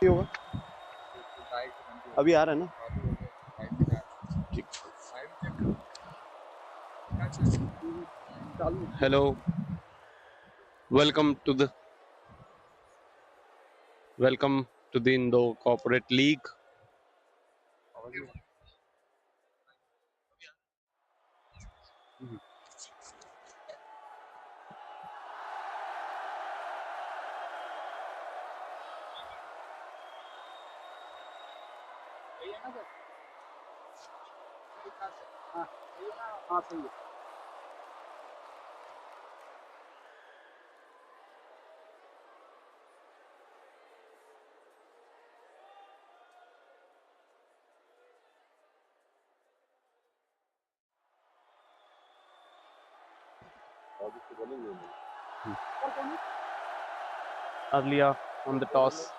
होगा अभी आ रहा है ना ठीक hello welcome to the Indore Corporate League. हाँ सही है। Earlier on the toss,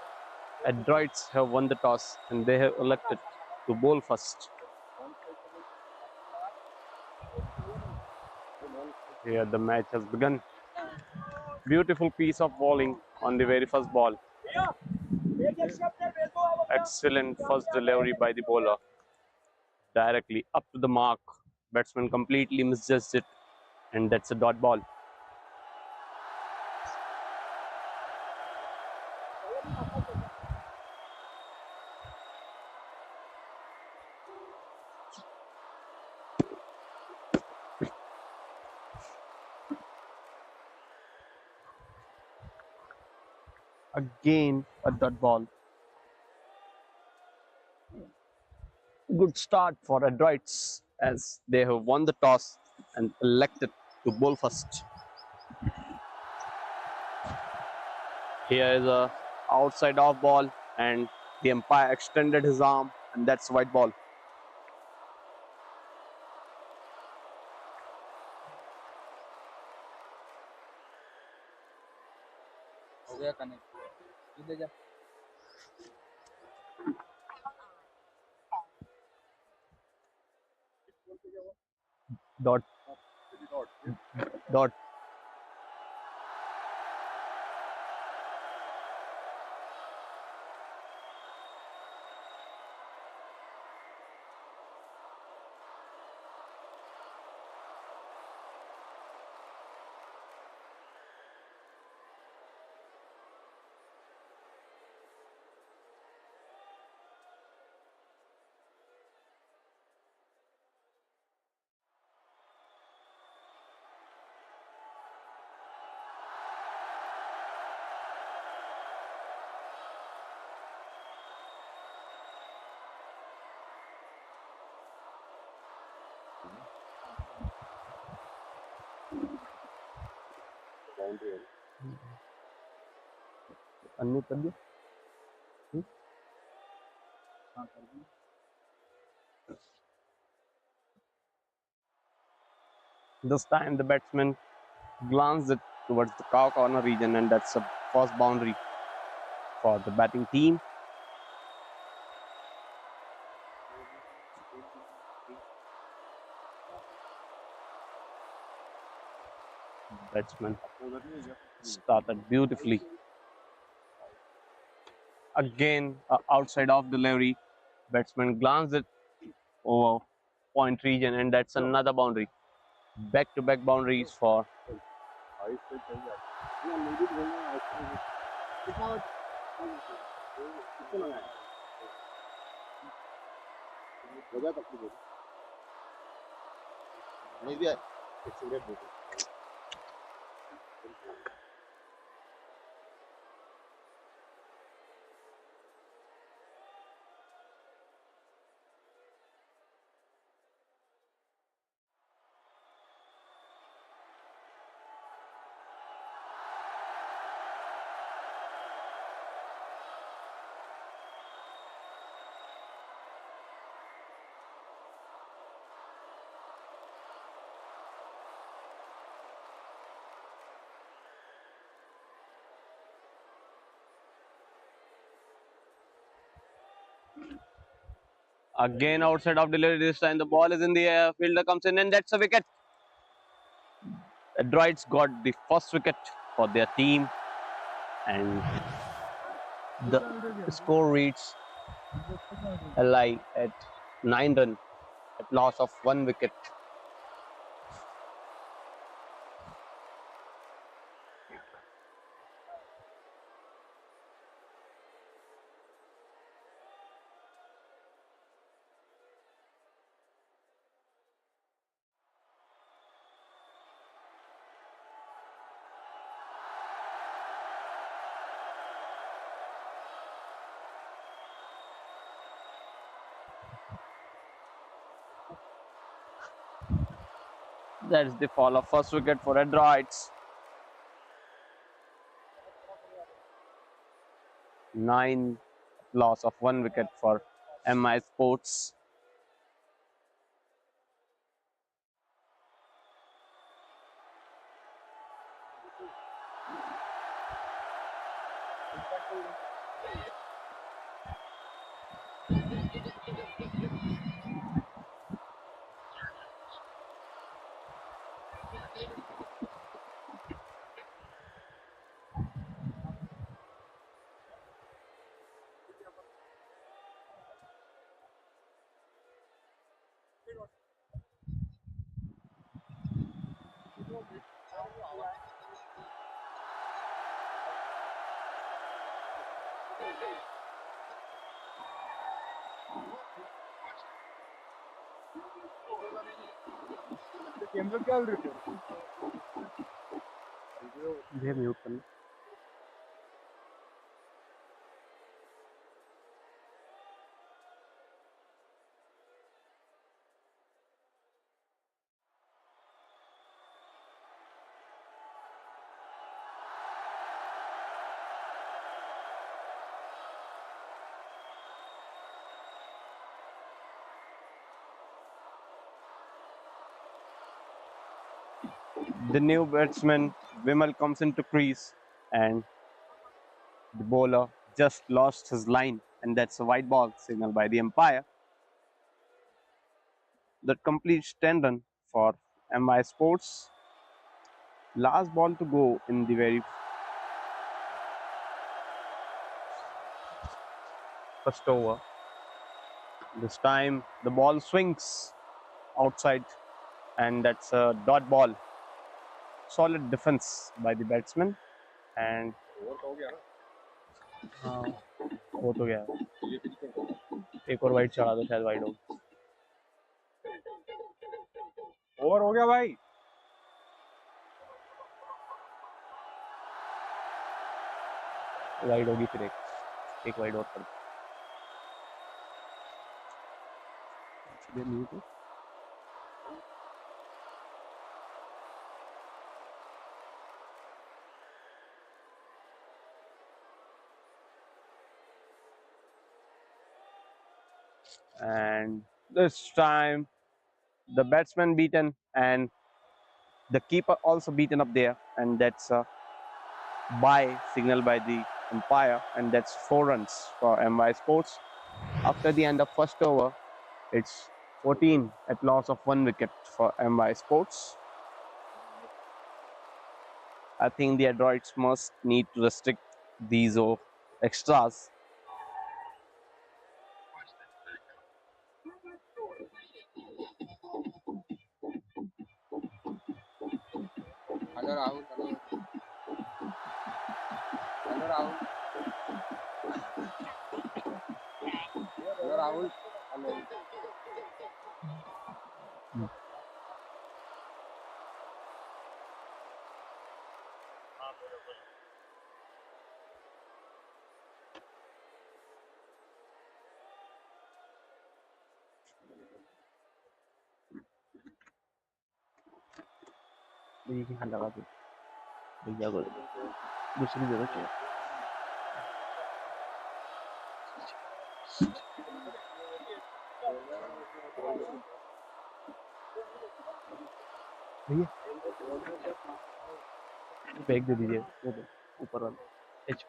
Adroids have won the toss and they have elected to bowl first. Here the match has begun. Beautiful piece of bowling on the very first ball. Excellent first delivery by the bowler. Directly up to the mark. Batsman completely misjudged it, and that's a dot ball. Again a dot ball. Good start for Adroids as they have won the toss and elected to bowl first. Here is a outside off ball and the umpire extended his arm and that's white ball. हो गया connect ले जा Dot. Dot. Unmute कर दिया? हाँ कर दी This time the batsman glanced it towards the cow corner region and that's a first boundary for the batting team. Batsman started beautifully. Again, outside off delivery. Batsman glanced it over point region and that's another boundary. Back-to-back boundaries for again outside of delivery. This time the ball is in the air. Fielder comes in and that's a wicket. Adroids got the first wicket for their team and The score reads LI at 9 run at loss of 1 wicket. That's the fall of first wicket for Adroids. 9 loss of 1 wicket for MI Sports. The new batsman Vimal comes into crease and the bowler just lost his line, and that's a white ball signal by the umpire. That completes 10 run for MI Sports. Last ball to go in the very first over. This time the ball swings outside, and that's a dot ball. Solid defense by the batsman, and हाँ हो तो गया एक और wide चढ़ा दो शायद wide हो ओवर हो गया भाई वाइड होगी फिर एक वाइड और कर दो and this time the batsman beaten and the keeper also beaten up there, and that's a bye signal by the umpire, and that's 4 runs for MI Sports. After the end of first over, it's 14 at loss of 1 wicket for MI Sports. I think the Adroids must need to restrict these extras. Hello Rahul hello Rahul hello Rahul hello यहाँ लगा दो भैया को दूसरी जगह चाहिए भैया bag दे दीजिए वो दो ऊपर वाला H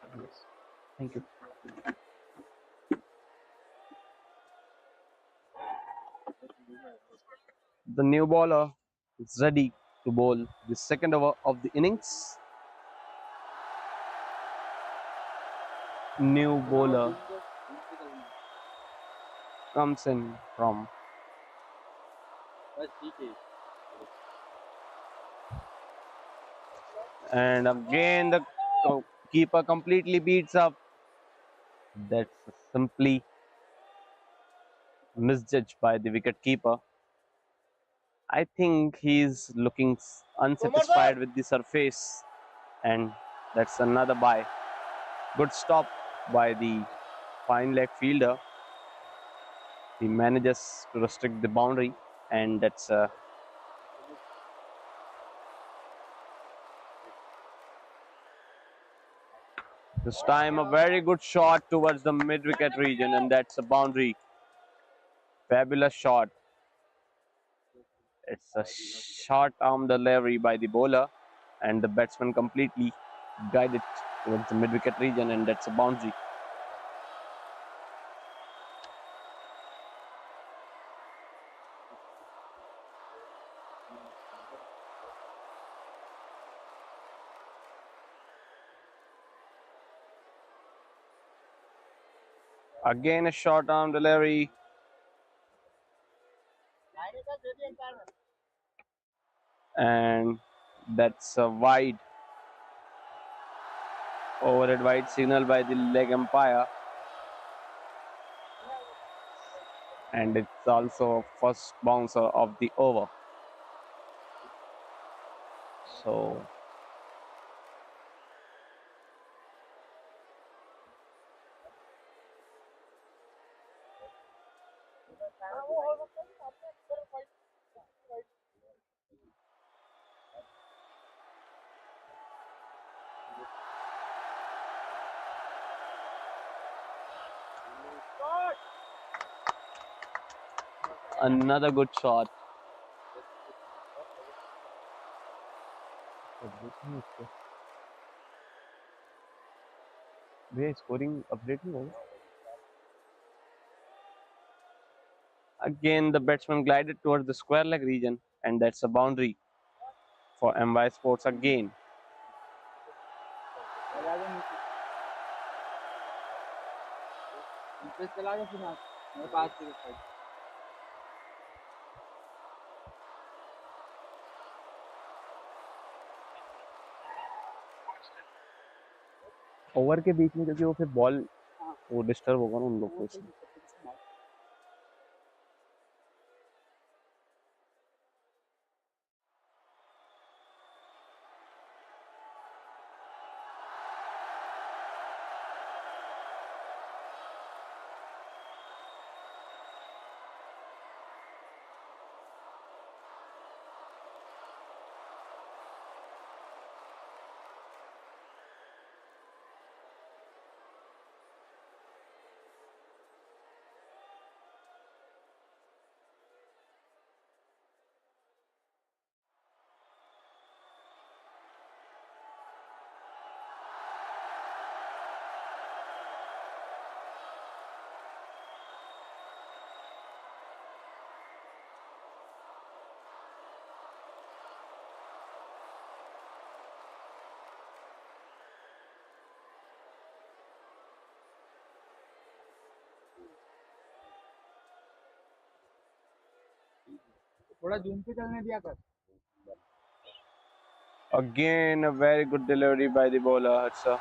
thank you The new bowler is ready to bowl the second over of the innings. new bowler comes in from, बस ठीक है and again the keeper completely beats up. That's simply misjudged by the wicket keeper. I think he's looking unsatisfied with the surface, and that's another bye. Good stop by the fine leg fielder. He manages to restrict the boundary, and that's this time a very good shot towards the mid wicket region, and that's a boundary. Fabulous shot. It's a short arm delivery by the bowler, and the batsman completely guided towards the mid wicket region, and that's a boundary. Again a short arm delivery, and that's a wide. Overhead wide signal by the leg umpire, and it's also first bouncer of the over. So another good shot. भैया scoring update नहीं होगा. Again, the batsman glided towards the square leg region, and that's a boundary for MY Sports again. चला गया फिर मेरे पास से over के बीच में क्योंकि वो फिर बॉल वो डिस्टर्ब होगा ना उन लोग को इसलिए. थोड़ा जूम पे चलने दिया कर Again, a very good delivery by the bowler. It's a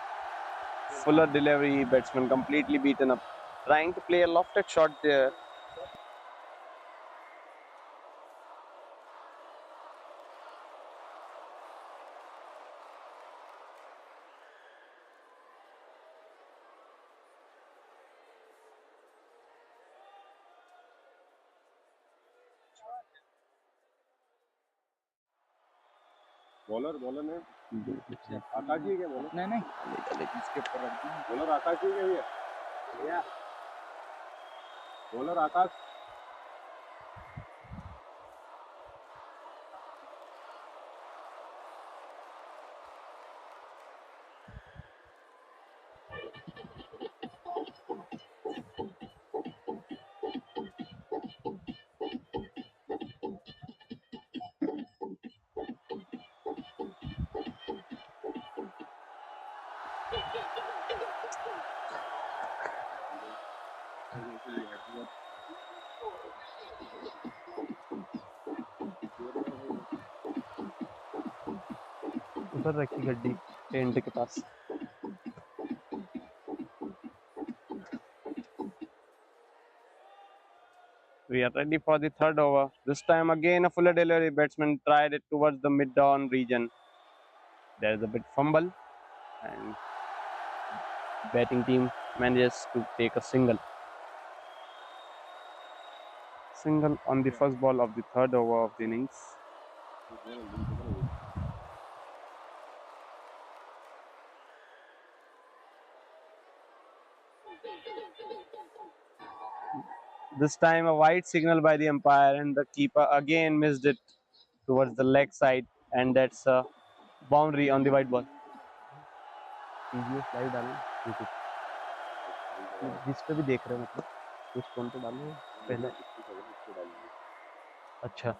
fuller delivery. Batsman completely beaten up. Trying to play a lofted shot there. Bowler ने आकाश जी क्या बॉलर नहीं इसके ऊपर रख दी बॉलर आकाश जी क्या भैया बॉलर आकाश उधर रखी गड्डी टेंट के पास. We are ready for the third over. This time again a fuller delivery. Batsman tried it towards the mid-on region. There is a bit fumble and batting team manages to take a single. Single on the first ball of the third over of the innings. This time a wide signal by the umpire and the keeper again missed it towards the leg side, and that's a boundary on the white ball. Slide डालो जिस पे भी देख रहे हो मतलब उस phone पे डालो पहले. अच्छा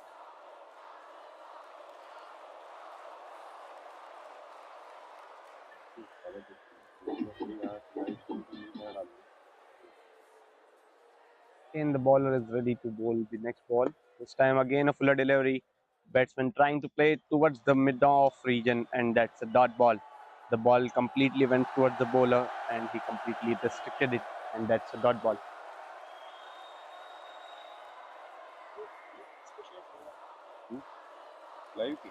and the bowler is ready to bowl the next ball. This time again a fuller delivery. Batsman trying to play it towards the mid-off region, and that's a dot ball. The ball completely went towards the bowler and he completely restricted it, and that's a dot ball. Live की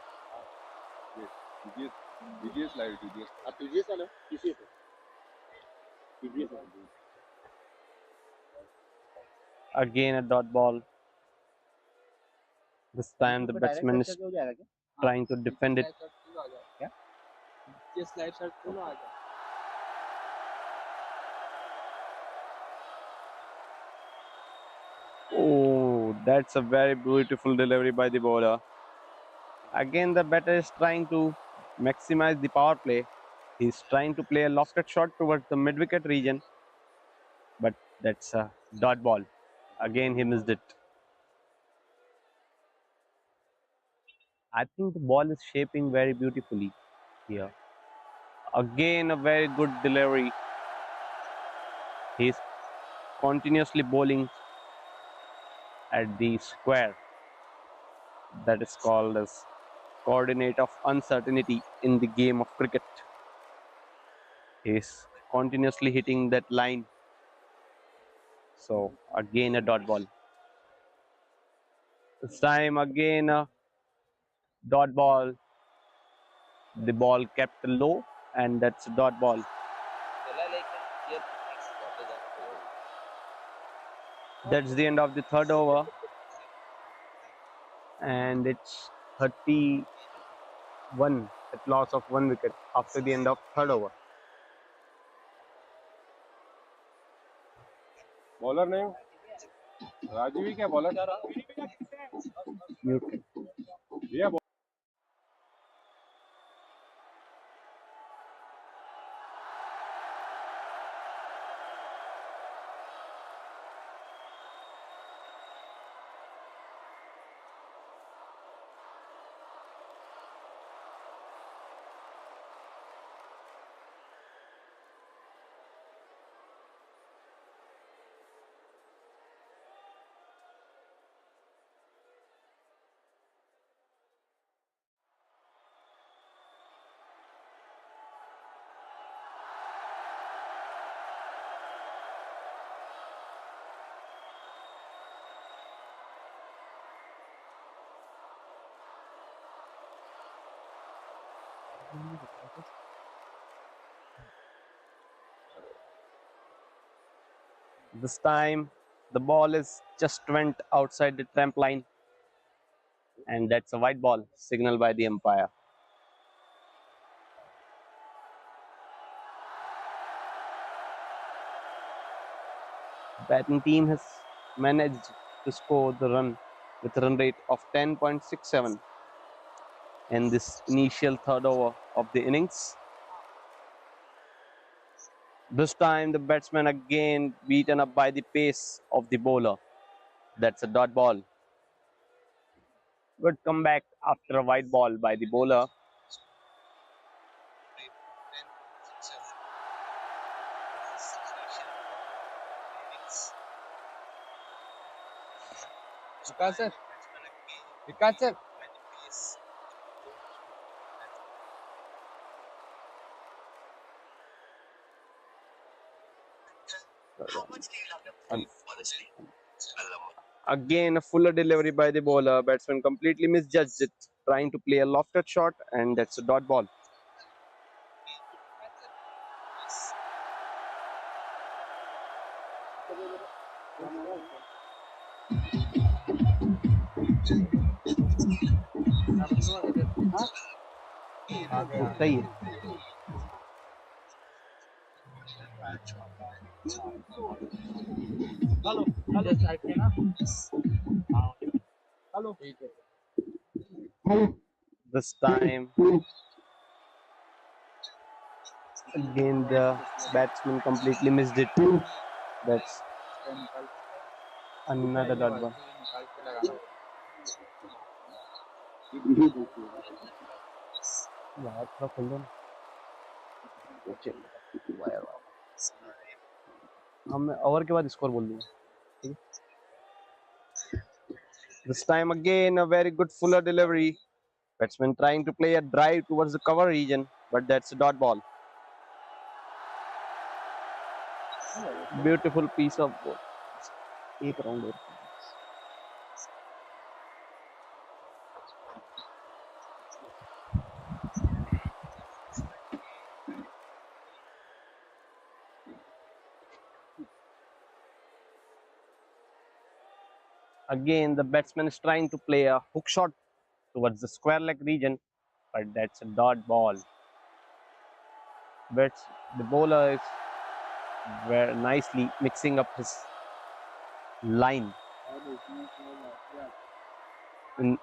TGS live TGS आप TGS वाले TCS TGS Again a dot ball. This time the batsman is trying to defend it. Oh, that's a very beautiful delivery by the bowler. Again, the batter is trying to maximize the power play. He's trying to play a lofted shot towards the mid-wicket region, but that's a dot ball. Again, he missed it. I think the ball is shaping very beautifully here. Again, a very good delivery. He's continuously bowling at the square. That is called as coordinate of uncertainty in the game of cricket. He's continuously hitting that line. So again a dot ball. This time again a dot ball. The ball kept low, and that's a dot ball. That's the end of the third over, and it's 31 at loss of 1 wicket after the end of third over. Bowler नहीं राजू ही क्या bowler Mute. ये This time the ball is just went outside the trampoline, and that's a white ball signaled by the umpire. Batting team has managed to score the run with a run rate of 10.67 in this initial third over of the innings. This time the batsman again beaten up by the pace of the bowler. That's a dot ball. Good comeback after a white ball by the bowler. Vikas sir Again, a fuller delivery by the bowler. Batsman completely misjudged it, trying to play a lofted shot, and that's a dot ball. सही है. This time, again the batsman completely missed it. That's another dot ball. यार थोड़ा खोल दो ना. हम over के बाद स्कोर बोल दूंगा. This time again a very good fuller delivery. Batsman trying to play a drive towards the cover region, but that's a dot ball. Beautiful piece of ball. एक round और. Again, the batsman is trying to play a hook shot towards the square leg region, but that's a dot ball. But the bowler is very nicely mixing up his line. In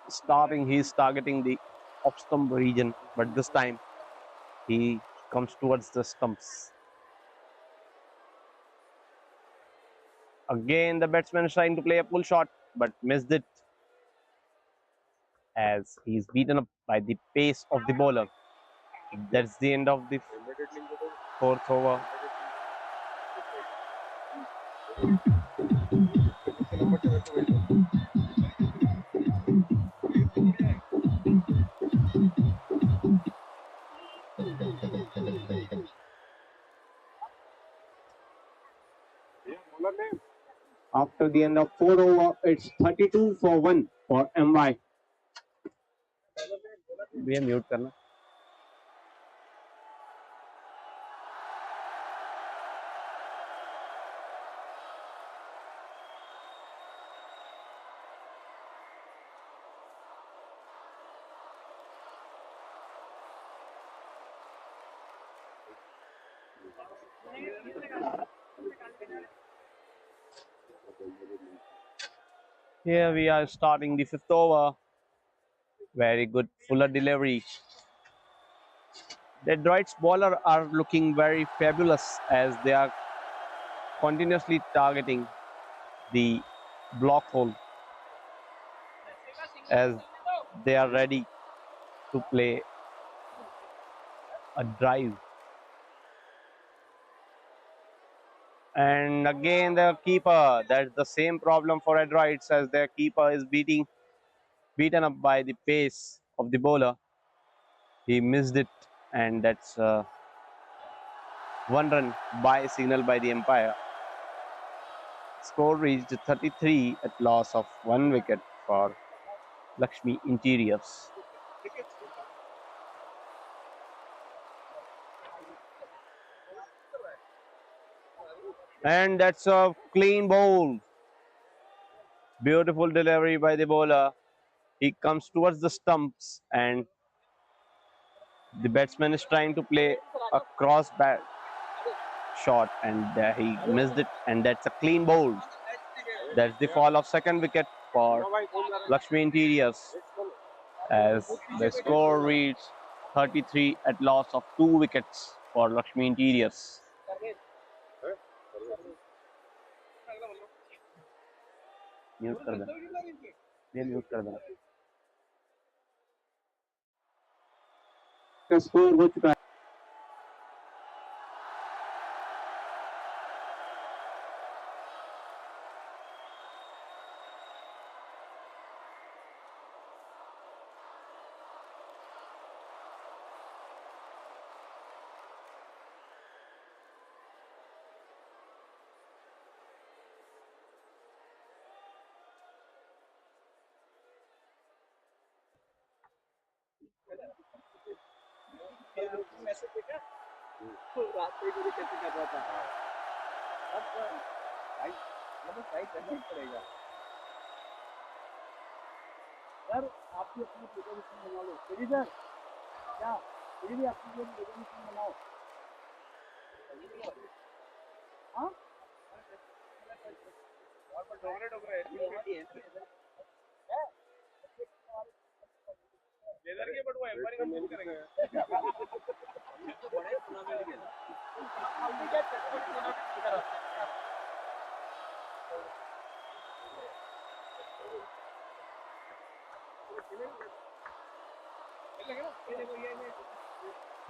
starting, he is targeting the off stump region, but this time he comes towards the stumps. Again, the batsman is trying to play a pull shot, but missed it as he is beaten up by the pace of the bowler. That's the end of the fourth over. After the end of 4 over, it's 32 for 1 for MY. भैया mute करना. Here we are starting the fifth over. Very good fuller delivery. The Adroids bowler are looking very fabulous as they are continuously targeting the block hole as they are ready to play a drive. And again the keeper, that's the same problem for Adroids as their keeper is beaten up by the pace of the bowler. He missed it, and that's one run by signal by the umpire. Score reached 33 at loss of 1 wicket for Lakshmi Interiors. And that's a clean bowl. Beautiful delivery by the bowler. He comes towards the stumps and the batsman is trying to play a cross bat shot and he missed it, and that's a clean bowl. That's the fall of second wicket for Lakshmi Interiors as the score reads 33 at loss of 2 wickets for Lakshmi Interiors. Mute कर देना, ये mute कर देना. का score हो चुका है.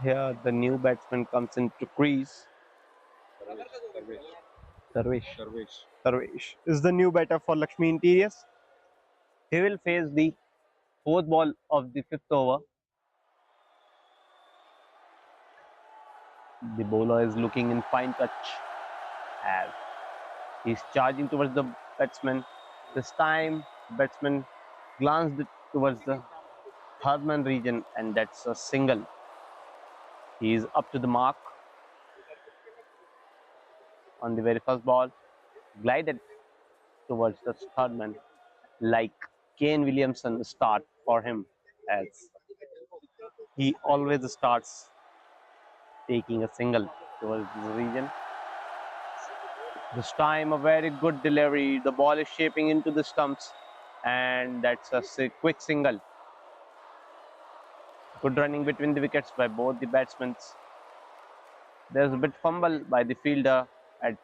Here the new batsman comes into crease. Darvish is the new batter for Lakshmi Interiors. He will face the fourth ball of the fifth over. The bowler is looking in fine touch as he's charging towards the batsman. This time, batsman glanced towards the third man region, and that's a single. He is up to the mark on the very first ball, glided towards the third man, like Kane Williamson start for him, as he always starts taking a single towards the region. This time a very good delivery. The ball is shaping into the stumps, and that's a quick single. Good running between the wickets by both the batsmen. There's a bit fumble by the fielder at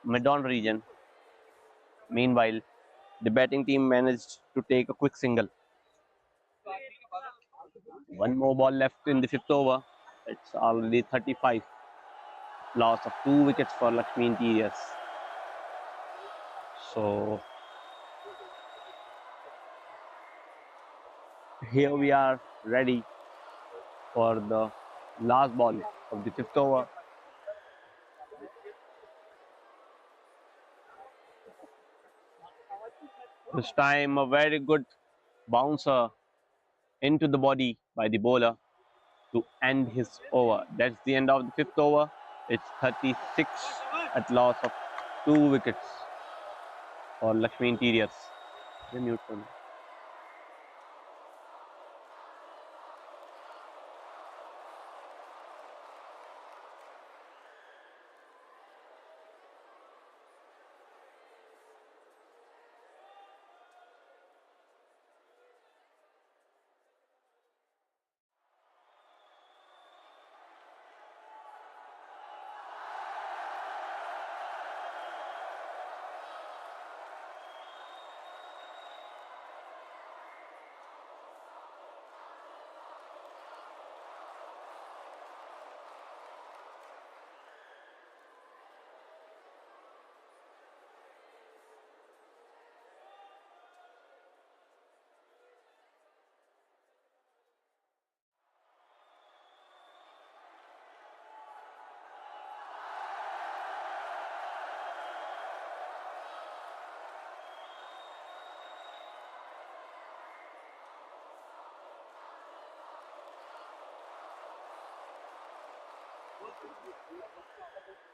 mid-on region. Meanwhile, the batting team managed to take a quick single. One more ball left in the fifth over. It's already 35. Loss of 2 wickets for Lakshmi Interiors. So here we are ready for the last ball of the fifth over. This time a very good bouncer into the body by the bowler to end his over. That's the end of the fifth over. It's 36 at loss of 2 wickets for Lakshmi Interiors. Mute for me.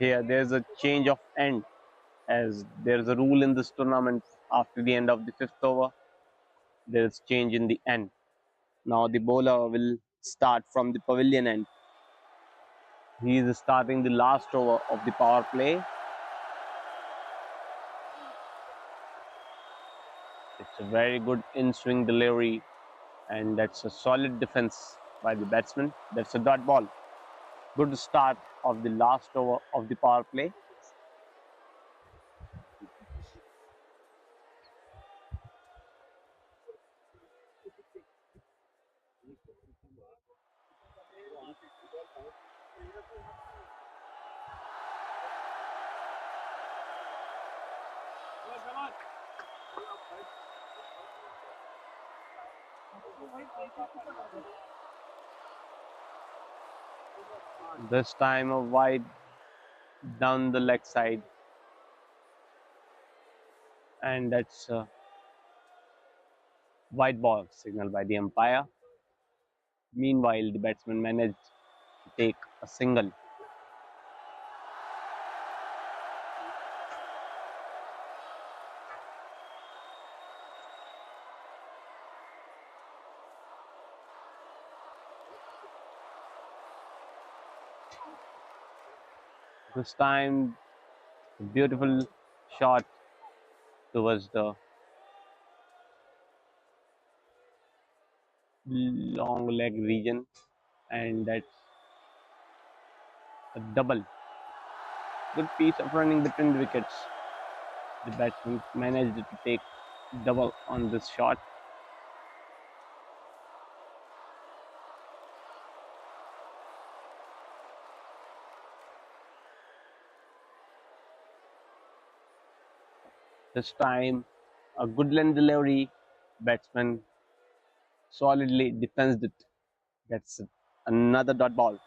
Here there's a change of end, as there's a rule in this tournament. After the end of the fifth over, there's change in the end. Now the bowler will start from the pavilion end. He is starting the last over of the power play. It's a very good in-swing delivery, and that's a solid defense by the batsman. That's a dot ball. Good start of the last over of the power play. This time a wide down the leg side, and that's a white ball signal by the umpire. Meanwhile, the batsman managed to take a single. This time, a beautiful shot towards the long leg region, and that's a double. Good piece of running between the wickets. The batsman managed to take double on this shot. This time, a good length delivery. Batsman solidly defends it. That's another dot ball.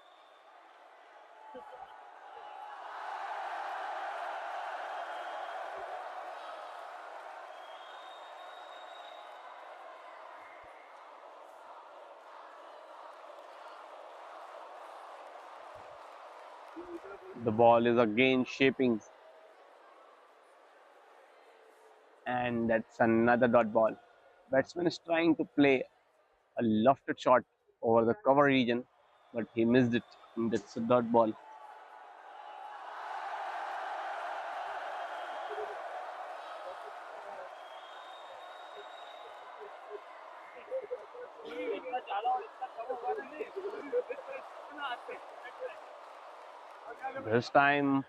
The ball is again shaping, and that's another dot ball. Batsman is trying to play a lofted shot over the cover region, but he missed it. And that's a dot ball. This time,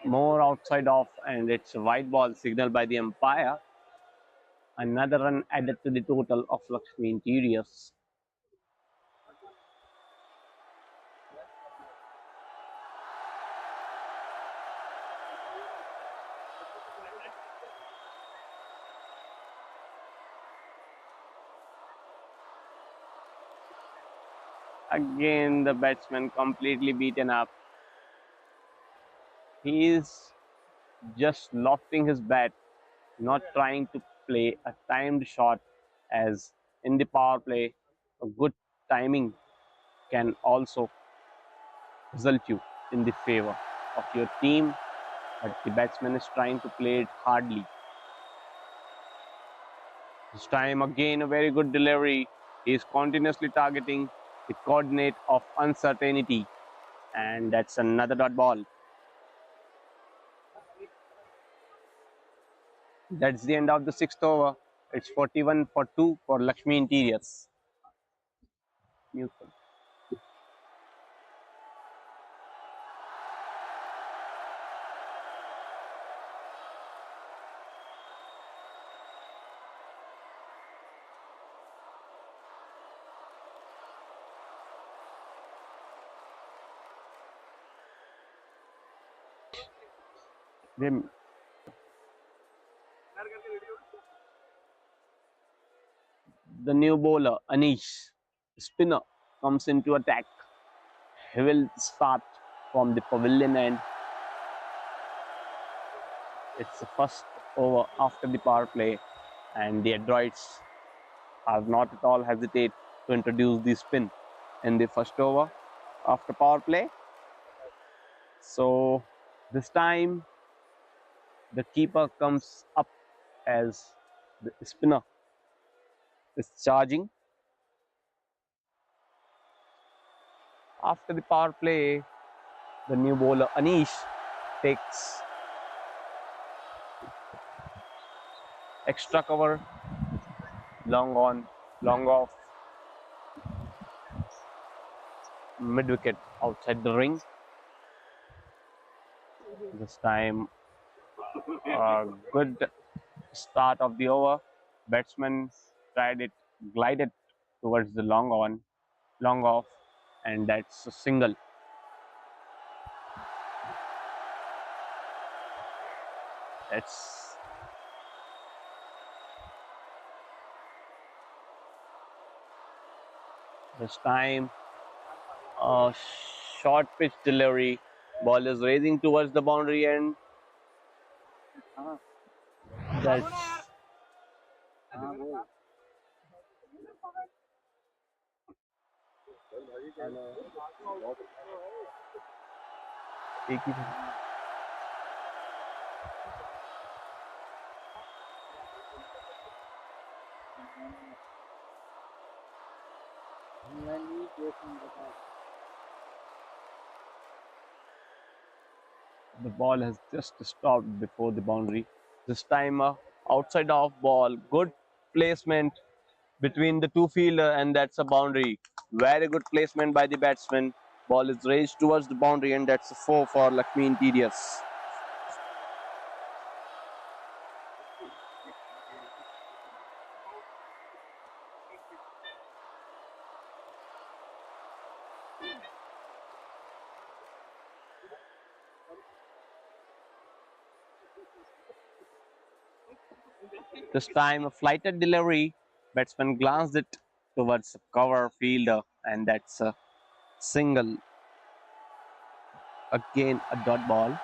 more outside off, and it's a white ball signaled by the umpire. Another run added to the total of Lakshmi Interiors. Again, the batsman completely beaten up. He is just lofting his bat, not trying to play a timed shot, as in the power play, a good timing can also result you in the favor of your team, but the batsman is trying to play it hardly. This time again a very good delivery. He is continuously targeting the coordinate of uncertainty, and that's another dot ball. That's the end of the sixth over. It's 41 for 2 for Lakshmi Interiors. Neutral. The new bowler, Anish, spinner, comes into attack. He will start from the pavilion end. It's the first over after the power play, and the Adroids are not at all hesitate to introduce the spin in the first over after power play. So this time the keeper comes up as the spinner is charging. After the power play, the new bowler Anish takes extra cover, long on, long off, mid wicket outside the ring. This time, a good start of the over. Batsman tried it, glided towards the long on, long off, and that's a single. That's this time a short pitch delivery. Ball is raising towards the boundary end. That's एक ही था। The ball has just stopped before the boundary. This time, outside off ball, good placement between the two fielder, and that's a boundary. Very good placement by the batsman. Ball is raised towards the boundary, and that's a 4 for Lakshmi Interiors. This time, a flighted delivery. Batsman glanced it towards the cover fielder, and that's a single. Again, a dot ball.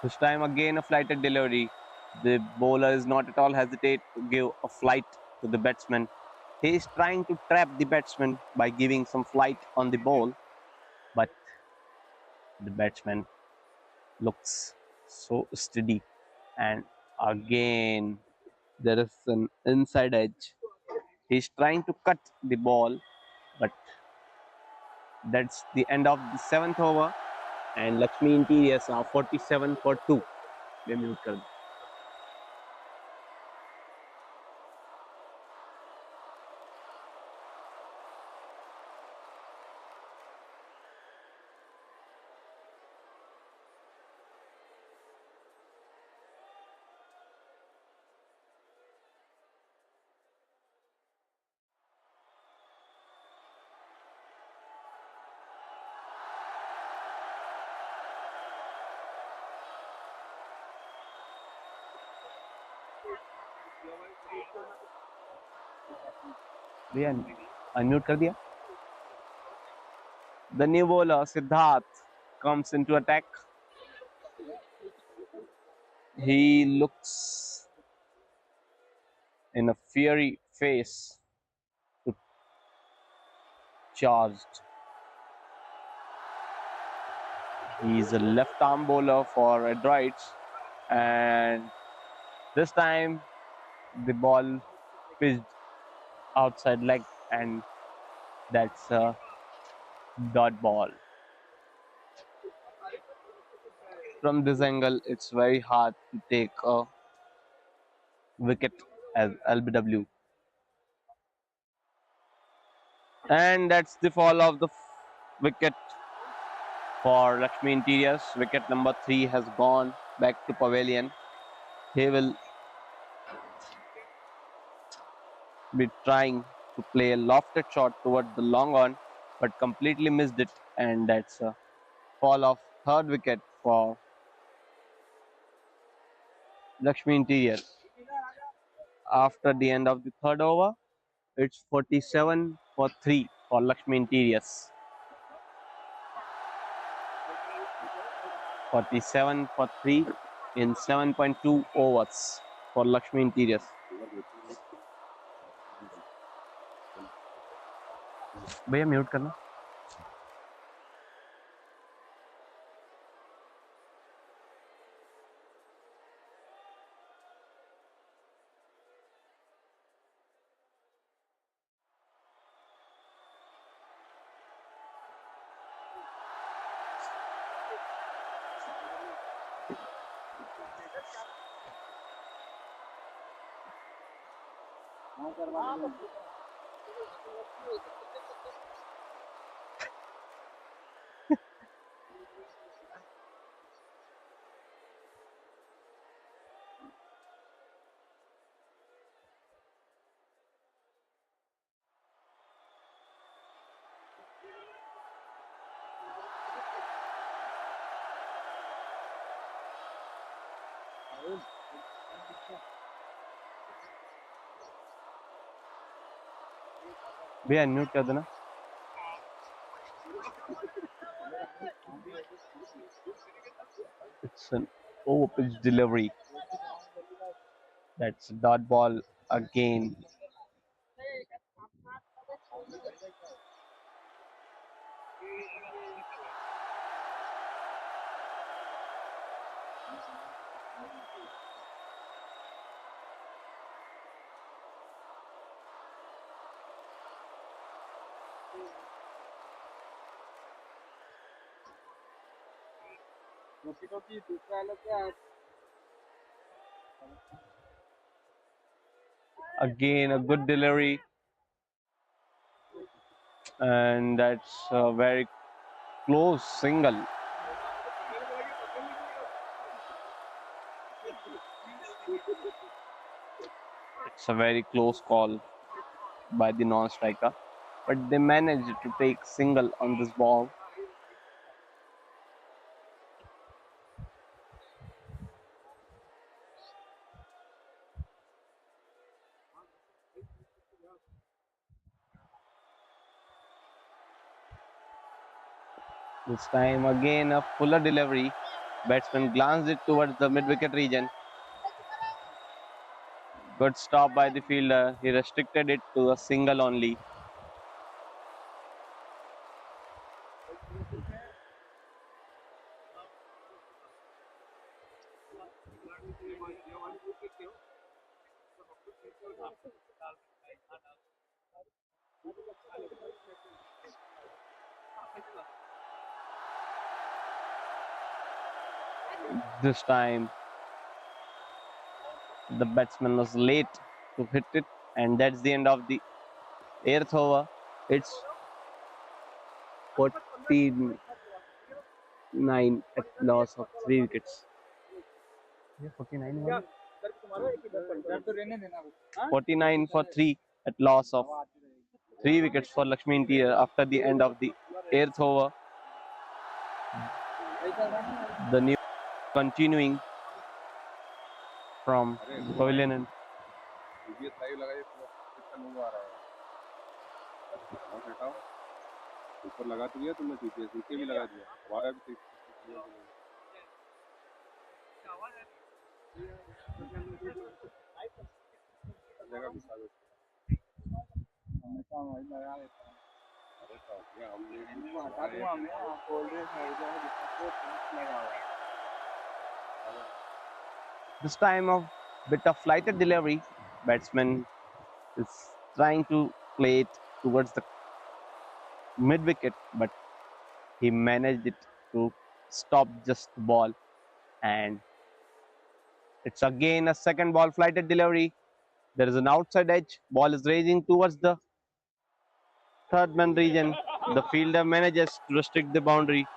This time, again, a flighted delivery. The bowler is not at all hesitate to give a flight to the batsman. He is trying to trap the batsman by giving some flight on the ball, but the batsman looks so steady, and again there is an inside edge. He's trying to cut the ball, but that's the end of the 7th over, and Lakshmi Interiors are 47 for 2. They mute kar do. भैया unmute कर दिया. The new bowler Siddharth comes into attack. He looks in a fiery face to charged. He's a left arm bowler for Adroids, and this time the ball pitched outside leg, and that's a dot ball. From this angle, it's very hard to take a wicket as LBW. And that's the fall of the wicket for Lakshmi Interiors. Wicket number 3 has gone back to pavilion. He will be trying to play a lofted shot towards the long on, but completely missed it, and that's a fall of 3rd wicket for Lakshmi Interiors. After the end of the 3rd over, it's 47 for 3 for Lakshmi Interiors. 47 for 3 in 7.2 overs for Lakshmi Interiors. भैया mute करना. भैया unmute कर देना. It's an over pitch delivery. That's a dot ball again. Again, a good delivery, and that's a very close single. It's a very close call by the non-striker, but they managed to take single on this ball. This time again a fuller delivery. Batsman glanced it towards the mid-wicket region. Good stop by the fielder. He restricted it to a single only. This time the batsman was late to hit it, and that's the end of the 8th over. It's 49 at loss of 3 wickets. 49 for 3 at loss of 3 wickets for Lakshmi Interiors after the end of the 8th over. The new continuing from pavilion end. ऊपर लगा तो दिया तुमने GPS, नीचे भी लगा दिया, हमारा भी जगह भी सारे हटा दूंगा मैं, आप बोल रहे हैं This time of bit of flighted delivery. Batsman is trying to play it towards the mid wicket, but he managed it to stop just the ball, and it's again a second ball flighted delivery. There is an outside edge. Ball is raging towards the third man region. The fielder manages to restrict the boundary.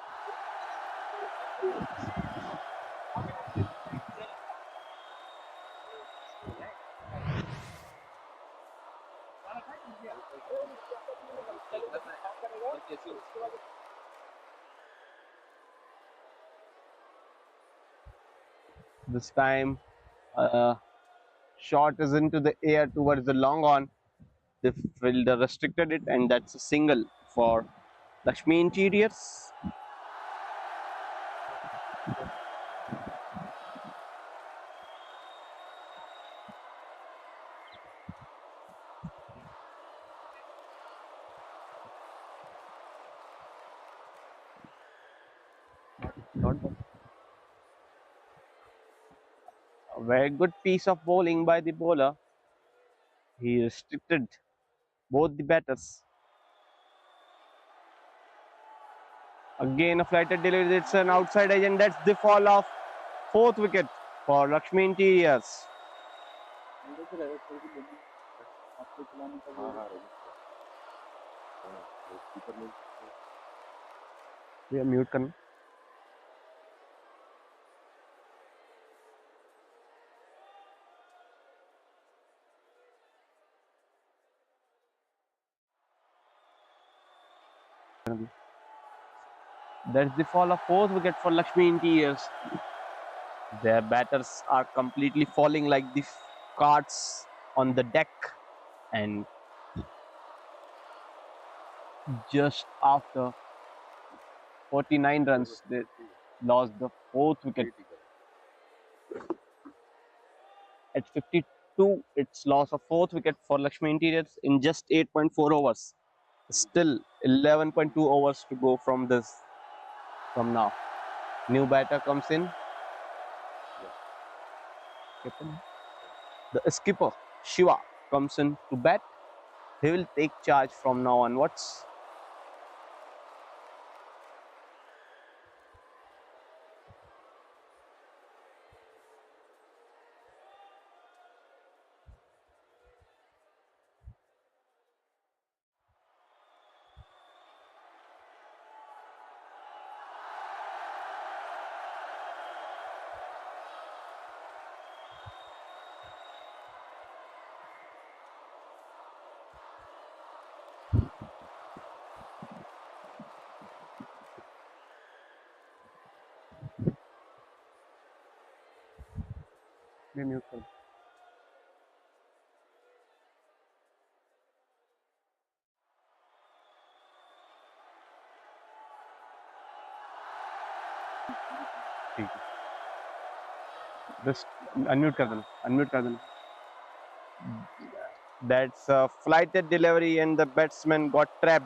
This time, shot is into the air towards the long on. The fielder restricted it, and that's a single for Lakshmi Interiors. A very good piece of bowling by the bowler. He restricted both the batters. Again a flighted delivery. It's an outside edge, and that's the fall of 4th wicket for Lakshmi Interiors. Yeah, mute करना. That's the fall of 4th wicket for Lakshmi Interiors. Their batters are completely falling like the cards on the deck, and just after 49 runs, they lost the 4th wicket. At 52, it's loss of 4th wicket for Lakshmi Interiors in just 8.4 overs. Still 11.2 overs to go from now. New batter comes in. The skipper Shiva comes in to bat. He will take charge from now onwards. Just unmute कर देना. That's a flighted delivery and the batsman got trapped.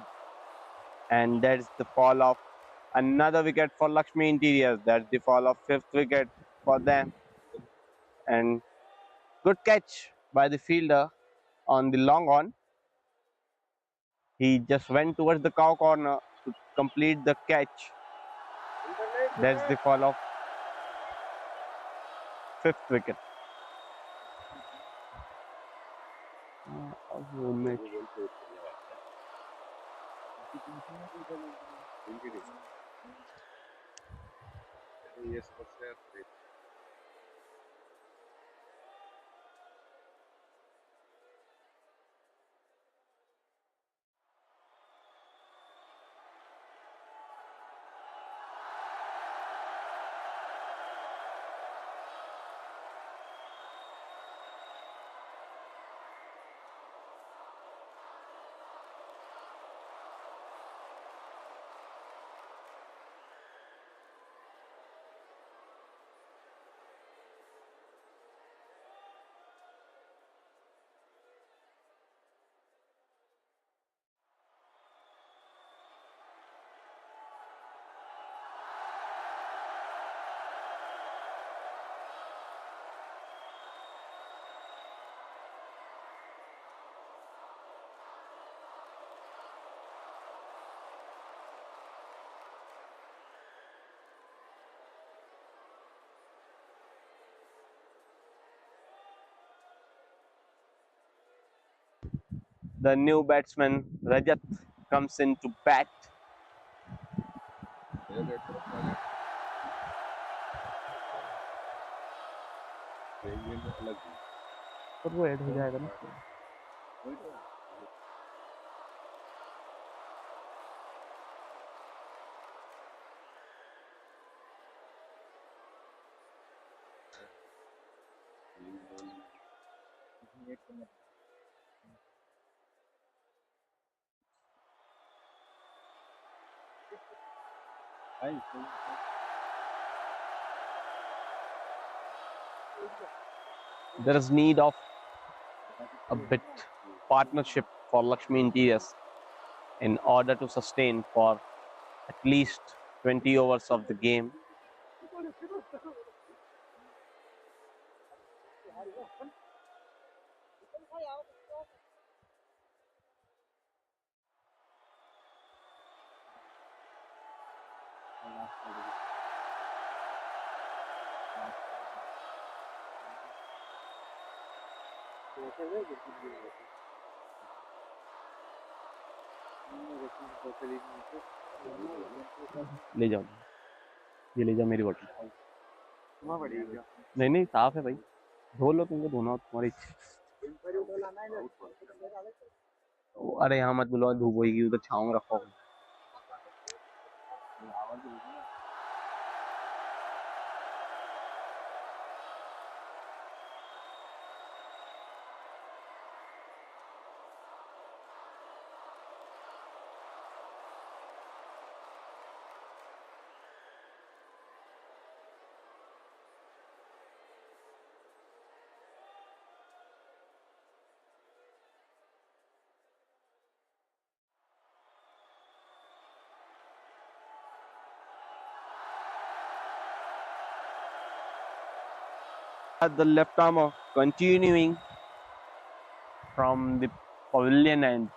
And that's the fall of another wicket for Lakshmi Interiors. That's the fall of 5th wicket for them. And good catch by the fielder on the long on. He just went towards the cow corner to complete the catch. That's the fall of 5th wicket. The new batsman Rajat comes in to bat. पर वो add हो जाएगा ना. There is need of a bit partnership for Lakshmi Interiors in order to sustain for at least 20 overs of the game. ले जाओ, ये ले जाओ मेरी बोतल. नहीं नहीं साफ है भाई, धो लो, तुमको धोना हो तुम्हारी इच्छा. अरे यहाँ मत बुलाओ, धूप होगी उधर छाँव में रखो. At the left armour continuing from the pavilion end.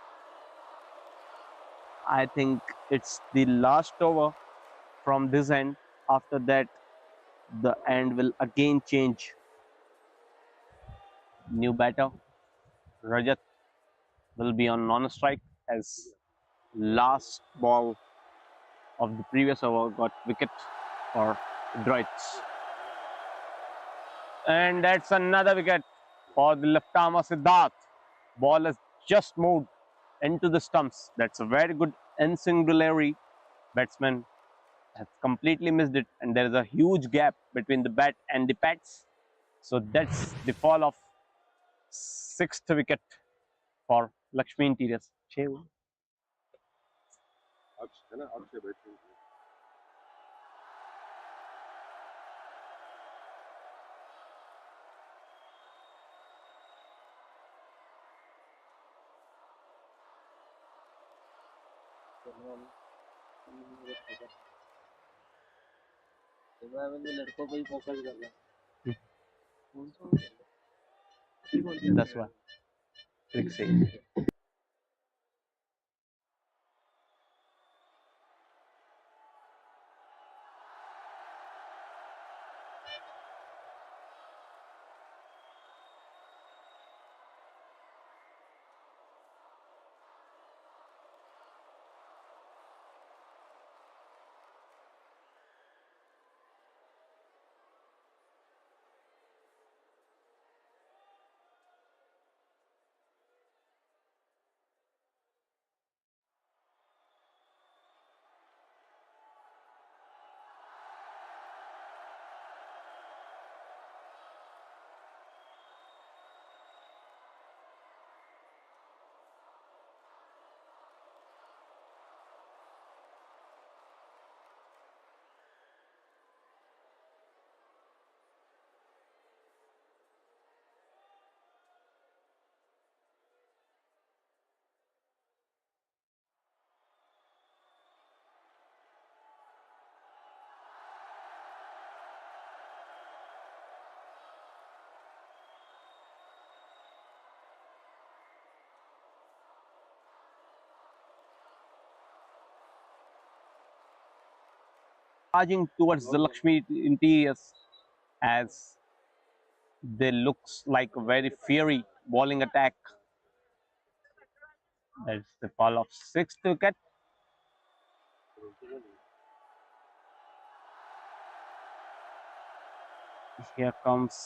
I think it's the last over from this end. After that, the end will again change. New batter, Rajat, will be on non-strike as last ball of the previous over got wicket for Adroids. And that's another wicket for the left armer Siddharth. Ball has just moved into the stumps. That's a very good in-swing delivery. Batsman has completely missed it, and there is a huge gap between the bat and the pads. So that's the fall of sixth wicket for Lakshmi Interiors. लड़कों पे ही focus करना That's why. Click save. Charging towards the Lakshmi Interiors as they looks like a very fiery bowling attack. That's the fall of sixth wicket. Here comes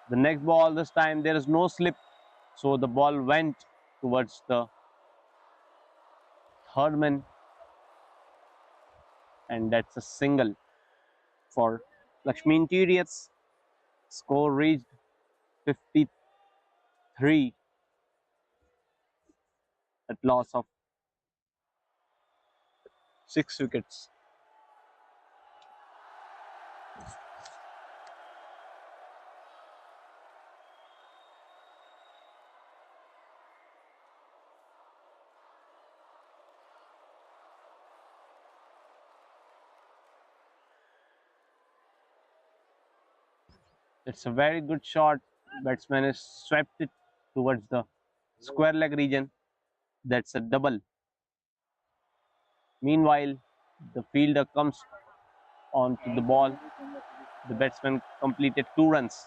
the next ball. This time there is no slip, so the ball went towards the third man, and that's a single for Lakshmi Interiors. Score reached 53 at loss of 6 wickets. It's a very good shot. Batsman has swept it towards the square leg region. That's a double. Meanwhile, the fielder comes onto the ball. The batsman completed 2 runs.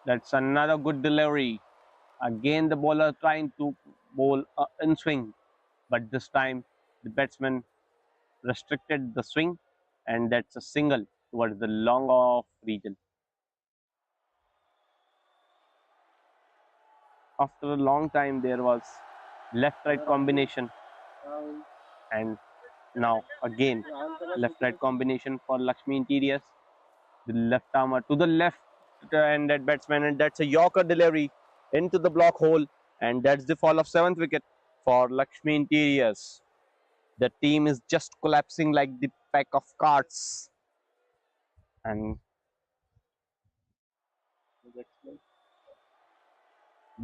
That's another good delivery. Again, the bowler trying to bowl in swing, but this time the batsman restricted the swing, and that's a single towards the long off region. After a long time, there was left-right combination, and now again left-right combination for Lakshmi Interiors. The left armour to the left and that batsman, and that's a Yorker delivery into the block hole, and that's the fall of 7th wicket for Lakshmi Interiors. The team is just collapsing like the pack of cards, and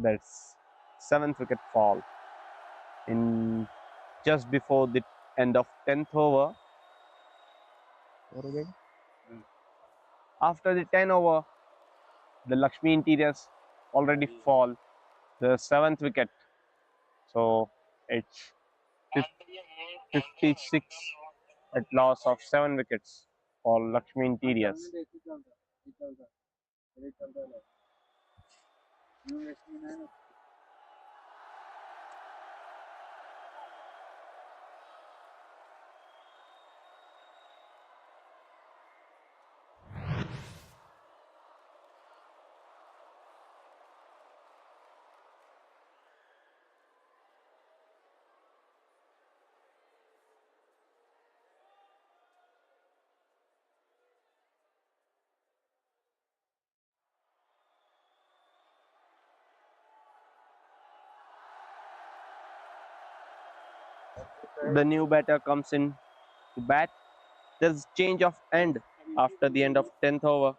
that's 7th wicket fall in just before the end of 10th over. After the 10 over, the Lakshmi Interiors already fall the 7th wicket. So it's 56 at loss of 7 wickets for Lakshmi Interiors. The new batter comes in to bat. There's change of end after the end of 10th over.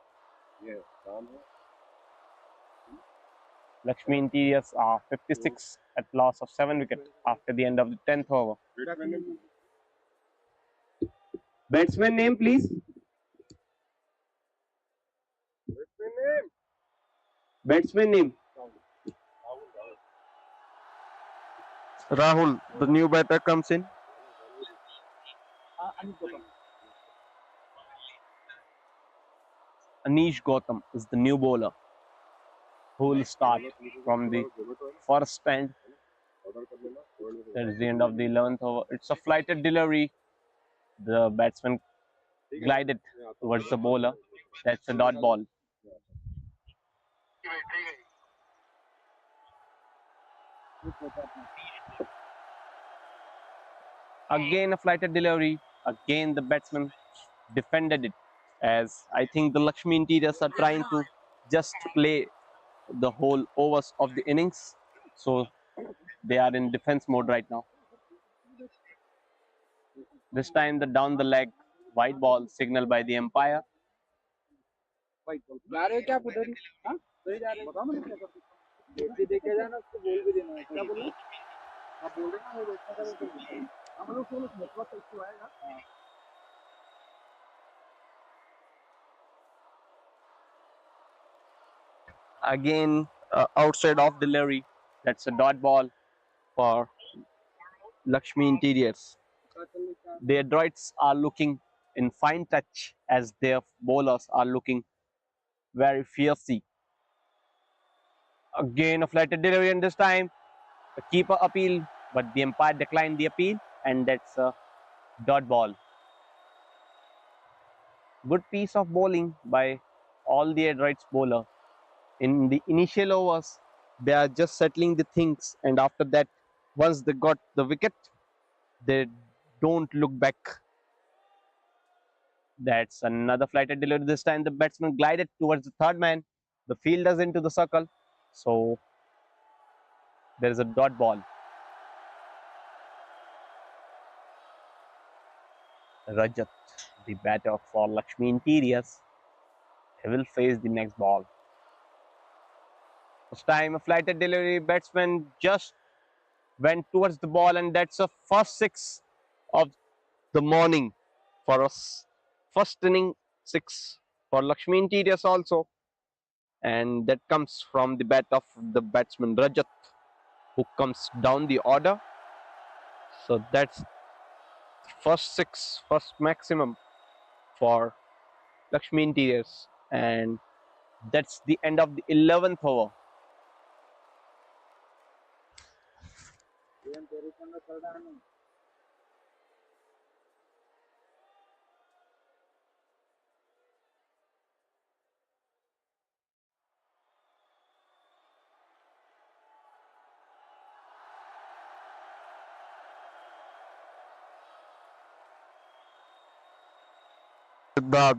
Lakshmi Interiors are 56 at loss of 7 wickets after the end of the 10th over. Batsman name, please. Batsman name. Rahul, the new batter comes in. Anish Gautam is the new bowler who will start from the first end. That is the end of the 11th over. It's a flighted delivery. The batsman glided towards the bowler. That's a dot ball. Again a flighted delivery. Again the batsman defended it, as I think the Lakshmi Interiors are trying to just play the whole overs of the innings. So they are in defense mode right now. This time the down the leg white ball signaled by the umpire. Again outside of delivery. That's a dot ball for Lakshmi Interiors. The Adroids are looking in fine touch as their bowlers are looking very fiercely. Again a flighted delivery, and this time the keeper appeal, but the umpire declined the appeal, and that's a dot ball. Good piece of bowling by all the Adroids bowler. In the initial overs, they are just settling the things, and after that, once they got the wicket, they don't look back. That's another flighted delivery. This time the batsman glided towards the third man. The fielders into the circle. So there is a dot ball. Rajat, the batter for Lakshmi Interiors, he will face the next ball. This time a flighted delivery. Batsman just went towards the ball, and that's a first six of the morning for us. First inning six for Lakshmi Interiors also, and that comes from the bat of the batsman Rajat, who comes down the order. So that's first six, first maximum for Lakshmi Interiors, and that's the end of the 11th over.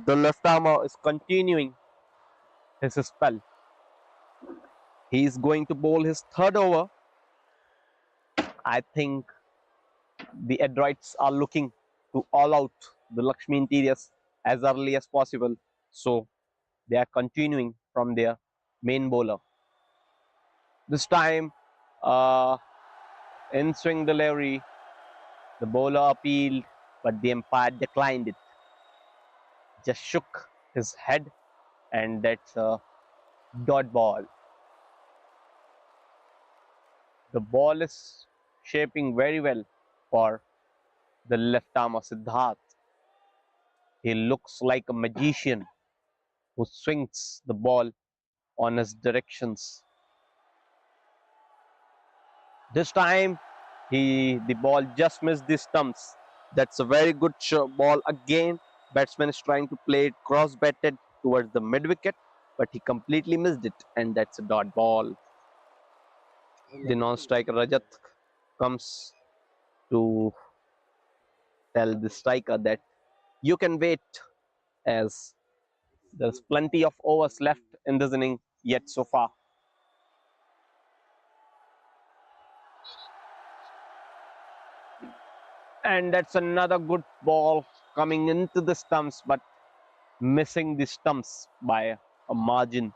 The left armer is continuing his spell. He is going to bowl his third over. I think the Adroids are looking to all out the Lakshmi Interiors as early as possible. So they are continuing from their main bowler. This time, in swing delivery, The bowler appealed, but the umpire declined it. Just shook his head, and that's a dot ball. The ball is shaping very well for the left arm of Siddharth. He looks like a magician who swings the ball on his directions. This time, the ball just missed the stumps. That's a very good ball again. Batsman is trying to play it cross-batted towards the mid-wicket, but he completely missed it, and that's a dot ball. The non-striker Rajat comes to tell the striker that you can wait, as there's plenty of overs left in this inning yet so far. And that's another good ball coming into the stumps, but missing the stumps by a margin.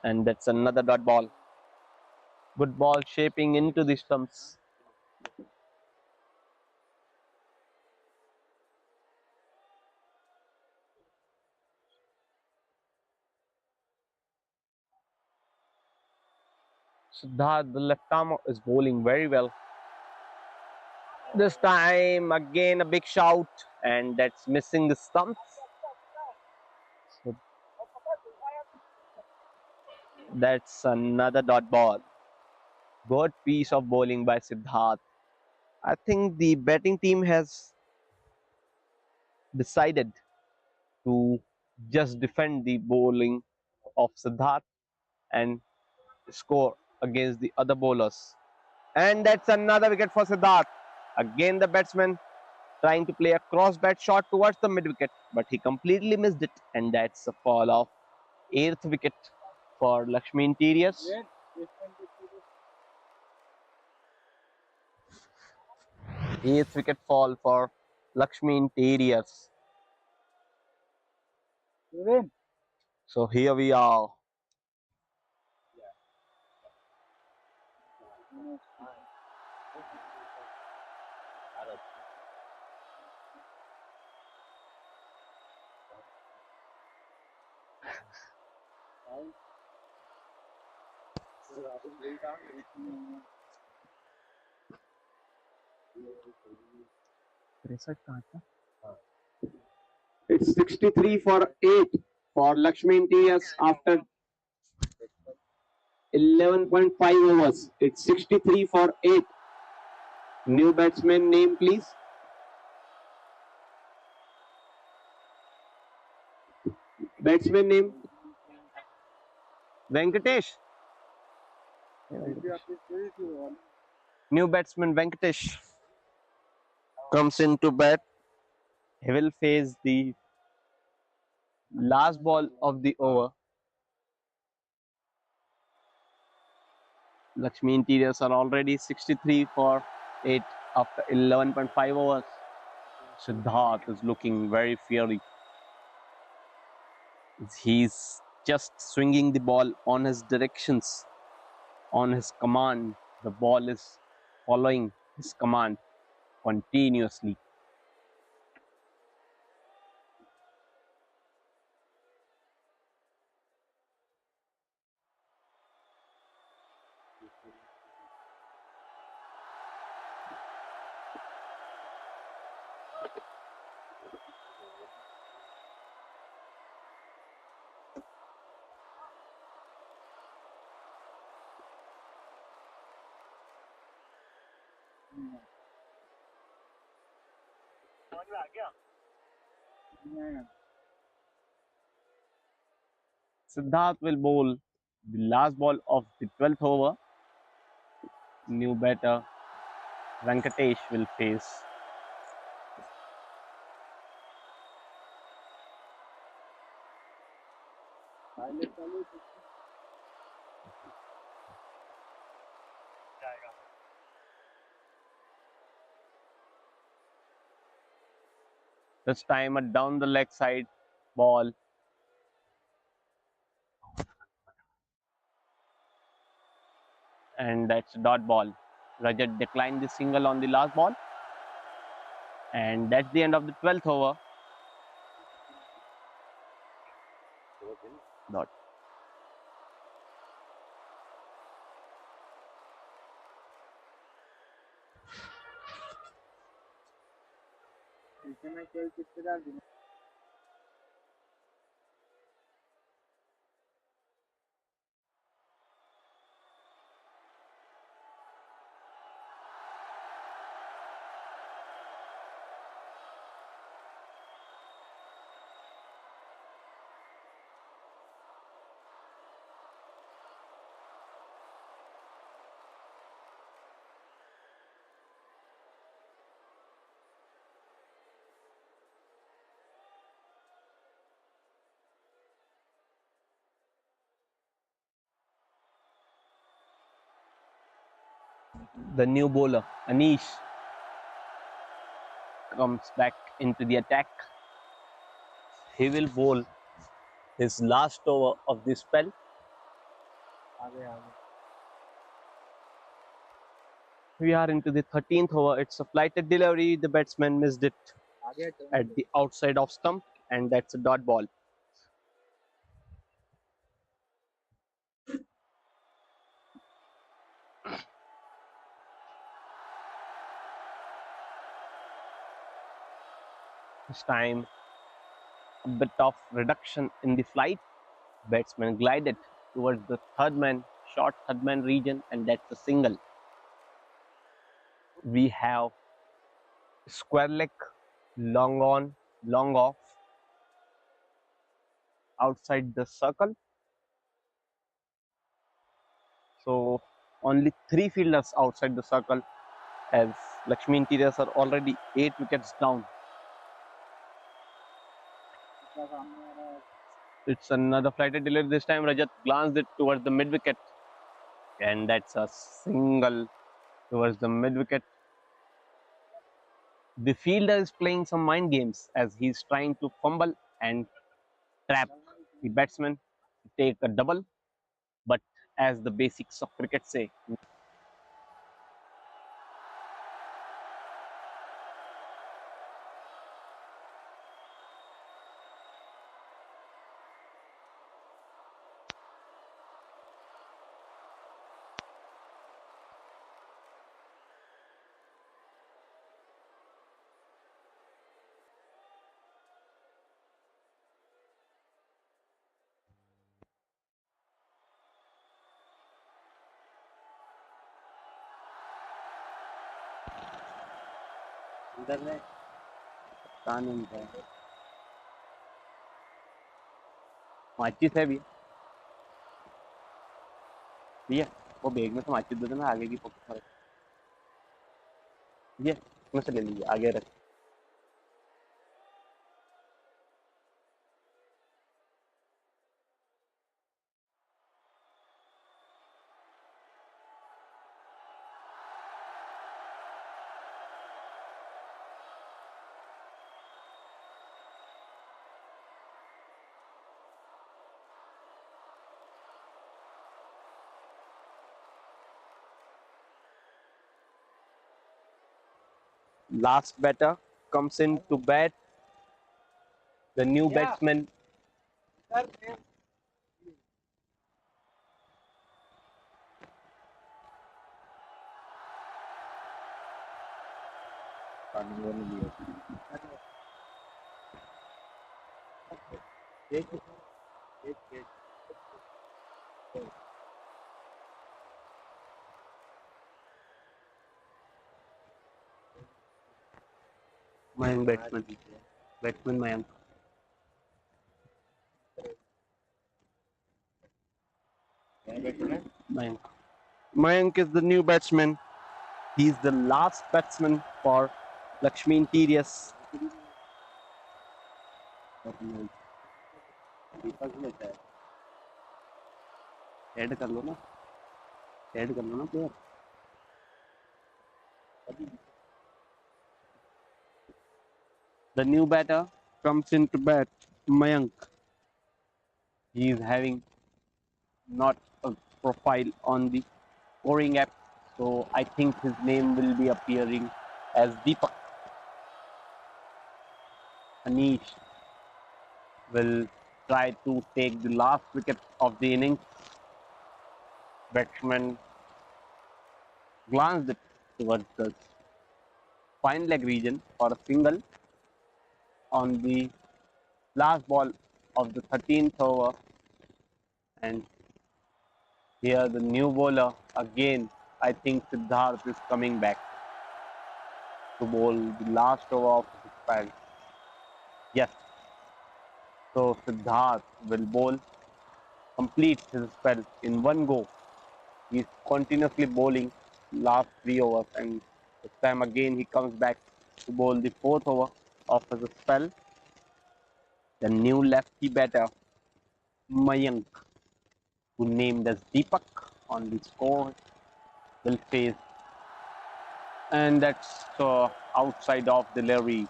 And that's another dot ball. Good ball shaping into the stumps. Siddharth, the left arm, is bowling very well. This time, again, a big shout, and that's missing the stumps. So that's another dot ball. Good piece of bowling by Siddharth. I think the batting team has decided to just defend the bowling of Siddharth and score against the other bowlers. And that's another wicket for Siddharth. Again, the batsman trying to play a cross bat shot towards the mid wicket, but he completely missed it, and that's a fall of 8th wicket for Lakshmi Interiors. 8th wicket fall for Lakshmi Interiors. So here we are. It's 63 for 8 for Lakshmi Interiors after 11.5 overs. It's 63 for 8. New batsman name, please. Batsman name. Venkatesh. New batsman Venkatesh comes into bat. He will face the last ball of the over. Lakshmi Interiors are already 63 for 8 after 11.5 overs. Siddharth is looking very fiery. He's just swinging the ball on his directions, on his command. The ball is following his command continuously. Siddharth will bowl the last ball of the 12th over. New batter Venkatesh will face. This time a down the leg side ball. And that's a dot ball. Rajat declined the single on the last ball. And that's the end of the 12th over. Dot. The new bowler, Anish, comes back into the attack. He will bowl his last over of this spell. We are into the 13th over. It's a flighted delivery. The batsman missed it at the outside of stump, and that's a dot ball. This time, a bit of reduction in the flight. Batsman glided towards the third man, short third man region, and that's a single. We have square leg, long on, long off, outside the circle. So only 3 fielders outside the circle, as Lakshmi Interiors are already 8 wickets down. It's another flighted delivery. This time Rajat glanced it towards the mid wicket, and that's a single towards the mid wicket. The fielder is playing some mind games as he's trying to fumble and trap the batsman to take a double. But as the basics of cricket say, इधर में कानून का माचिस है भैया भैया वो bag में तो माचिस दे देना आगे की पॉकेट में भैया उसमें से ले लीजिए आगे रख Last batter comes in to bat. The new batsman. Mayank batsman. Batsman Mayank. Mayank. Mayank is the new batsman. He's the last batsman for Lakshmi Interiors. Add कर लो ना player The new batter comes in to bat, Mayank. He is having not a profile on the scoring app, so I think his name will be appearing as Deepak. Anish will try to take the last wicket of the innings. Batsman glanced it towards the fine leg region for a single on the last ball of the 13th over. And here the new bowler again, I think Siddharth is coming back to bowl the last over of his spell. Yes. So Siddharth will bowl, complete his spell in one go. He's continuously bowling last 3 overs, and this time again he comes back to bowl the 4th over of his spell. The new lefty batter, Mayank, who named as Deepak on the score, will face, and that's outside of the delivery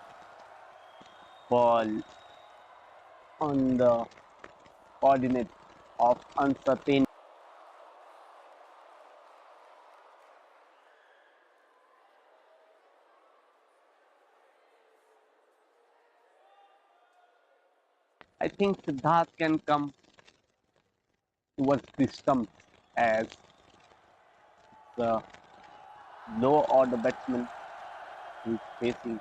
ball on the coordinate of uncertain. I think Siddharth can come towards the stump as the low order batsman he's facing.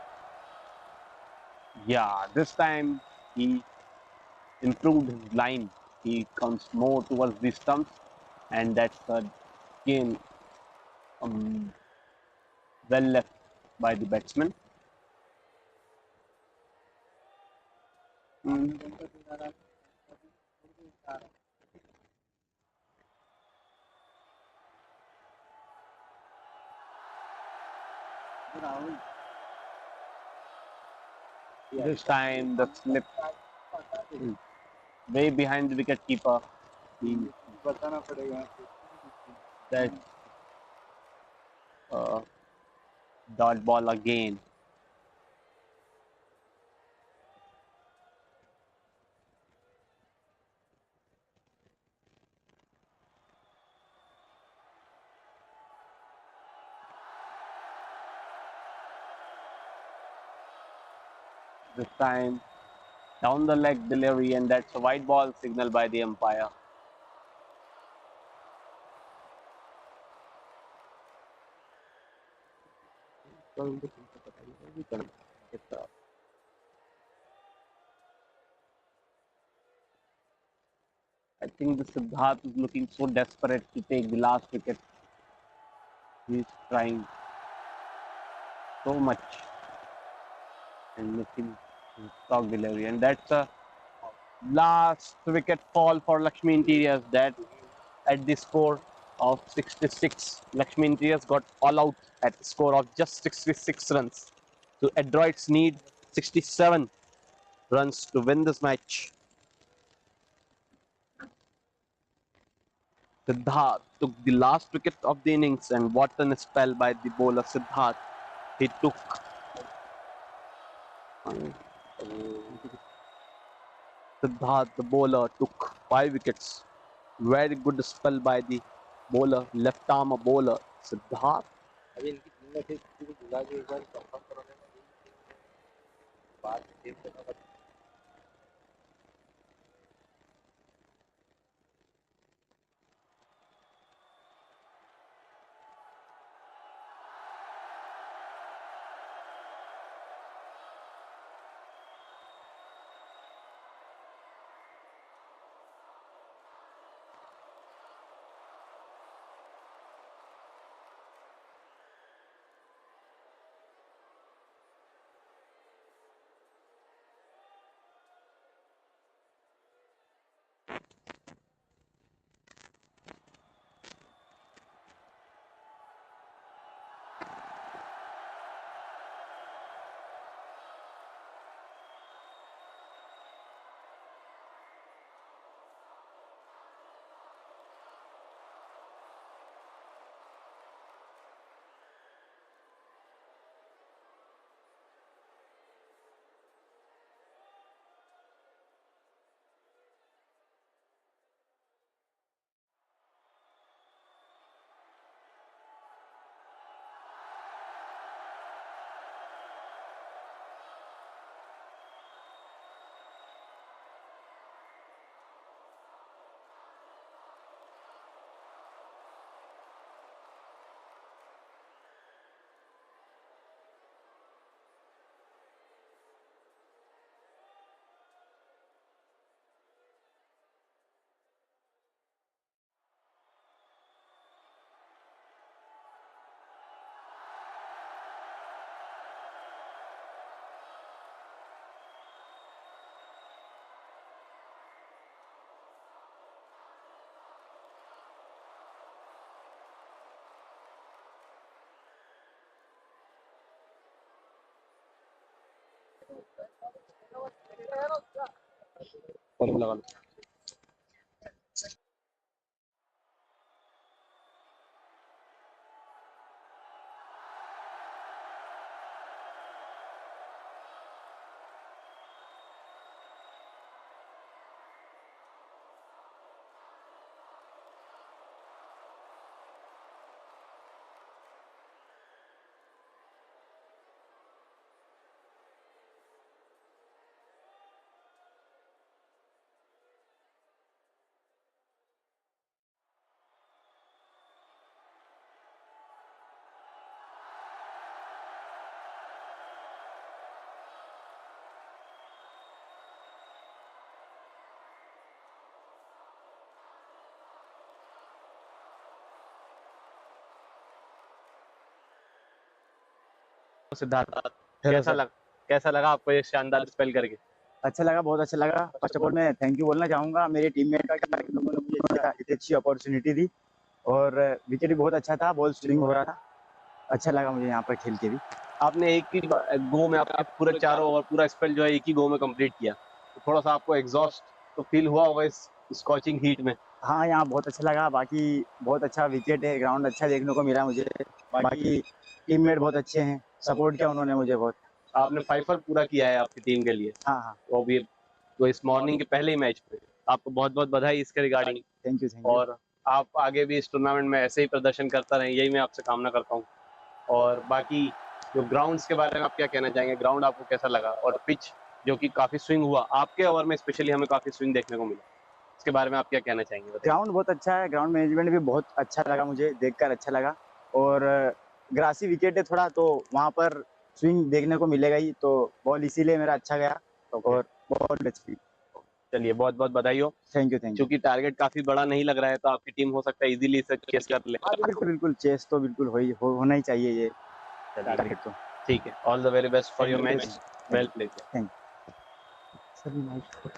Yeah, this time he improved his line. He comes more towards the stumps, and that's again well left by the batsman. Mm. This time the slip is way behind the wicket keeper. That dot ball again. This time down the leg delivery, and that's a white ball signal by the umpire. I think the Siddharth is looking so desperate to take the last wicket. He's trying so much and missing his stock delivery, and that's a last wicket fall for Lakshmi Interiors. That at the score of 66, Lakshmi Interiors got all out at the score of just 66 runs. So Adroids need 67 runs to win this match. Siddharth took the last wicket of the innings, and what a spell by the bowler Siddharth. He took Siddharth, the bowler, took 5 wickets. Very good spell by the bowler, left arm bowler Siddharth. लगा लो। सिद्धार्थ, कैसा लगा आपको ये शानदार spell करके? अच्छा लगा, बहुत अच्छा लगा। फर्स्ट ऑफ ऑल मैं थैंक यू बोलना चाहूँगा मेरे टीममेट का कि लोगों ने मुझे इतनी अच्छी अपॉर्चुनिटी दी और विकेट भी बहुत अच्छा था, बॉल स्विंग हो रहा था। अच्छा लगा मुझे यहाँ पर खेल के भी। आपने एक ही गो में आपके पूरे चारों ओवर पूरा स्पेल जो है एक ही गो में कंप्लीट किया, तो थोड़ा सा आपको एग्जॉस्ट तो फील हुआ होगा इस स्कॉचिंग हीट में? हाँ, यहाँ बहुत अच्छा लगा। बाकी बहुत अच्छा विकेट है, ग्राउंड अच्छा देखने को मिला मुझे। बाकी टीममेट बहुत अच्छे हैं, सपोर्ट किया उन्होंने मुझे बहुत। आपने 5 ओवर पूरा किया है आपकी टीम के लिए। हाँ हाँ, वो भी तो इस मॉर्निंग के पहले ही मैच पे आपको बहुत बहुत बधाई इसके रिगार्डिंग। Thank you. और आप आगे भी इस टूर्नामेंट में ऐसे ही प्रदर्शन करता रहें, यही मैं आपसे कामना करता हूँ। और बाकी जो ग्राउंड्स के बारे में आप क्या कहना चाहेंगे? ग्राउंड आपको कैसा लगा? और पिच जो कि काफी स्विंग हुआ आपके ओवर में, स्पेशली हमें काफी स्विंग देखने को मिला, इसके बारे में आप क्या कहना चाहेंगे? ग्राउंड बहुत अच्छा है, ग्राउंड मैनेजमेंट भी बहुत अच्छा लगा मुझे, देखकर अच्छा लगा। और ग्रासी विकेट है थोड़ा, तो वहाँ पर स्विंग देखने को मिलेगा ही, तो बॉल इसीलिए मेरा अच्छा गया और बहुत अच्छी। चलिए, बहुत बहुत बधाई हो। Thank you. क्योंकि टारगेट काफी बड़ा नहीं लग रहा है, तो आपकी टीम हो सकता है इजीली इसे चेस कर ले। बिल्कुल चेस तो बिल्कुल होना ही चाहिए ये टारगेट तो। ठीक है, all the very best for your match. Well played. Thank you.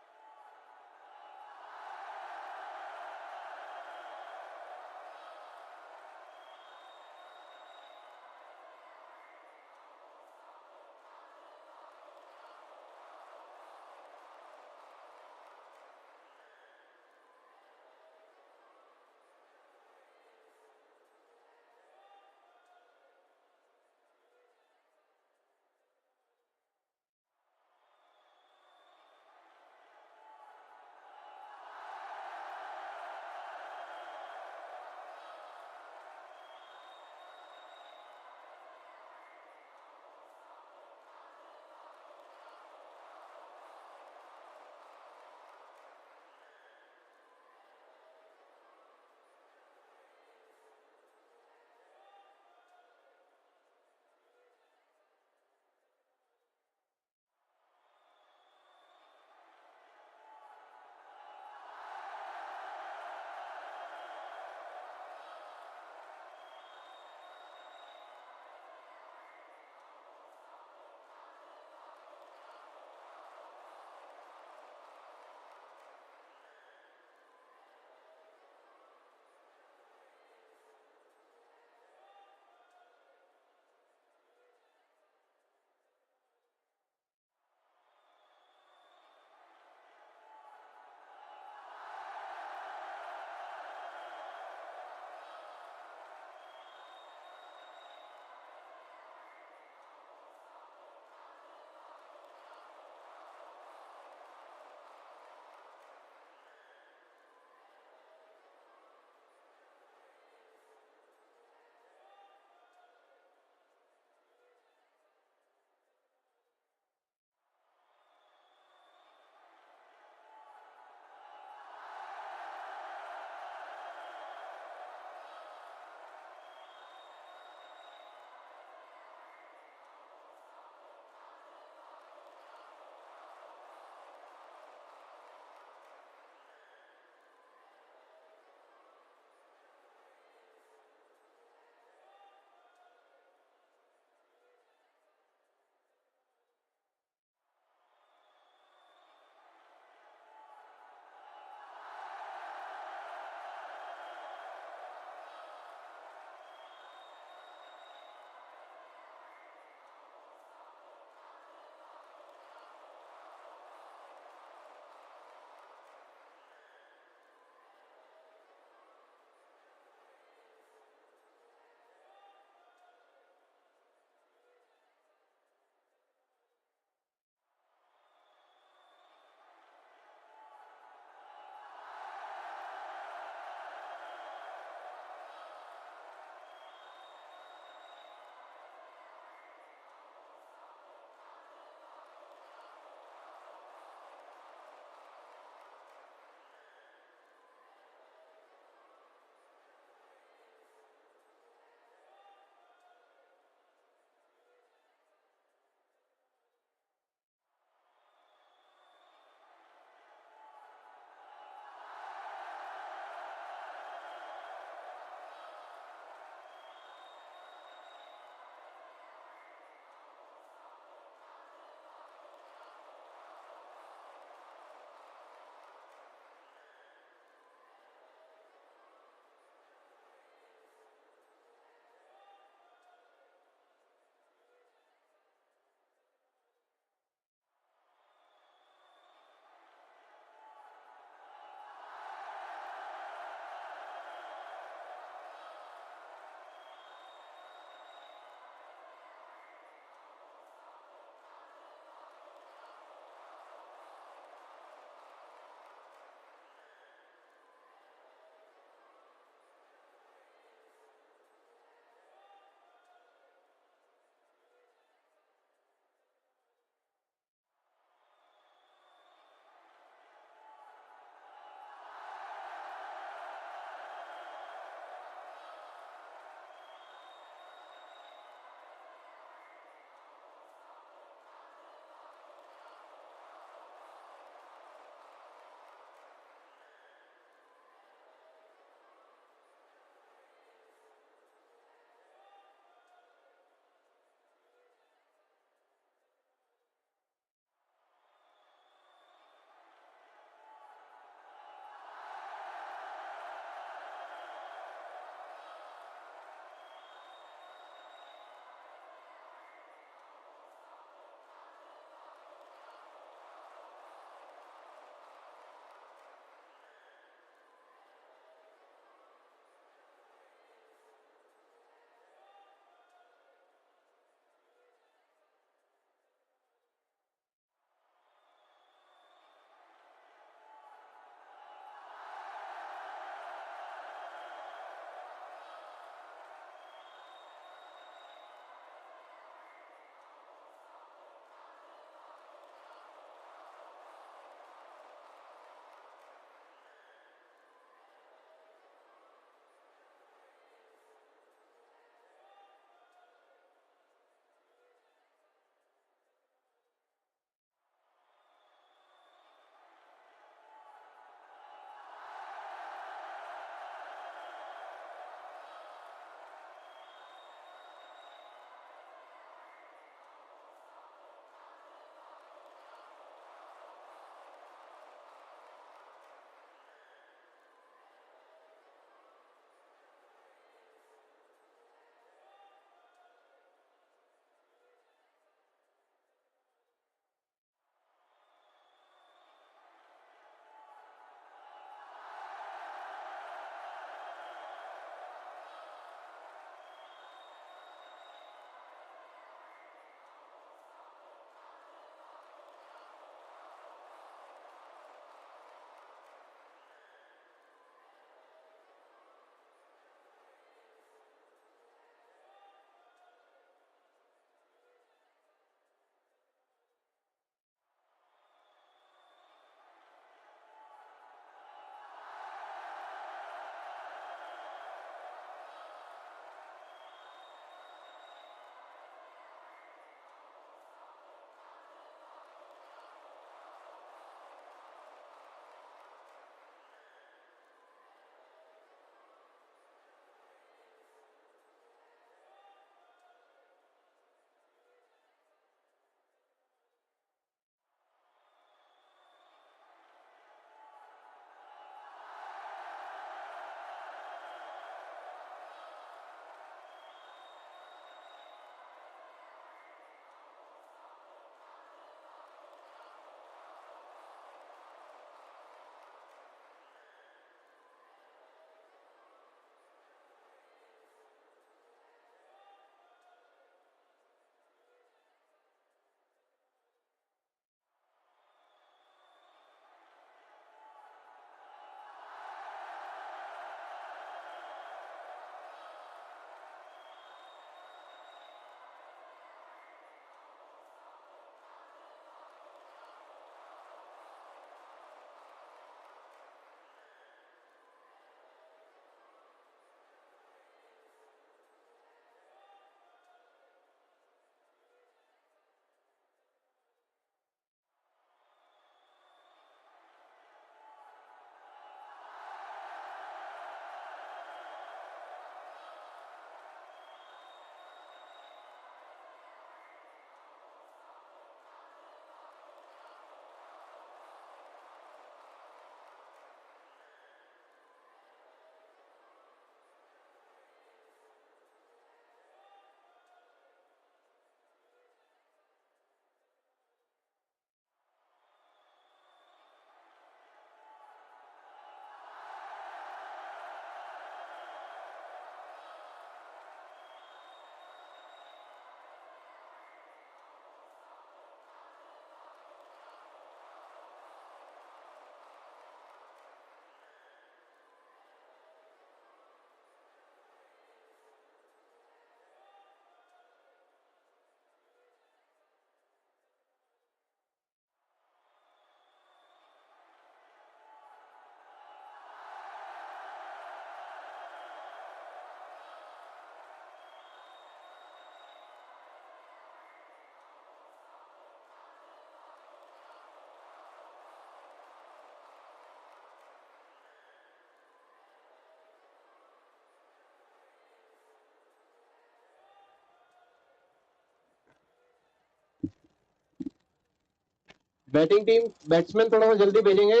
Batting team batsman थोड़ा सा जल्दी भेजेंगे,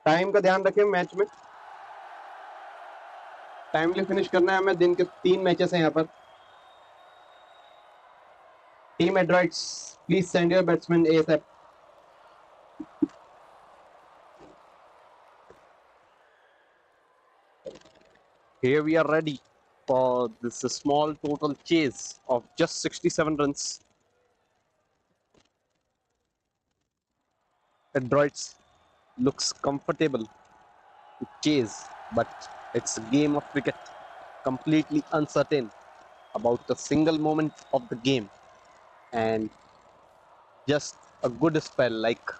टाइम का ध्यान रखें, मैच में टाइमली फिनिश करना है हमें। दिन के 3 मैचेस हैं यहाँ पर। Team androids, please send your batsman ASAP. Here we are ready for this small total chase of just 67 runs. Adroids looks comfortable to chase, but it's a game of cricket, completely uncertain about the single moment of the game, and just a good spell like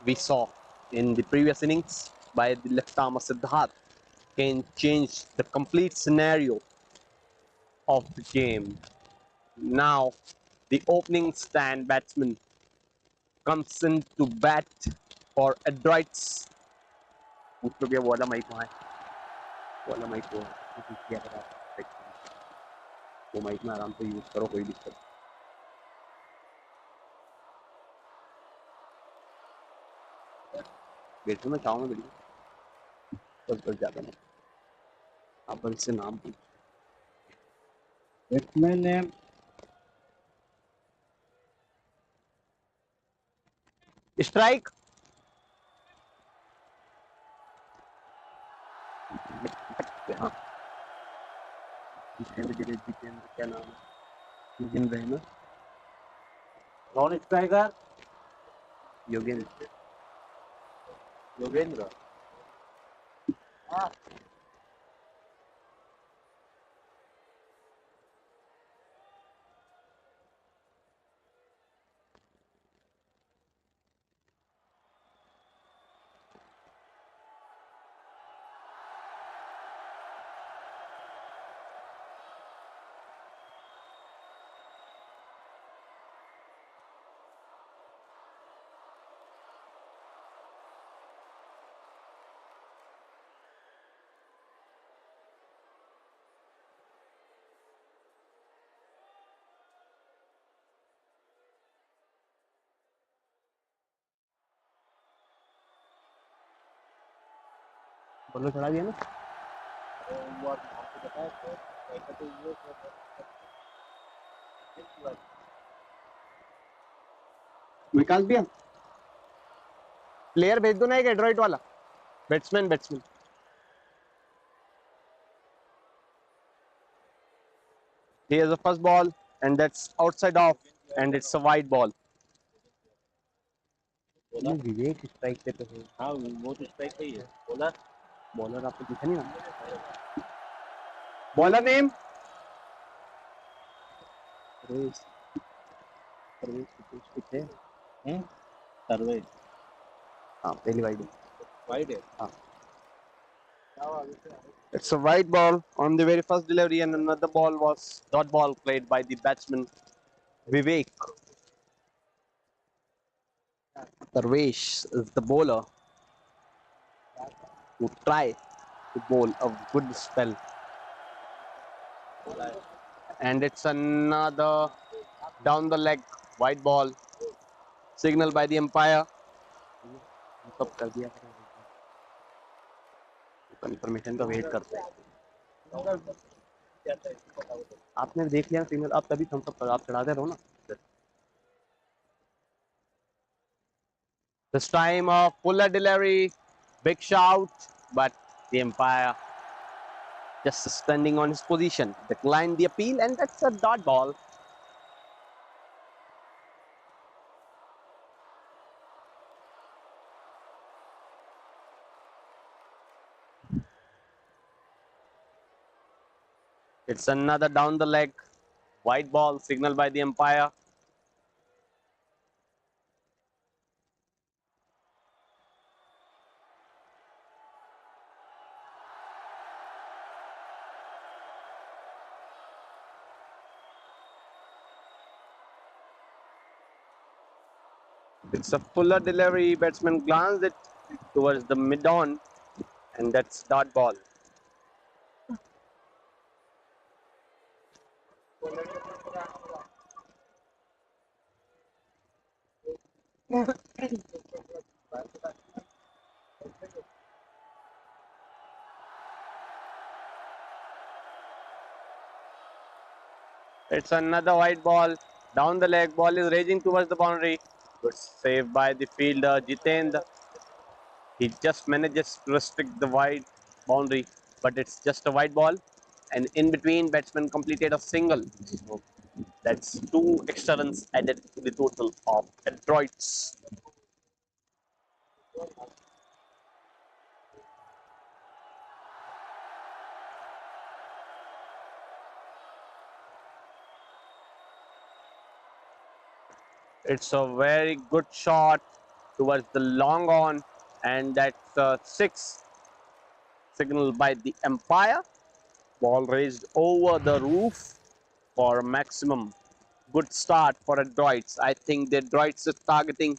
we saw in the previous innings by the left-armer Siddharth can change the complete scenario of the game. Now, the opening stand batsman comes in to bat for Adroids. पूछ लो भैया वो वाला mic वहाँ है, वो वाला mic वो है, वो माइक में आराम से यूज करो, कोई दिक्कत। बैठो ना चाहो में बैठो, बस ज़्यादा नहीं। आप बल से नाम पूछ। Batsman name strike. हाँ, क्या नाम है? जितेंद्र है ना? Non striker Yogendra. योगेंद्र हाँ। बल्लो चढ़ा दिया ना? वो आपको पता है तो ऐसा तो ये विकास भैया प्लेयर भेज दो ना एक एड्रॉइड वाला, batsman. Here's the first ball and that's outside off and it's a wide ball. Vivek strike पे तो है। हाँ वो तो स्ट्राइक पे ही है। बॉलर आपको दिखा नहीं ना? Bowler name Parvez. कुछ है? परवेज। हाँ पहली वाइड है। हाँ it's a wide ball on the very first delivery and another ball was dot ball played by the batsman Vivek. Parvesh is the bowler who try to bowl a good spell. And it's another down the leg white ball. Signal by the umpire. Confirmation का wait करते हैं। आपने देख लिया signal, आप तभी Thums up आप चढ़ाते रहो ना। This time of fuller delivery, big shout, but the umpire just standing on his position, declined the appeal, and that's a dot ball. It's another down the leg white ball, signaled by the umpire. It's a fuller delivery. Batsman glanced it towards the mid-on, and that's dot ball. It's another white ball. Down the leg, ball is raging towards the boundary. Good save by the fielder, Jitendra. He just manages to restrict the wide boundary, but it's just a white ball. And in between, batsman completed a single. So that's two extra runs added to the total of Adroids. It's a very good shot towards the long on, and that's a six signal by the umpire. Ball raised over the roof for maximum. Good start for Adroids. I think the Adroids is targeting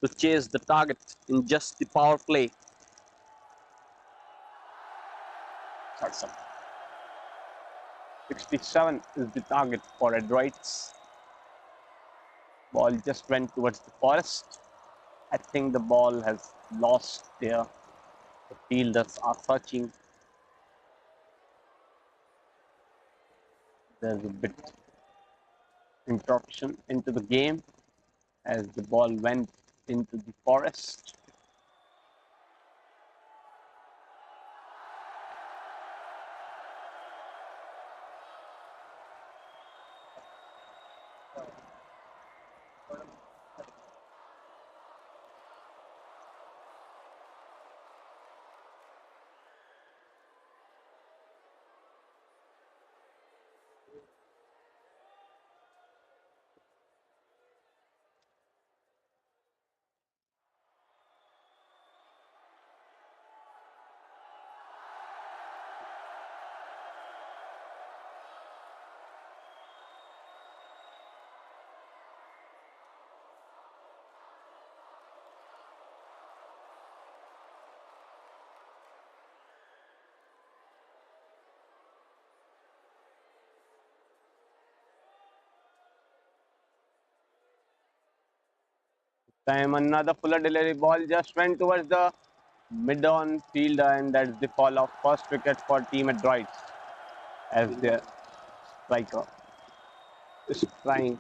to chase the target in just the power play. That's up. 67 is the target for Adroids. Ball just went towards the forest. I think the ball has lost there. The fielders are searching. There's a bit interruption into the game as the ball went into the forest. Time another fuller delivery ball just went towards the mid-on fielder, and that's the fall of first wicket for team Adroids as their striker is trying.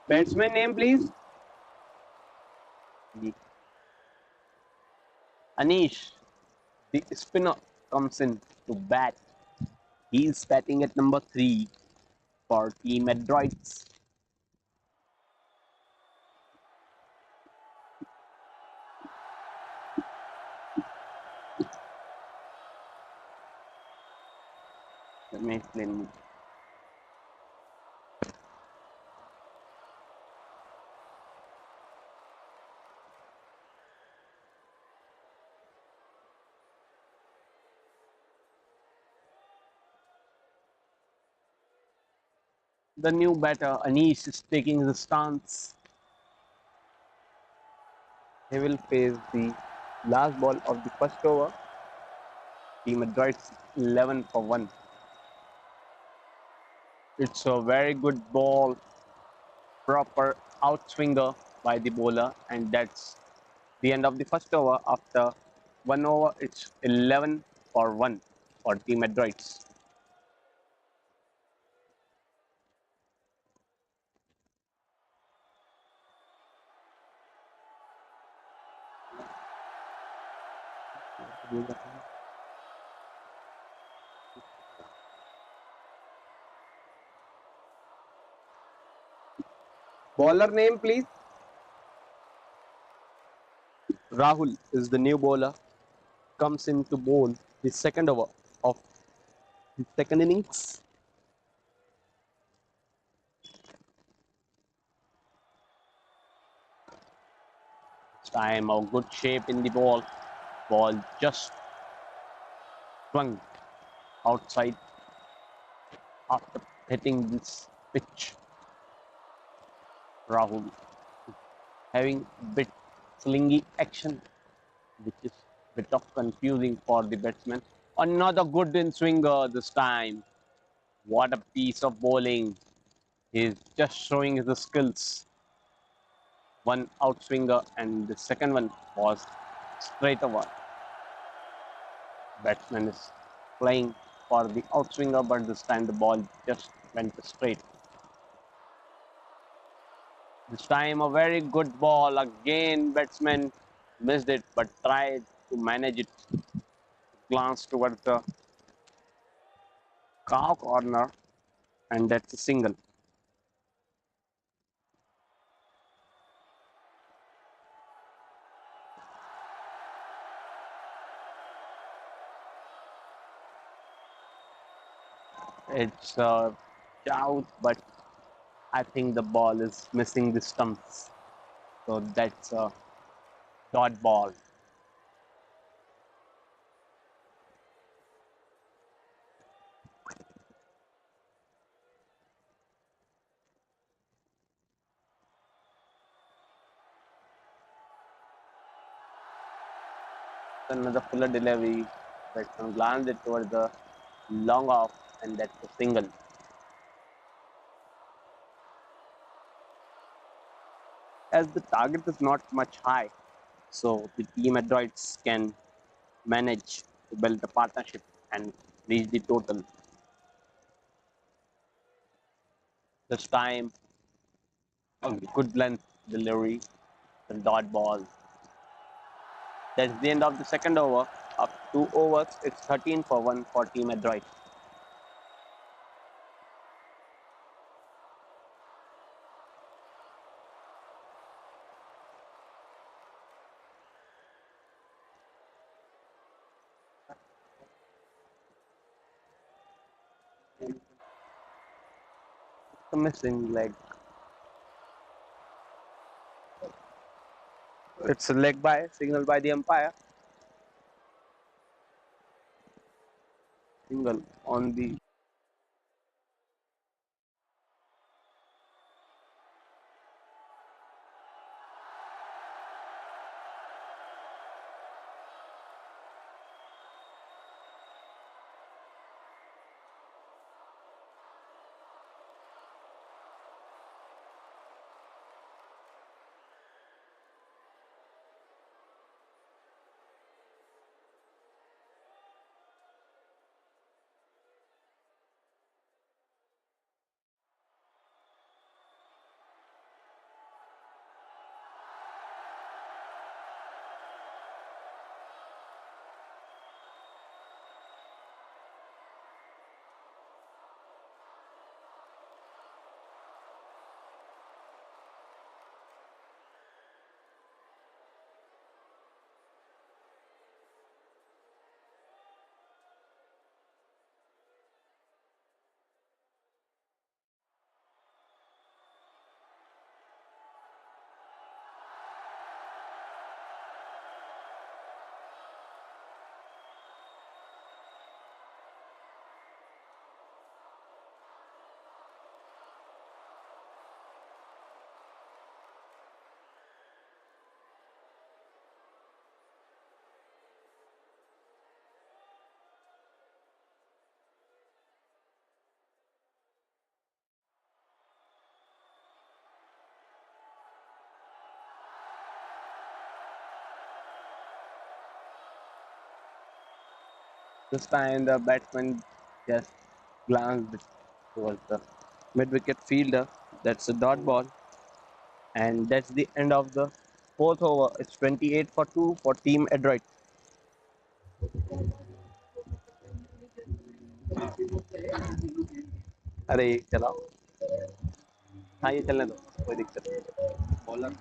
Batsman name, please. Anish, the spinner, comes in to bat. He's batting at number 3 for team Adroids. Let me explain. The new batter, Anish, is taking the stance. He will face the last ball of the first over. Team Adroids 11 for 1. It's a very good ball, proper outswinger by the bowler, and that's the end of the first over. After 1 over, it's 11 for 1 for Team Adroids. Bowler name, please. Rahul is the new bowler. Comes in to bowl the second over of the second innings. Time of good shape in the ball. Ball just swung outside after hitting this pitch. Rahul having bit slingy action, which is bit of confusing for the batsman. Another good in swinger this time. What a piece of bowling. He's just showing his skills. One outswinger and the second one was straight over. Batsman is playing for the outswinger, but this time the ball just went straight. This time a very good ball. Again, batsman missed it, but tried to manage it. Glance towards the cow corner, and that's a single. It's out, but I think the ball is missing the stumps. So that's a dot ball. Another fuller delivery. Batsman glanced it towards the long off, and that's a single. As the target is not much high, so the team Adroids can manage to build a partnership and reach the total. This time, a good length delivery, the dot ball. That's the end of the second over. Up 2 overs, it's 13 for 1 for team Adroids. The missing leg. It's a leg by, signaled by the umpire. Single on the this time the batsman just glanced towards the mid-wicket fielder. That's a dot ball, and that's the end of the fourth over. It's 28 for 2 for team Adroit. अरे चलाओ हाँ ये चलने दो कोई दिक्कत नहीं bowler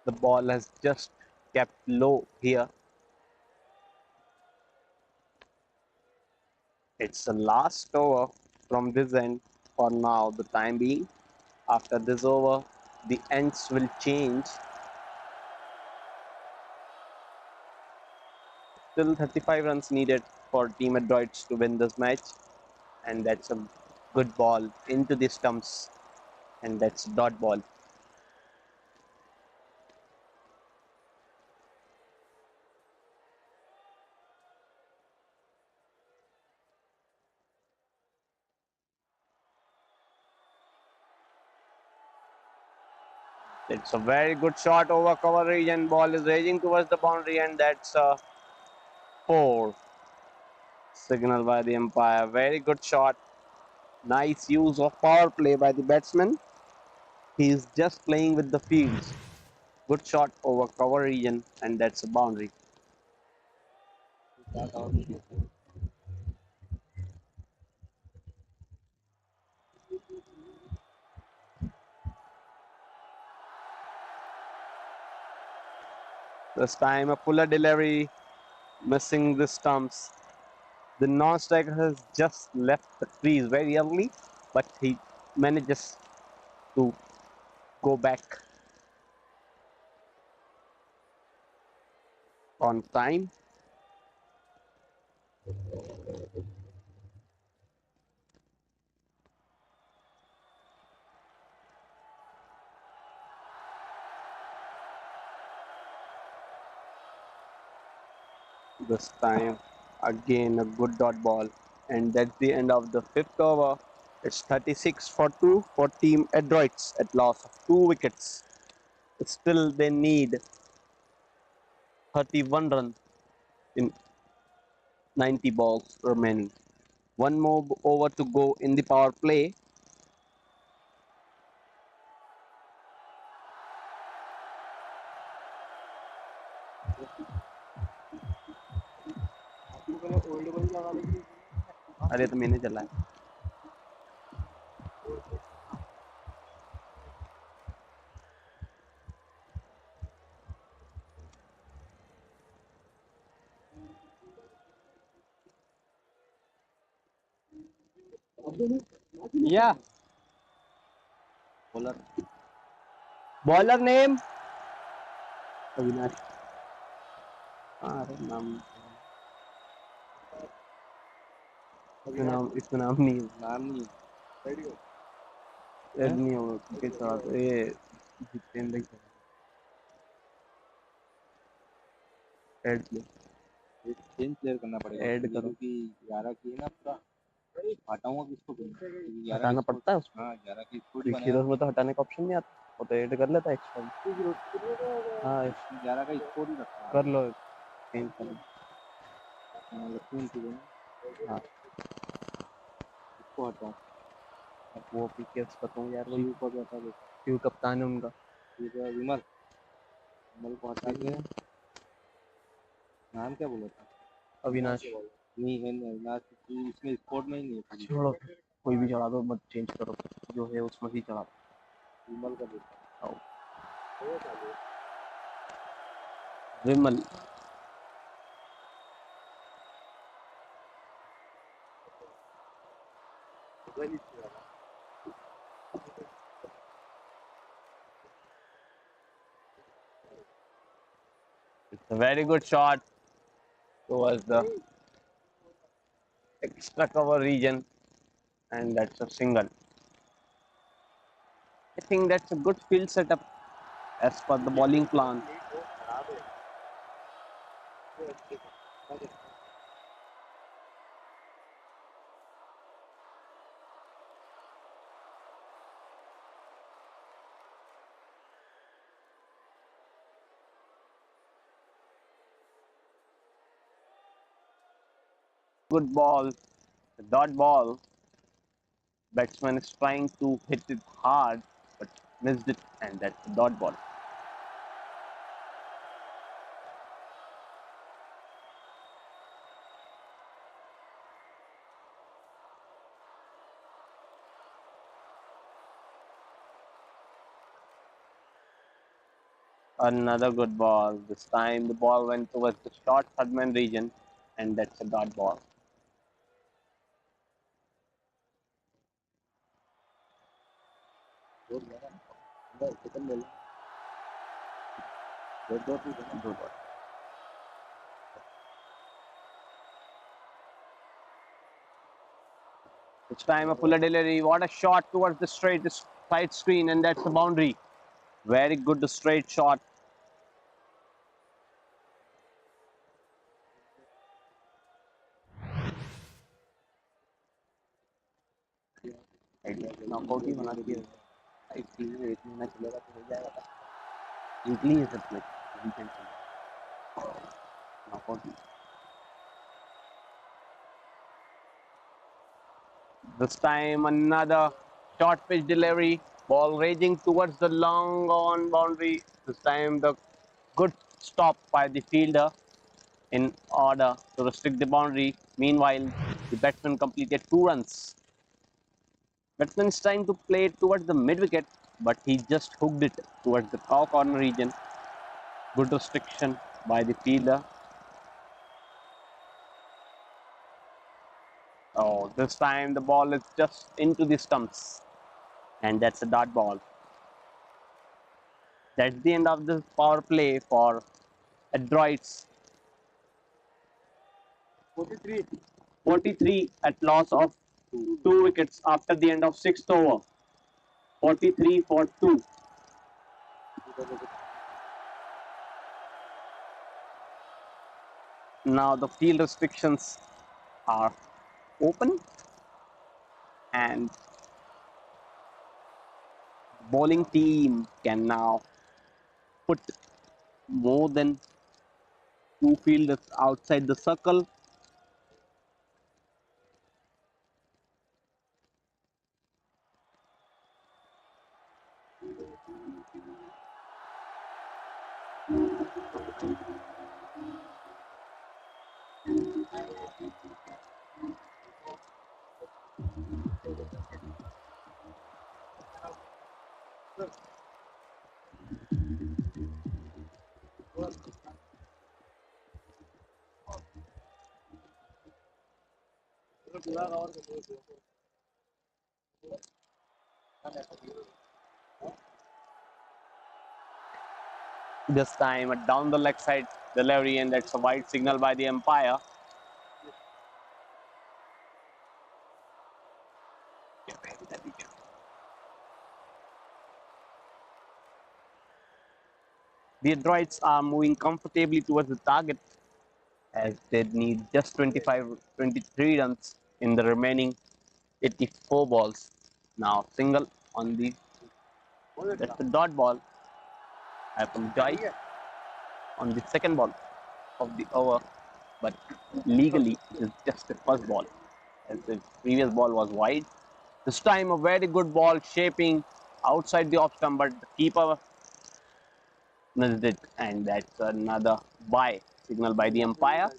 The ball has just kept low here. It's the last over from this end for now, the time being. After this over, the ends will change. Still 35 runs needed for Team Adroids to win this match. And that's a good ball into the stumps. And that's dot ball. It's a very good shot over cover region. Ball is raging towards the boundary, and that's a 4. Signal by the umpire. Very good shot. Nice use of power play by the batsman. He is just playing with the fields. Good shot over cover region, and that's a boundary. This time a puller delivery, missing the stumps. The non-striker has just left the crease very early, but he manages to go back on time. This time again a good dot ball, and that's the end of the 5th over. It's 36 for 2 for Team Adroids at loss of 2 wickets. Still they need 31 runs in 90 balls remaining. One more over to go in the power play. अरे तो मैंने चला है. Yeah. Bowler name? Avinash. अरे नाम इसमें नाम नहीं है. नाम नहीं है. ऐड नहीं होगा के साथ ये जितेंद्र का ऐड चेंज क्लियर करना पड़ेगा. ऐड करो कि 11 की है ना पूरा हटाऊंगा किसको हटाना पड़ता है उसमें. हाँ 11 की थोड़ी बनाया में तो हटाने का ऑप्शन नहीं आता. वो तो ऐड कर लेता है एक्स्ट्रा. हाँ 11 का स्कोर ही रखा कर लो. चेंज कर लो. हाँ लक्ष्मी इंटीरियर. हाँ इसको हटाओ. अब वो पीकेएस बताऊं यार. वो यू को भी हटा देता. क्यों कप्तान है उनका. ये विमल. विमल को हटा के नाम क्या बोला था. अविनाश. नहीं है नहीं अविनाश. इसमें स्पोर्ट में ही नहीं है. छोड़ो कोई भी चढ़ा दो. मत चेंज करो. जो है उसमें ही चढ़ा दो. विमल का देता. विमल. It's a very good shot towards the extra cover region, and that's a single. I think that's a good field setup as per the bowling plan. Good ball, the dot ball. Batsman is trying to hit it hard, but missed it, and that's the dot ball. Another good ball. This time the ball went towards the short third man region, and that's a dot ball. This time a puller delivery. What a shot towards the straight side screen, and that's a boundary. Very good straight shot. Knockout ही बना दिया इसलिए एक महीना चलेगा तो हो जाएगा वीकली है सब में weekend knockout this time another short pitch delivery ball raging towards the long on boundary this time the good stop by the fielder in order to restrict the boundary meanwhile the batsman completed 2 runs. Batsman is trying to play it towards the mid wicket, but he just hooked it towards the cow corner region. Good restriction by the fielder. Oh, this time the ball is just into the stumps, and that's a dot ball. That's the end of the power play for Adroids. 43. 43 at loss of 2 wickets after the end of 6th over. 43 for 2. Now the field restrictions are open and bowling team can now put more than 2 fielders outside the circle. This time a down the leg side delivery, and that's a wide signal by the umpire. The Adroids are moving comfortably towards the target as they need just 23 runs in the remaining 84 balls. Now single on the that's the dot ball. I apologize on the second ball of the over, but legally it is just the first ball as the previous ball was wide. This time a very good ball shaping outside the off stump, but the keeper missed it, and that's another bye signal by the umpire.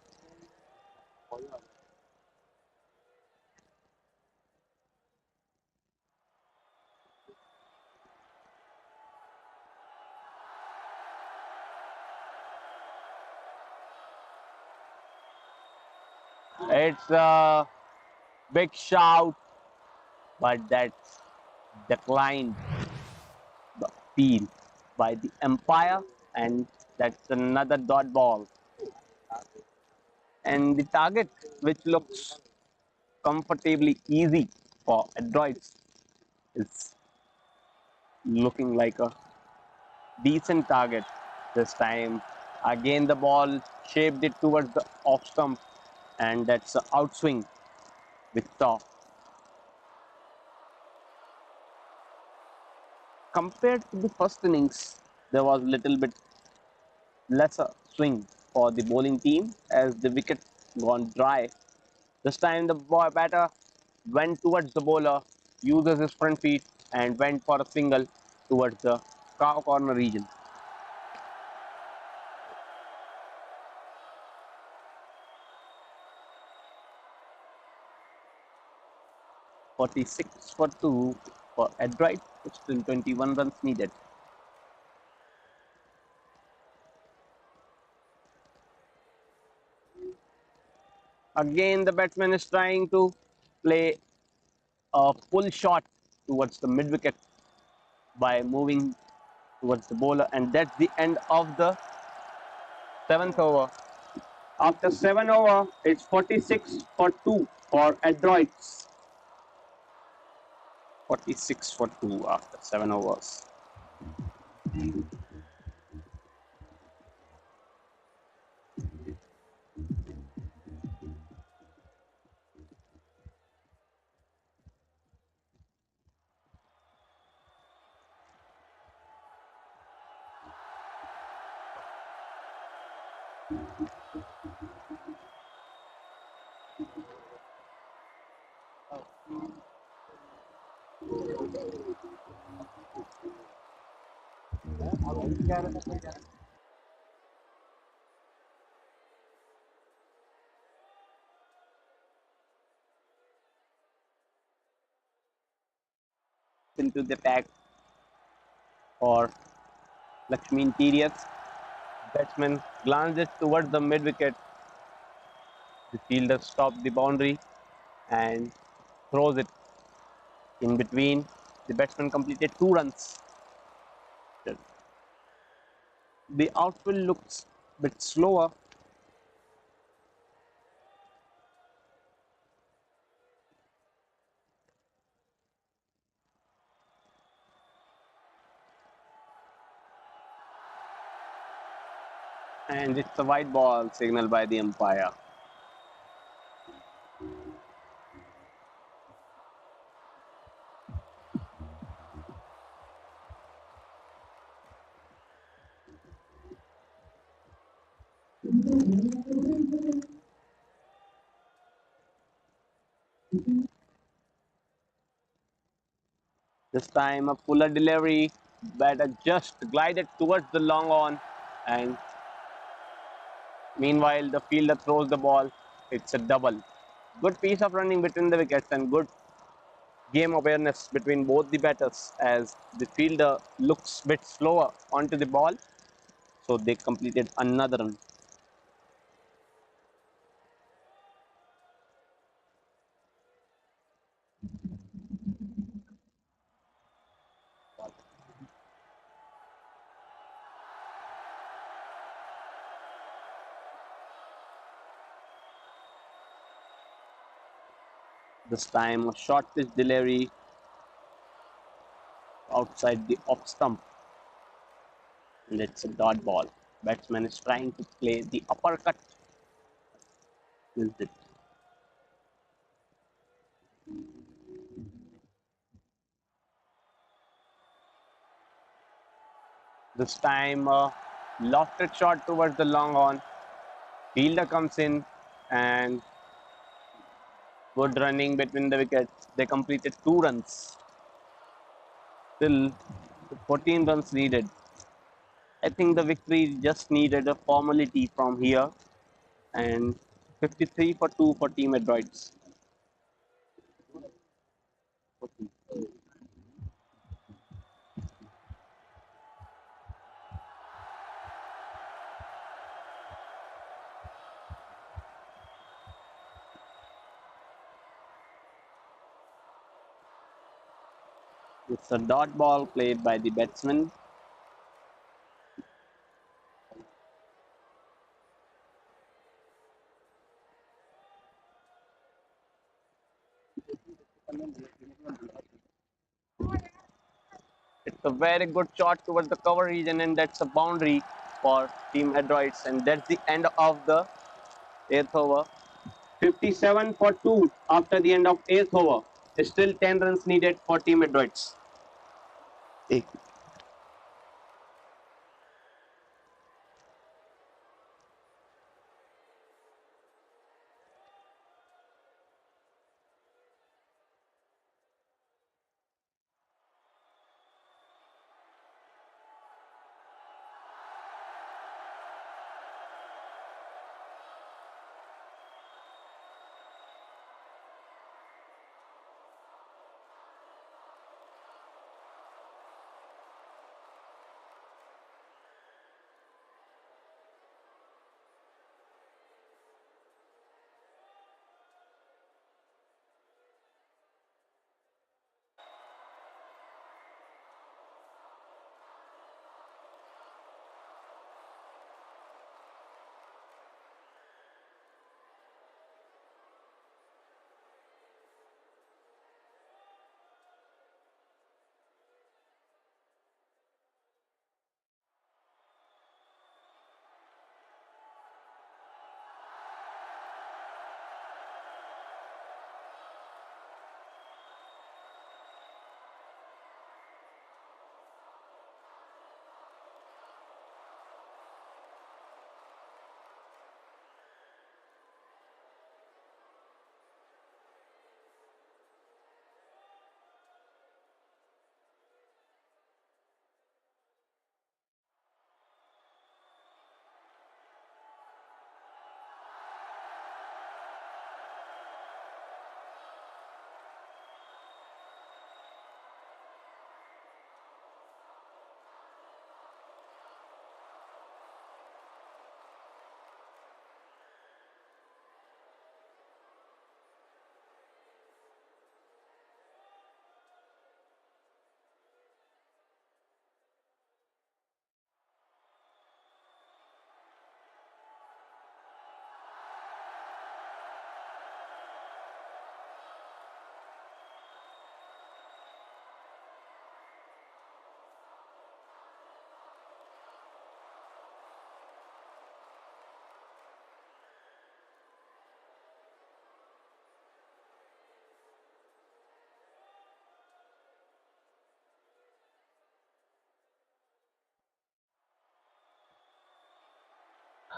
It's a big shout, but that's declined the appeal by the umpire, and that's another dot ball. And the target, which looks comfortably easy for Adroids, is looking like a decent target this time. Again, the ball shaped it towards the off stump, and that's an outswing with top. Compared to the first innings, there was a little bit lesser swing for the bowling team as the wicket gone dry. This time the batter went towards the bowler, uses his front feet and went for a single towards the cow corner region. "46 for 2" for Adroids, still 21 runs needed. Again, the batsman is trying to play a full shot towards the mid wicket by moving towards the bowler, and that's the end of the 7th over. After 7 over, it's 46 for 2 for Adroids. 46 for 2 after 7 overs. Into the pack for Lakshmi Interiors. Batsman glances towards the mid wicket. The fielder stops the boundary and throws it in between. The batsman completed 2 runs. The outfield looks a bit slower. And it's a white ball signaled by the umpire. This time a puller delivery. Batter just glided towards the long on, and meanwhile the fielder throws the ball. It's a double. Good piece of running between the wickets and good game awareness between both the batters as the fielder looks a bit slower onto the ball. So they completed another run. This time a short pitch delivery outside the off stump. And it's a dot ball. Batsman is trying to play the uppercut. Missed it. This time a lofted shot towards the long on. Fielder comes in and good running between the wickets. They completed 2 runs. Still 14 runs needed. I think the victory just needed a formality from here, and 53 for 2 for Team Adroids. It's a dot ball played by the batsman. It's a very good shot towards the cover region, and that's a boundary for Team Adroids. And that's the end of the 8th over. 57 for 2 after the end of 8th over. Still 10 runs needed for Team Adroids.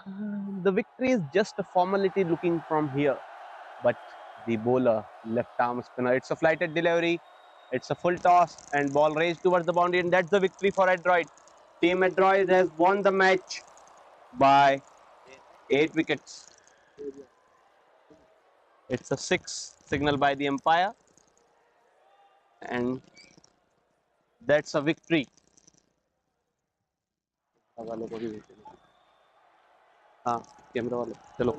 The victory is just a formality looking from here, but the bowler, left arm spinner, it's a flighted delivery, it's a full toss and ball raised towards the boundary, and that's the victory for Adroid. Team Adroid has won the match by 8 wickets. It's a 6 signal by the umpire, and that's a victory. हाँ camera वाले चलो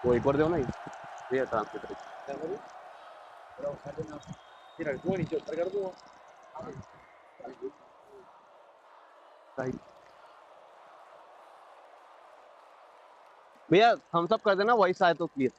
वो एक और दो ना ये transmitter भैया थम्स अप कर देना वॉइस आए तो clear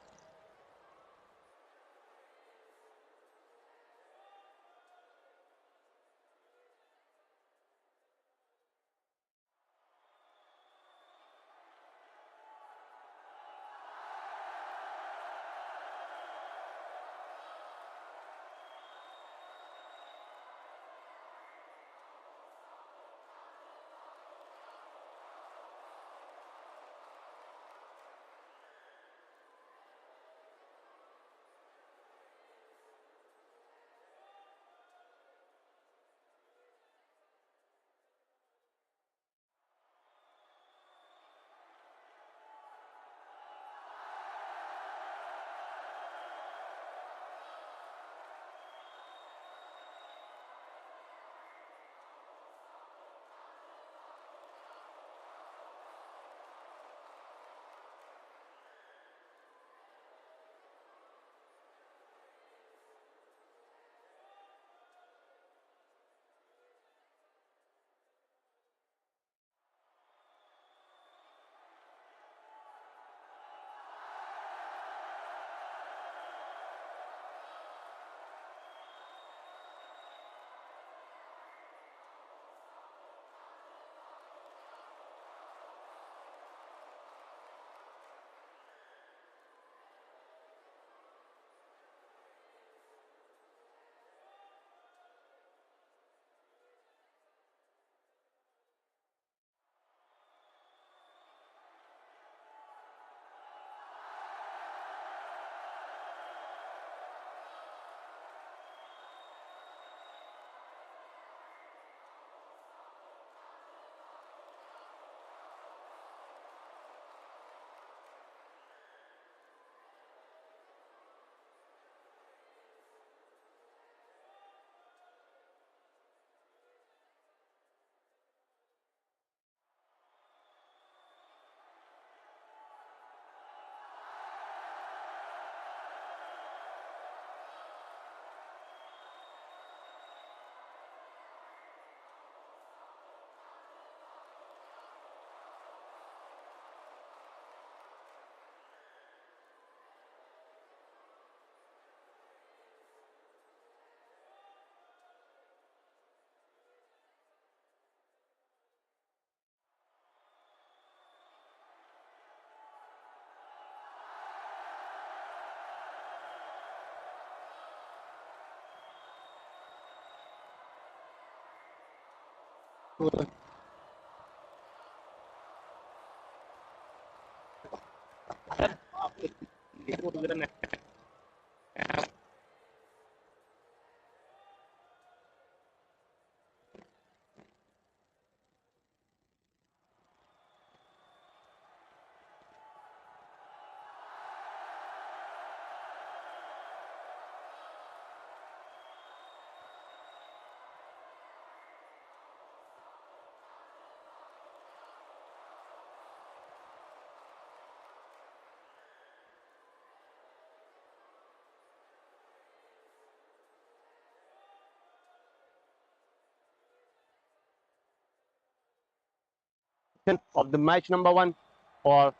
of the match number 1 for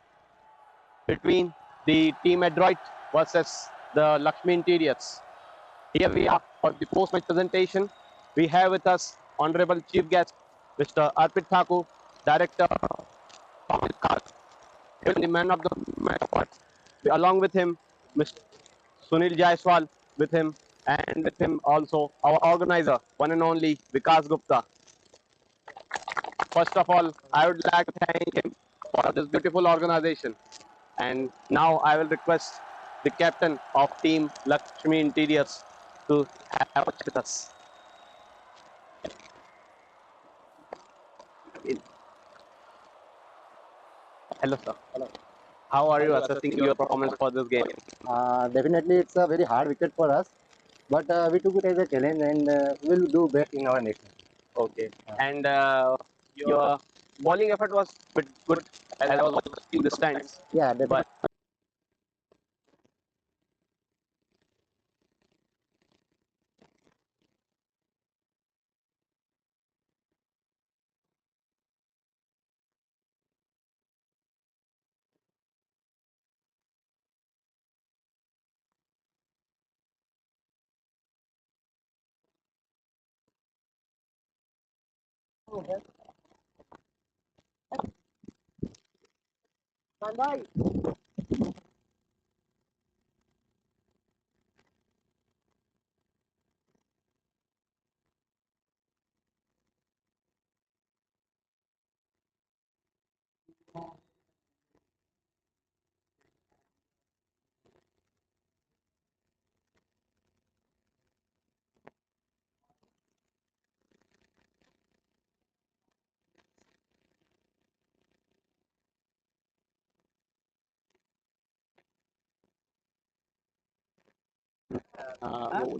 between the team Adroit versus the Lakshmi Interiors. Here we are for the post-match presentation. We have with us Honorable Chief Guest, Mr. Arpit Thakur, Director, the man of the match award. Along with him, Mr. Sunil Jaiswal with him, and with him also our organizer, one and only Vikas Gupta. First of all, I would like to thank him for this beautiful organization. And now I will request the captain of team Lakshmi Interiors to have a chat with us. Hello, sir. Hello. How are you assessing your performance for this game? Definitely, it's a very hard wicket for us, but we took it as a challenge and we'll do best in our next match. Okay. And your bowling effort was bit good as I was watching the stands. Yeah, definitely. But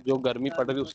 जो गर्मी पड़ रही है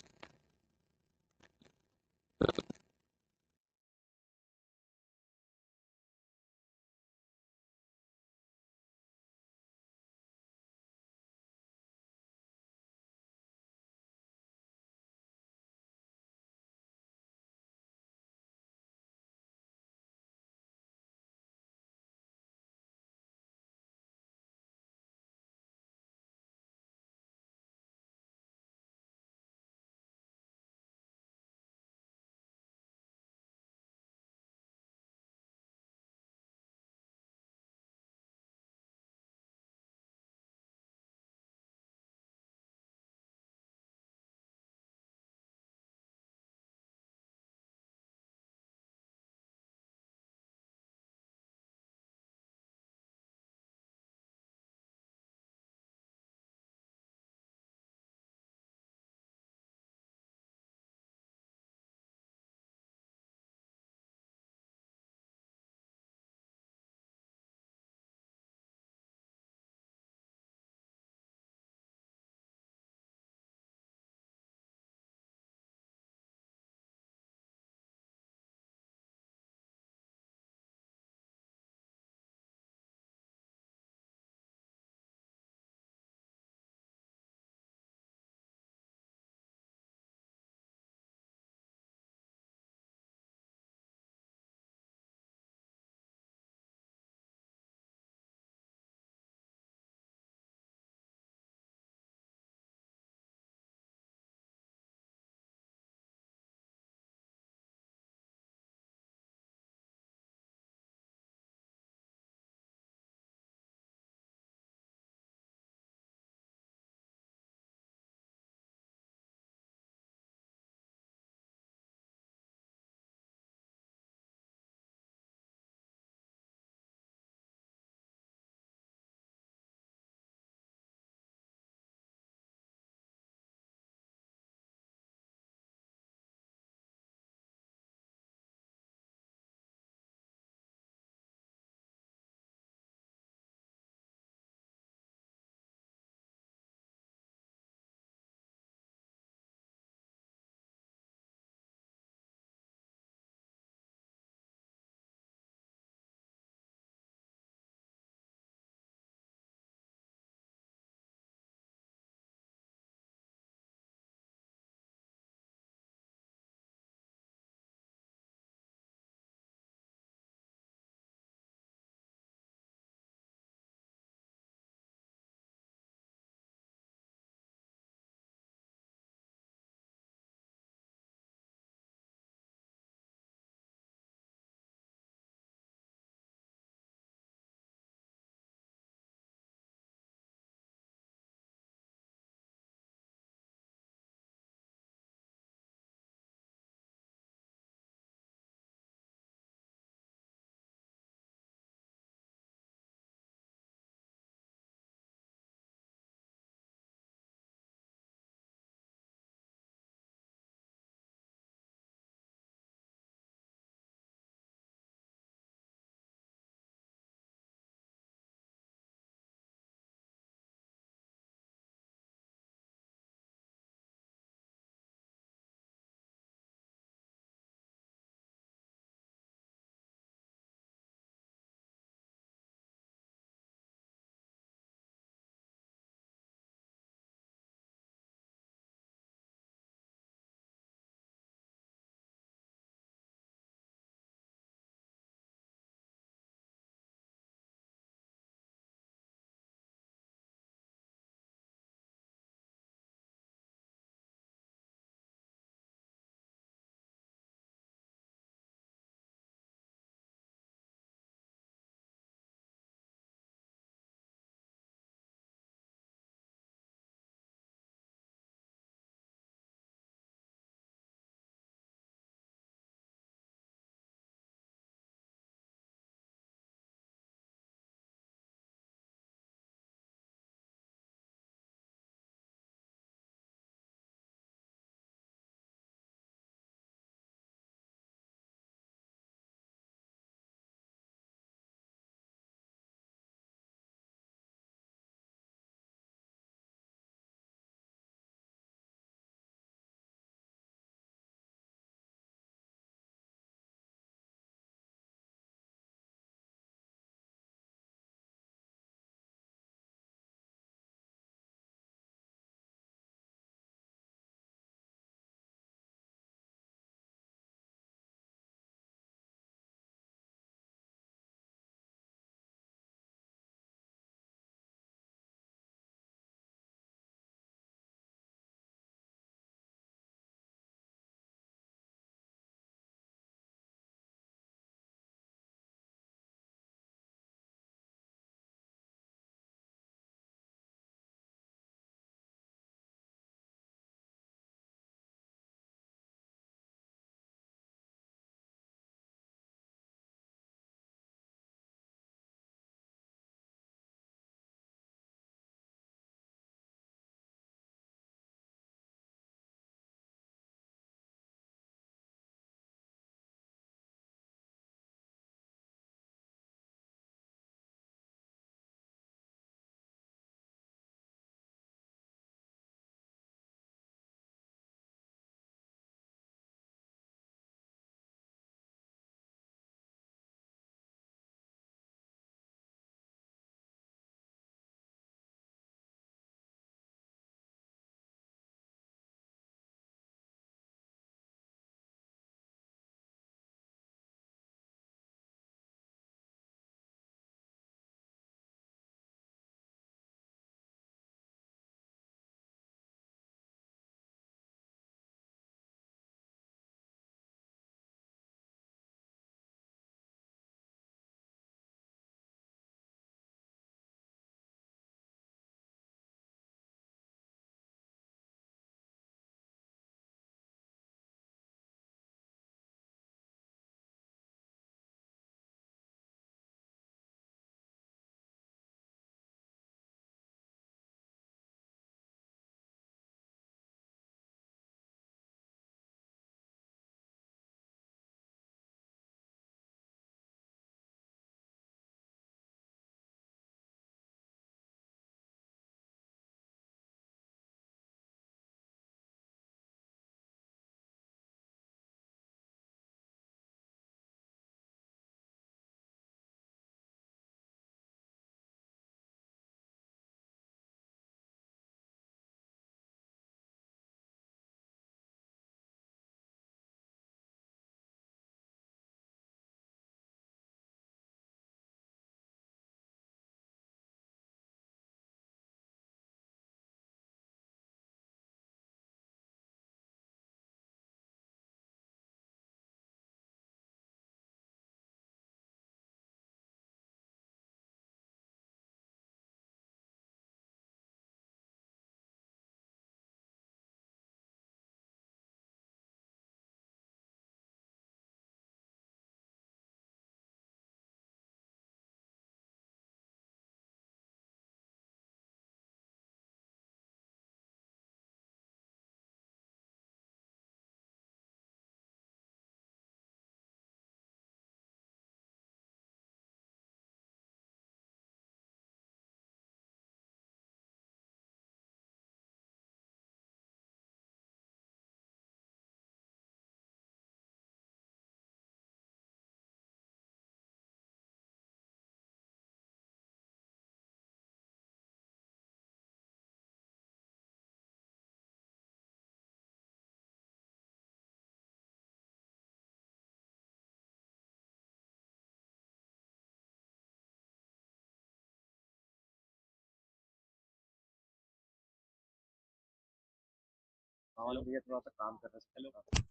पवन भैया थोड़ा सा काम कर रहे हैं।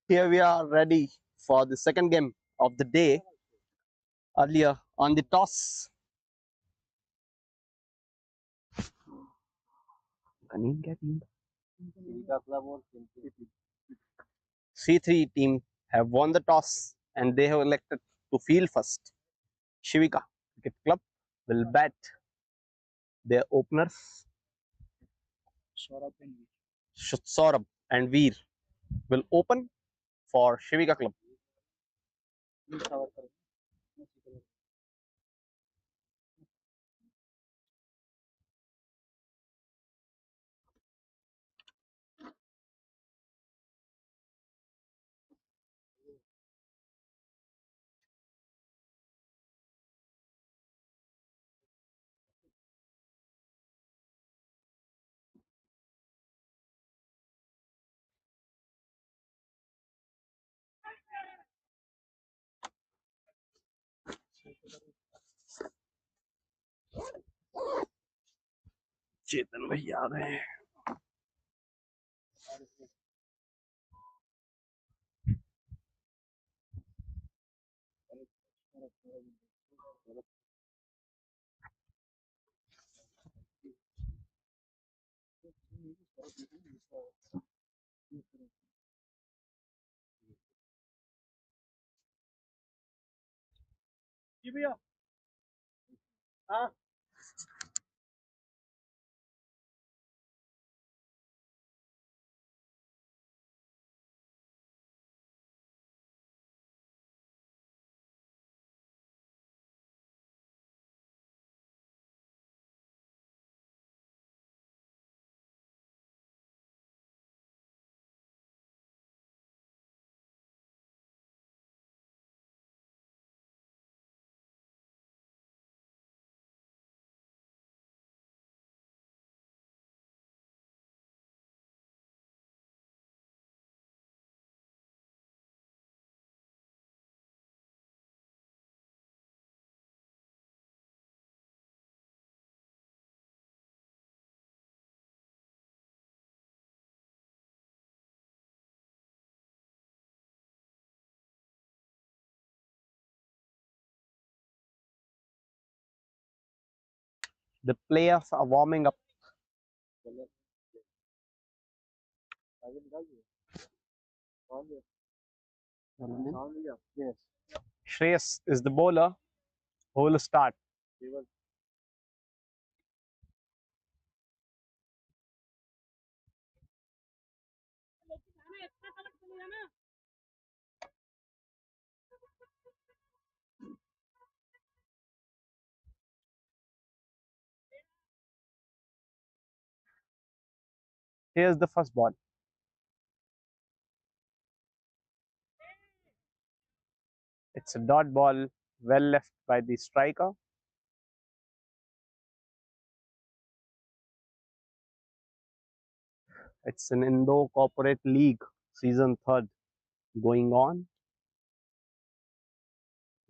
Here we are ready for the second game of the day. Earlier on the toss. Shivika club और C3 team have won the toss and they have elected to field first. Shivika Cricket Club will bat. Their openers Saurabh and Veer will open for Shivika Club. चेतन भैया आ रहे हैं. The players are warming up. Yes. Shreyas is the bowler who will start. Here's the first ball. It's a dot ball, well left by the striker. It's an Indore Corporate League Season-3 going on.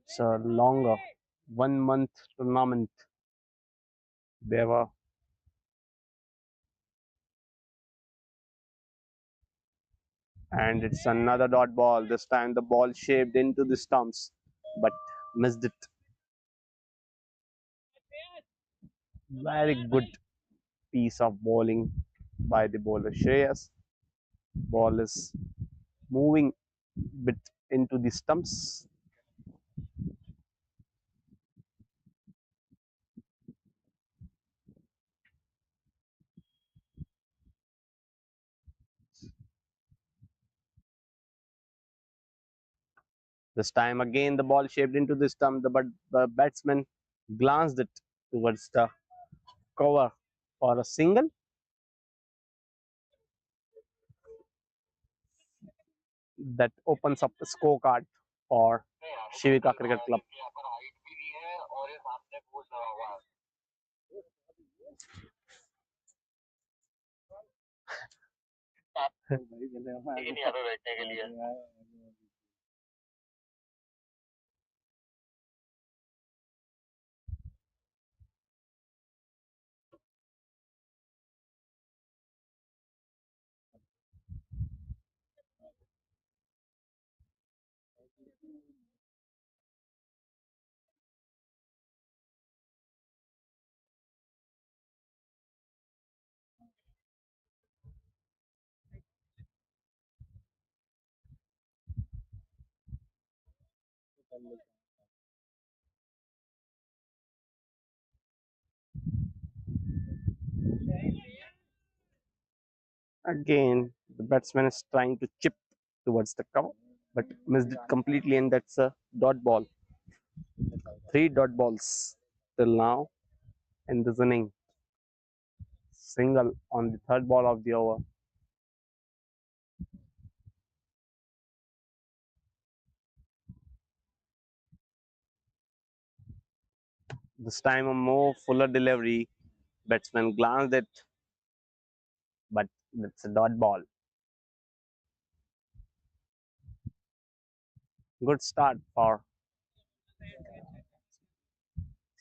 It's a longer 1-month tournament. There were and it's another dot ball. This time the ball shaped into the stumps but missed it. Very good piece of bowling by the bowler Shreyas. Ball is moving bit into the stumps. This time again the ball shaped into the stump, but the batsman glanced it towards the cover for a single. That opens up the scorecard for Shivika Cricket Club. Again, the batsman is trying to chip towards the cover, but missed it completely, and that's a dot ball. 3 dot balls till now in this inning. Single on the third ball of the over. This time a more fuller delivery. Batsman glanced it, but it's a dot ball. Good start for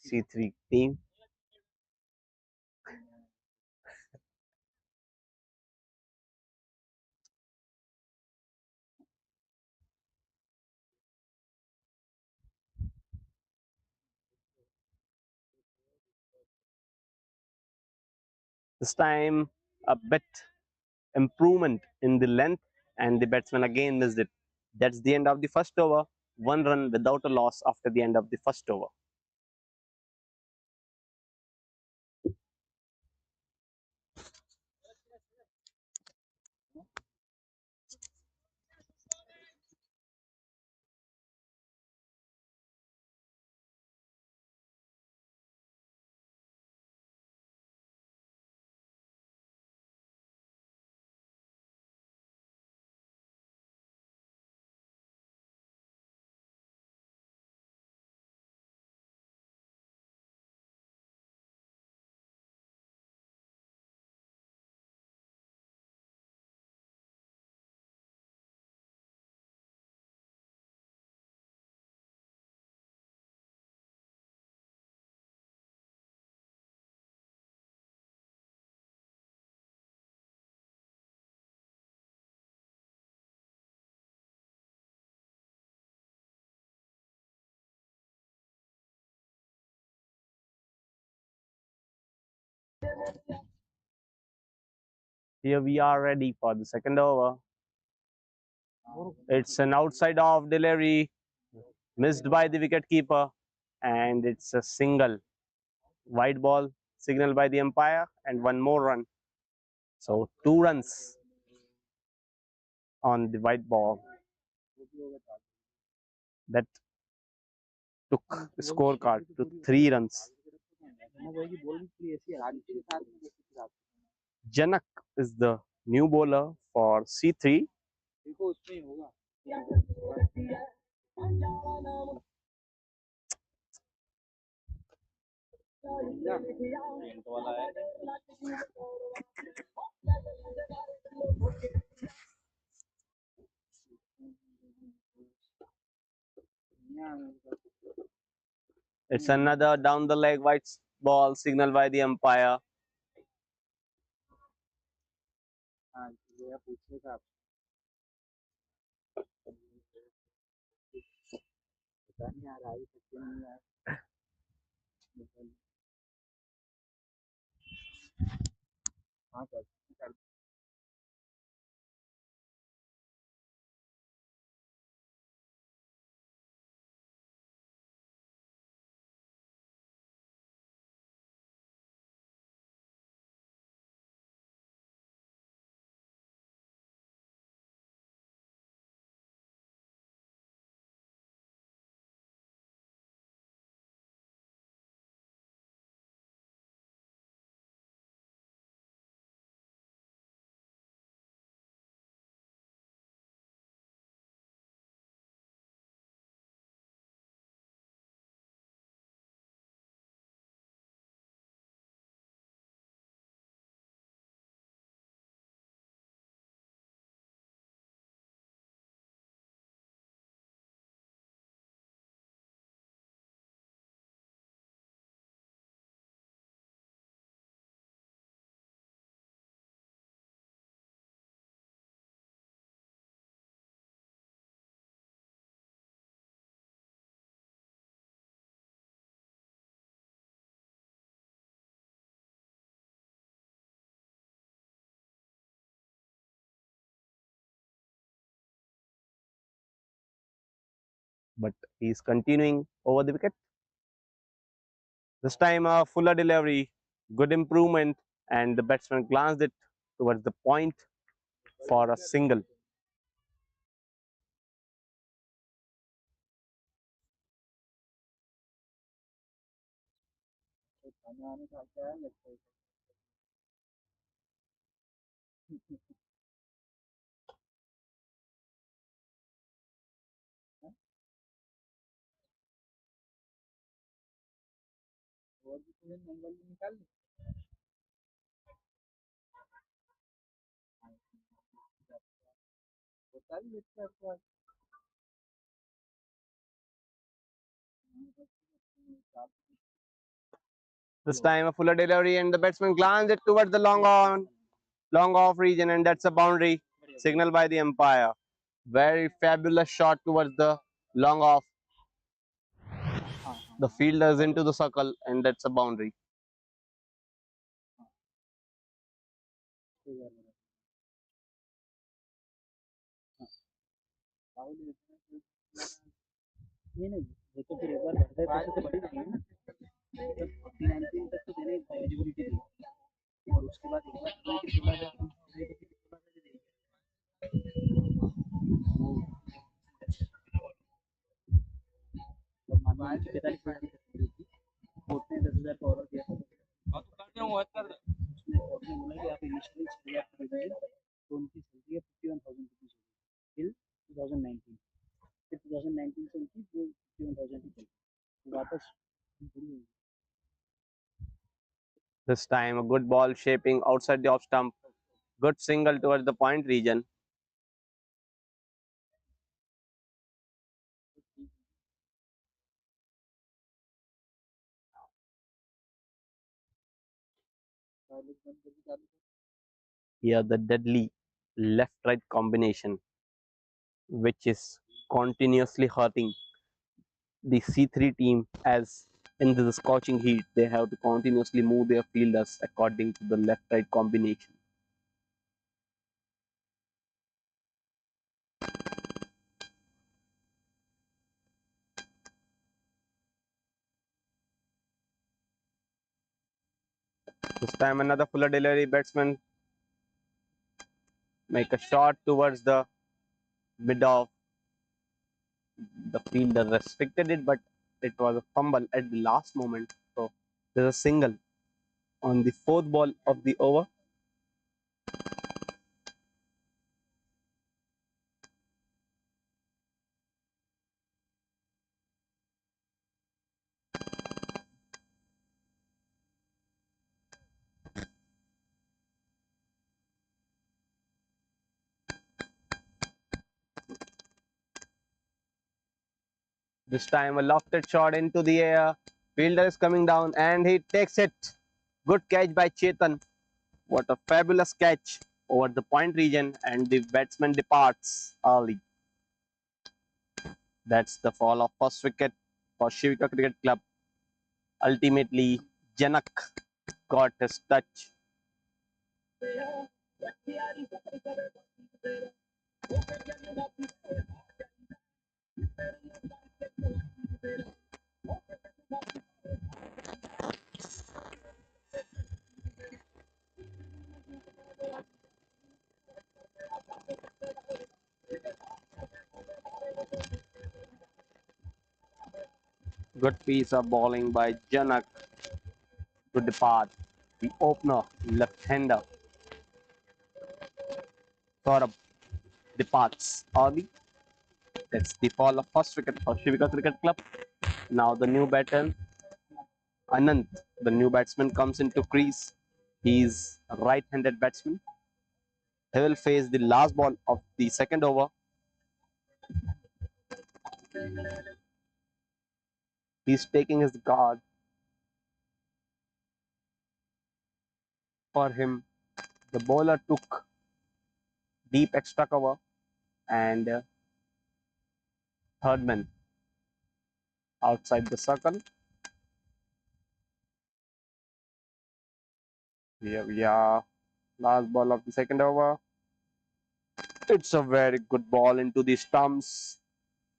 C3 team. This time a bit improvement in the length, and the batsman again missed it. That's the end of the first over. 1 run without a loss after the end of the first over. Here we are ready for the second over. It's an outside off delivery, missed by the wicketkeeper, and it's a single. White ball signaled by the umpire, and one more run. So 2 runs on the white ball. That took the scorecard to 3 runs. Janak is the new bowler for C3. It's another down the leg white ball signaled by the umpire. but he's continuing over the wicket. This time a fuller delivery, good improvement, and the batsman glanced it towards the point for a single. This time a fuller delivery, and the batsman glanced it towards the long off region, and that's a boundary signal by the umpire. Very fabulous shot towards the long off. The fielder's into the circle, and that's a boundary. This time a good ball shaping outside the off stump. Good single towards the point region. Here the deadly left-right combination, which is continuously hurting the C3 team, as in the scorching heat they have to continuously move their fielders according to the left-right combination. This time another fuller delivery, batsman make a shot towards the mid off. The fielder restricted it, but it was a fumble at the last moment. So there's a single on the fourth ball of the over. This time a lofted shot into the air. Fielder is coming down and he takes it. Good catch by Chetan. What a fabulous catch over the point region, and the batsman departs early. That's the fall of first wicket for Shiva Cricket Club. Ultimately, Janak got his touch. Good piece of bowling by Janak to depart. The opener, left-hander, Saurabh departs early. That's the fall of first wicket for Shiva Cricket Club. Now the new batter, Anant, the new batsman, comes into crease. He's a right-handed batsman. He will face the last ball of the second over. He's taking his guard. For him, the bowler took deep extra cover, and third man outside the circle. Here we are. Last ball of the second over. It's a very good ball into the stumps.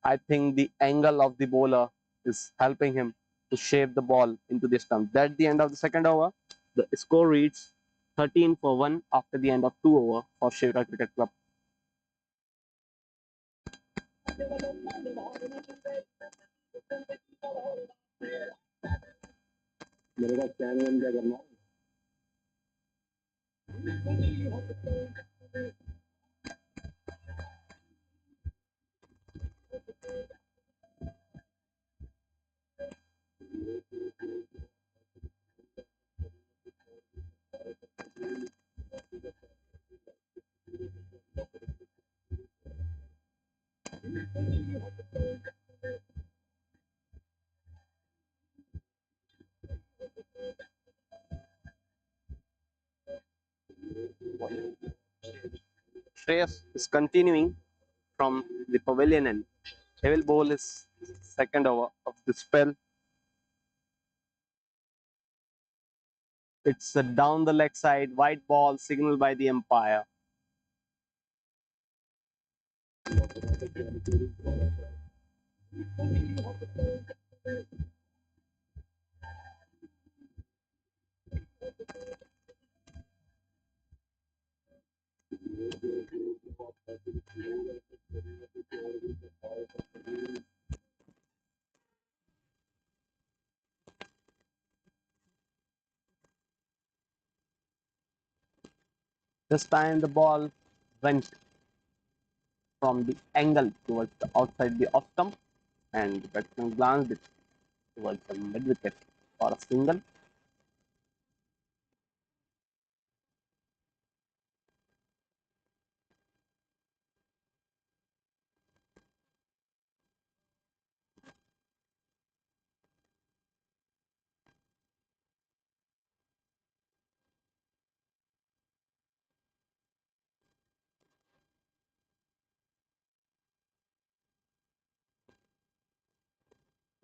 I think the angle of the bowler is helping him to shape the ball into the stump. That's the end of the second over. The score reads 13 for 1 after the end of 2 over for Shiva Cricket Club. Shreyas is continuing from the pavilion end. He will bowl his second over of the spell. It's a down the leg side, white ball signaled by the umpire. This time the ball went from the angle towards the outside the off stump, and the batsman glanced it towards the mid wicket for a single.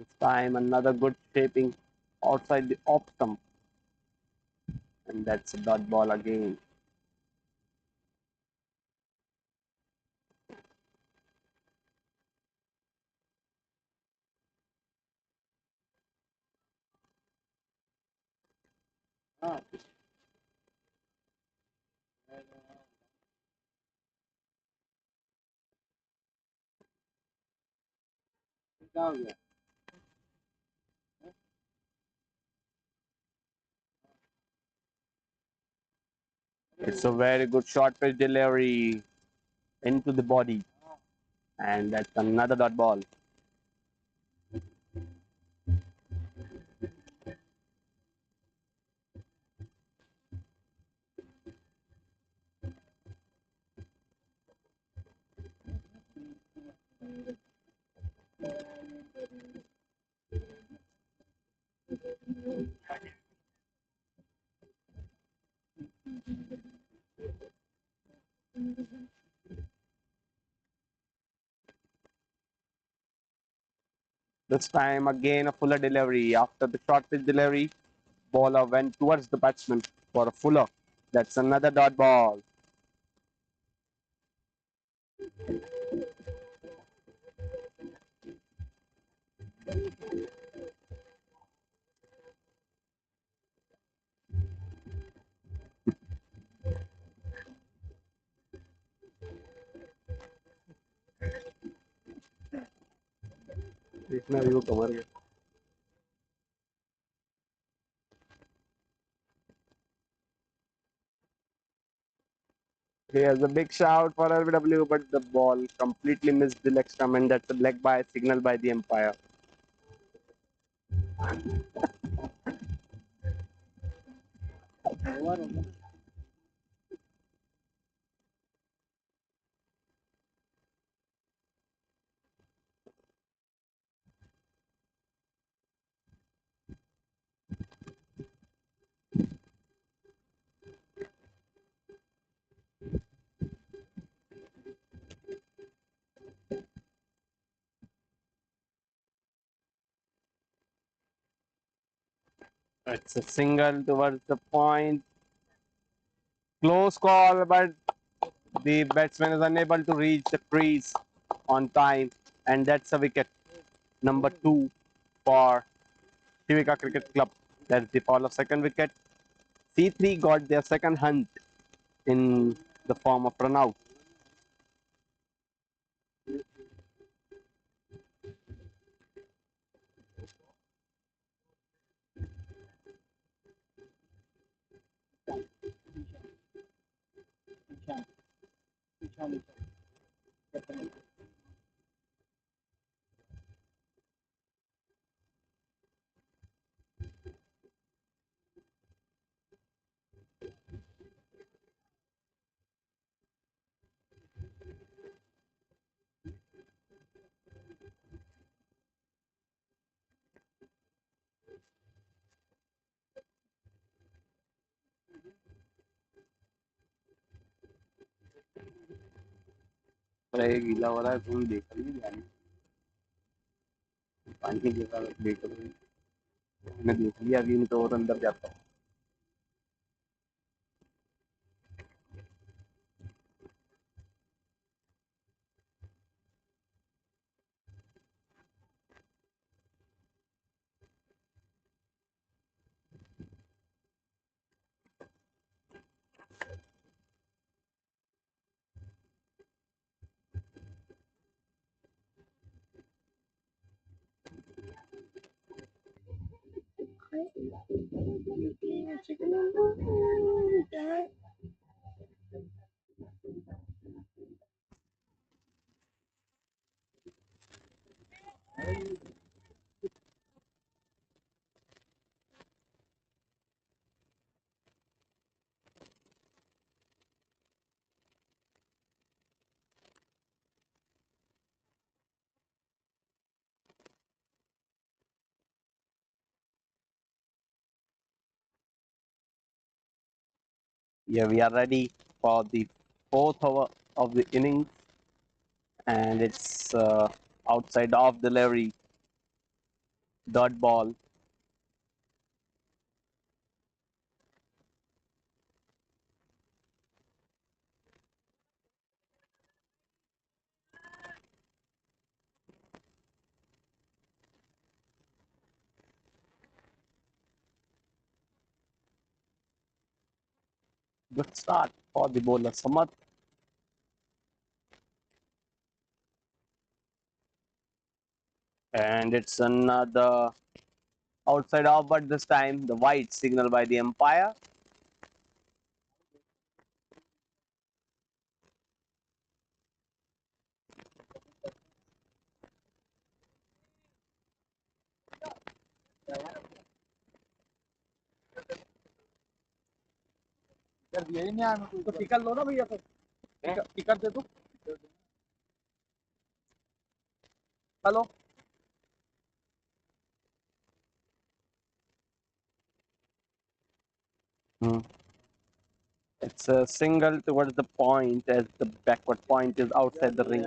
This time another good shaping outside the off stump, and that's a dot ball again. It's a very good short pitch delivery into the body, and that's another dot ball. This time again a fuller delivery. After the short pitch delivery, bowler went towards the batsman for a fuller. That's another dot ball. इतना भी वो कमर गया. Here's a big shout for LBW, but the ball completely missed the leg stump, and that's a leg by signal by the umpire. It's a single towards the point. Close call, but the batsman is unable to reach the crease on time, and that's a wicket. Number 2 for Shiva Cricket Club. That's the fall of second wicket. C3 got their second hunt in the form of run out. अरे गीला हो रहा है तुम देख रही है पानी जैसा देख रही मैंने देख लिया अभी तो और अंदर जाता है Yeah, we are ready for the fourth over of the innings, and it's outside off delivery, dot ball. Good start for the bowler Samat. And it's another outside off, but this time the white signal by the umpire. यही नहीं आया तो ticket लो ना भैया फिर ticket दे दो hello It's a single towards the point as the backward point is outside the ring.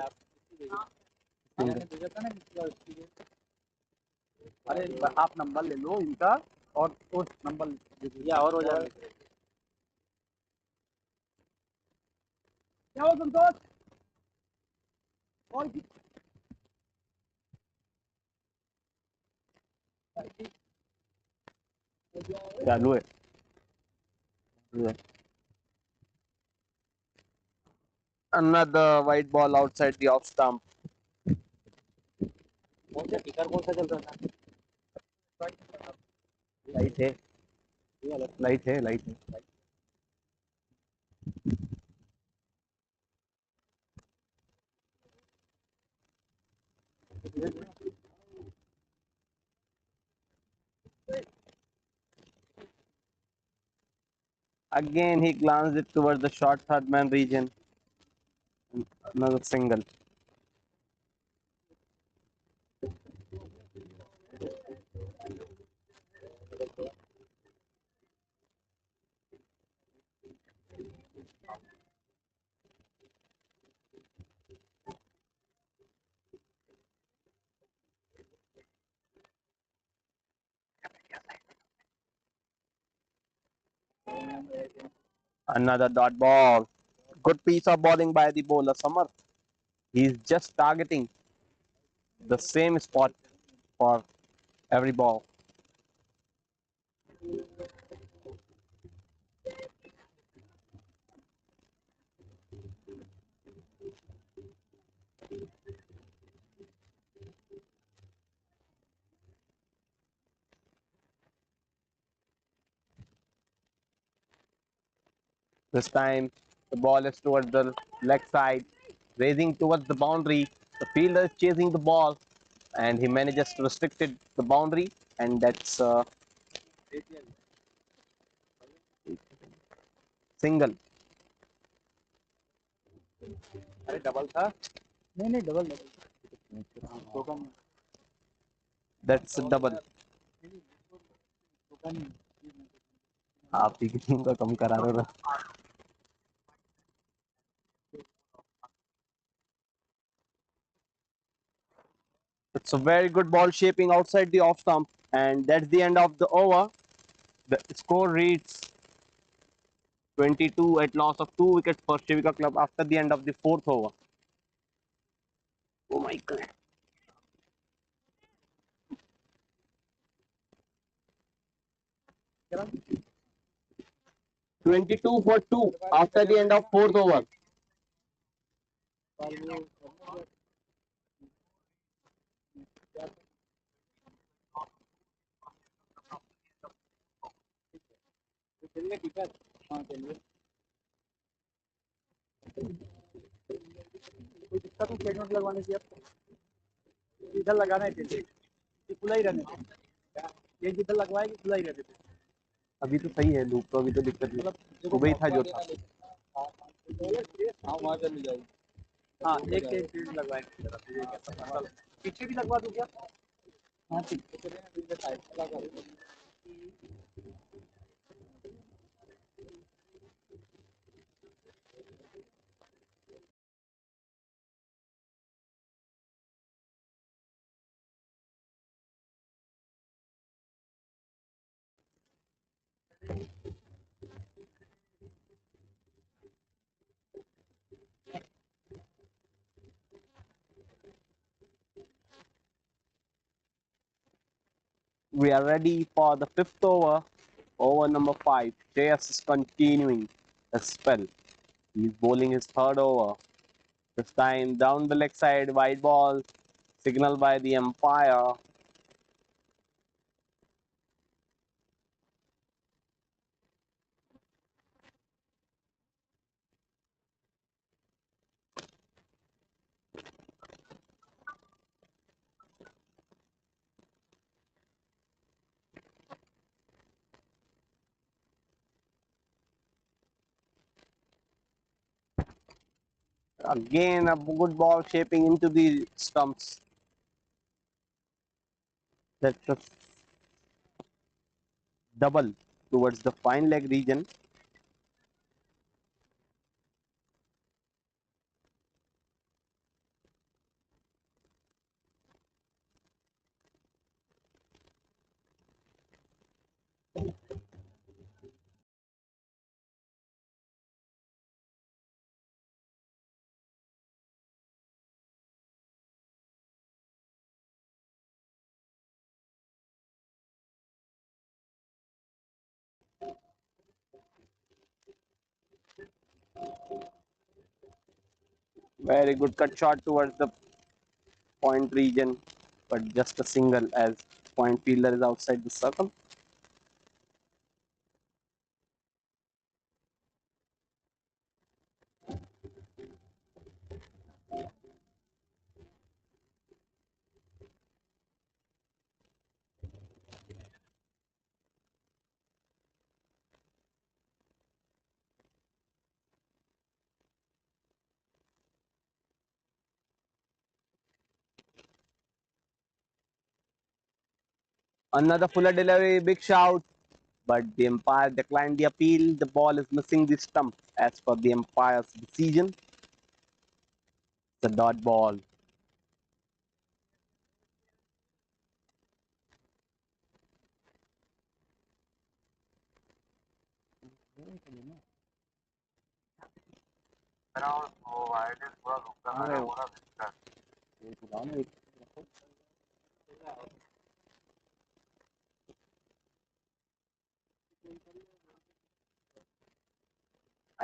अरे आप नंबर ले लो इनका और उस नंबर या और हो जाए क्या हो संतोष और चालू है another white ball outside the off stump. कौन सा टिकट कौन सा चल रहा था लाइट है लाइट है लाइट है Again, he glanced it towards the short third man region. Another single. Another dot ball. Good piece of bowling by the bowler Samar. He's just targeting the same spot for every ball. This time, the ball is towards the leg side, raising towards the boundary. The fielder is chasing the ball, and he manages to restrict it the boundary, and that's a single. अरे double था नहीं double double That's a double. आप ही की team का कम करा रहे हो. It's a very good ball shaping outside the off stump, and that's the end of the over. The score reads 22 at loss of 2 wickets for Shiva Club after the end of the fourth over. Oh my god. 22 for 2 after the end of fourth over. दिक्कत तो statement लगवाने की इधर लगाना है खुला ही रहने ये जिधर लगवाएगी खुला ही रहने अभी तो सही है लूप तो अभी तो दिक्कत नहीं सुबह ही था जो था हाँ वहाँ चली जाएगी हाँ एक एक फील्ड लगवाएंगे पीछे भी लगवा दूं क्या हाँ ठीक We are ready for the fifth over. Over number 5. JS is continuing the spell. He's bowling his third over. This time down the leg side, wide ball, signal by the umpire. Again, a good ball shaping into the stumps. That's a double towards the fine leg region. Very good cut shot towards the point region, but just a single as point fielder is outside the circle. Another fuller delivery, big shout, but the umpire declined the appeal. The ball is missing the stump as per the umpire's decision. It's a dot ball.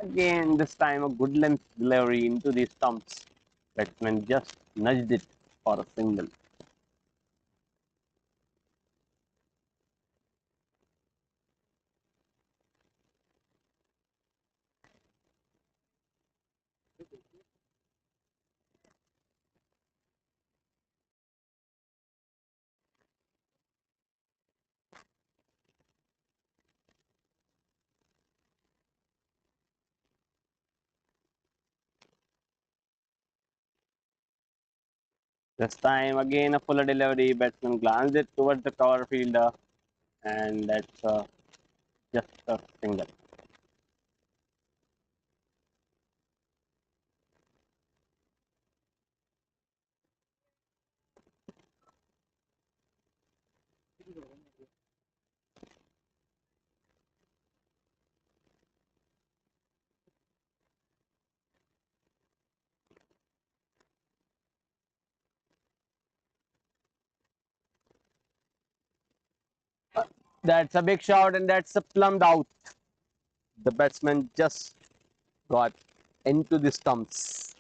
Again, this time a good length delivery into the stumps. Batsman just nudged it for a single. This time again a fuller delivery. Batsman glanced it towards the cover fielder, and that's just a single. That's a big shot, and that's a plumbed out. The batsman just got into the stumps.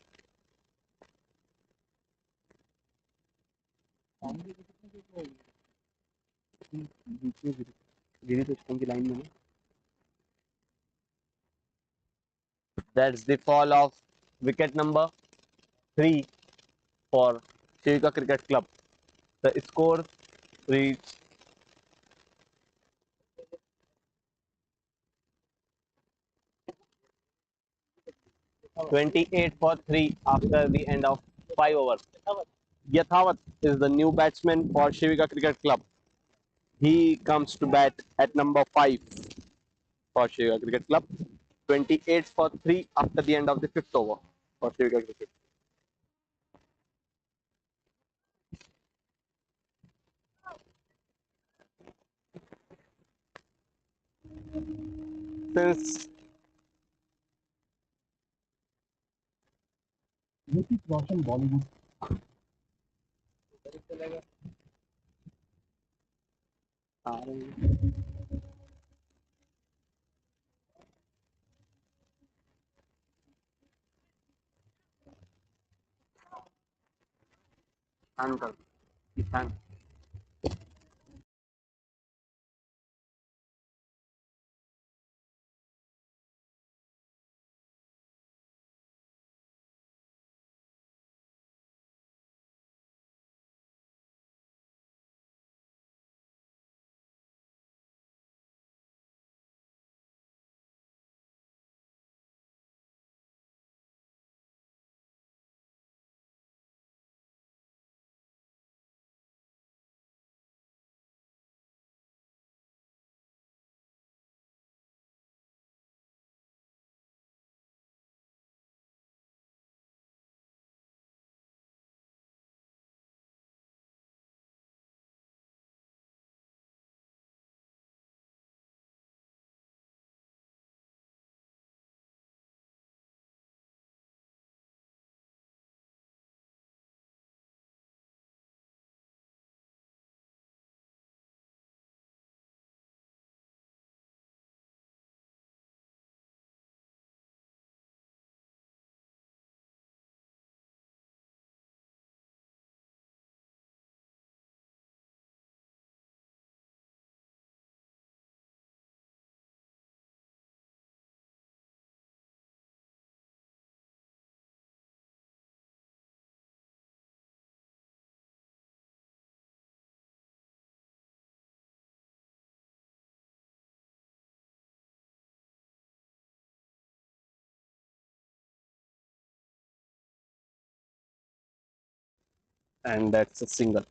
That's the fall of wicket number 3 for Shiva Cricket Club. The score reached 28 for 3 after the end of 5 overs. Yathavat is the new batsman for Shiva Cricket Club. He comes to bat at number 5 for Shiva Cricket Club. 28 for 3 after the end of the 5th over for Shiva Cricket. Since Hrithik Roshan Bollywood Uncle, Kisan. And that's a single.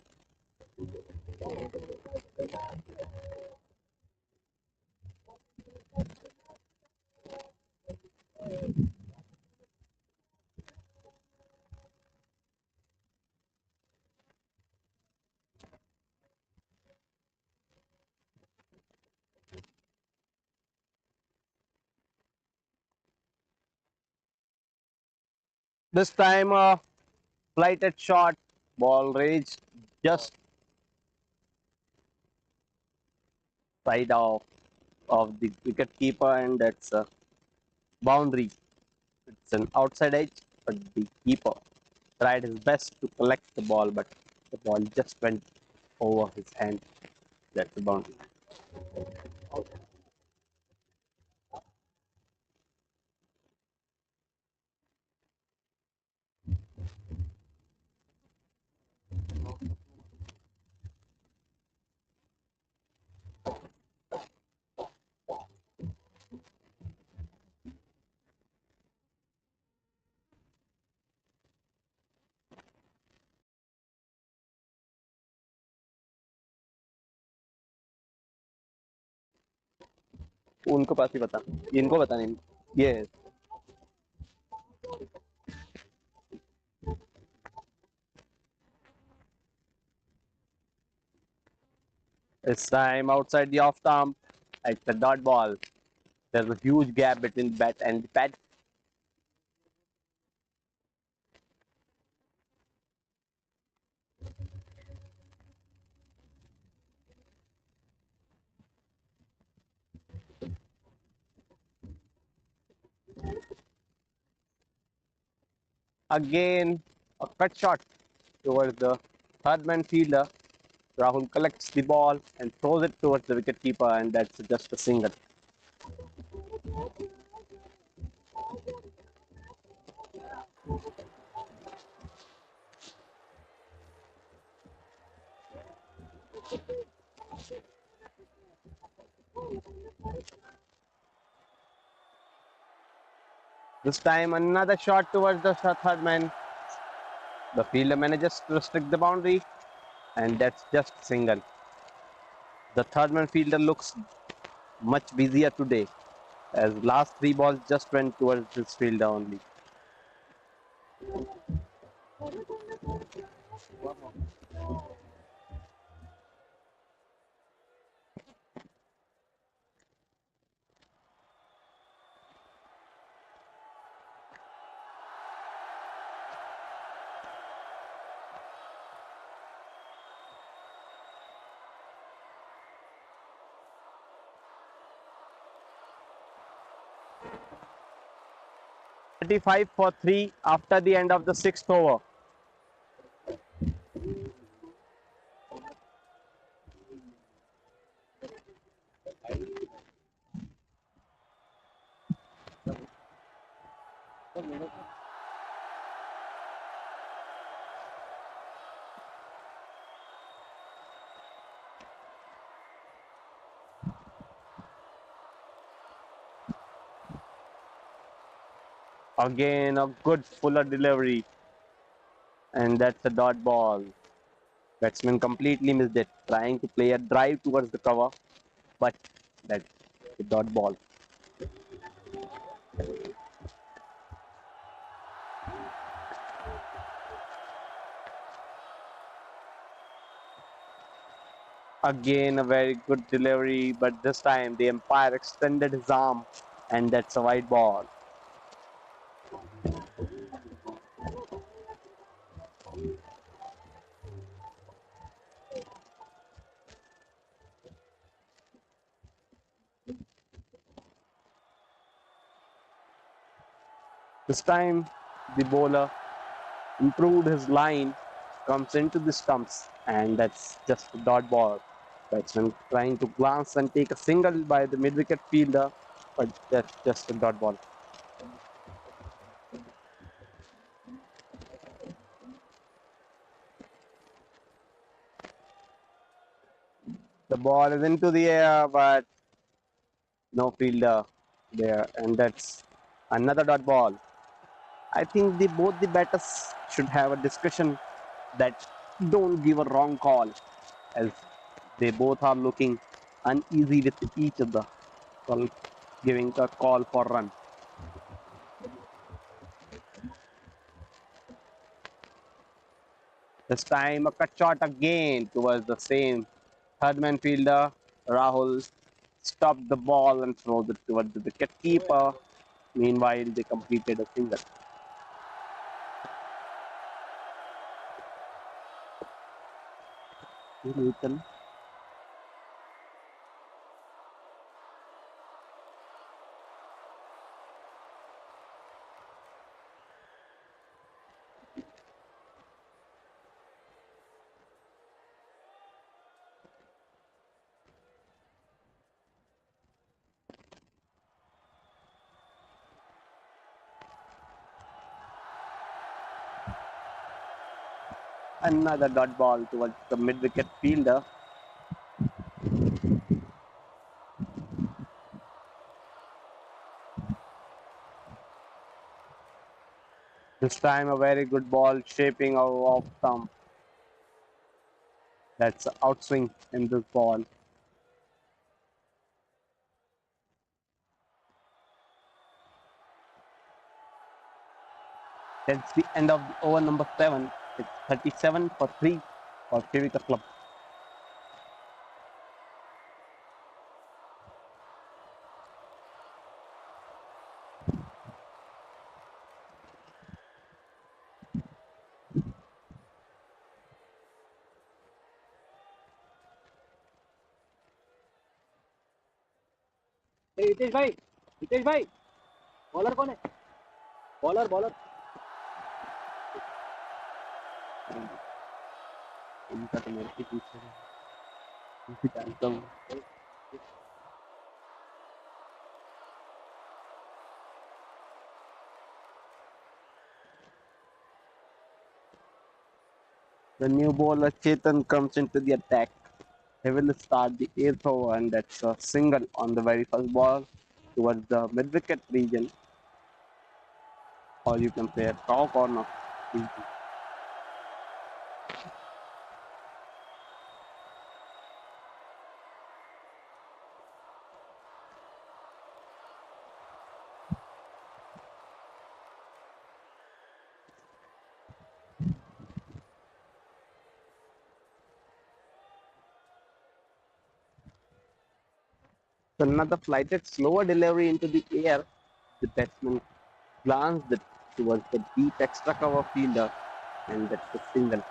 This time a flighted shot, ball reached just side of the wicket keeper, and that's a boundary. It's an outside edge, but the keeper tried his best to collect the ball, but the ball just went over his hand. That's the boundary. उनको पास ही बता, इनको बता नहीं ये This time outside the off stump, it's a dot ball. There's a huge gap between bat and the pad. Again, a cut shot towards the third man fielder. Rahul collects the ball and throws it towards the wicket keeper, and that's just a single. This time, another shot towards the third man. The fielder manages to restrict the boundary, and that's just single. The third man fielder looks much busier today, as last three balls just went towards this fielder only. Thirty-five for 3 after the end of the sixth over. Again, a good fuller delivery, and that's a dot ball. Batsman completely missed it, trying to play a drive towards the cover, but that's a dot ball. Again, a very good delivery, but this time the umpire extended his arm, and that's a wide ball. This time, the bowler improved his line, comes into the stumps, and that's just a dot ball. Batsman trying to glance and take a single by the mid-wicket fielder, but that's just a dot ball. The ball is into the air, but no fielder there, and that's another dot ball. I think both the batters should have a discussion that don't give a wrong call, as they both are looking uneasy with each other while giving a call for run. This time a cut shot again towards the same third man fielder. Rahul stopped the ball and throws it towards the wicket keeper. Meanwhile, they completed a single. Nathan. Another dot ball towards the mid-wicket fielder. This time a very good ball shaping off stump. That's an outswing in this ball. That's the end of the over number 7. It's 37 for 3 for Shiva Club. Hitesh भाई bowler कौन है bowler bowler इनका तो मेरे के पीछे है। जानता हूँ। The new bowler Chetan comes into the attack. He will start the 8th over and that's a single on the very first ball towards the mid-wicket region. Or you can say a cow corner. So another flighted slower delivery into the air. The batsman glanced it towards the deep extra cover fielder and that's a single.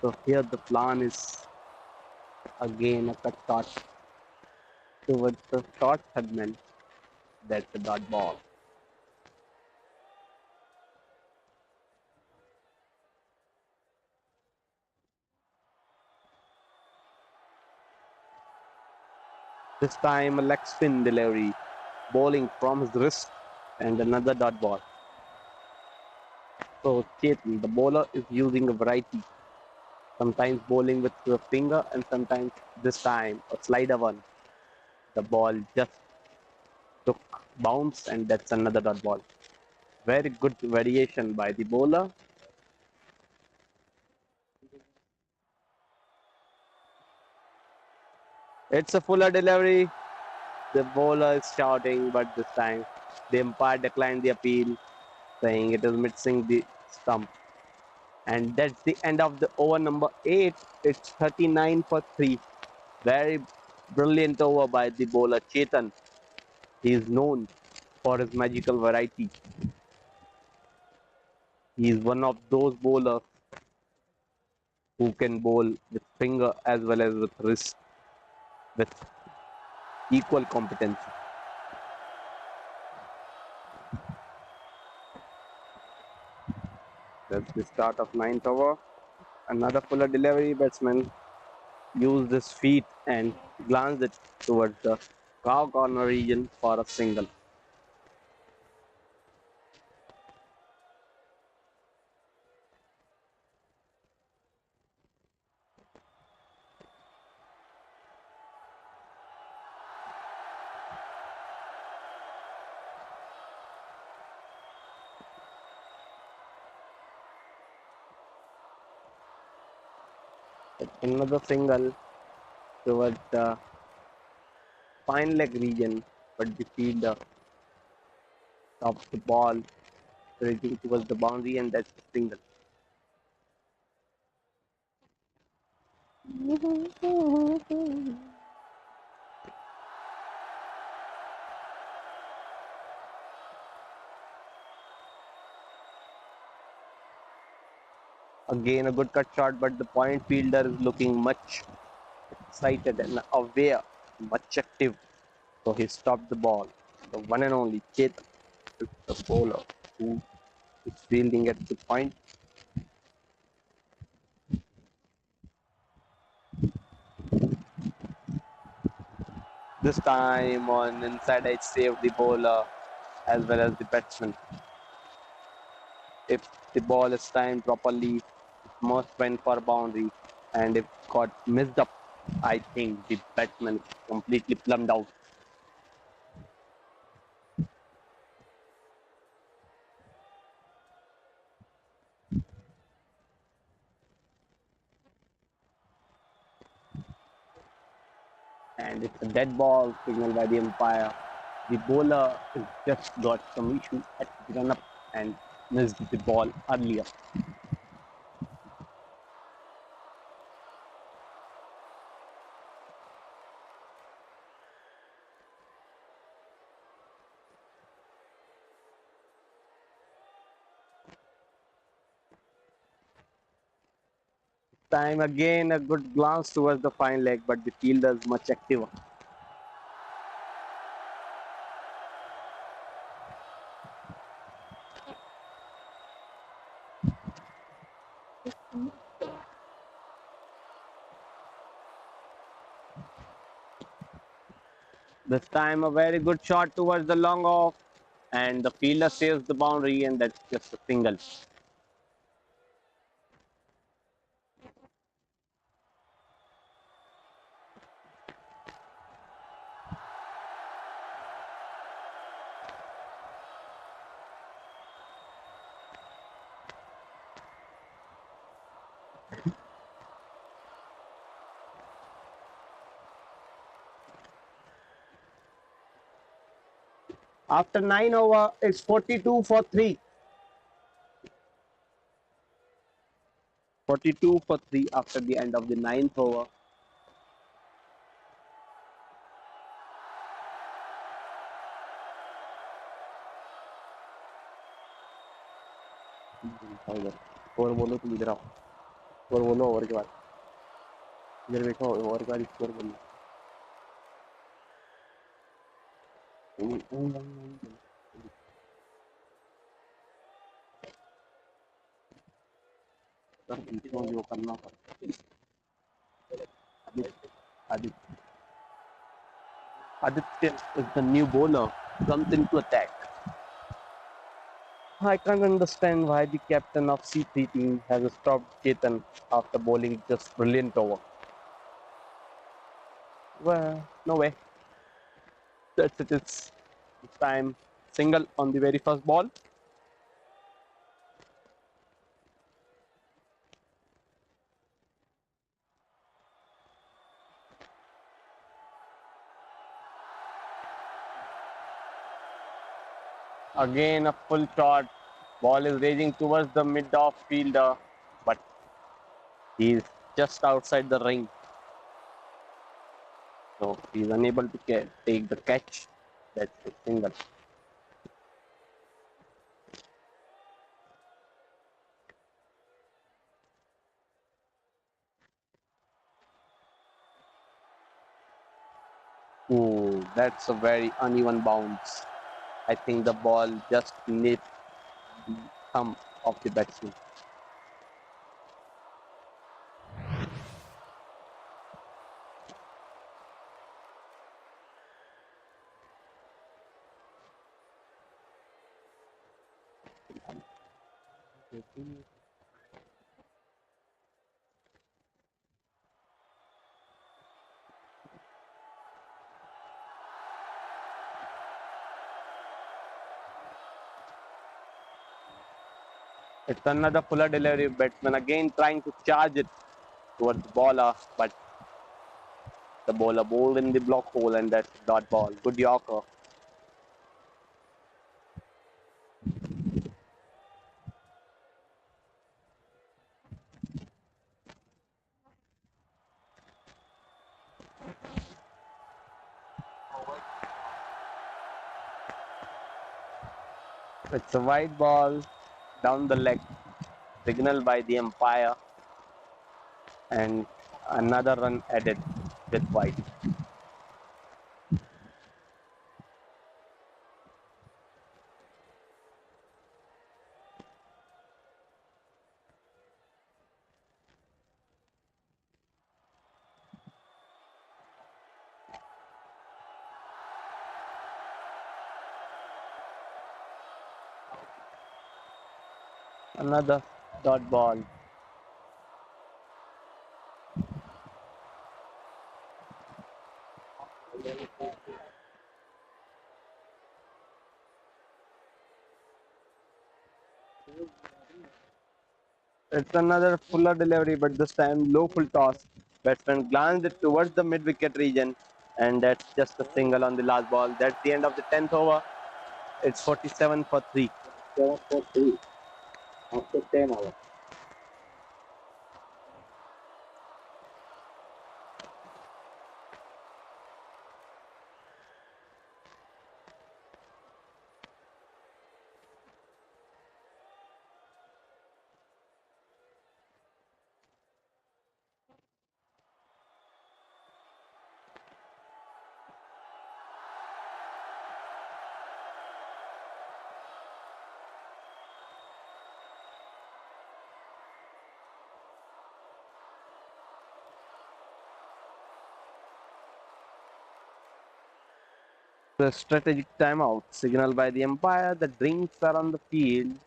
So here the plan is again a cut shot towards the short segment. That's a dot ball. This time a leg spin delivery, bowling from his wrist and another dot ball. So Chetan, the bowler, is using a variety. Sometimes bowling with the finger and sometimes this time a slider one. The ball just took bounce and that's another dot ball. Very good variation by the bowler. It's a fuller delivery. The bowler is shouting, but this time the umpire declined the appeal, saying it is missing the stump. And that's the end of the over number 8. It's 39 for 3. Very brilliant over by the bowler Chetan. He is known for his magical variety. He is one of those bowlers who can bowl with finger as well as with wrist with equal competence. That's the start of 9th over. Another fuller delivery. Batsman used his feet and glanced it towards the cow corner region for a single. Another single towards the fine leg region, but the fielder stops the ball, reaching towards the boundary, and that's the single. Again, a good cut shot, but the point fielder is looking much excited and aware, much active. So he stopped the ball. The one and only Chetan, the bowler, who is fielding at the point. This time on inside edge saved the bowler as well as the batsman. If the ball is timed properly, it must went for boundary, and if got missed up, I think the batsman completely plumbed out. And it's a dead ball signaled by the umpire. The bowler has just got some issue at the run up and missed the ball earlier. Time again, a good glance towards the fine leg, but the fielder is much activer. This time a very good shot towards the long off, and the fielder saves the boundary, and that's just a single. After 9 over, it's 42 for 3. 42 for 3 after the end of the ninth over. Score बोलो तुम इधर आओ score बोलो over के बाद इधर बैठो over के बाद स्कोर बोलो जो करना Aditya Aditya is the new bowler, comes into attack. I can't understand why the captain of C3 team has stopped Chetan after bowling just brilliant over. Well, no way. That's it. It's time. Single on the very first ball. Again, a full shot. Ball is raging towards the mid-off fielder, but he's just outside the ring. So he's unable to take the catch. That's a single. Oh, that's a very uneven bounce. I think the ball just nipped the thumb of the batsman. It's another fuller delivery batsman again trying to charge it towards the bowler, but the bowler bowled in the block hole and that's dot ball. Good Yorker. It's a wide ball down the leg. signal by the umpire, and another run added with wide. Another dot ball. It's another fuller delivery, but this time low full toss. Batsman glanced it towards the mid-wicket region, and that's just a single on the last ball. That's the end of the 10th over. It's 47 for 3. 7 for 3 after 10 hours. The strategic timeout signaled by the umpire. The drinks are on the field.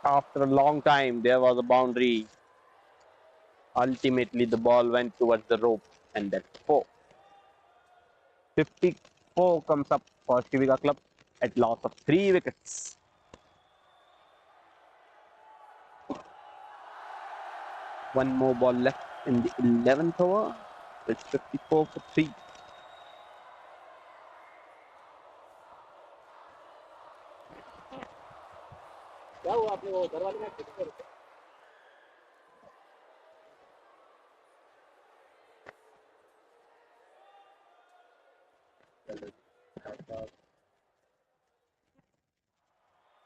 After a long time, there was a boundary. Ultimately, the ball went towards the rope, and that's 4. 54 comes up for Shiva Club at loss of 3 wickets. One more ball left in the 11th over. It's 54 for 3.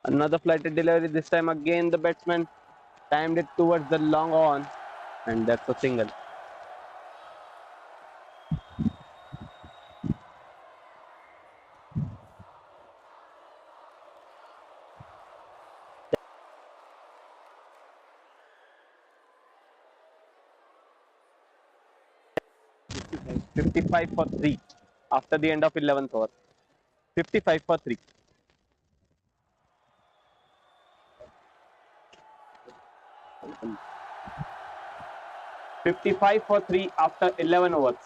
Another flighted delivery. This time again the batsman timed it towards the long on, and that's a single. $55 for 3 after the end of 11th over. 55 for 3. $55 for 3 after 11 overs.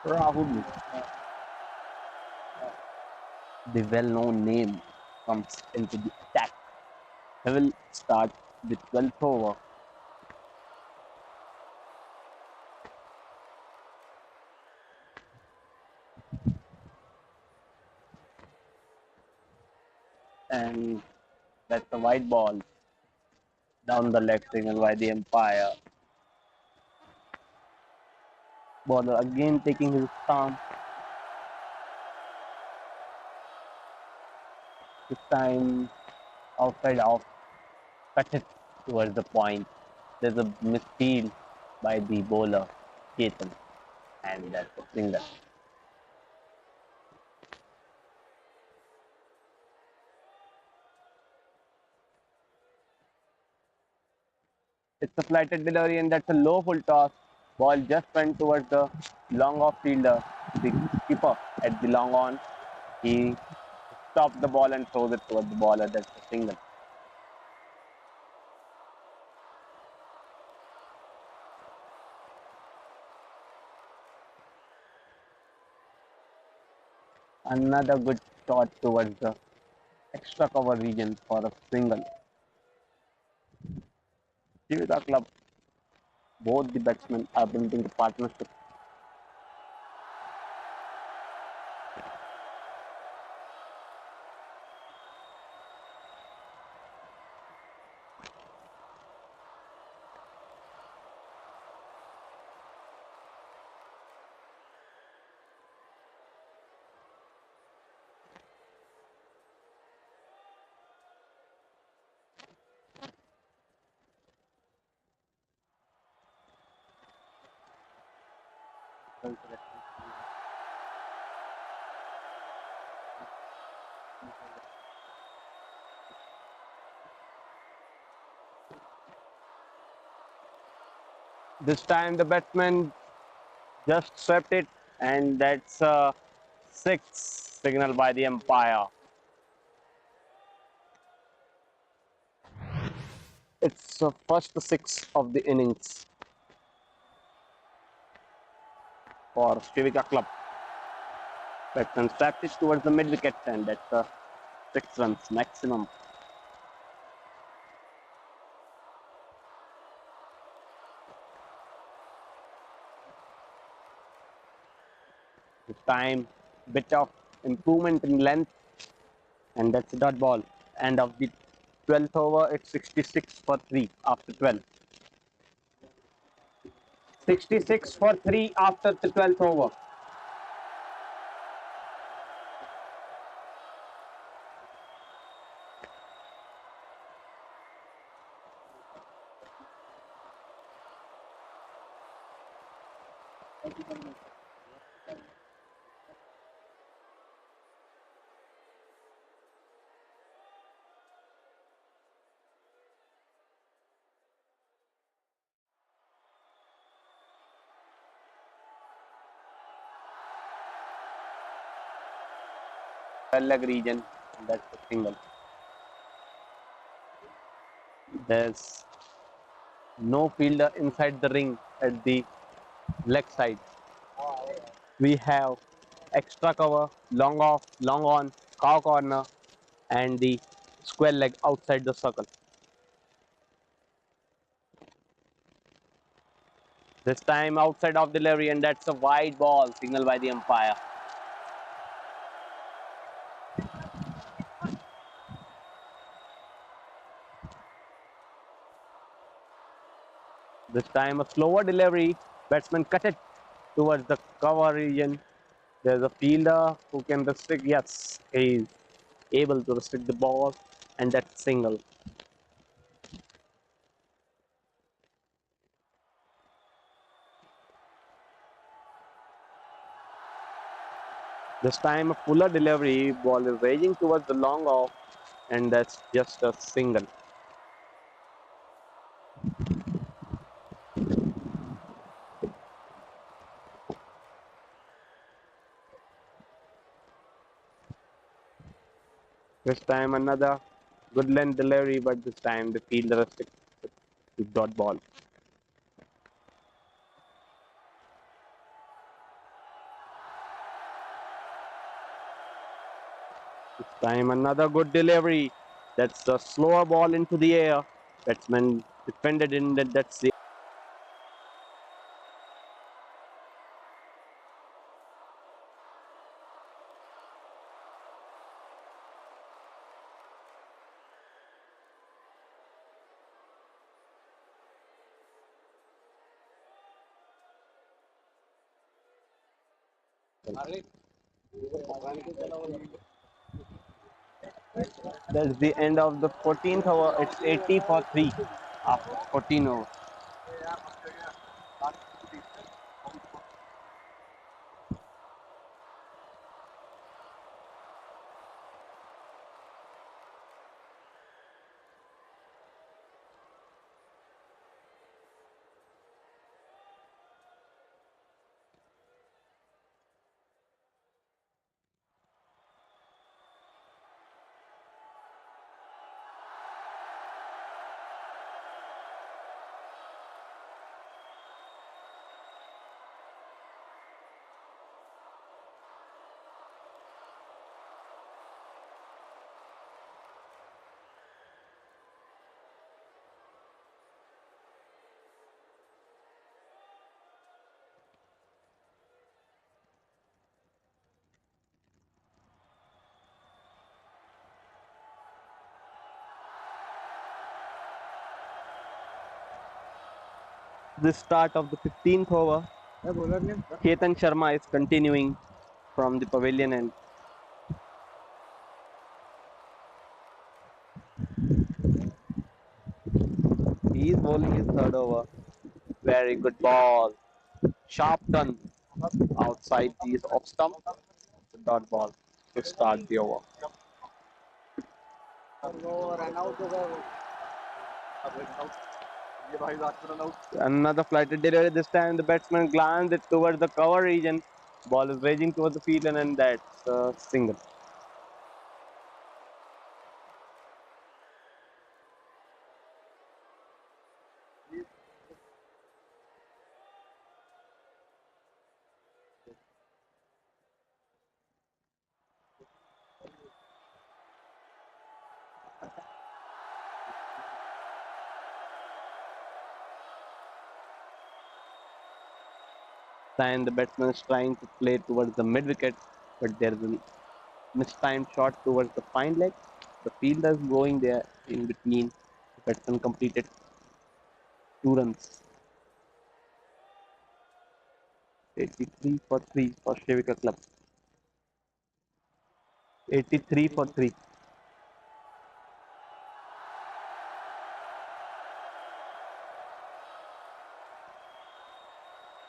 Rahul, the well-known name, comes into the attack. He will start the 12th over. And that's a white ball down the leg signal by the umpire. Bowler again taking his stance. This time outside off, cut it towards the point. There's a misfield by the bowler, Ketan, and that's a single. It's a flighted delivery, and that's a low full toss. Ball just went towards the long off fielder, the skipper at the long on. He stopped the ball and throws it towards the bowler. That's a single. Another good shot towards the extra cover region for a single. Shiva Club, both the batsmen are building a partnership. This time the batsman just swept it, and that's a 6 signal by the umpire. It's the first 6 of the innings for Shiva Club. Batsman swept it towards the mid wicket, and that's a 6 runs maximum. This time, bit of improvement in length, and that's a dot ball. End of the 12th over, it's 66 for 3 after 12. 66 for 3 after the 12th over. leg region. That's a single. There's no fielder inside the ring at the leg side. We have extra cover, long off, long on, cow corner, and the square leg outside the circle. This time outside of delivery, and that's a wide ball, signal by the umpire. This time a slower delivery, batsman cut it towards the cover region. There's a fielder who can restrict, yes, he's able to restrict the ball, and that's single. This time a fuller delivery, ball is raging towards the long off, and that's just a single. This time another good length delivery, but this time the fielder restricts the dot ball. This time another good delivery. That's a slower ball into the air. Batsman defended in that's the that's the end of the 14th over. It's 80 for 3 after 14 overs. The start of the 15th over. Ketan Sharma is continuing from the pavilion end. He is bowling his third over. Very good ball. Sharp turn outside the off stump. The dot ball to start the over. Another flighted delivery. This time the batsman glanced it towards the cover region. Ball is raging towards the field, and that's a single. Time the batsman is trying to play towards the mid wicket, but there is a mistimed shot towards the fine leg. The fielder is going there in between. The batsman completed 2 runs. 83 for 3 for Shiva Club. 83 for 3.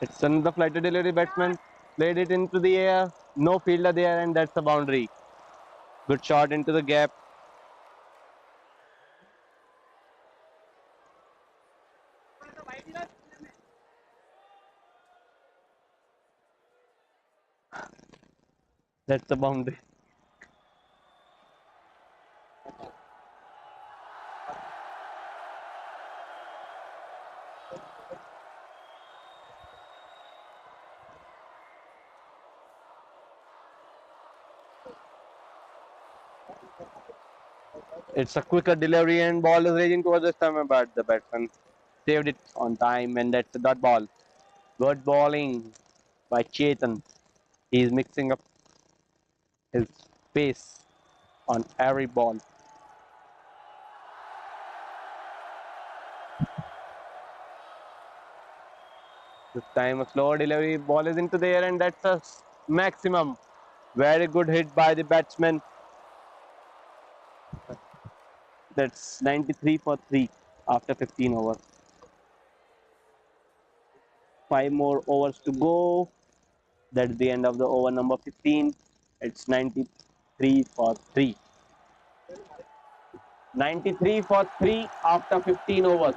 It's another flighted delivery. Batsman played it into the air. No fielder there, and that's a boundary. Good shot into the gap. That's a boundary. It's a quicker delivery and ball is raging towards the stump, but the batsman saved it on time, and that's a dot ball. Good bowling by Chetan. He's mixing up his pace on every ball. This time a slower delivery, ball is into the air, and that's a maximum. Very good hit by the batsman. That's 93 for 3 after 15 overs. 5 more overs to go. That's the end of the over number 15. It's 93 for 3. 93 for 3 after 15 overs.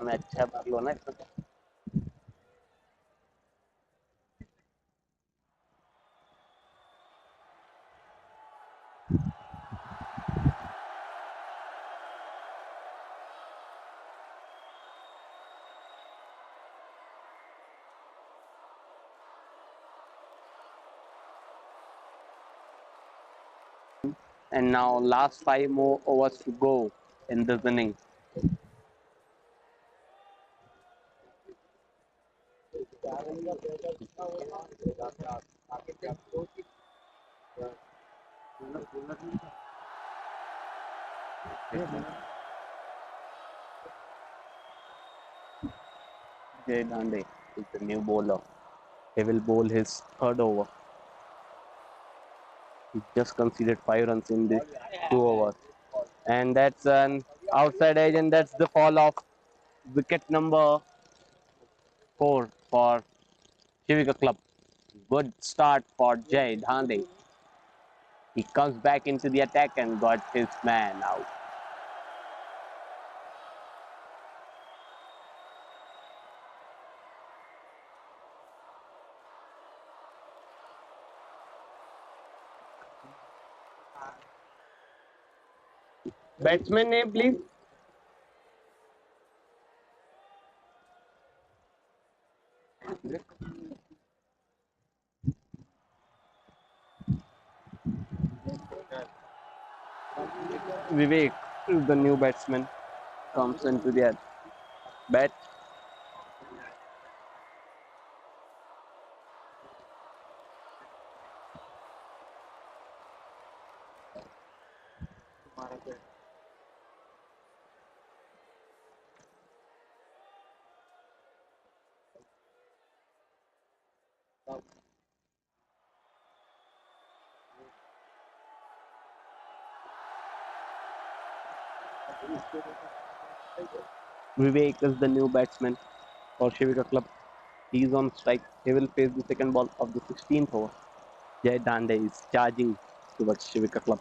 इसमें अच्छा कर लो ना इसमें. And now last 5 more overs to go in this inning. Jay Dande is the new bowler. He will bowl his third over. He just conceded 5 runs in this 2 overs. And that's an outside edge, and that's the fall of wicket number 4 for Shiva Club. Good start for Jay Dhande. He comes back into the attack and got his man out. Batsman name, please. Vivek is the new batsman. Comes into the bat. Vivek is the new batsman for Shiva Club. He is on strike. He will face the second ball of the 16th over. Jay Dande is charging towards Shiva Club.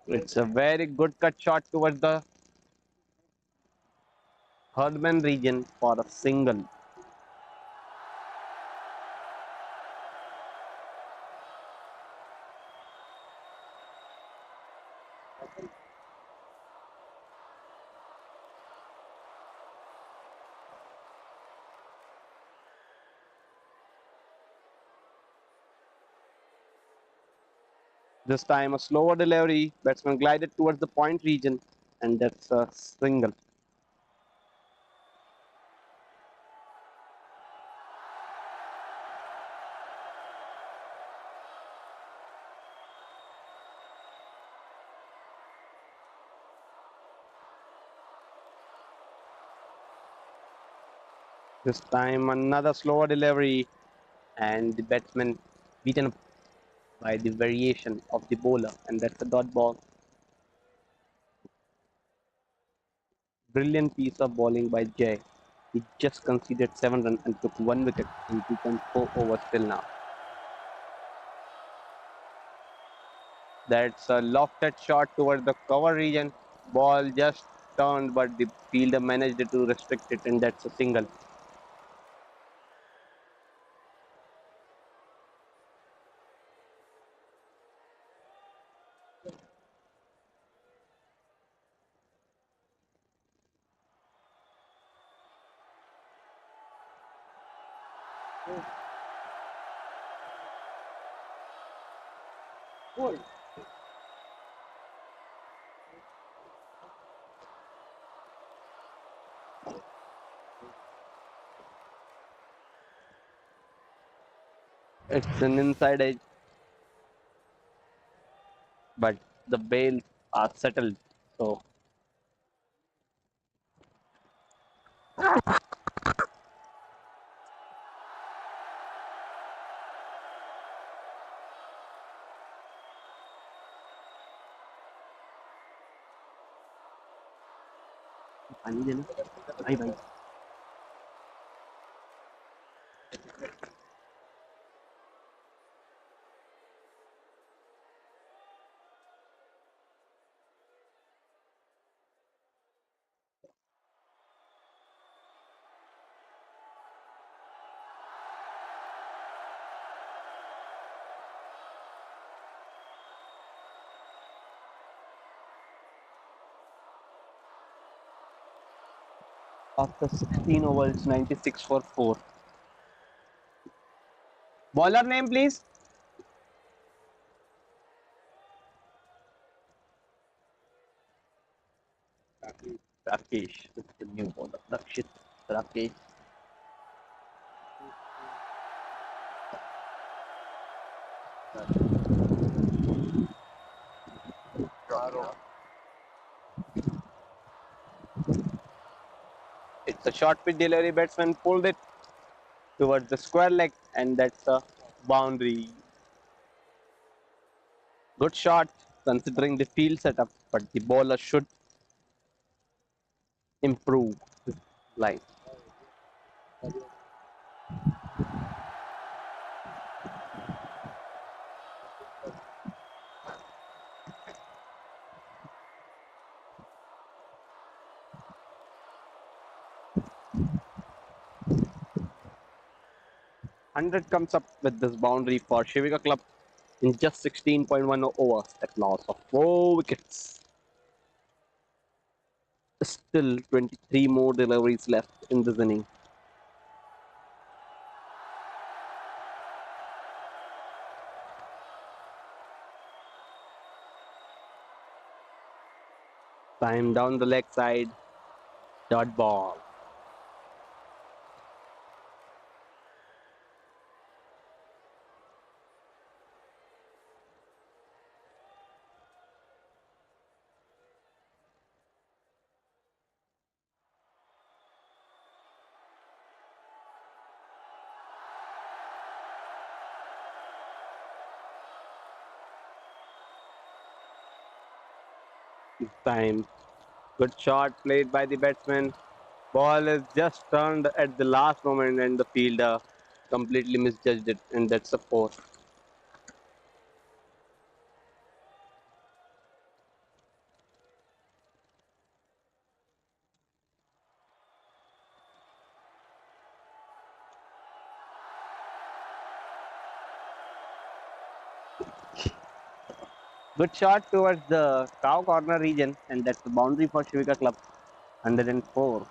It's a very good cut shot towards the third man region for a single. This time a slower delivery. Batsman glided towards the point region, and that's a single. This time another slower delivery, and the batsman beaten up by the variation of the bowler, and that's a dot ball. Brilliant piece of bowling by Jay. He just conceded 7 runs and took 1 wicket in 2.4 overs till now. That's a lofted shot towards the cover region. Ball just turned, but the fielder managed to restrict it, and that's a single. It's an inside edge, but the bails are settled. So bye bye. After 16 overs, 96 for 4. Bowler name, please. Rakesh. That's the new bowler. Rakshit. Rakesh. It's a short pitch delivery. Batsman pulled it towards the square leg, and that's a boundary. Good shot considering the field setup, but the bowler should improve his line. 100 comes up with this boundary for Shiva Club in just 16.1 overs at loss of 4 wickets. Still 23 more deliveries left in this inning. Time down the leg side. Dot ball. Time. Good shot played by the batsman. Ball is just turned at the last moment, and the fielder completely misjudged it, and that's a 4. Good shot towards the cow corner region, and that's the boundary for Shiva Club. 104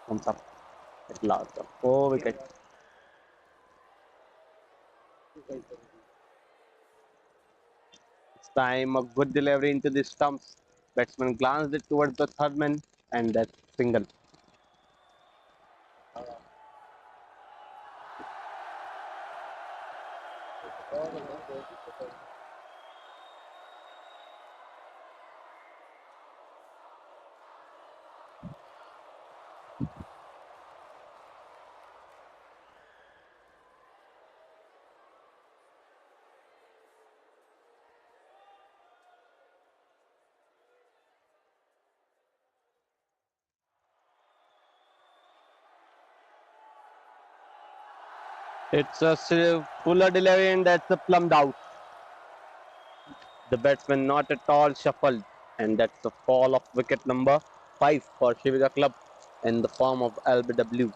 comes up at last of 4 wickets. This time a good delivery into the stumps. Batsman glanced it towards the third man, and that's single. It's a fuller delivery and that's a plumbed out. The batsman not at all shuffled, and that's the fall of wicket number 5 for Shiva Club in the form of LBW.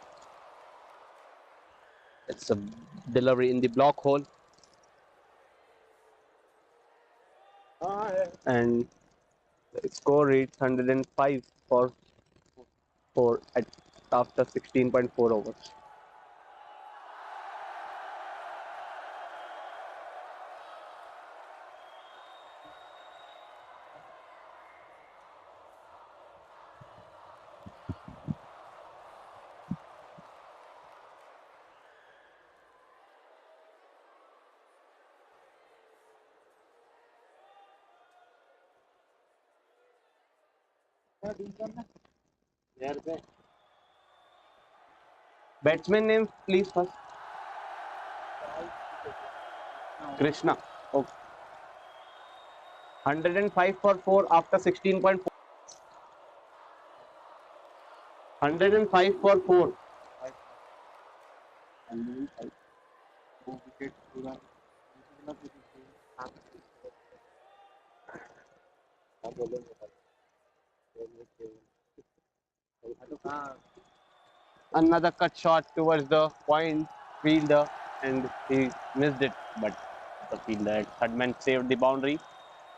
It's a delivery in the block hole, and the score reads 105 for 4 at after 16.4 overs. Batsman name, please first. Krishna. Okay. 105 for 4 after 16.4. 105 for 4. Another cut shot towards the point fielder, and he missed it, but the fielder at third man saved the boundary,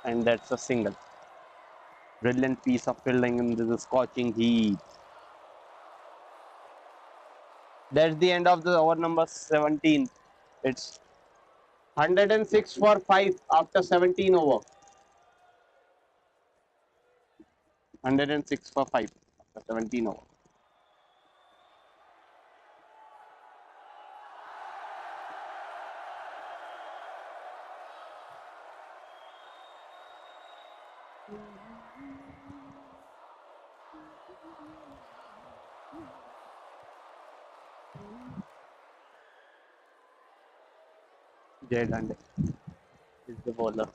and that's a single. Brilliant piece of fielding in this scorching heat. That's the end of the over number 17. It's 106 for 5 after 17 over. 106 for 5 after 17 over. Jay Dande is the bowler.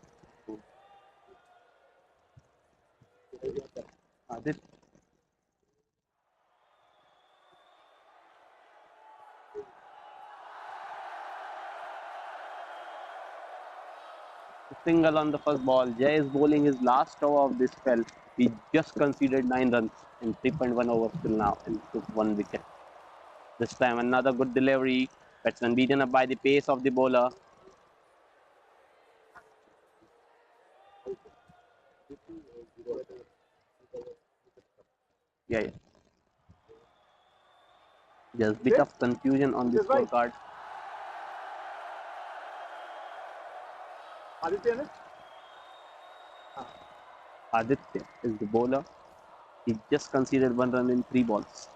Adit. Single on the first ball. Jay is bowling his last over of this spell. He just conceded 9 runs in 3.1 overs till now and took 1 wicket. This time another good delivery. Batsman beaten up by the pace of the bowler. Yeah, yeah. Just bit of confusion on the scorecard. Aditya is the bowler. He just conceded 1 run in 3 balls.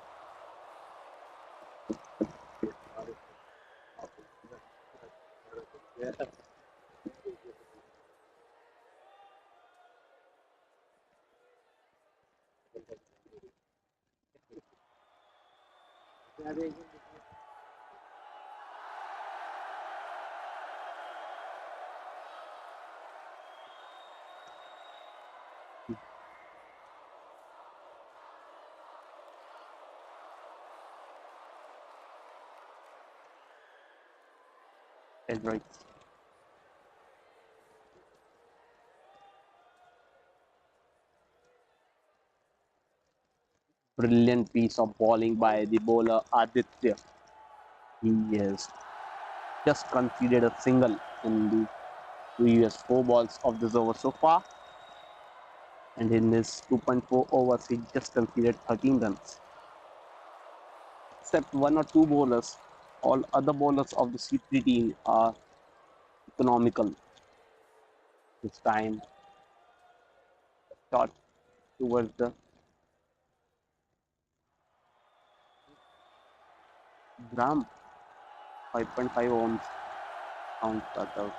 Adroids. Brilliant piece of bowling by the bowler Aditya. He has just conceded a single in the previous 4 balls of this over so far. And in his 2.4 overs, he just conceded 13 runs. Except 1 or 2 bowlers, all other bowlers of the C3 team are economical. This time, shot towards the Gram, 5.5 ohms. Count that out.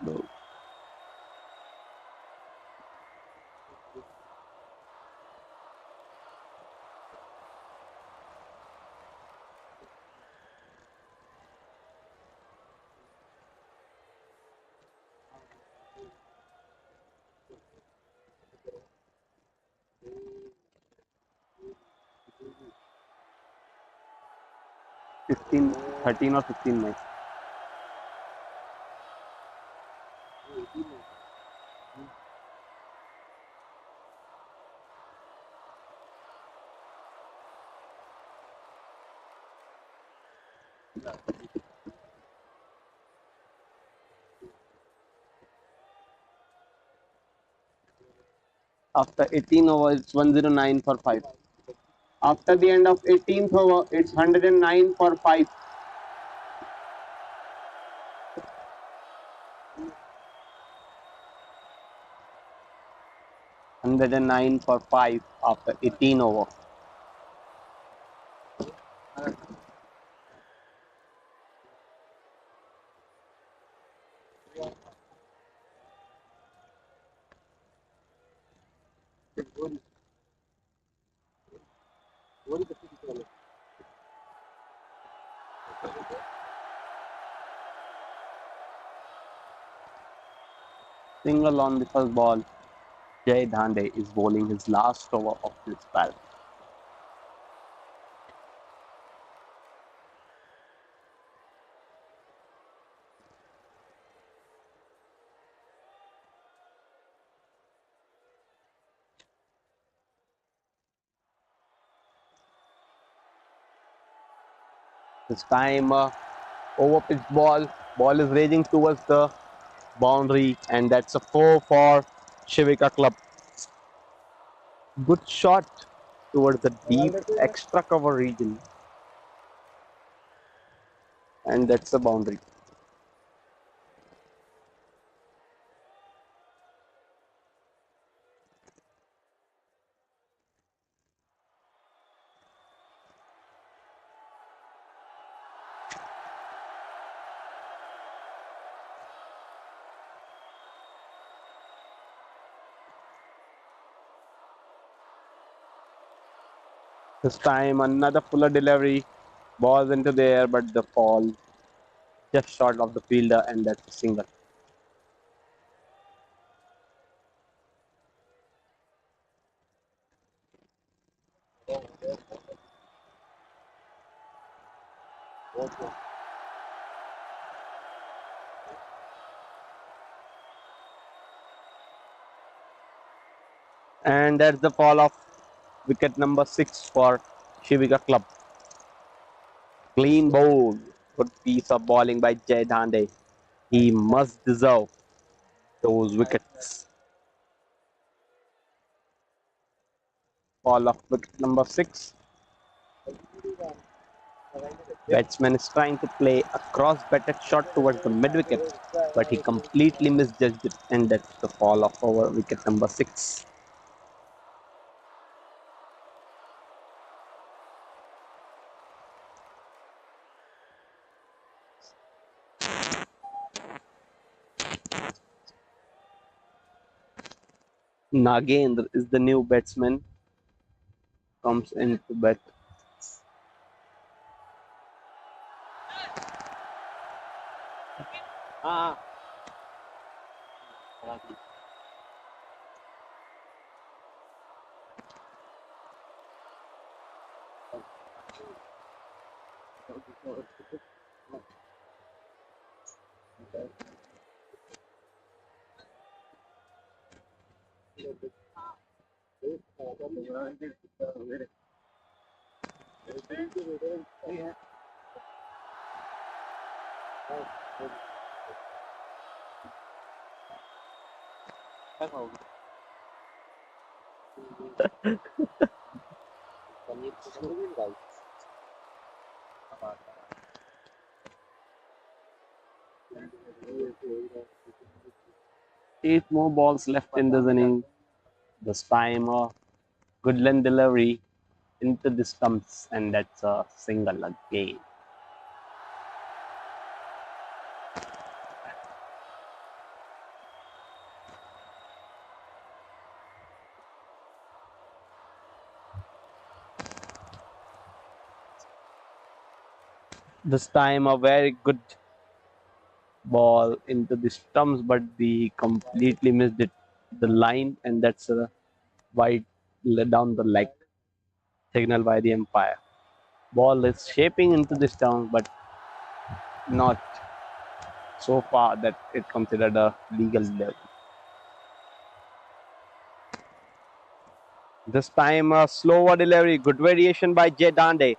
No. 15, 13 or 15 nights. After 18 overs, it's 109 for 5. After the end of 18th over, it's 109 for 5. 109 for 5 after 18 over. Single on the first ball. Jay Dhande is bowling his last over of this spell. This time, over pitch ball. Ball is raging towards the boundary, and that's a 4 for Shiva Club. Good shot towards the deep extra cover region, and that's a boundary. This time, another fuller delivery. Balls into the air, but the fall just short of the fielder, and that's a single. And that's the fall of wicket number 6 for Shiva Club. Clean bowl. Good piece of bowling by Jay Dhande. He must deserve those wickets. Fall of wicket number 6. Batsman is trying to play a cross-batted shot towards the mid-wicket, but he completely misjudged it, and that's the fall of over wicket number 6. Nagendra is the new batsman, comes into bat. Eight more balls left in this inning. This time, a good length delivery into the stumps, and that's a single again. This time, a very good ball into the stumps, but he completely missed it, the line, and that's a wide down the leg signal by the umpire. Ball is shaping into this town, but not so far that it considered a legal delivery. This time a slower delivery, good variation by Jay Dande,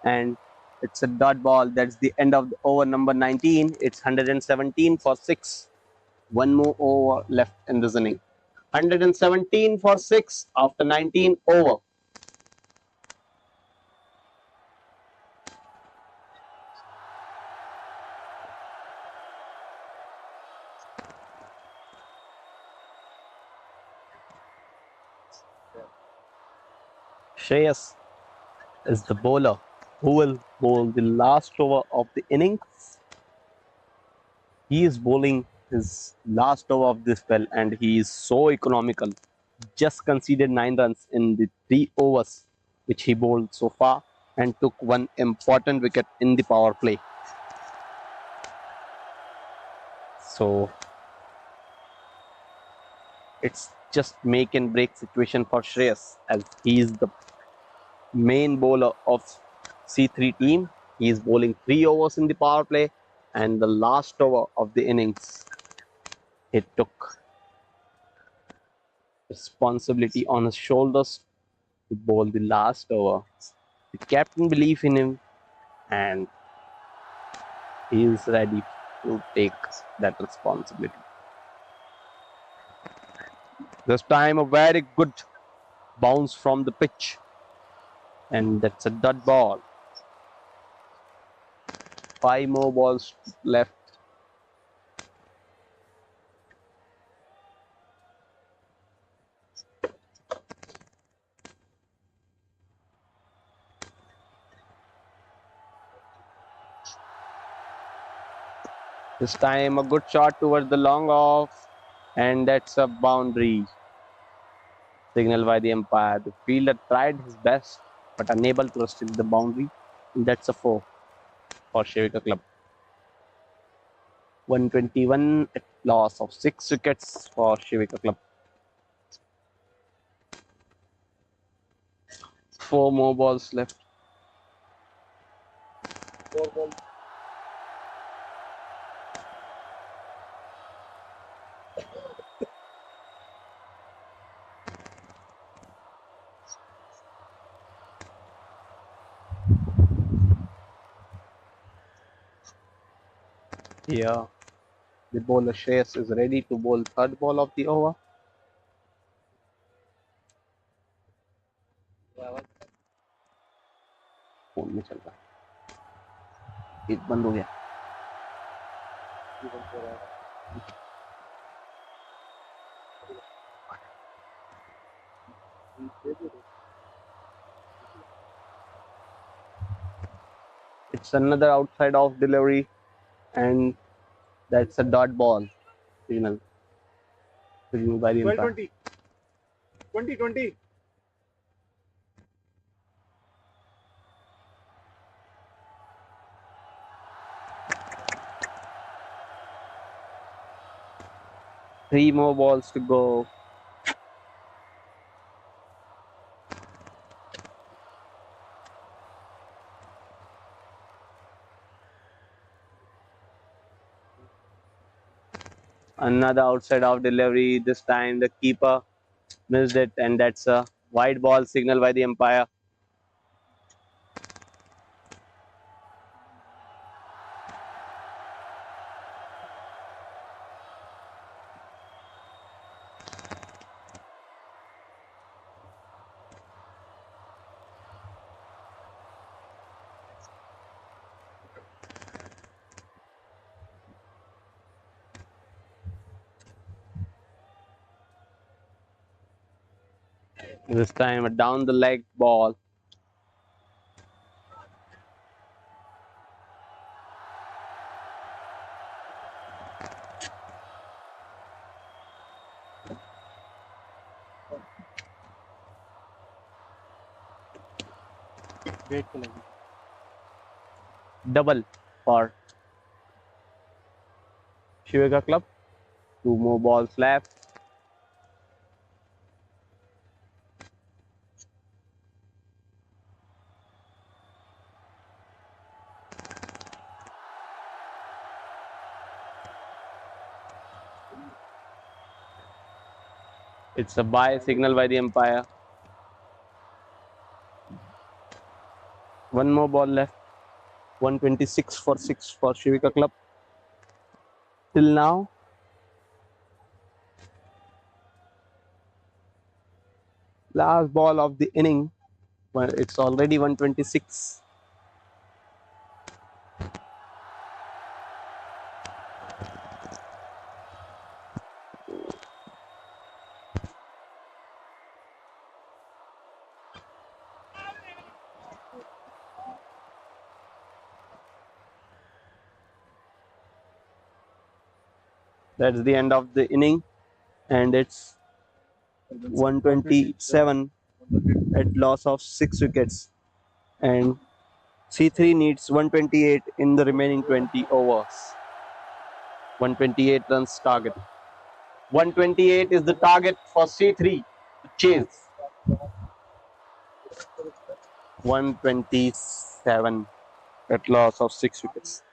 and it's a dot ball. That's the end of the over number 19. It's 117 for 6. One more over left in this inning. 117 for 6 after 19 over. Shreyas is the bowler who will bowl the last over of the innings. He is bowling his last over of this spell and he is so economical. Just conceded 9 runs in the 3 overs which he bowled so far and took one important wicket in the power play. So it's just make and break situation for Shreyas as he is the main bowler of C3 team. He is bowling 3 overs in the power play and the last over of the innings he took responsibility on his shoulders to bowl the last over. The captain believes in him and he is ready to take that responsibility. This time a very good bounce from the pitch and that's a dot ball. 5 more balls left. This time a good shot towards the long off and that's a boundary. Signal by the umpire. The fielder tried his best but unable to restrict the boundary. And that's a 4 for Shiva Club. 121 at loss of 6 wickets for Shiva Club. 4 more balls left. 4 balls. Here, the bowler Shreyas is ready to bowl third ball of the over. Phone में चल रहा है, एक बंद हो गया. It's another outside off delivery and that's a dot ball. Signal by the umpire. 20. 3 more balls to go. Another outside off delivery. This time the keeper missed it and that's a wide ball. Signal by the umpire. This time a down the leg ball. Double for Shiva Club. 2 more balls left. It's a bye signal by the umpire. One more ball left. 126 for 6 for Shiva Club. Till now. Last ball of the inning. Well, it's already 126. That's the end of the inning, and it's 127 at loss of 6 wickets. And C3 needs 128 in the remaining 20 overs. 128 runs target. 128 is the target for C3 to chase. 127 at loss of 6 wickets.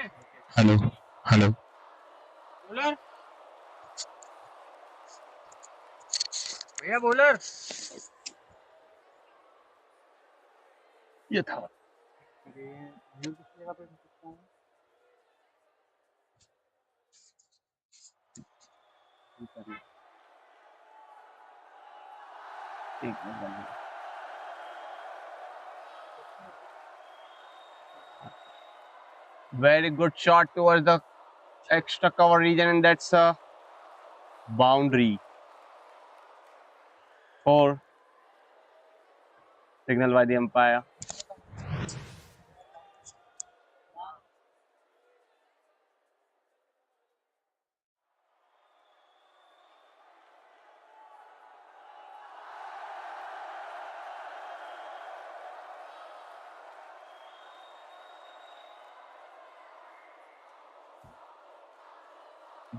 Hello hello bowler भैया bowler ये था अरे view किस जगह पे सकता हूँ एक minute very good shot towards the extra cover region, and that's a boundary for signal by the umpire.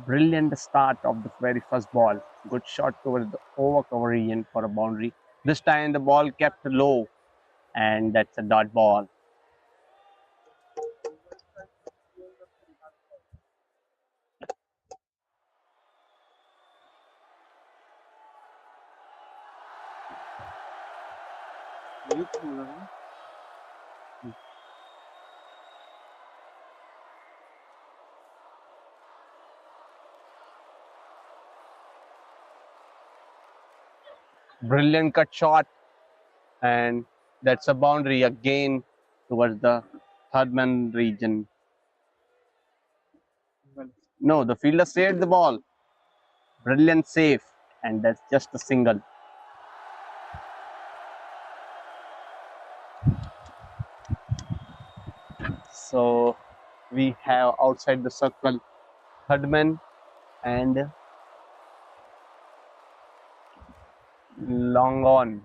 Brilliant start of the very first ball. Good shot towards the over cover region for a boundary. This time the ball kept low, and that's a dot ball. View तो बोला ना Brilliant cut shot, and that's a boundary again towards the third man region. No, the fielder saved the ball. Brilliant save, and that's just a single. So we have outside the circle third man and long on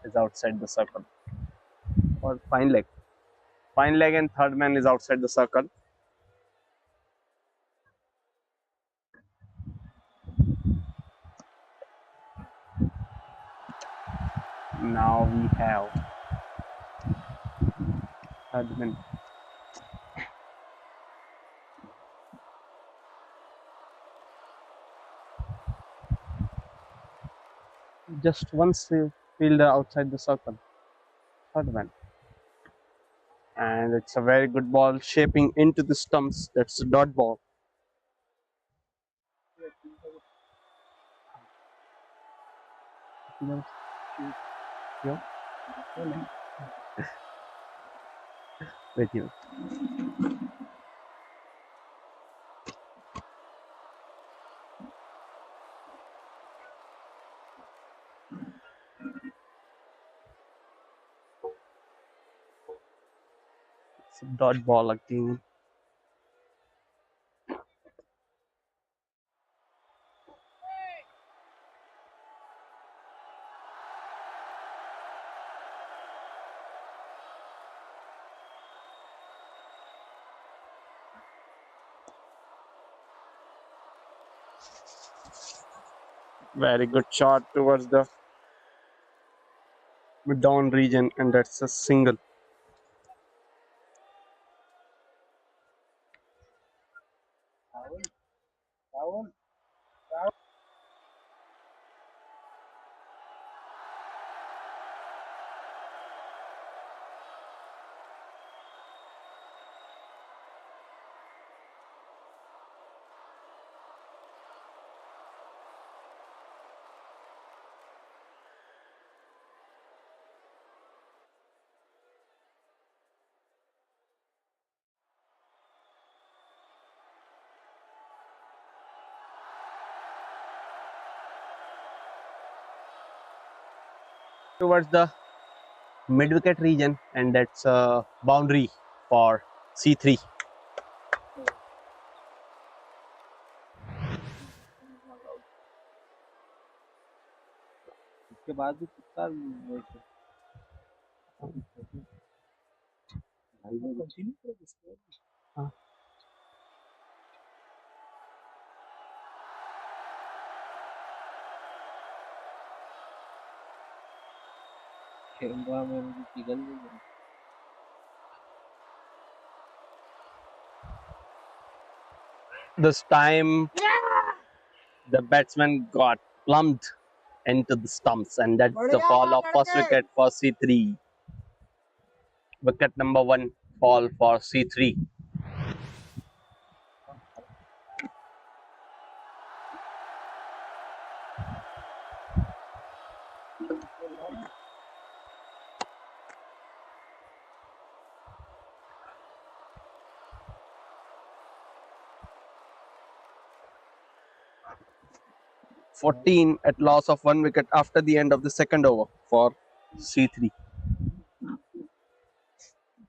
is outside the circle, or fine leg. Fine leg and third man is outside the circle. Now we have third man. Just one fielder outside the circle, third man. And it's a very good ball shaping into the stumps. That's a dot ball. With you. It's a dot ball again. Very good shot towards the mid down region, and that's a single. Towards the mid wicket region, and that's a boundary for C3. उसके बाद भी कितना हाँ. Camera में पिघल नहीं This time, the batsman got plumped into the stumps, and that's the fall of first wicket for C3. Wicket number 1 fall for C3. (14) at loss of 1 wicket after the end of the second over for C3.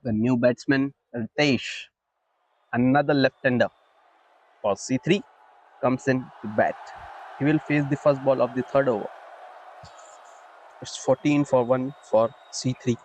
The new batsman, Ritesh, another left-hander for C3, comes in to bat. He will face the first ball of the third over. It's 14 for 1 for C3.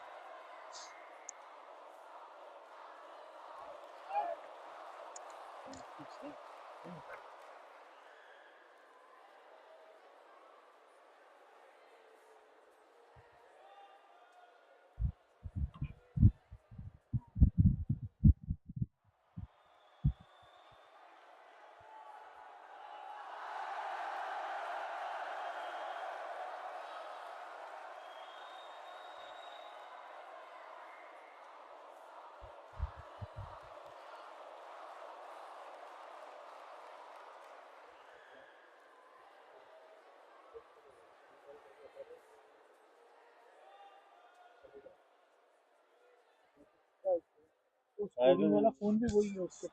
वाला phone भी वही है उसके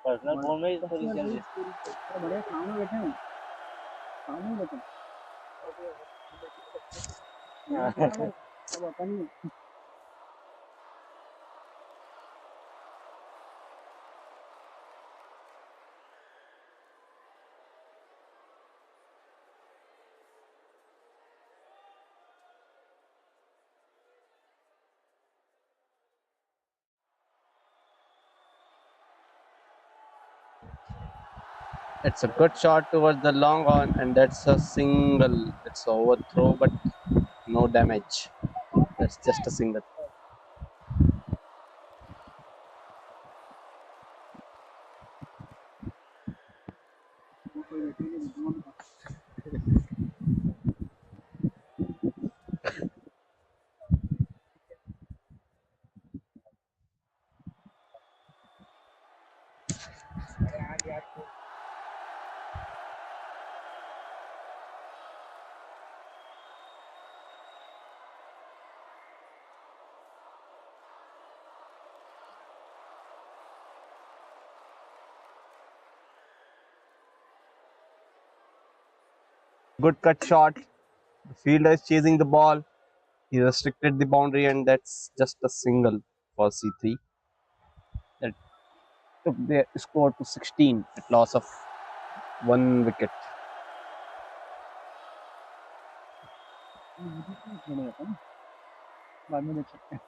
personal phone में इसको recharge बड़े सामने बैठे हैं सामने बैठे सब अपन ही It's a good shot towards the long on, and that's a single. It's a overthrow, but no damage. That's just a single. Good cut shot. The fielder is chasing the ball. He restricted the boundary, and that's just a single for C3. That took the score to 16 at loss of 1 wicket. बाद में देख सकते हैं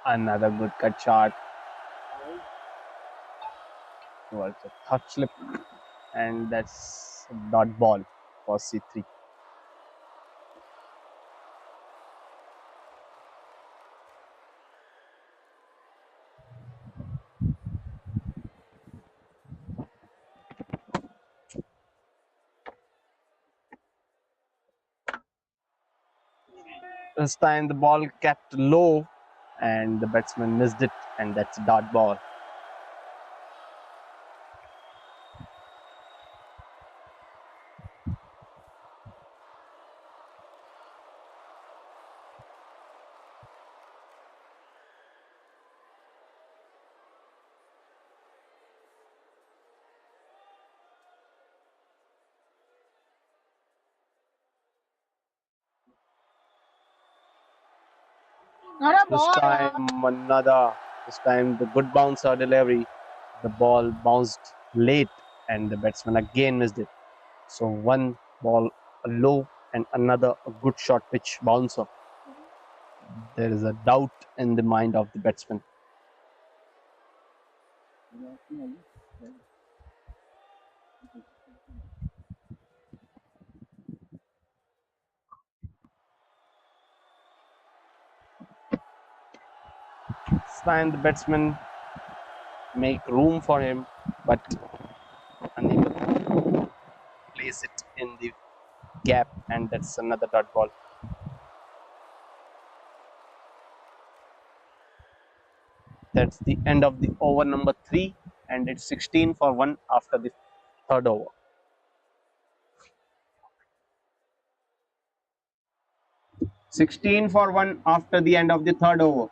Another good cut shot towards the third slip, and that's a dot ball for C3. This time the ball kept low, and the batsman missed it, and that's a dot ball. This time the good bouncer delivery. The ball bounced late, and the batsman again missed it. So one ball a low and another a good short pitch bouncer. There is a doubt in the mind of the batsman. This time the batsman make room for him, but unable to place it in the gap, and that's another dot ball. That's the end of the over number 3, and it's 16 for 1 after the third over. Sixteen for 1 after the end of the third over.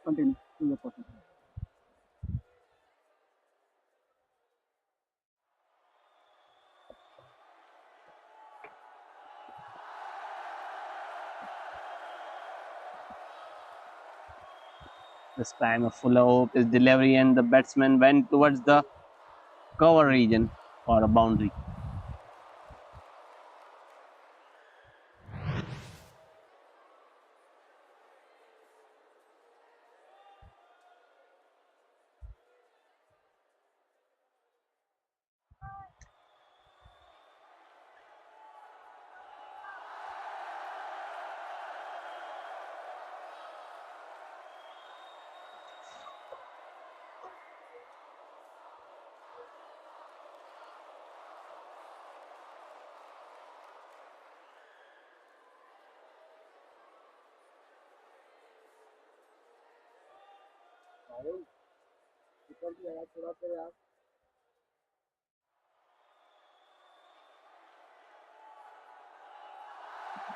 Continue. To the person. This time a full hope is delivery, and the batsman went towards the cover region for a boundary.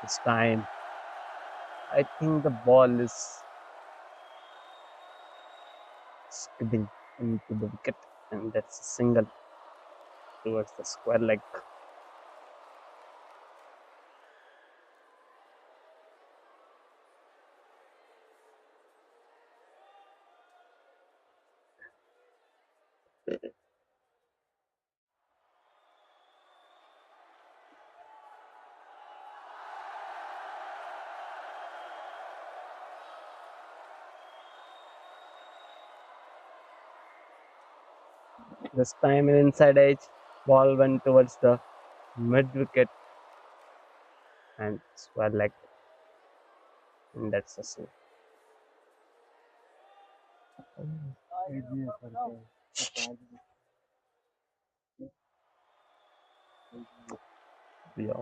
This time, I think the ball is skidding into the wicket, and that's a single towards the square leg. This time an inside edge, ball went towards the mid wicket and square leg, and that's a single. Yeah.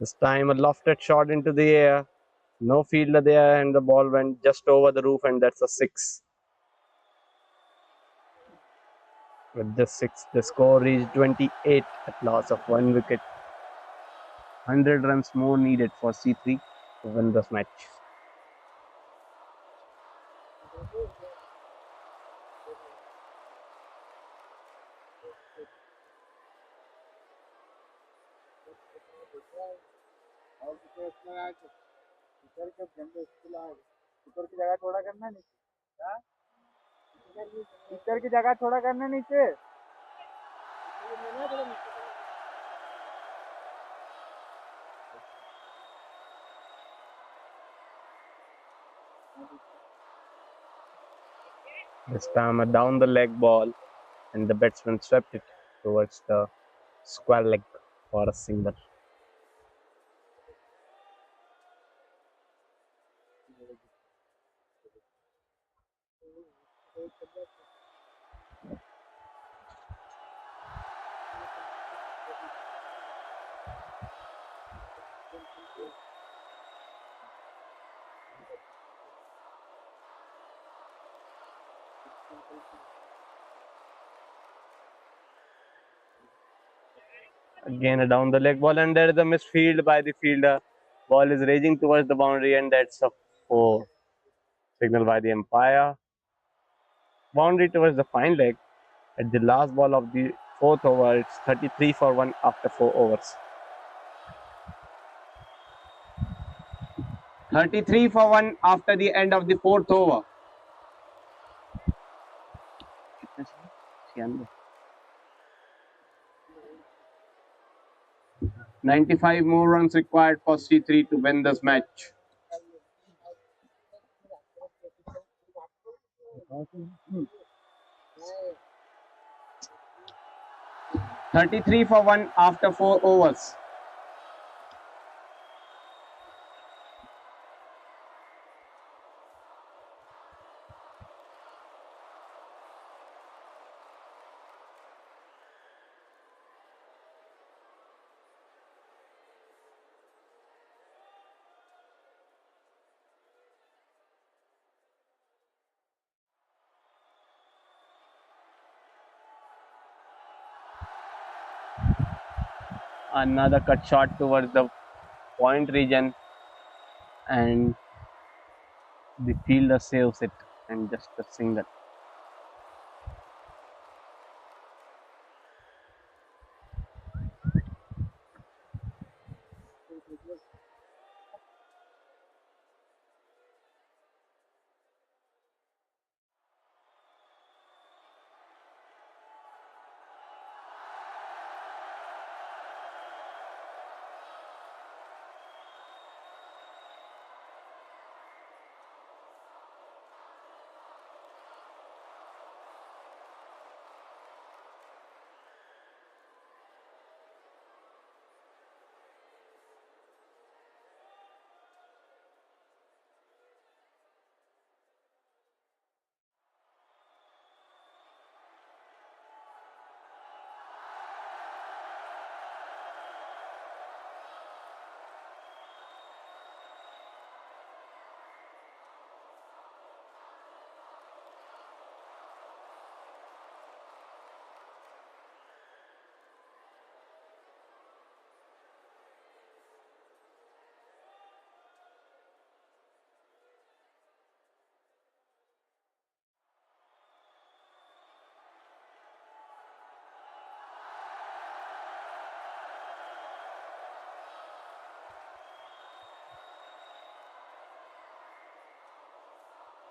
This time a lofted shot into the air, no fielder there, and the ball went just over the roof, and that's a 6. With this 6, the score reached 28 at loss of 1 wicket. 100 runs more needed for C3 to win this match. ऊपर की जगह थोड़ा करना नीचे, ऊपर की जगह थोड़ा करना नीचे. This time a down the leg ball, and the batsman swept it towards the square leg for a single. Again a down the leg ball, and there is a misfield by the fielder. Ball is raging towards the boundary, and that's a 4. Signal by the umpire. Boundary towards the fine leg. At the last ball of the 4th over, it's 33 for 1 after 4 overs. 33 for 1 after the end of the 4th over. 95 more runs required for C3 to win this match. Hmm. 33 for 1 after 4 overs. Another cut shot towards the point region, and the fielder saves it, and just a single.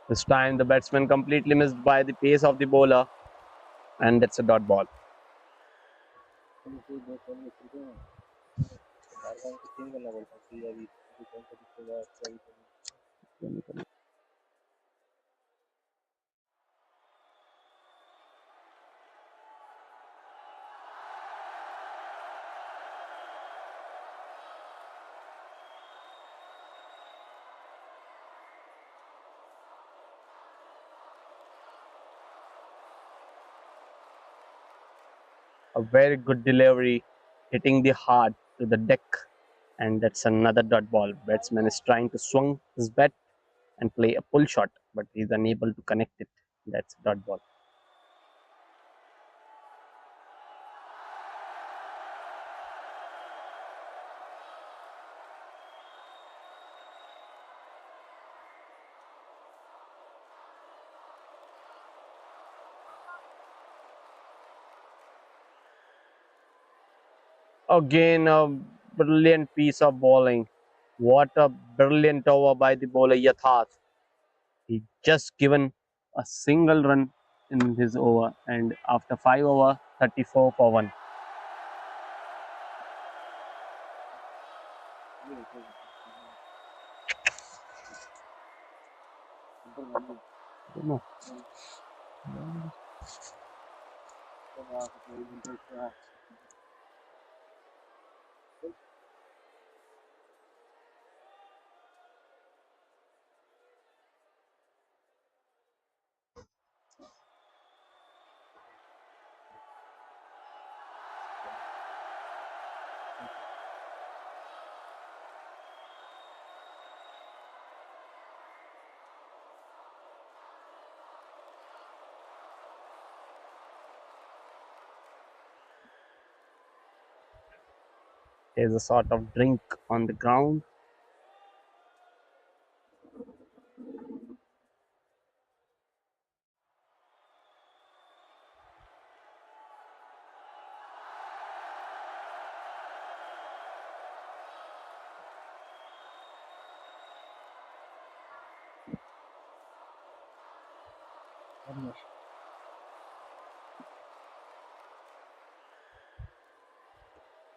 This time the batsman completely missed by the pace of the bowler, and that's a dot ball. A very good delivery, hitting the hard to the deck, and that's another dot ball. Batsman is trying to swing his bat and play a pull shot, but he's unable to connect it. That's a dot ball. Again, a brilliant piece of bowling. What a brilliant over by the bowler Yatharth. He just given a single run in his over, and after 5 over, 34 for 1. No. There's a sort of drink on the ground.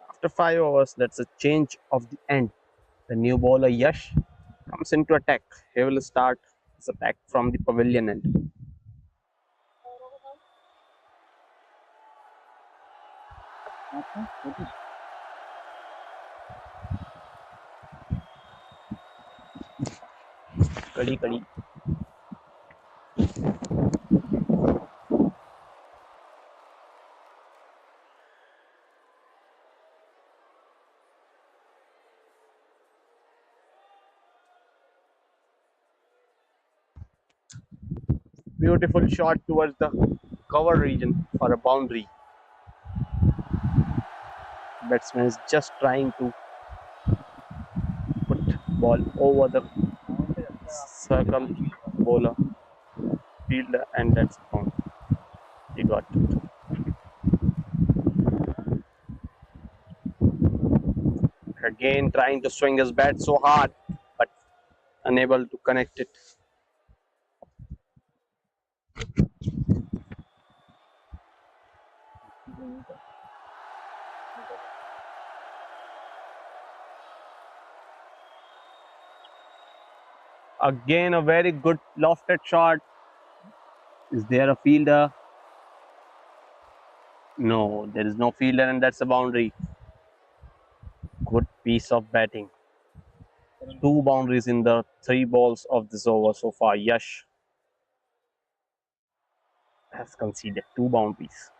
After 5 overs, that's a change of the end. The new bowler Yash comes into attack. He will start his attack from the pavilion end. Kadi kadi. Beautiful shot towards the cover region for a boundary. Batsman is just trying to put ball over the circle bowler fielder, and that's gone. He got it. Again trying to swing his bat so hard, but unable to connect it. Again a very good lofted shot. Is there a fielder? No, there is no fielder, and that's a boundary. Good piece of batting. 2 boundaries in the 3 balls of this over so far. Yash has conceded 2 boundaries.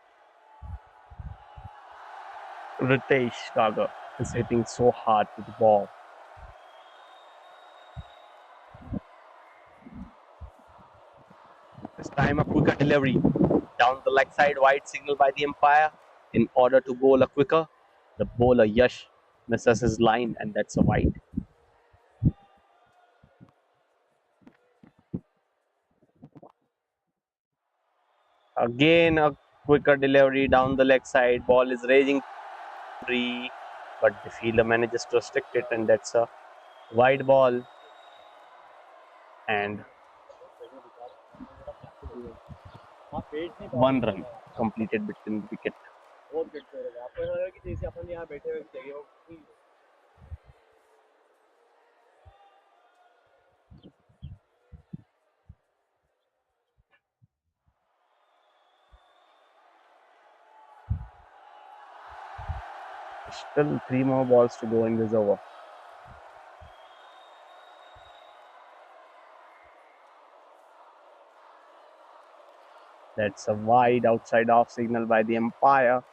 Ritesh Kaga is hitting so hard with the ball. This time a quicker delivery down the leg side, wide signal by the umpire in order to bowl a quicker. The bowler Yash misses his line, and that's a wide. Again a quicker delivery down the leg side. Ball is raging free, but the fielder manages to restrict it, and that's a wide ball. And 1 run completed between the wicket. Still 3 more balls to go in this over. That's a wide outside off signal by the umpire.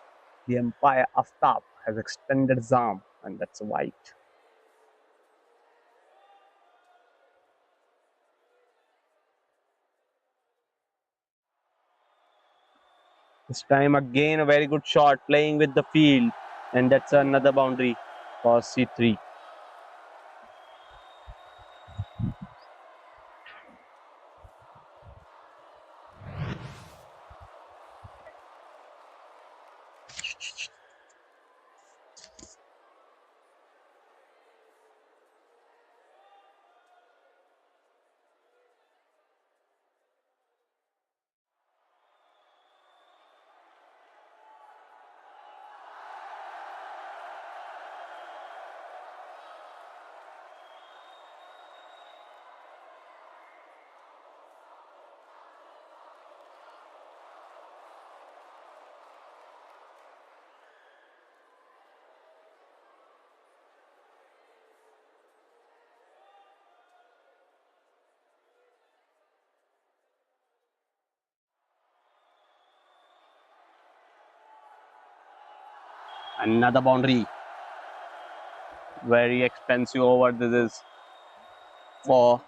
The umpire Aftab has extended his arm, and that's a wide. This time again a very good shot playing with the field, and that's another boundary for C3. Another boundary. Very expensive over this is for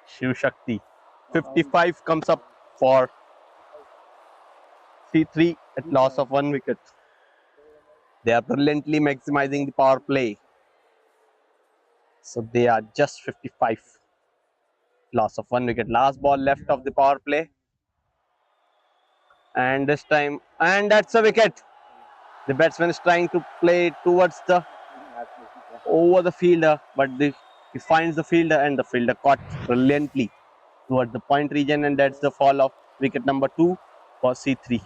Shiv Shakti. 55 comes up for C3 at loss of 1 wicket. They are brilliantly maximizing the power play. So they are just 55. Loss of 1 wicket. Last ball left of the power play. And this time, and that's a wicket. The batsman is trying to play towards the over the fielder, but he finds the fielder, and the fielder caught brilliantly towards the point region, and that's the fall of wicket number 2 for C3.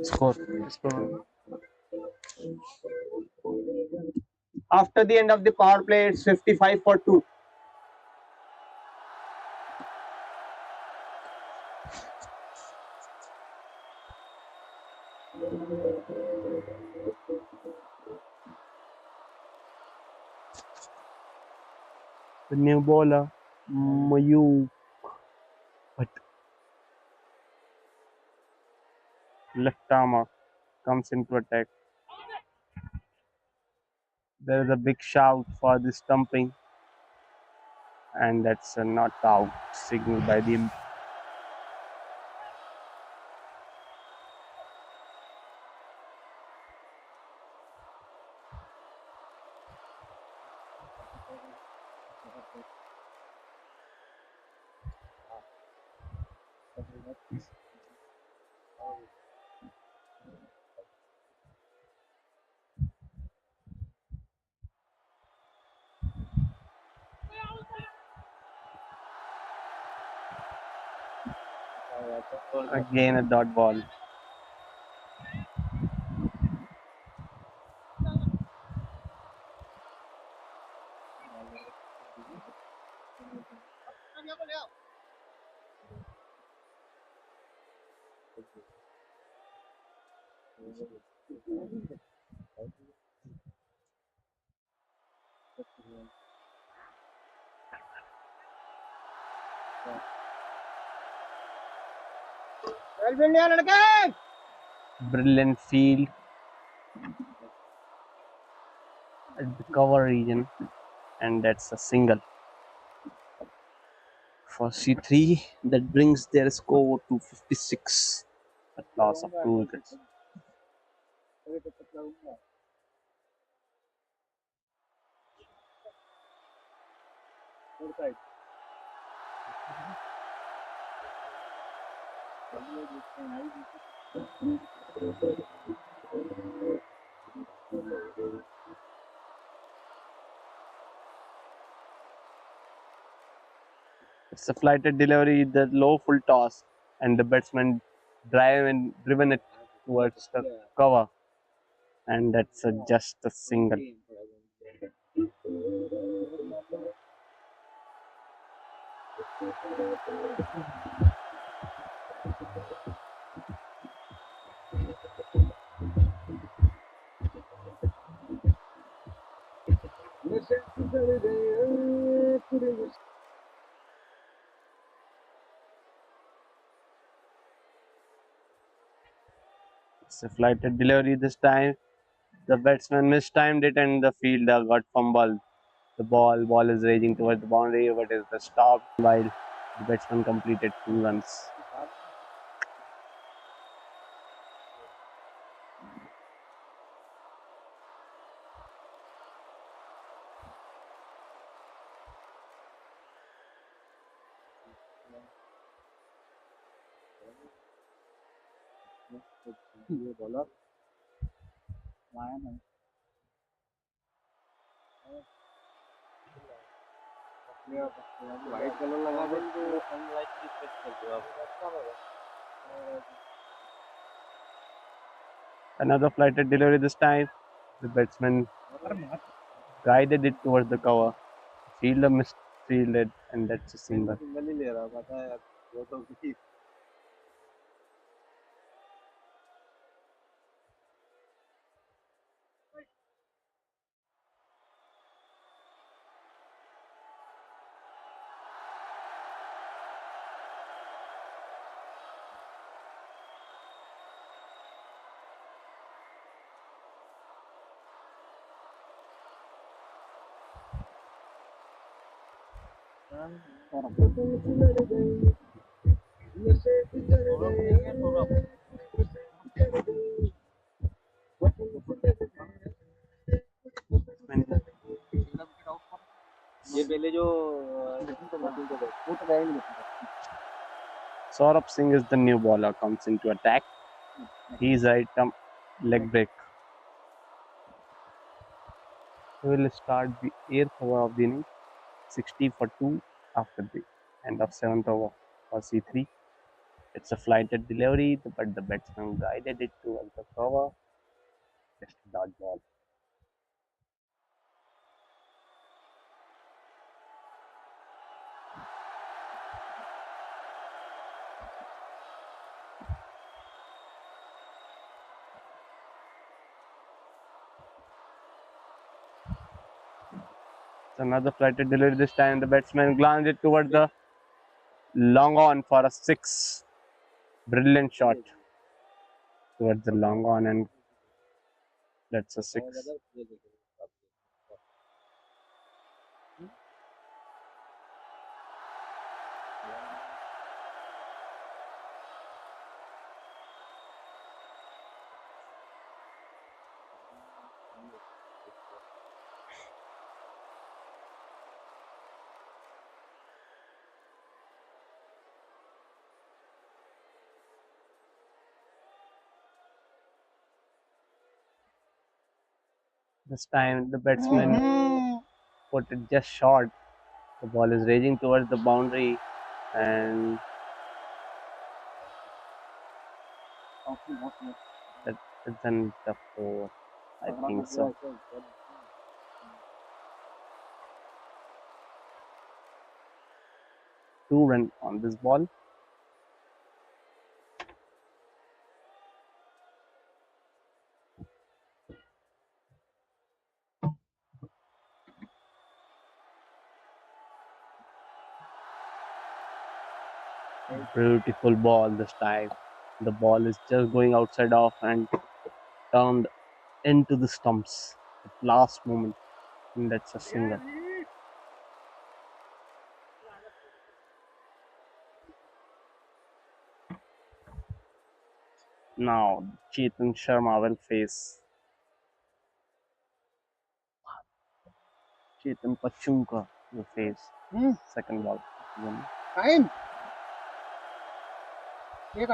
Score. After the end of the power play, it's 55 for 2. The new bowler, Mayuk, but left armer comes into attack. There is a big shout for the stumping, and that's a not out signal by the again a dot ball. Brilliant field at the cover region, and that's a single for C3. That brings their score to 56 at loss of 2 wickets. It's a flighted delivery, the low full toss, and the batsman driven it towards the cover, and that's just a single. It's a flighted delivery this time. The batsman mistimed it and the fielder got fumbled. The ball is raging towards the boundary, but is stopped while the batsman completed 2 runs. ये bowler white colour लगा दे तो unlikely pitch कर दो आप. Another flighted delivery this time. The batsman guided it towards the cover. Fielder misfielded, and that's a single. Single ही ले रहा पता है यार वो तो किसी ये पहले जो Saurabh Singh is the new bowler, comes into attack. He's right leg break. He will start the 8th over of the inning, 60 for 2 after the end of 7th over for C3. It's a flighted delivery, but the batsman guided it towards the cover. Just a dot ball. It's another flighted delivery this time. The batsman glanced it towards the long on for a 6. Brilliant shot towards the long on, and that's a 6. This time the batsman put it just short. The ball is raging towards the boundary, and that isn't the 4. I think so. Two run on this ball. Beautiful ball this time. The ball is just going outside off and turned into the stumps at last moment, and that's a single. Now Chetan Sharma will face Chetan Pachunka will face second ball. Time 1:18 ये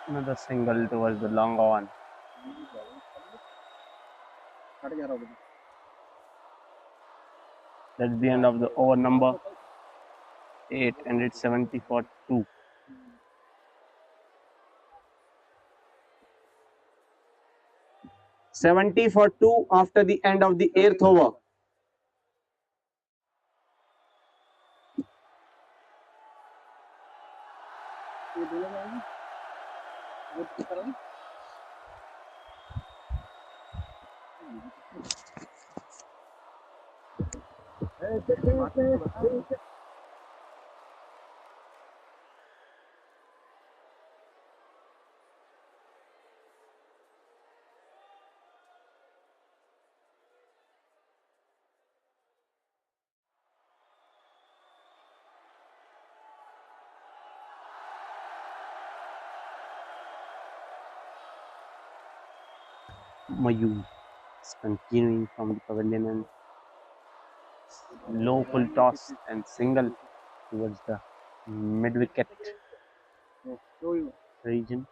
Another single towards the long on. That's the end of the over number 8, and it's 70 for 2. $70 for 2 after the end of the 8th over. Mayur is continuing from the pavilion and low full toss and single towards the mid wicket region.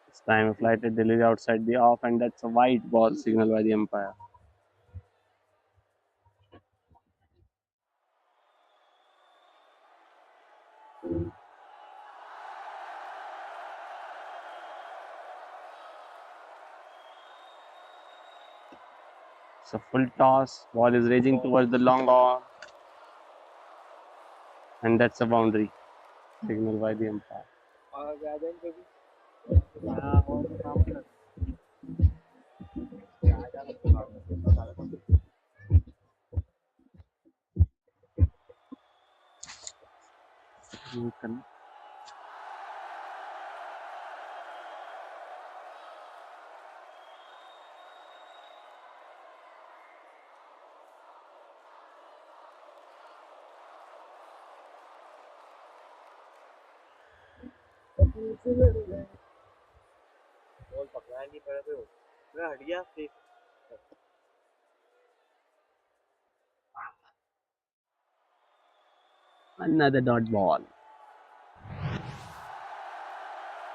This time a flighted delivery outside the off, and that's a white ball signal by the umpire. So full toss, ball is raging towards the long on, and that's a boundary signal by the umpire. Another dot ball.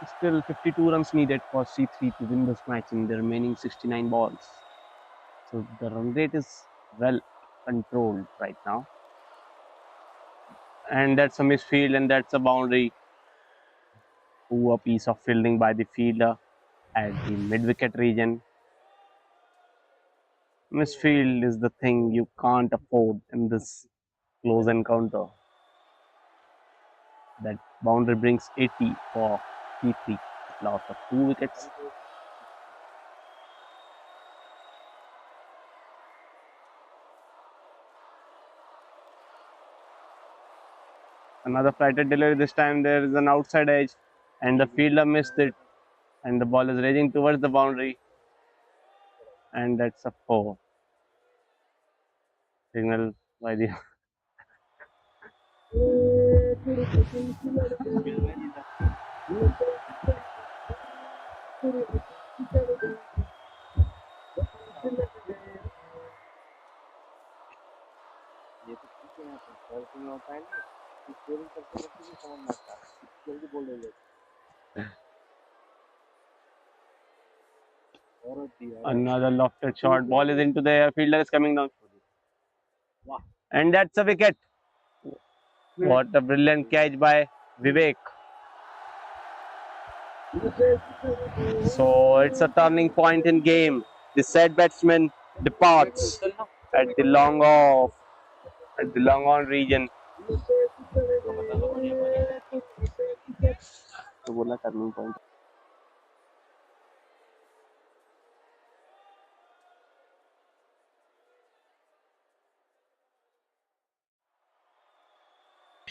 Still 52 runs needed for C3 to win this match in the remaining 69 balls. So the run rate is well controlled right now. And that's a misfield, and that's a boundary. Poor piece of fielding by the fielder at the mid-wicket region. Misfield is the thing you can't afford in this close encounter. That boundary brings 80 for C3, loss of 2 wickets. Another flighted delivery. This time there is an outside edge, and the fielder missed it, and the ball is raging towards the boundary, and that's a 4. Signal by the ये तो ठीक है, यहाँ पे girls में होता है ना, स्कोरिंग करते करते भी समझ में आता है, जल्दी बोल रही है। और दिया another lofted shot. Ball is into the air. Fielder is coming down. And that's a wicket. What a brilliant catch by Vivek. So it's a turning point in game. The said batsman departs at the long off, at the long on region. तो बोला turning point.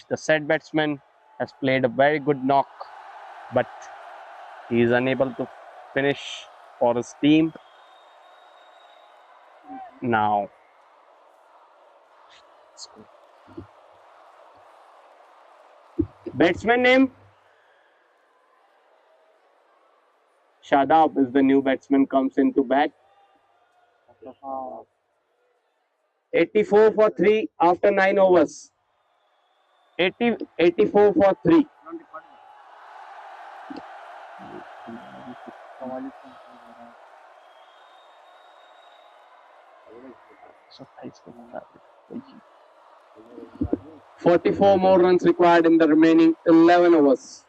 The said batsman has played a very good knock, but he is unable to finish for his team. Now, batsman name Shadab is the new batsman, comes into bat. 84 for 3 after 9 overs. 84 for 3. So 44 more runs required in the remaining 11 overs.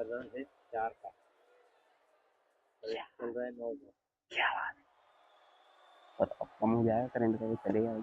Run है 4 का, चल रहा है 9 का। क्या बात है, पर अब कम हो जाएगा करंट का, चलेगा।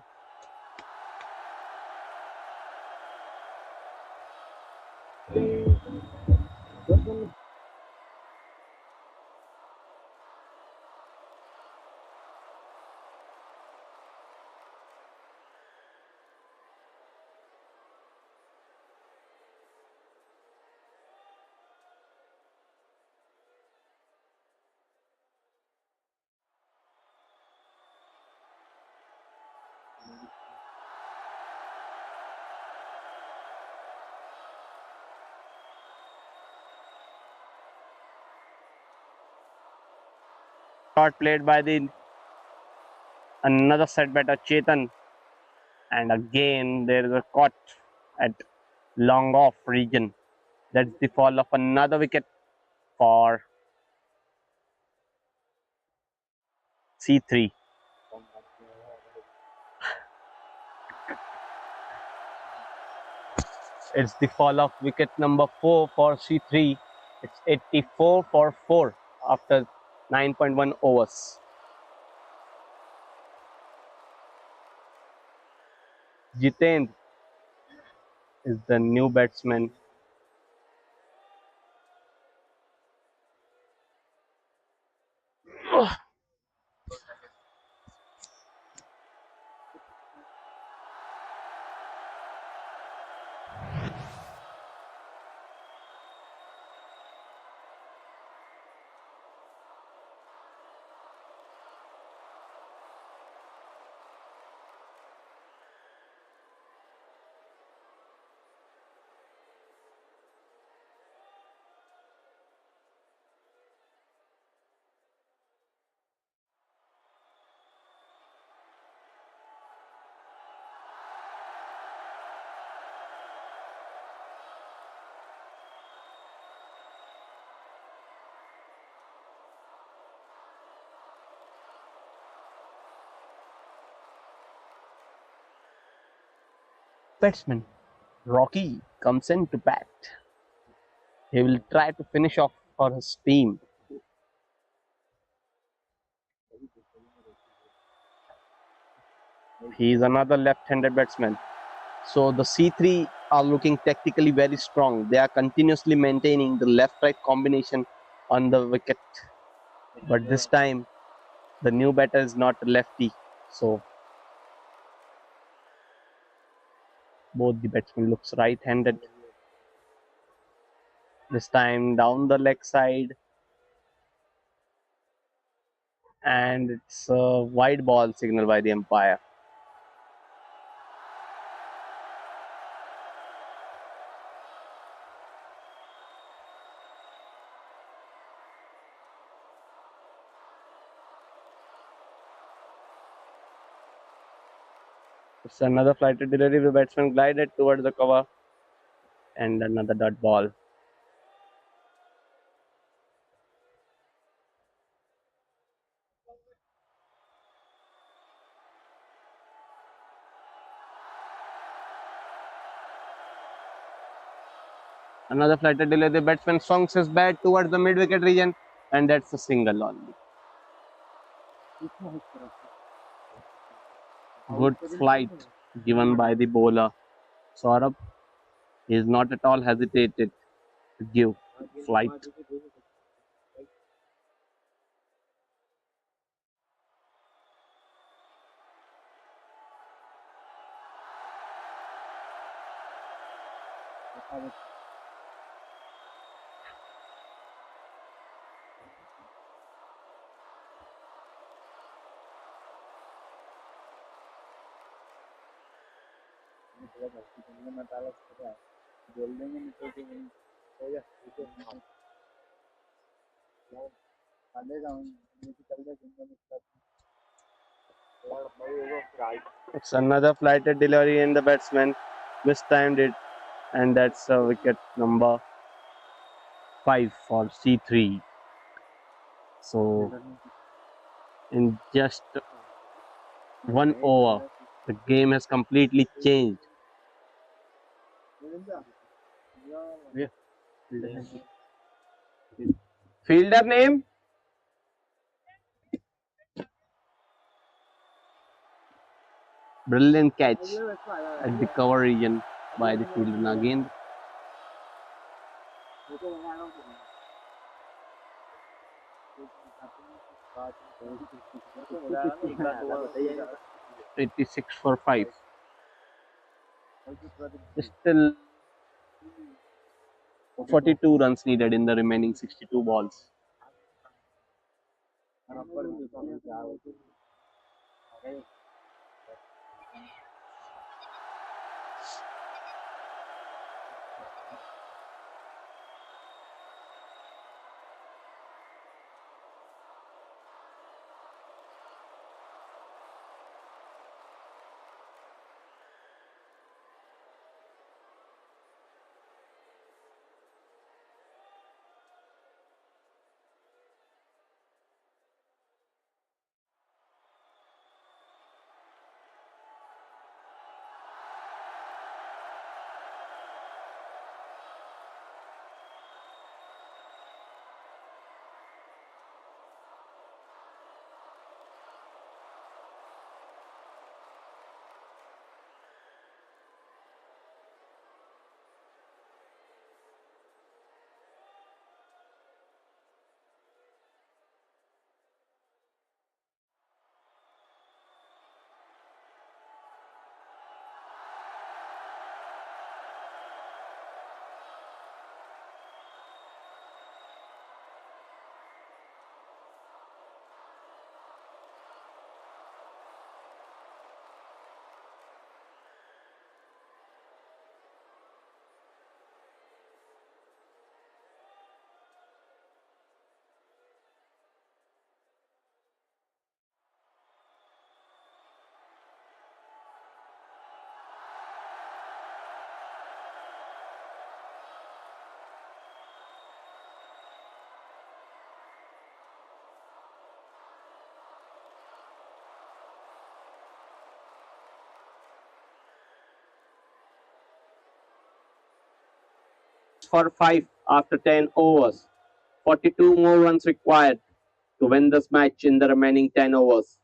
Shot played by the another set batter Chetan, and again there is a caught at long off region. That's the fall of another wicket for C3. It's the fall of wicket number 4 for C3. It's 84 for 4 after 9.1 overs. Jitendra is the new batsman. Batsman Rocky comes in to bat. He will try to finish off for his team. He is another left-handed batsman. So the C3 are looking tactically very strong. They are continuously maintaining the left-right combination on the wicket. But this time, the new batter is not a lefty. So both the batsmen looks right-handed. This time down the leg side. and it's a wide ball signal by the umpire. It's another flighted delivery. The batsman glided towards the cover, and another dot ball. Another flighted delay. The batsman swings his bat towards the mid-wicket region, and that's a single only. Good flight given by the bowler. Saurabh is not at all hesitated to give flight. It's another flighted delivery, and the batsman mistimed it, and that's wicket number 5 for C3. So, in just 1 over, the game has completely changed. Fielder name? Brilliant catch at the cover region by the fielder Nagin. $86 for 5. Still 42 runs needed in the remaining 62 balls. For 5 after 10 overs. 42 more runs required to win this match in the remaining 10 overs.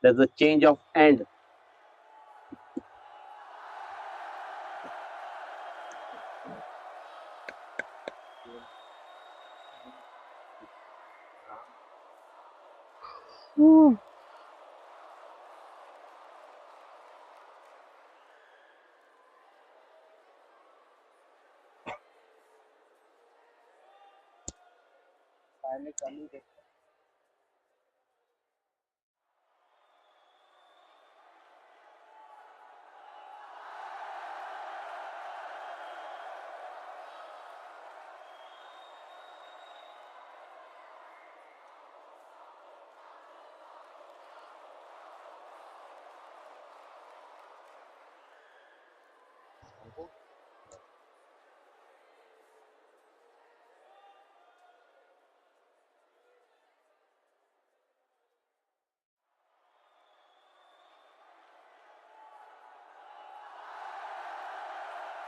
There's a change of end.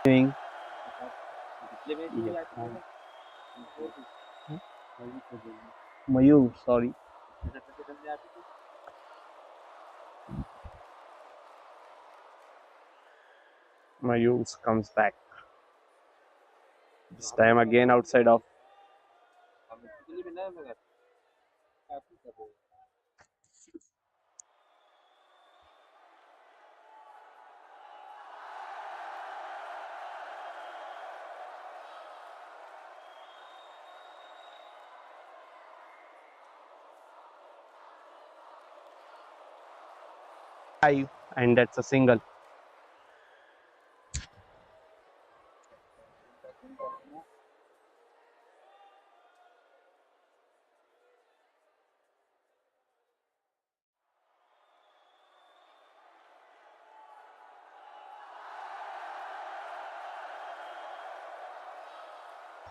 Doing Mayur, sorry. Mayur comes back. This time again outside of. And that's a single.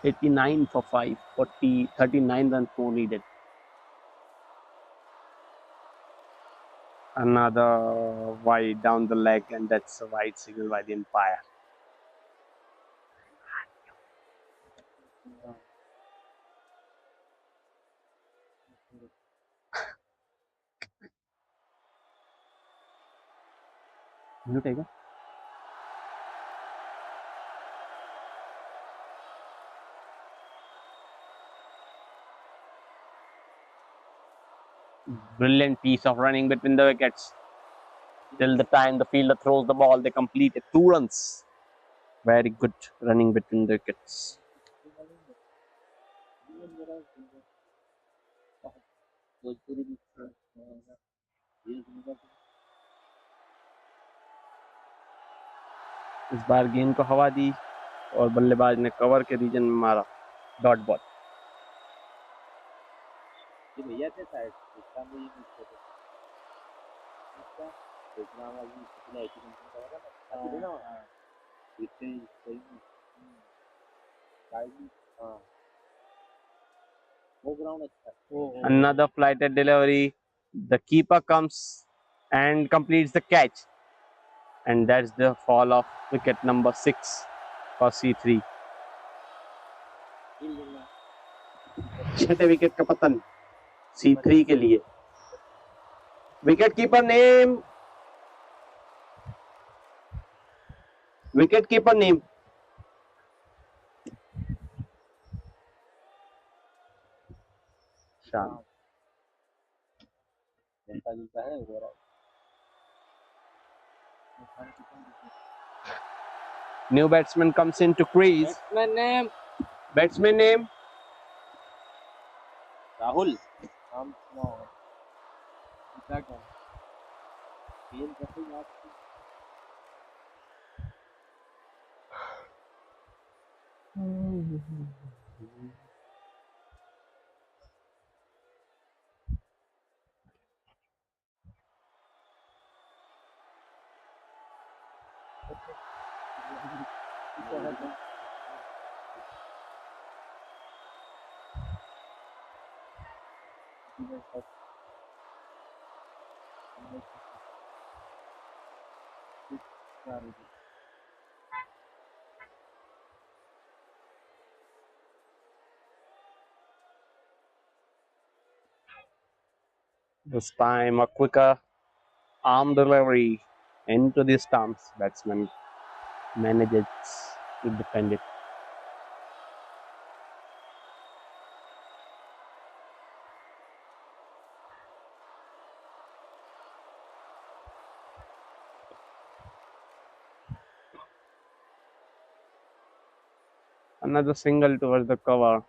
$89 for 5, 39 runs more needed. Another wide down the leg, and that's a wide signal by the umpire. You take it. Brilliant piece of running between the wickets. Till the time the fielder throws the ball, they completed 2 runs. Very good running between the wickets. इस बार गेंद को हवा दी और बल्लेबाज ने cover के reason में मारा डॉट बॉल. भैया थे शायद Another flighted delivery. The keeper comes and completes the catch. And that's the fall of wicket number 6 for C3. छठे विकेट का पतन C3 के लिए. Wicket keeper name. Wicket keeper name. शान. New batsman comes into crease. Batsman name. Rahul. This time a quicker arm delivery into the stumps. Batsman manages to defend it. Another single towards the cover.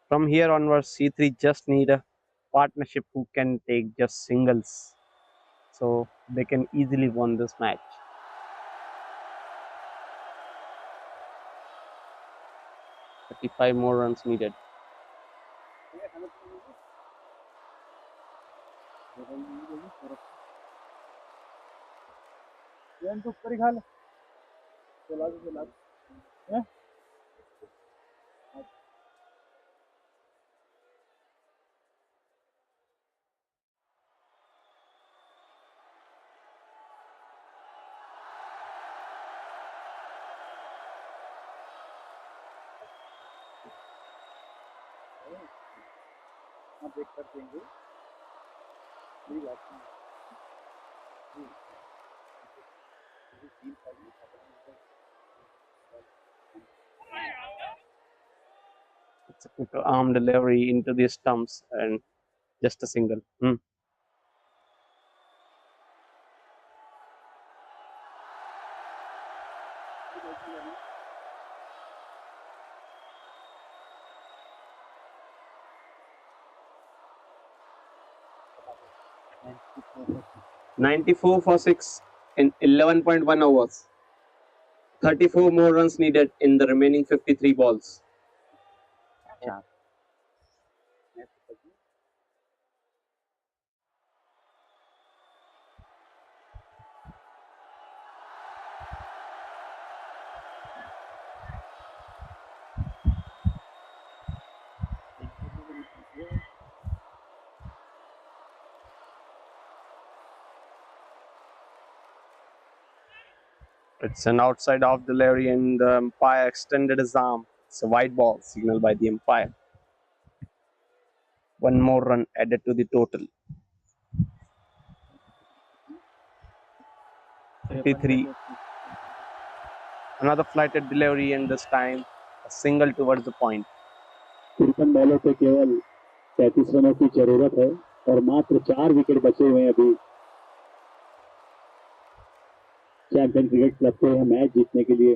From here onwards, C3 just need a partnership who can take just singles, so they can easily win this match. 35 more runs needed. आप देख कर देंगे कोई बात नहीं। It's a quick arm delivery into the stumps and just a single. $94 94 for 6 in 11.1 overs. 34 more runs needed in the remaining 53 balls. It's an outside off delivery and the umpire extended his arm. It's a white ball signaled by the umpire. One more run added to the total. 53. Another flighted delivery and this time a single towards the point. 53 बॉलों पे केवल 35 रनों की जरूरत है और मात्र 4 wicket बचे हुए हैं अभी चैंपियन क्रिकेट क्लब के मैच जीतने के लिए।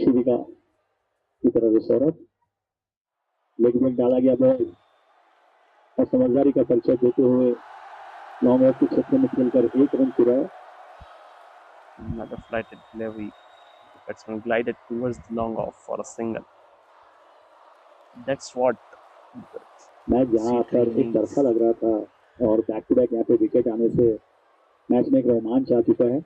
शिविका की तरफ से सौरभ लेग में डाला गया बॉल और समझदारी का परिचय देते हुए लॉन्ग ऑफ के क्षेत्र में खेलकर 1 रन चुराया। Another flighted delivery. The batsman glided towards the long off for a single. That's what match जहां पर एक तरफा लग रहा था और बैक टू बैक यहाँ पे विकेट आने से मैच में एक रोमांच आ चुका है।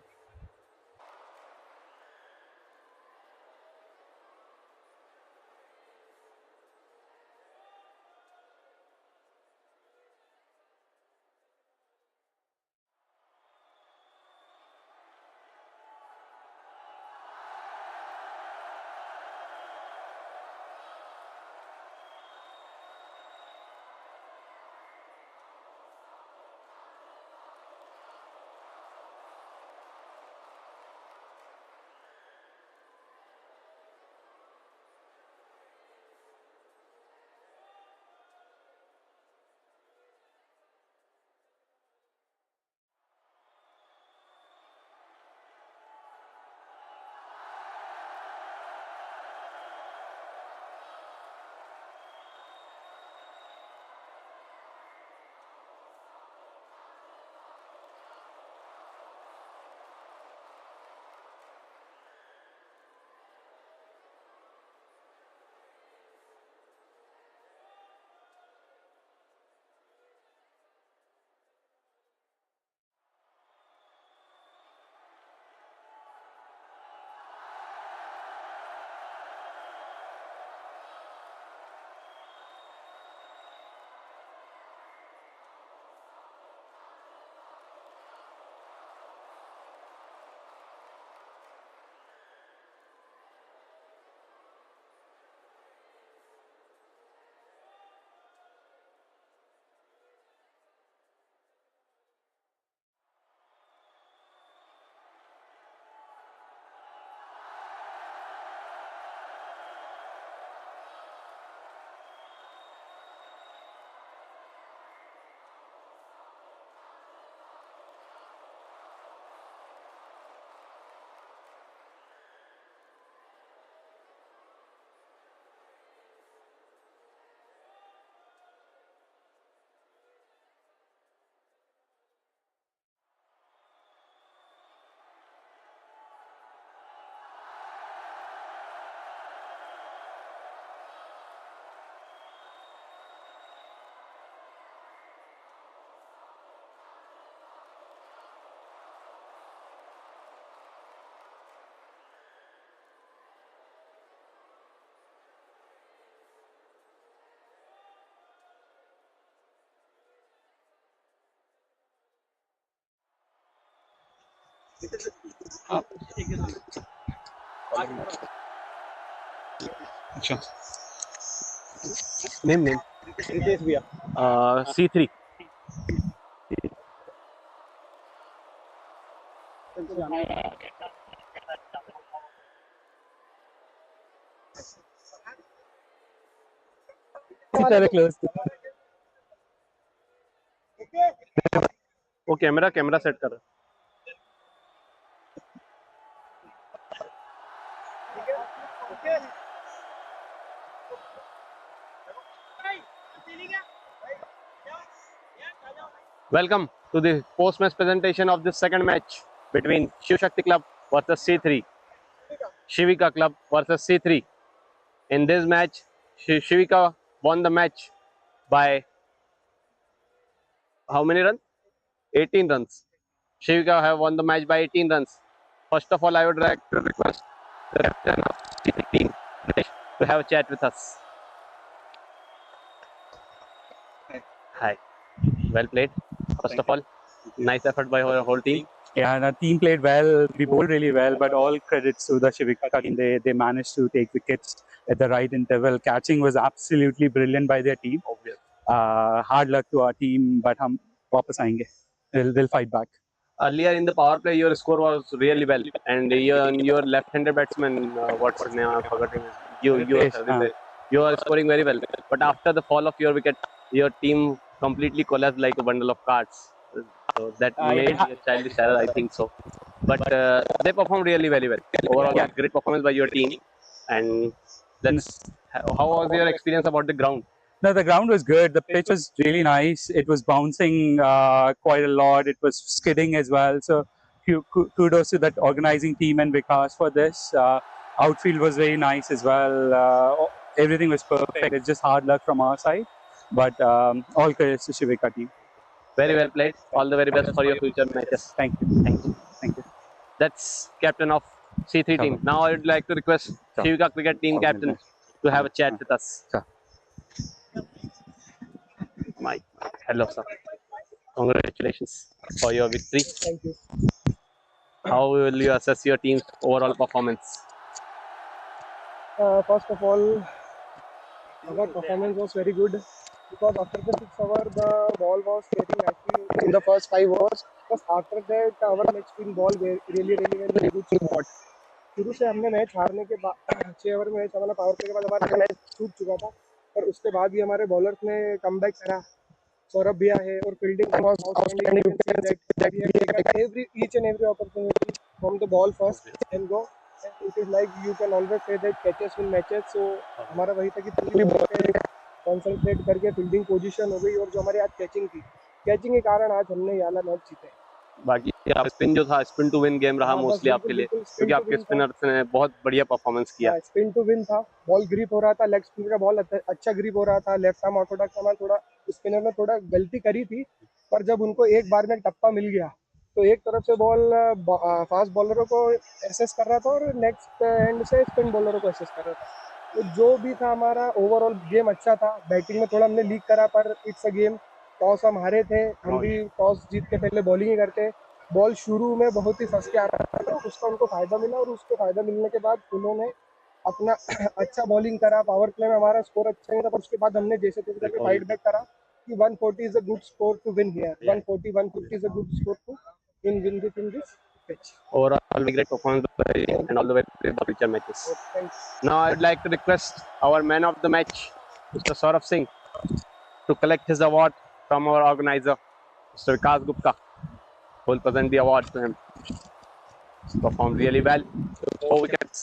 अच्छा नेम रितेश भैया C3 वो कैमरा सेट कर Welcome to the post-match presentation of this second match between Shiva Club versus C3, Shivika Club versus C3. In this match, Shivika won the match by how many runs? 18 runs. Shivika have won the match by 18 runs. First of all, I would like to request the captain of C3 team to have a chat with us. Hi. Well played. First of all, nice effort by our whole team. Yeah, the team played well. We bowled really well, but all credits to the Shivika team. They managed to take wickets at the right interval. Catching was absolutely brilliant by their team. Hard luck to our team, but hum वापस आएंगे. They'll fight back. Earlier in the power play, your score was really well, and your left-handed batsman, what's his name? I'm forgetting. You are scoring very well, but after the fall of your wicket, your team completely collapsed like a bundle of cards. So that may be a childish error, I think so. But they performed really very well. Overall, great performance by your team. And how was your experience about the ground? No, the ground was good. The pitch was really nice. It was bouncing quite a lot. It was skidding as well. So kudos to that organizing team and Vikas for this. Outfield was very nice as well. Everything was perfect. It's just hard luck from our side. But all credits to Shivika team. Very well played. All the very best for your future matches. Thank you. Thank you. Thank you. That's captain of C3 team. Now I would like to request Shivika cricket team captain to have a chat with us. Mike, hello sir. Congratulations for your victory. Thank you. How will you assess your team's overall performance? First of all, our performance was very good because after the 6 hour the ball was getting nicely in the first 5 overs. But after that our leg spin ball really very good spot. शुरू से हमने match हारने के बाद 6 over में match हमारा power play के बाद हमारा मैच छूट चुका था, पर उसके बाद भी हमारे बॉलर्स ने कमबैक करा. सौरभ भैया है और fielding was outstanding. every each and every opportunity from the ball first and go. It is like you can always say that catches win matches. So हमारा वही था कि पूरी बॉल पे कंसंट्रेट करके फील्डिंग पोजीशन हो गई और जो हमारी आज कैचिंग थी, कैचिंग के कारण आज हमने ये वाला मैच जीते. बाकी आप स्पिन जो था, स्पिन टू विन गेम रहा मोस्टली आपके लिए, क्योंकि आपके स्पिनर्स ने बहुत बढ़िया परफॉर्मेंस किया. स्पिन टू विन था, बॉल ग्रिप हो रहा था, लेग स्पिन का बॉल अच्छा ग्रिप हो रहा था. लेफ्ट आर्म ऑर्थोडॉक्स हमारा थोड़ा स्पिनर ने थोड़ा गलती करी थी, पर जब उनको एक बार में टप्पा मिल गया तो एक तरफ से बॉल फास्ट बॉलरों को एसेस कर रहा था और नेक्स्ट एंड से स्पिन बॉलरों को एसेस कर रहा था. तो जो भी था हमारा ओवरऑल गेम अच्छा था. बैटिंग में थोड़ा हमने लीक करा, पर इट्स अ गेम. टॉस हम हारे थे, हम भी टॉस जीत के पहले बॉलिंग ही करते. बॉल शुरू में बहुत ही फंस के आ रहा था, उसका उनको फायदा मिला और उसको फायदा मिलने के बाद उन्होंने अपना अच्छा बॉलिंग करा. पावर प्ले में हमारा स्कोर अच्छा नहीं था, पर उसके बाद हमने जैसे तैसे करके फाइट बैक करा कि 140 is a good score to win here. 140 150 is a good score to win this pitch. Overall, great performance and all the way to the future matches. Now, I would like to request our man of the match, Mr. Saurav Singh, to collect his award from our organizer, Mr. Vikas Gupta, who will present the award to him. He performed really well. 4 wickets.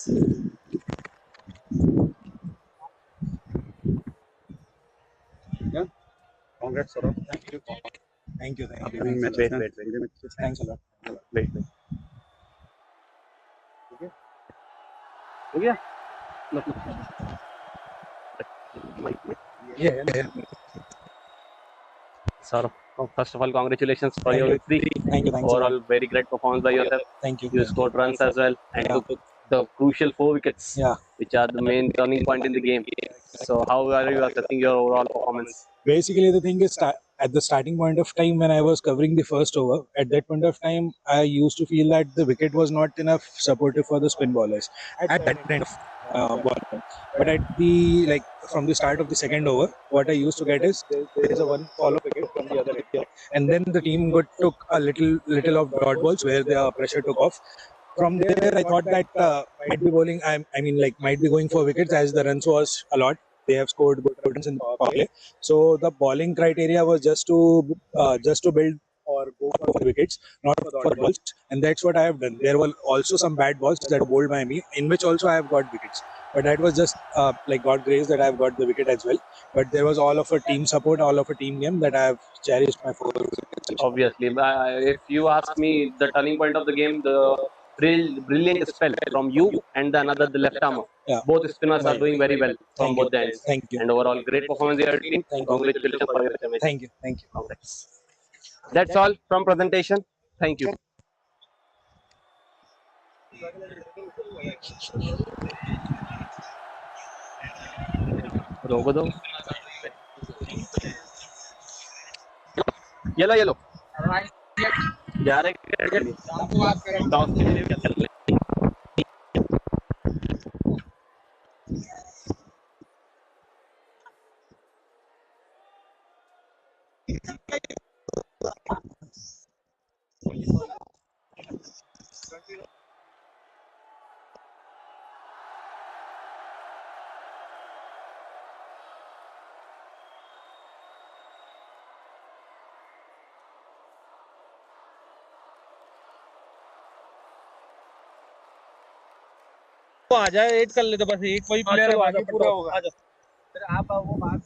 Yeah. Congrats, Saurav. Thank you. Thank you. Wait. Thanks a lot. Wait. Okay. Yeah. Saurav, first of all, congratulations for your victory. Thank you. Overall, very great performance by yourself. Thank you. You scored runs as well and took the crucial 4 wickets, which are the main turning point in the game. So, how are you assessing your overall performance? Basically, the thing is, at the starting point of time when I was covering the first over, at that point of time, I used to feel that the wicket was not enough supportive for the spin bowlers at that kind of ball. But at the from the start of the second over, what I used to get is there is a one follow wicket from the other end, and then the team took a little of dot balls where the pressure took off. From there, I thought that might be bowling. Might be going for wickets as the runs was a lot. They have scored good runs in the power play. So the bowling criteria was just to build or go for wickets, not for balls. And that's what I have done. There were also some bad balls that were bowled by me, in which also I have got wickets. But that was just God grace that I have got the wicket as well. But there was all of a team support, all of a team game that I have cherished my 4 wickets. Obviously, if you ask me, the turning point of the game, the brilliant spell from you and the another, the left armer. Yeah. Both spinners are doing very well from Thank you. both the ends. Thank you. And overall, great performance by your team. Thank you. Congratulations for your match. Thank you. Thank you. Congrats. That's all from presentation. Thank you. रोको दो. Yellow जा रहे toss के लिए क्या चल रहा तो आ जाए, एड कर लेते बस, एक वही प्लेयर है, बाकी पूरा होगा. आ जाओ. फिर आप आओ, वो बात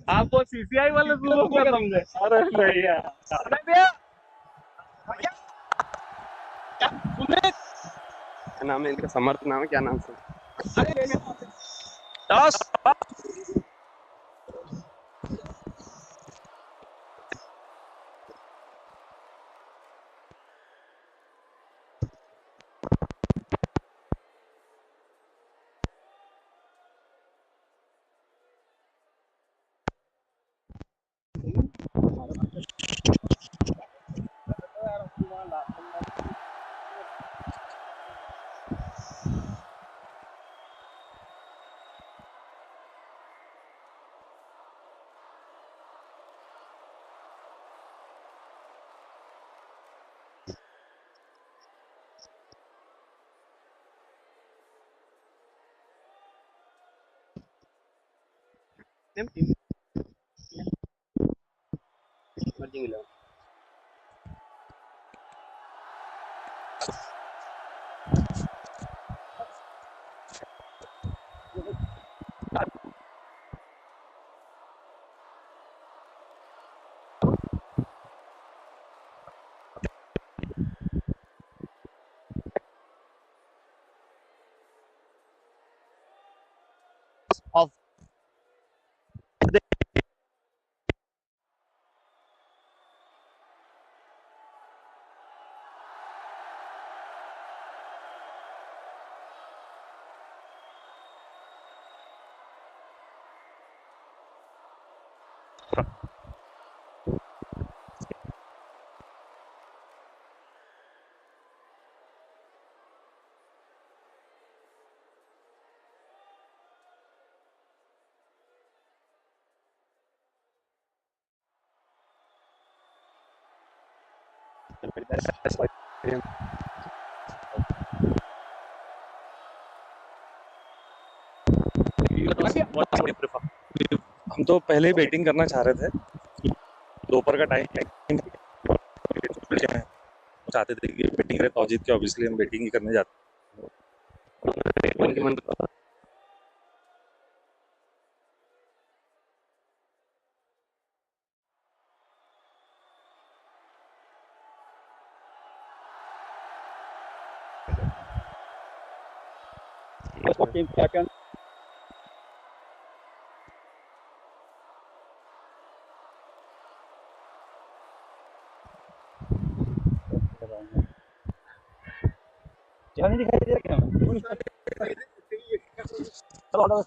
आपको सीसीआई वाले लोगों को समझे. अरे भैया, अरे भैया क्या नाम है इनका? समर्थ नाम है, क्या नाम से? टॉस. Of हम तो पहले ही बैटिंग करना चाह रहे थे, दोपहर का टाइम चाहते थे कि बैटिंग करें, तो जीत के ऑब्वियसली हम बैटिंग ही करने जाते हैं. क्या नहीं दिखाई दे रहा क्या? चलो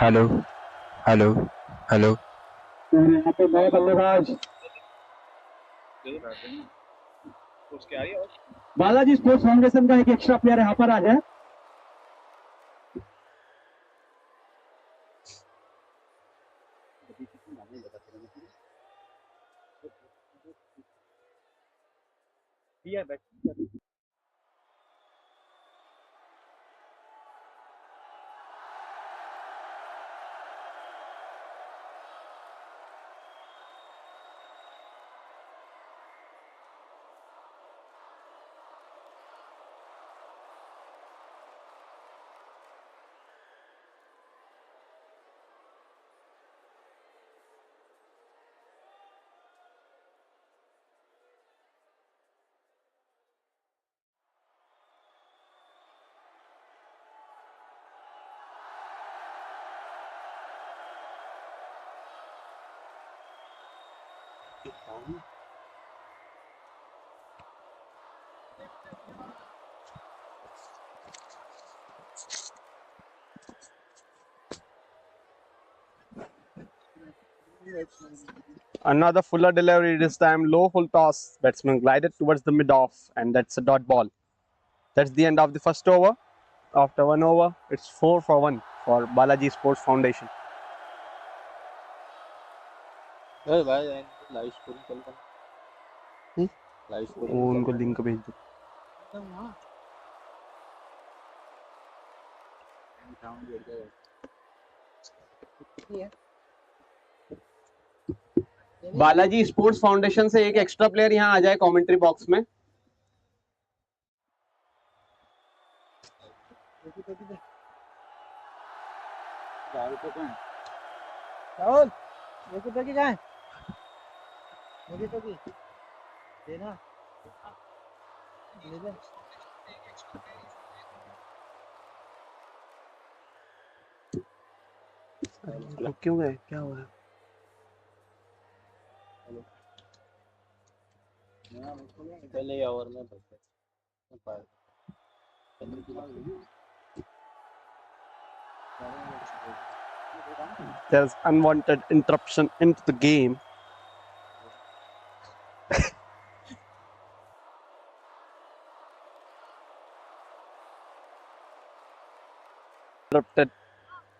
हेलो हेलो हेलो। और यहाँ पे नए बल्लेबाज बालाजी स्पोर्ट्स फाउंडेशन का एक एक्स्ट्रा प्लेयर यहाँ पर आ जाए। Another fuller delivery, this time low full toss. Batsman glided towards the mid off, and that's a dot ball. That's the end of the first over. After 1 over, it's 4 for 1 for Balaji Sports Foundation. उनको link भेज दो। Balaji sports foundation से एक extra player यहाँ आ जाए commentary box में। क्यों गए, क्या हो रहा है? पहले ओवर में There's unwanted interruption into the game.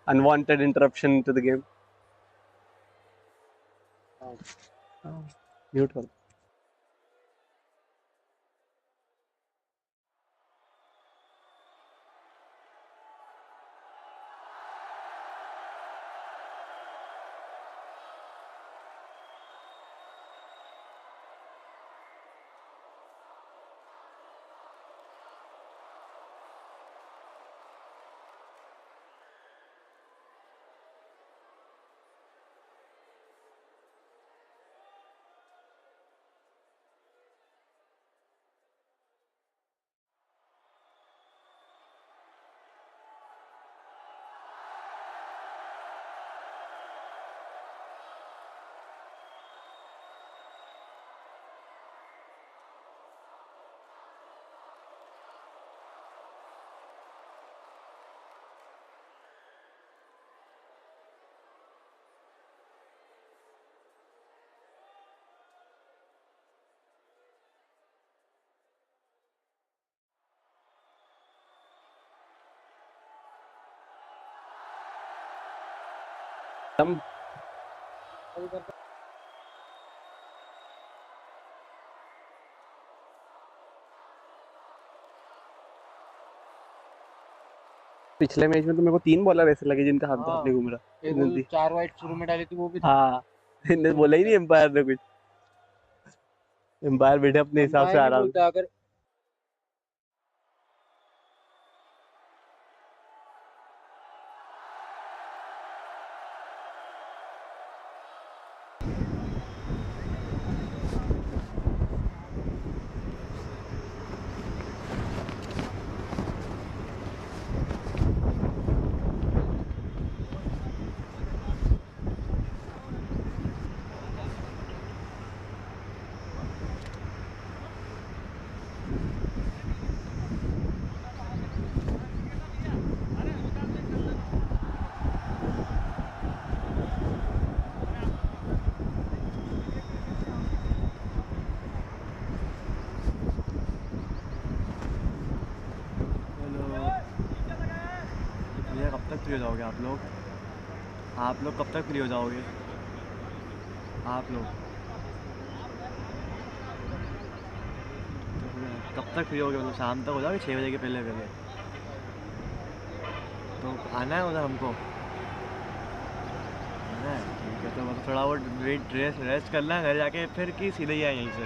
Unwanted interruption into the game. Mute करो। पिछले मैच में तो मेरे को 3 बॉलर ऐसे लगे जिनका हाथ नहीं घूम रहा। एक 4 वाइट शुरू में डाली थी वो भी। हाँ, इन्हें बोला ही नहीं एम्पायर ने कुछ। एम्पायर बैठे अपने हिसाब से आराम। अगर फ्री हो जाओगे आप लोग? कब तक फ्री हो जाओगे आप लोग? कब तक फ्री होगे? मतलब शाम तक हो जाओगे 6 बजे के पहले पहले? तो आना है उधर हमको? आना है, ठीक है। तो मतलब थोड़ा वो रेस्ट करना है घर जाके, फिर कि सीधे ही आए यहीं से?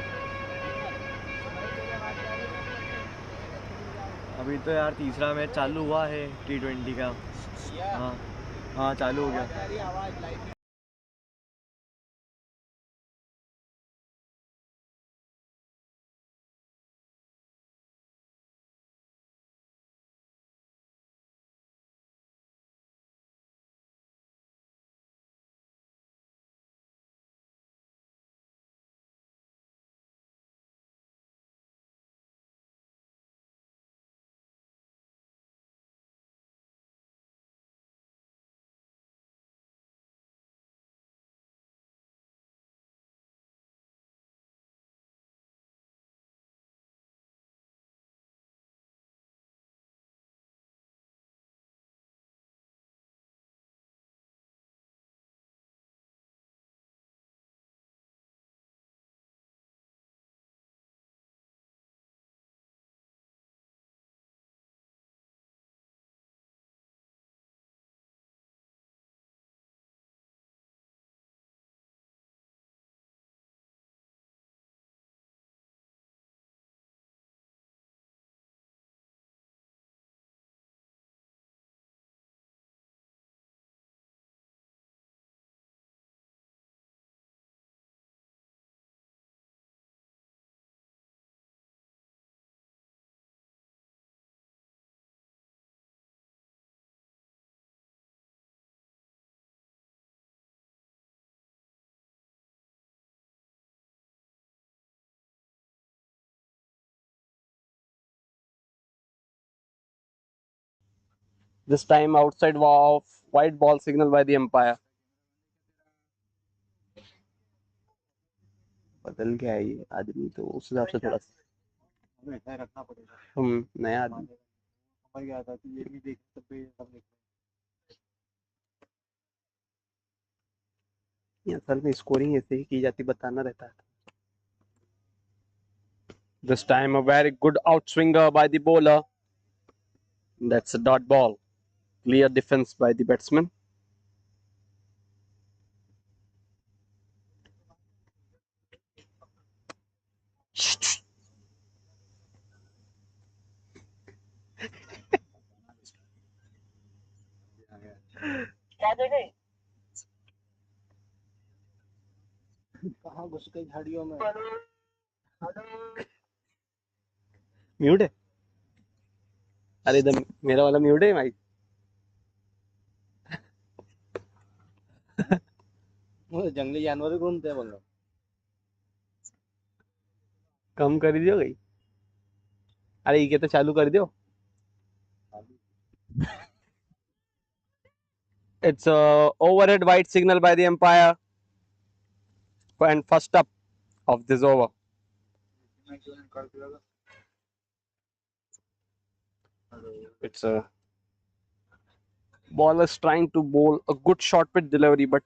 अभी तो यार तीसरा मैच चालू हुआ है T20 का। हाँ हाँ, चालू हो गया। This time outside of white ball signal by the umpire. बदल गया है ये आदमी, तो उस हिसाब से थोड़ा रखना पड़ेगा। नया आदमी समझ गया था कि ये भी देख सकते सब देख। असल में स्कोरिंग ऐसे ही की जाती, बताना रहता है। This time a very good outswinger by the bowler. That's a dot ball. Clear defense by the batsman. कहाँ घुस गई झाड़ियों में? म्यूट है? अरे इधर मेरा वाला म्यूट है भाई। जंगली जानवर घूमते हैं बोलो। कम कर दियो गई। अरे ये तो चालू कर दियो। It's a overhead white signal by the umpire and first up of this over. It's a ball is trying to bowl a good short pitch delivery, but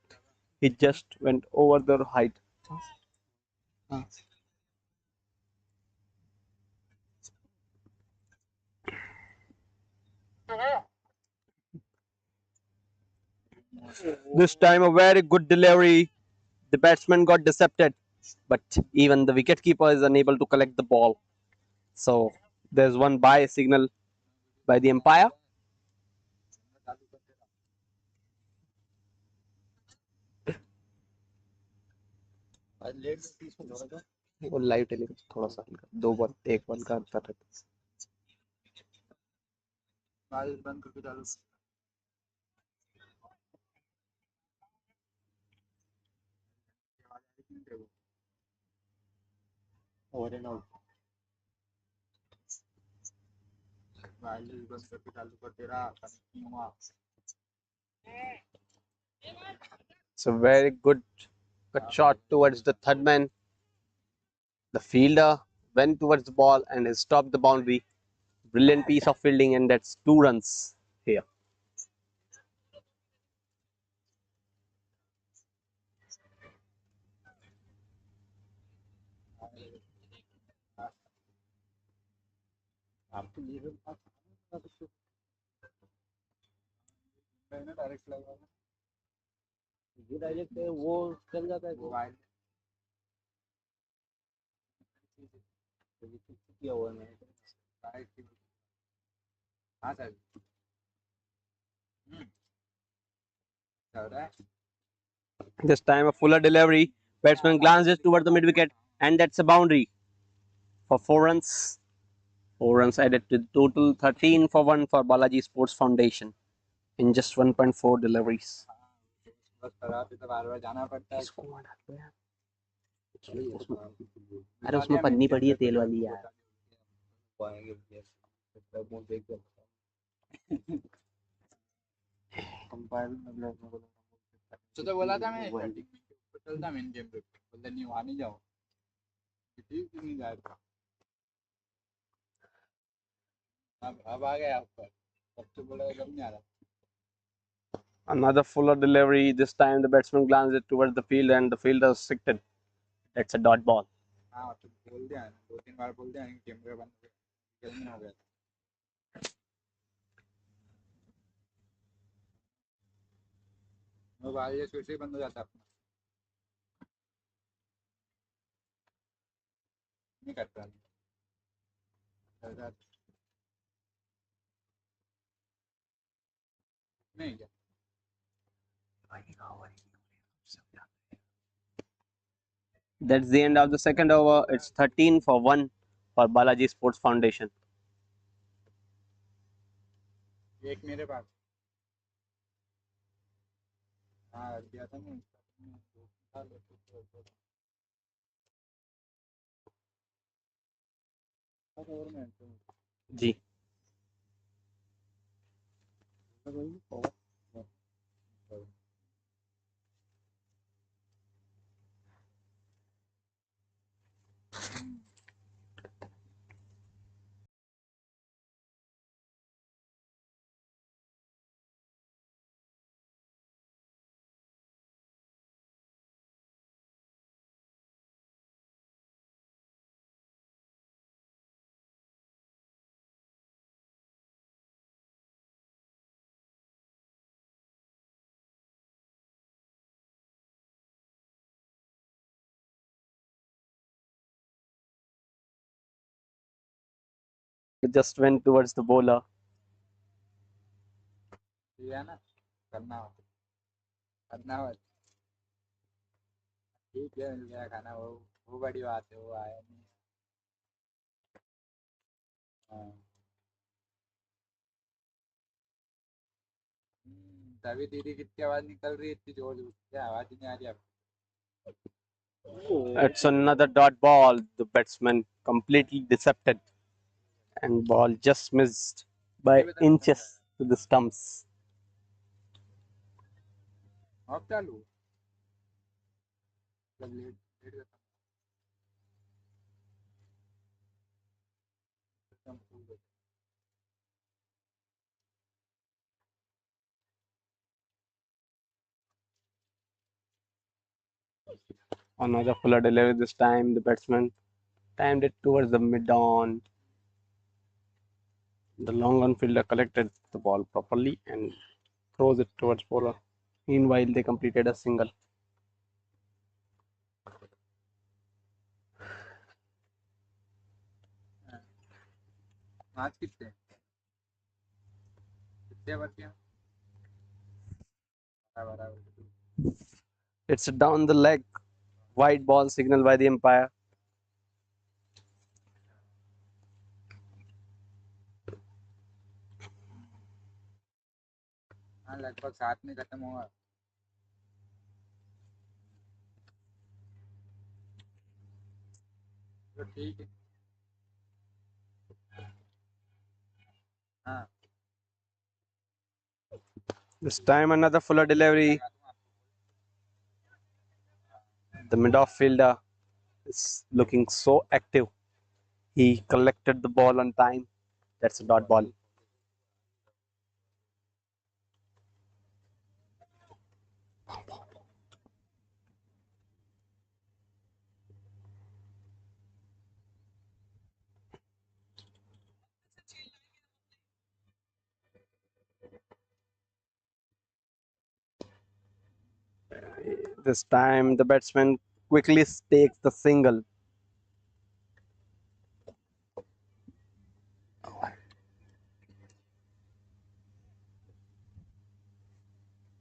he just went over the height. This time a very good delivery. The batsman got decepted, but even the wicketkeeper is unable to collect the ball. So there's one bye signal by the umpire. वो live telecast थोड़ा सा हल्का, 2 ball 1 ball का अंतर है। बंद करके डालो। Over and out. बंद करके चालू कर दे रहा। It's a very good shot towards the third man. The fielder went towards the ball and has stopped the boundary. Brilliant piece of fielding, and that's 2 runs here. आपको ये सब बात direct लगा ये डायरेक्ट है वो चल जाता है मोबाइल किया हुआ है हाँ सर चल रहा है This time a fuller delivery. Batsman glances toward the mid wicket, and that's a boundary for 4 runs. 4 runs added to the total 13 for 1 for Balaji Sports Foundation in just 1.4 deliveries. बस खराब है तो बार-बार जाना पड़ता है अरे उसमें पन्नी पड़ी है तेल वाली यार. तो बोला था मैं चलता मैं गेम पे बोलता नहीं वहां नहीं जाओ ठीक नहीं जाता अब आ गया ऊपर सबसे बड़ा कब नहीं आ रहा Another fuller delivery. This time the batsman glances towards the field and the fielder is sighted. That's a dot ball. हाँ तो बोल दिया 2-3 बार बोल दिया गेम पे बंद गेम हो गया मोबाइल ये स्विच ही बंद हो जाता अपना नहीं करता नहीं क्या That's the end of the second over. It's 13 for 1 for Balaji Sports Foundation. एक मेरे पास हाँ दिया था मैं जी. It just went towards the bowler. दिया ना करना हो ठीक है मिल गया खाना वो बड़ी बात है वो आया नहीं हाँ तभी दीदी कितनी आवाज निकल रही है इतनी जोर से आवाज ही नहीं आ रही अब It's another dot ball. The batsman completely decepted, and ball just missed by inches to the stumps. अब चालू late late Another fuller delivery. This time the batsman timed it towards the mid-on. The long on fielder collected the ball properly and throws it towards bowler. Meanwhile, they completed a single. आज कितने बचे It's a down the leg, wide ball signal by the umpire. हाँ लगभग 7 में खत्म हुआ तो ठीक है हाँ This time another fuller delivery. The mid-off fielder is looking so active. He collected the ball on time. That's a dot ball. This time the batsman quickly takes the single.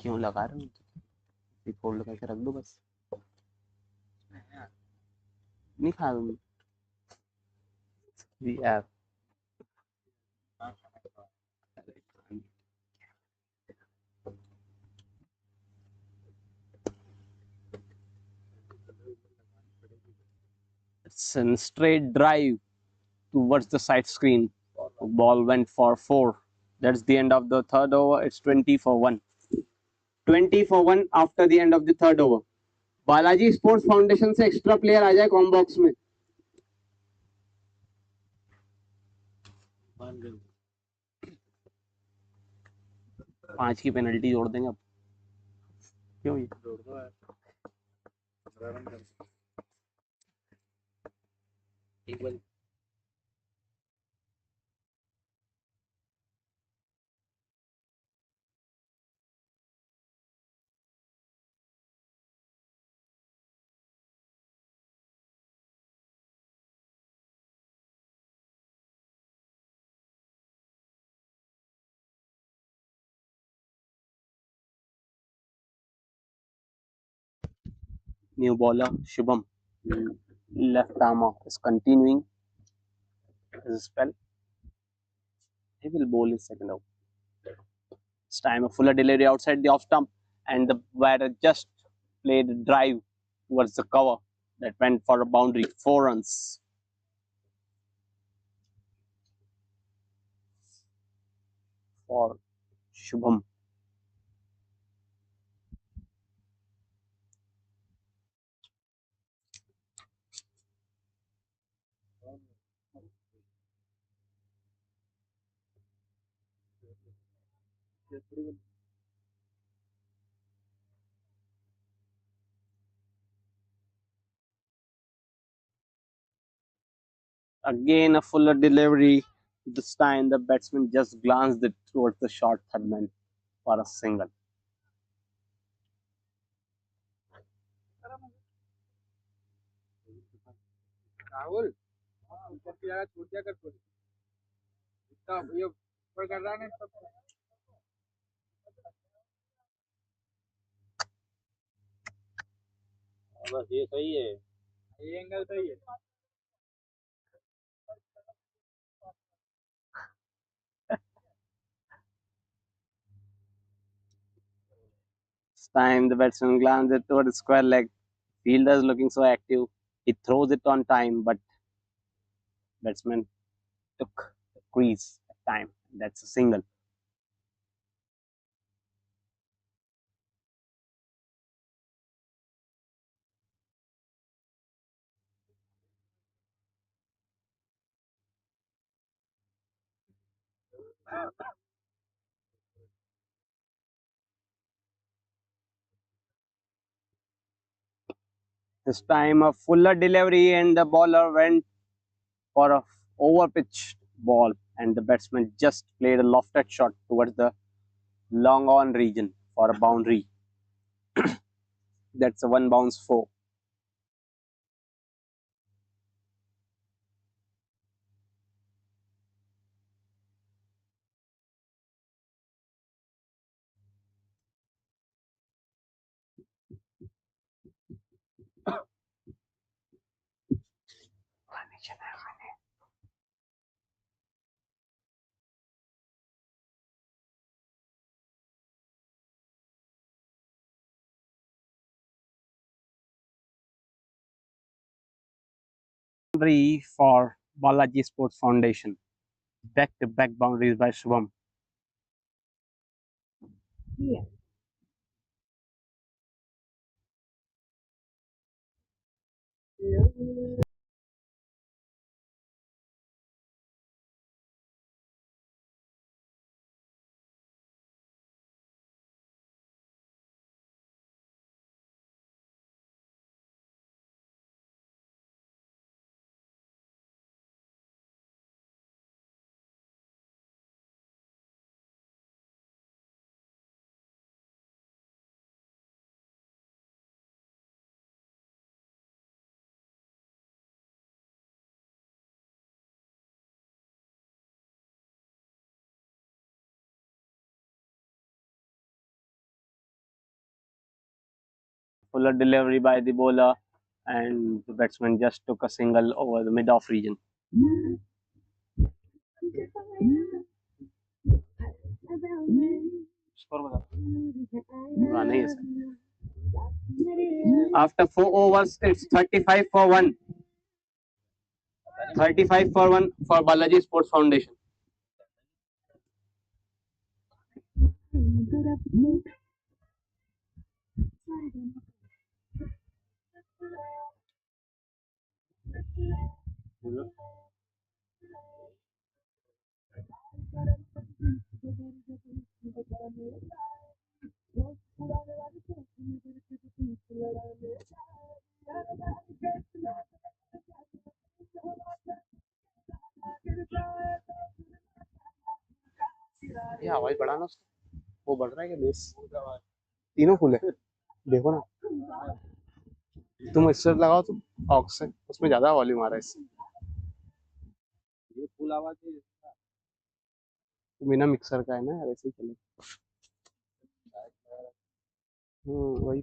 क्यों लगा रहे हो? फोल्ड करके रख दो बस. नहीं खा दूंगी. यार it's a straight drive towards the side screen. Ball went for 4. That's the end of the third over. It's 20 for 1. 20 for 1 after the end of the third over. Balaji sports foundation से extra player आ जाए com box में. 5 की penalty जोड़ देंगे अब. क्यों ये जोड़ दो यार. एक बार new bowler Shubham, left arm is continuing his spell. He will bowl his second over. This time a fuller delivery outside the off stump, and the batter just played a drive towards the cover that went for a boundary. 4 runs for Shubham. Again a fuller delivery. This time the batsman just glanced it towards the short third man for a single. Rahul ऊपर की जगह छोड़ दिया कर थोड़ी. इतना ये ऊपर कर रहा है ना सब. बस ये सही है. ये एंगल सही है. This time the batsman glanced it toward the square leg. Fielder is looking so active. He throws it on time, but batsman took the crease at time. That's a single. This time a fuller delivery, and the bowler went for a over pitched ball, and the batsman just played a lofted shot towards the long on region for a boundary. That's a 1 bounce 4. For Balaji Sports Foundation. Back-to-back boundaries by Shubham. Yeah. fuller delivery by the bowler, and the batsman just took a single over the mid-off region. After 4 overs, it's 35 for 1. 35 for 1 for Balaji Sports Foundation. ये आवाज बढ़ाना उसका, वो बढ़ रहा है कि base? तीनों फुल है, देखो ना। तुम इससे लगाओ, तुम ऑक्स से, उसमें ज्यादा वॉल्यूम आ रहा है इससे। ये फुल आवाज है, बिना मिक्सर का है ना यार, ऐसे ही चले। वही।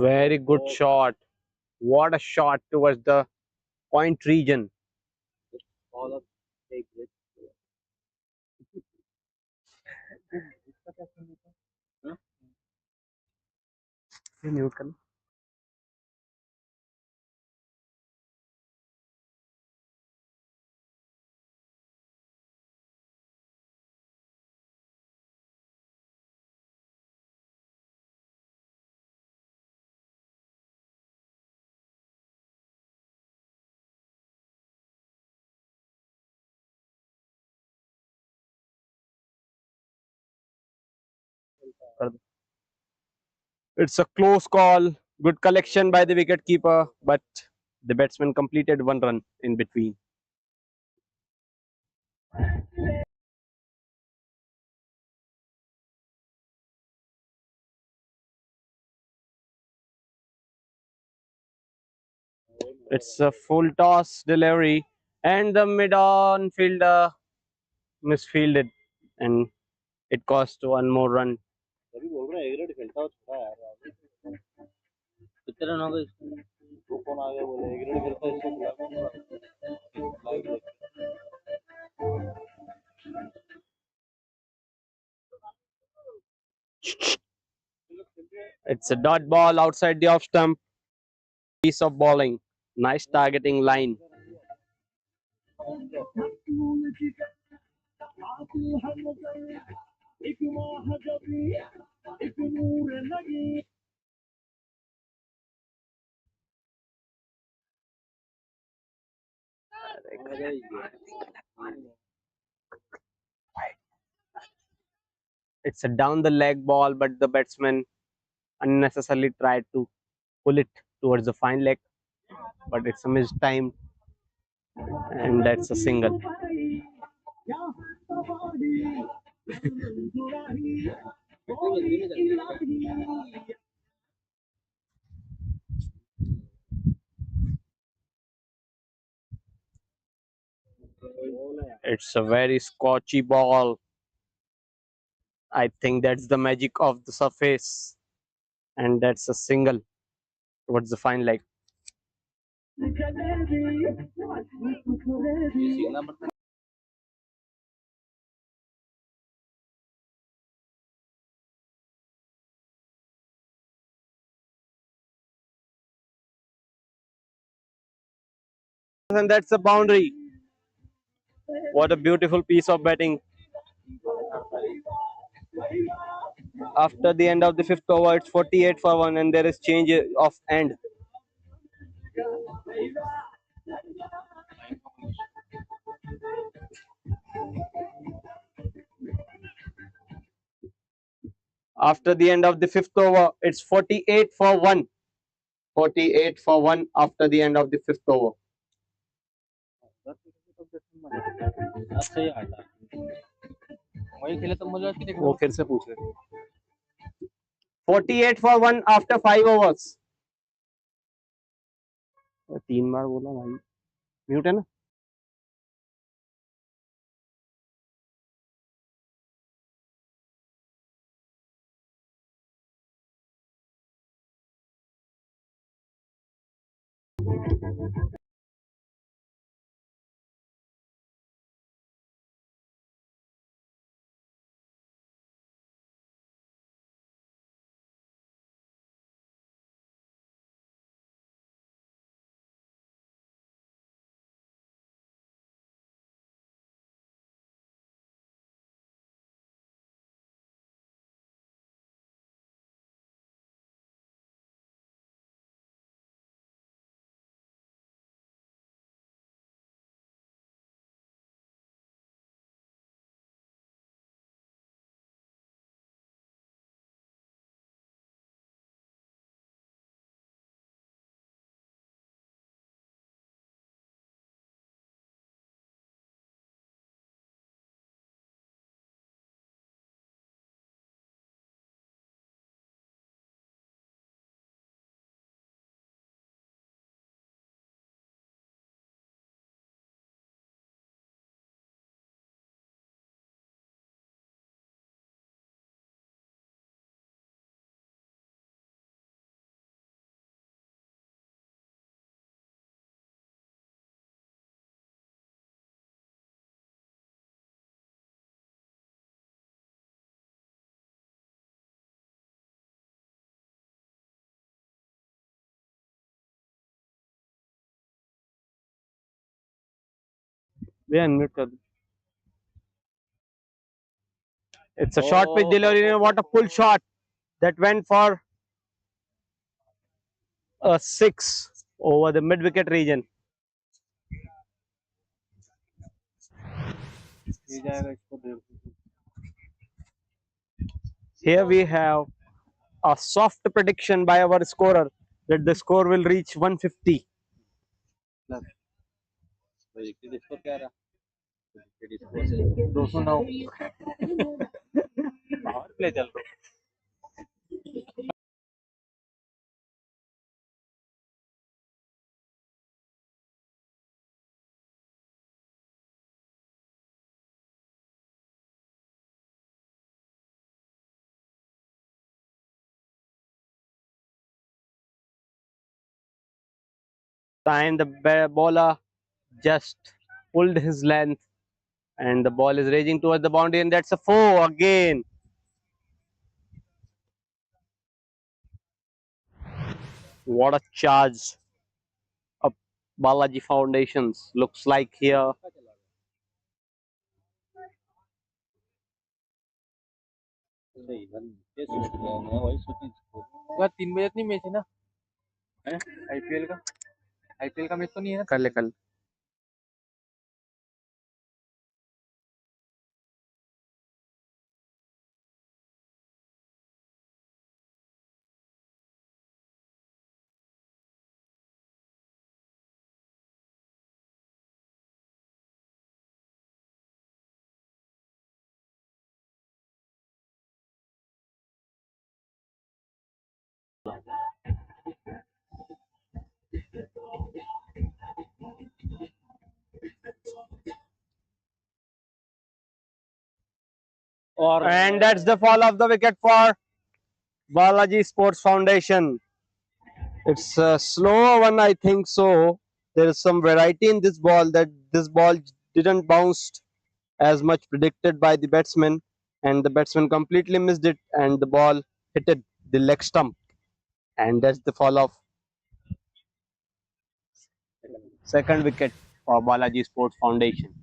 Very good shot. What a shot towards the point region. Mute करना। It's a close call. Good collection by the wicket keeper, but the batsman completed 1 run in between. It's a full toss delivery, and the mid-on fielder misfielded, and it cost 1 more run. It's a dot ball outside the off stump. Piece of bowling. Nice targeting line. It's a down the leg ball, but the batsman unnecessarily tried to pull it towards the fine leg, but it's a missed time, and that's a single. It's a very scotchy ball. I think that's the magic of the surface, and that's a single towards the fine leg. And that's a boundary. What a beautiful piece of batting. After the end of the 5th over, it's 48 for 1, and there is change of end. After the end of the 5th over, it's 48 for 1. 48 for 1 after the end of the 5th over. वही खेले तो मुझे कि वो फिर से पूछ रहे 48 for 1 after 5 overs 3 बार बोला भाई म्यूट है ना भैया अनम्यूट कर दो it's a short pitch delivery and what a pull shot that went for a 6 over the mid wicket region here we have a soft prediction by our scorer that the score will reach 150 क्या रहा 209 और play चल रहा time the bowler just pulled his length and the ball is raging towards the boundary and that's a 4 again what a charge of Balaji Foundations looks like here वही 3 बजे नहीं match है ना आईपीएल का match तो नहीं है ना कल and that's the fall of the wicket for Balaji Sports Foundation. It's a slow one, I think so. There is some variety in this ball that this ball didn't bounce as much predicted by the batsman, and the batsman completely missed it, and the ball hit it the leg stump, and that's the fall of second wicket for Balaji Sports Foundation.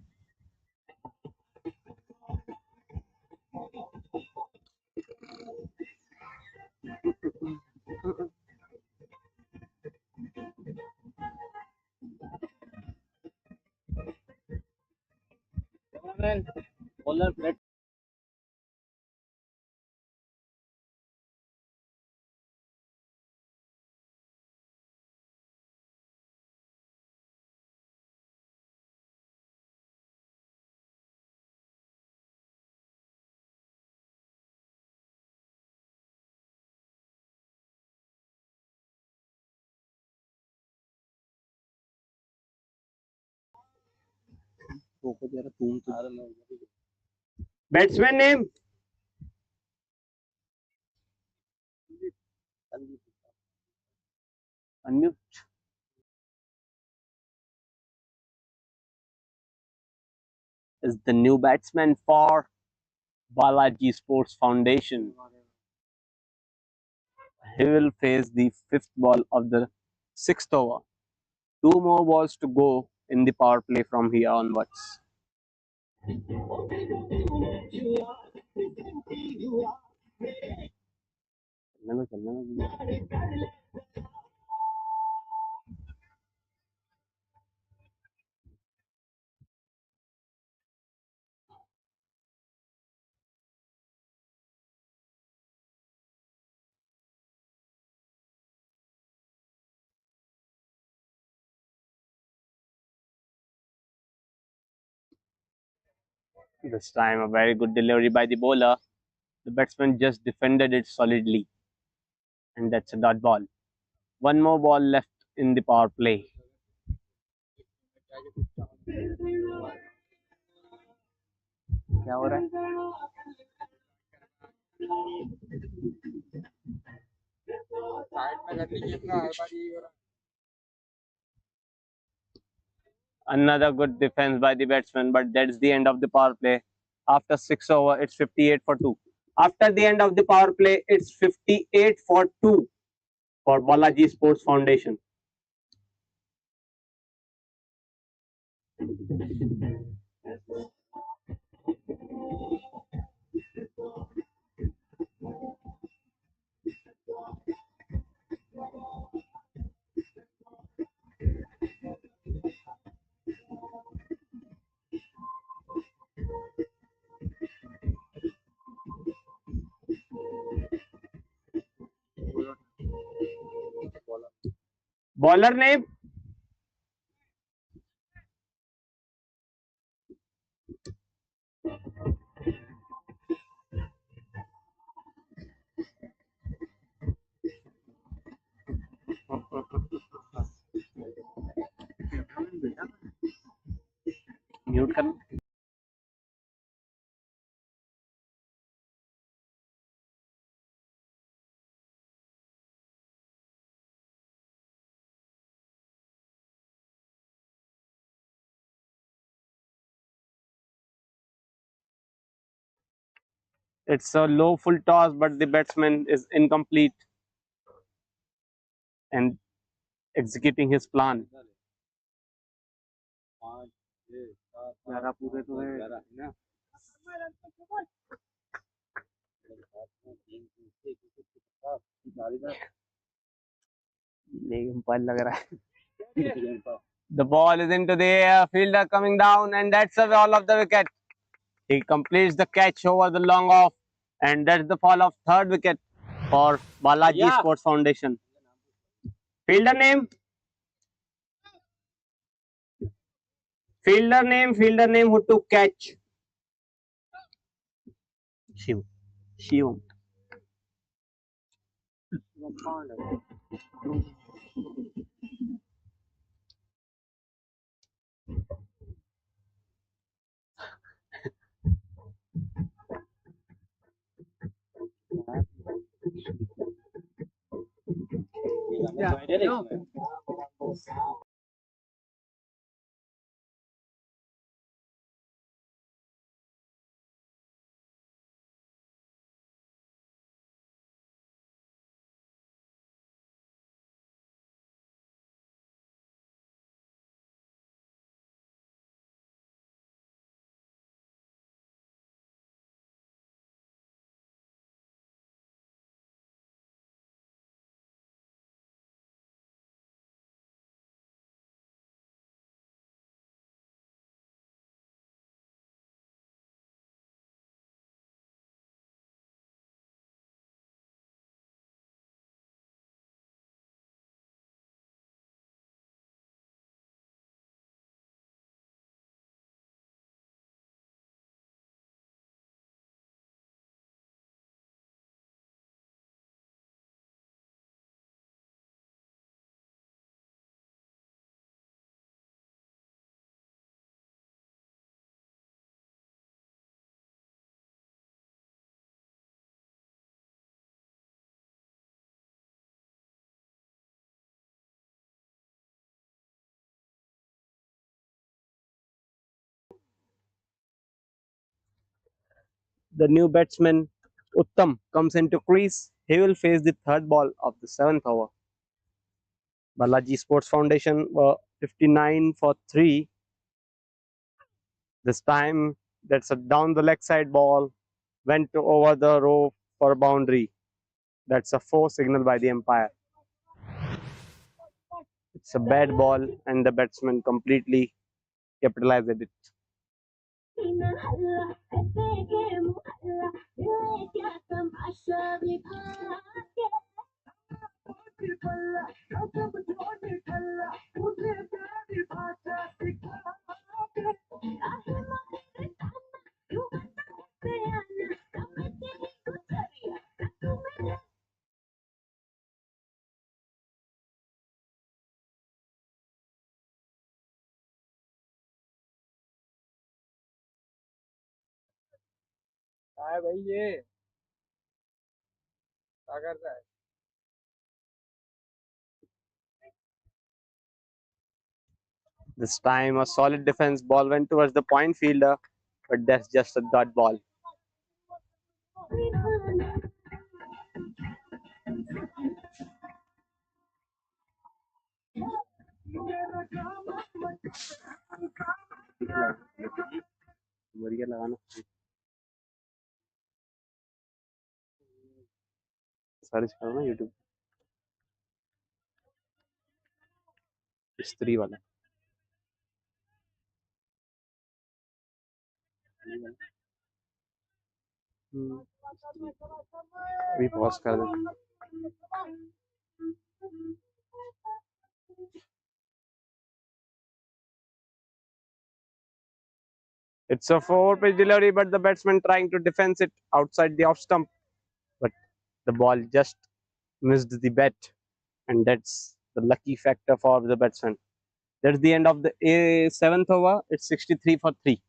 Bowler Batsman name? Unmute. Is the new batsman for Balaji Sports Foundation. He will face the fifth ball of the sixth over. Two more balls to go in the power play from here onwards. This time a very good delivery by the bowler. The batsman just defended it solidly. And that's a dot ball. One more ball left in the power play. क्या हो रहा है? Another good defense by the batsman, but that's the end of the power play. After 6 over, it's 58 for 2. After the end of the power play, it's 58 for 2 for Balaji Sports Foundation. Bowler name? Mute करना. It's a low full toss, but the batsman is incomplete and executing his plan. The ball is into the air, fielder coming down, and that's a fall of the wicket. He completes the catch over the long off, and that's the fall of third wicket for Balaji Sports Foundation. Fielder name? Fielder name who took catch. Shiva. Shiva. The new batsman Uttam comes into crease. He will face the third ball of the seventh over. Balaji Sports Foundation were 59 for 3. This time, that's a down the leg side ball, went to over the row for a boundary. That's a 4 signal by the umpire. It's a bad ball, and the batsman completely capitalized it. क्या है भाई ये क्या कर रहा है This time, a solid defense ball went towards the point fielder, but that's just a dot ball. बढ़िया लगाना सर्च करो ना यूट्यूब स्त्री वाला अभी पॉज कर दे It's a 4-pitch delivery, but the batsman trying to defend it outside the off stump. But the ball just missed the bat, and that's the lucky factor for the batsman. That's the end of the seventh over. It's 63 for 3.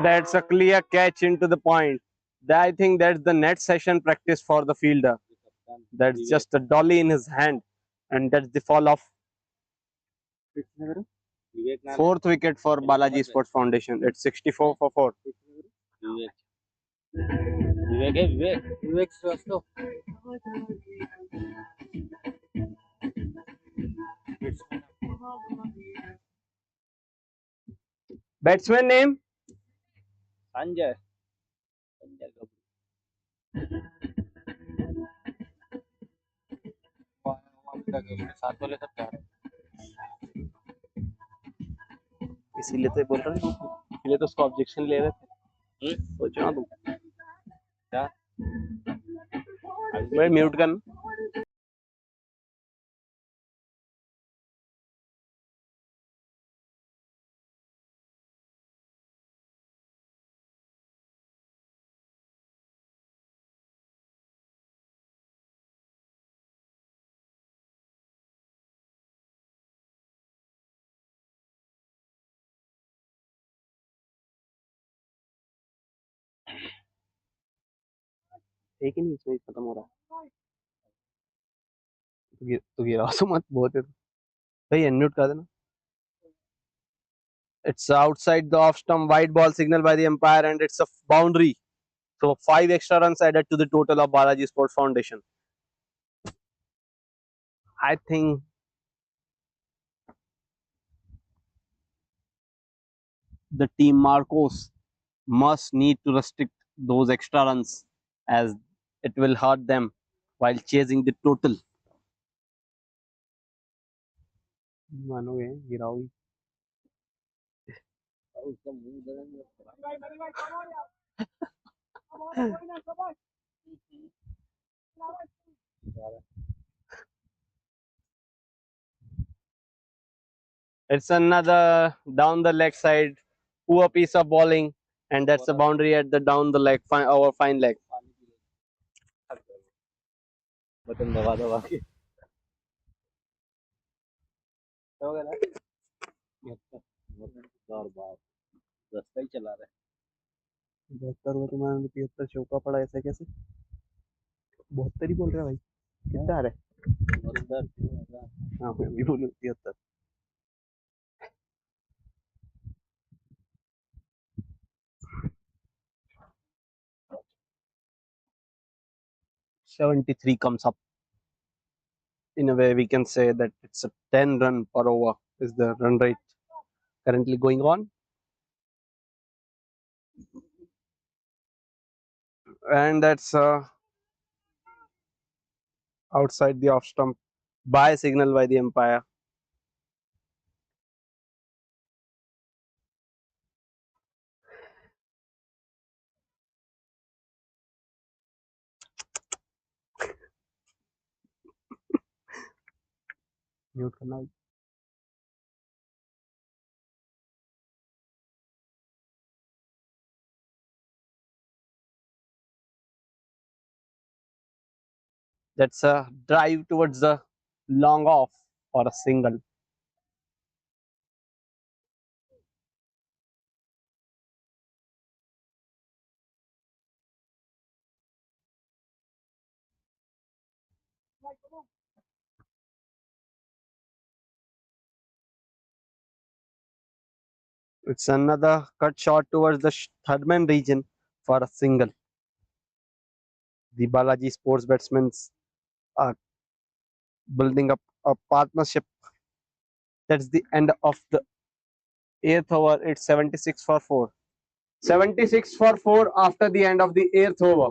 That's a clear catch into the point. I think that's the net session practice for the fielder. That's just a dolly in his hand, and that's the fall of fourth wicket for Balaji Sports Foundation. It's 64 for 4. Batsman name? Sanjay सात वाले सब क्या इसीलिए तो बोल रहा हूँ इसीलिए तो उसको ऑब्जेक्शन ले रहे थे सोचो ना तुम क्या भाई म्यूट करना एक ही नहीं इसमें खत्म हो रहा है तो गिरा तो मत बहुत है भाई अनम्यूट कर देना it's outside the off stump white ball signal by the umpire and it's a boundary So 5 extra runs added to the total of Balaji Sports Foundation. I think the team Marcos must need to restrict those extra runs as it will hurt them while chasing the total. मानोगे गिराओगी It's another down the leg side, poor piece of bowling, and that's a boundary at the down the leg, our fine leg. Button दबा दबा के हो गया ना बार बार रास्ता ही चला रहा है 72 हुआ तुम्हारा 73 चौका पड़ा ऐसा कैसे 72 ही बोल रहा है भाई कितना आ रहा है हाँ मैं भी बोलूँ 73 73 comes up. In a way, we can say that it's a 10 run per over is the run rate currently going on. And that's outside the off stump by signal by the umpire. Mute करना That's a drive towards the long off or a single. It's another cut shot towards the third man region for a single. The Balaji Sports batsmen are building up a partnership. That's the end of the 8th over. It's 76 for 4. 76 for 4 after the end of the 8th over.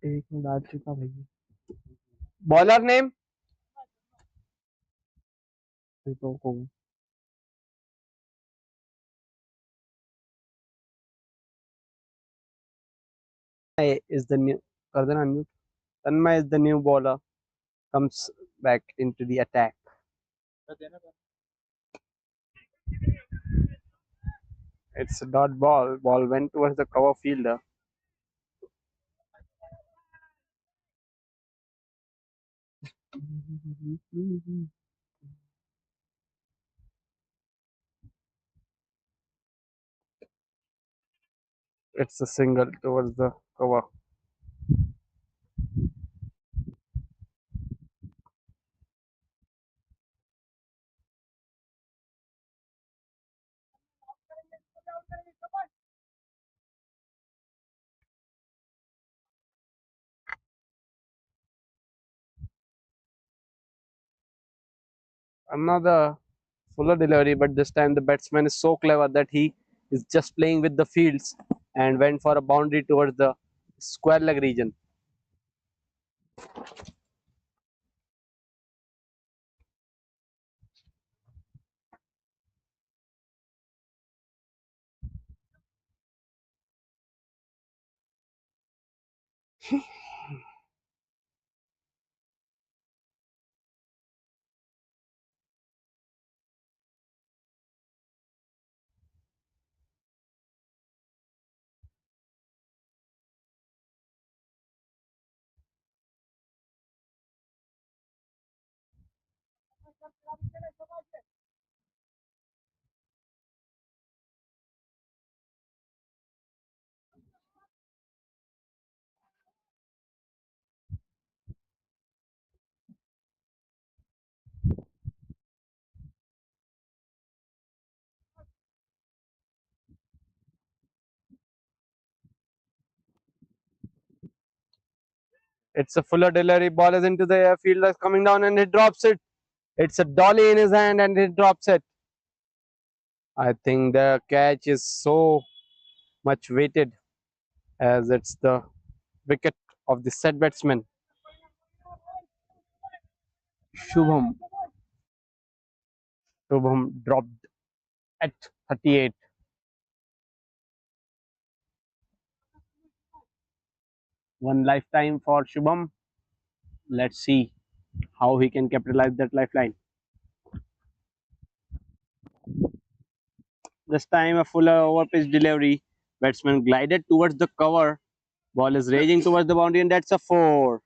एक में डाल चुका भाई bowler name is the new कर देना unmute. Tanmay is the new bowler comes back into the attack. It's a dot ball. Ball went towards the cover fielder. It's a single towards the cover. Another fuller delivery, but this time the batsman is so clever that he is just playing with the fields and went for a boundary towards the square leg region. It's a fuller delivery. Ball is into the air. Fielder is coming down and he drops it. It's a dolly in his hand and he drops it. I think the catch is so much weighted as it's the wicket of the set batsman. Shubham. Shubham dropped at 38. One lifetime for Shubham. Let's see how he can capitalize that lifeline. This time a fuller over pitch delivery. Batsman glided towards the cover. Ball is raging towards the boundary and that's a 4.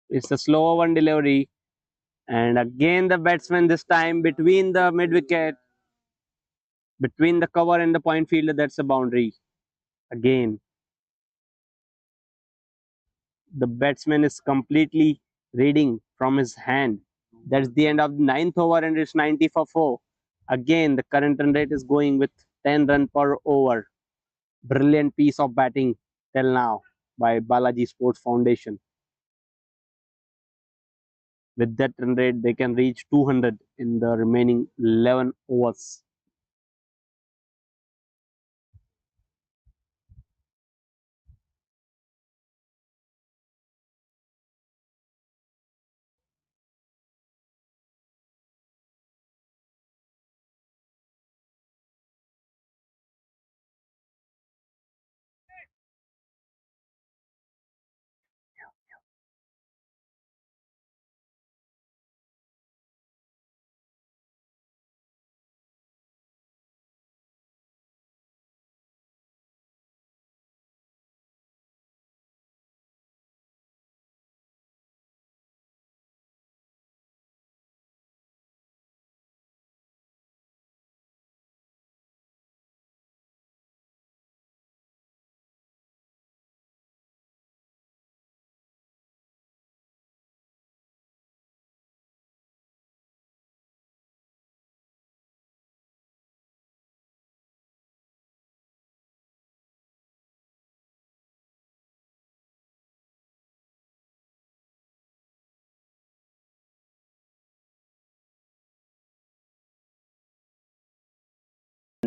It's a slower one delivery. And again the batsman this time between the mid wicket, between the cover and the point fielder, that's a boundary. Again, the batsman is completely reading from his hand. That's the end of the 9th over and it's 90 for 4. Again, the current run rate is going with 10 run per over. Brilliant piece of batting till now by Balaji Sports Foundation. With that run rate, they can reach 200 in the remaining 11 overs.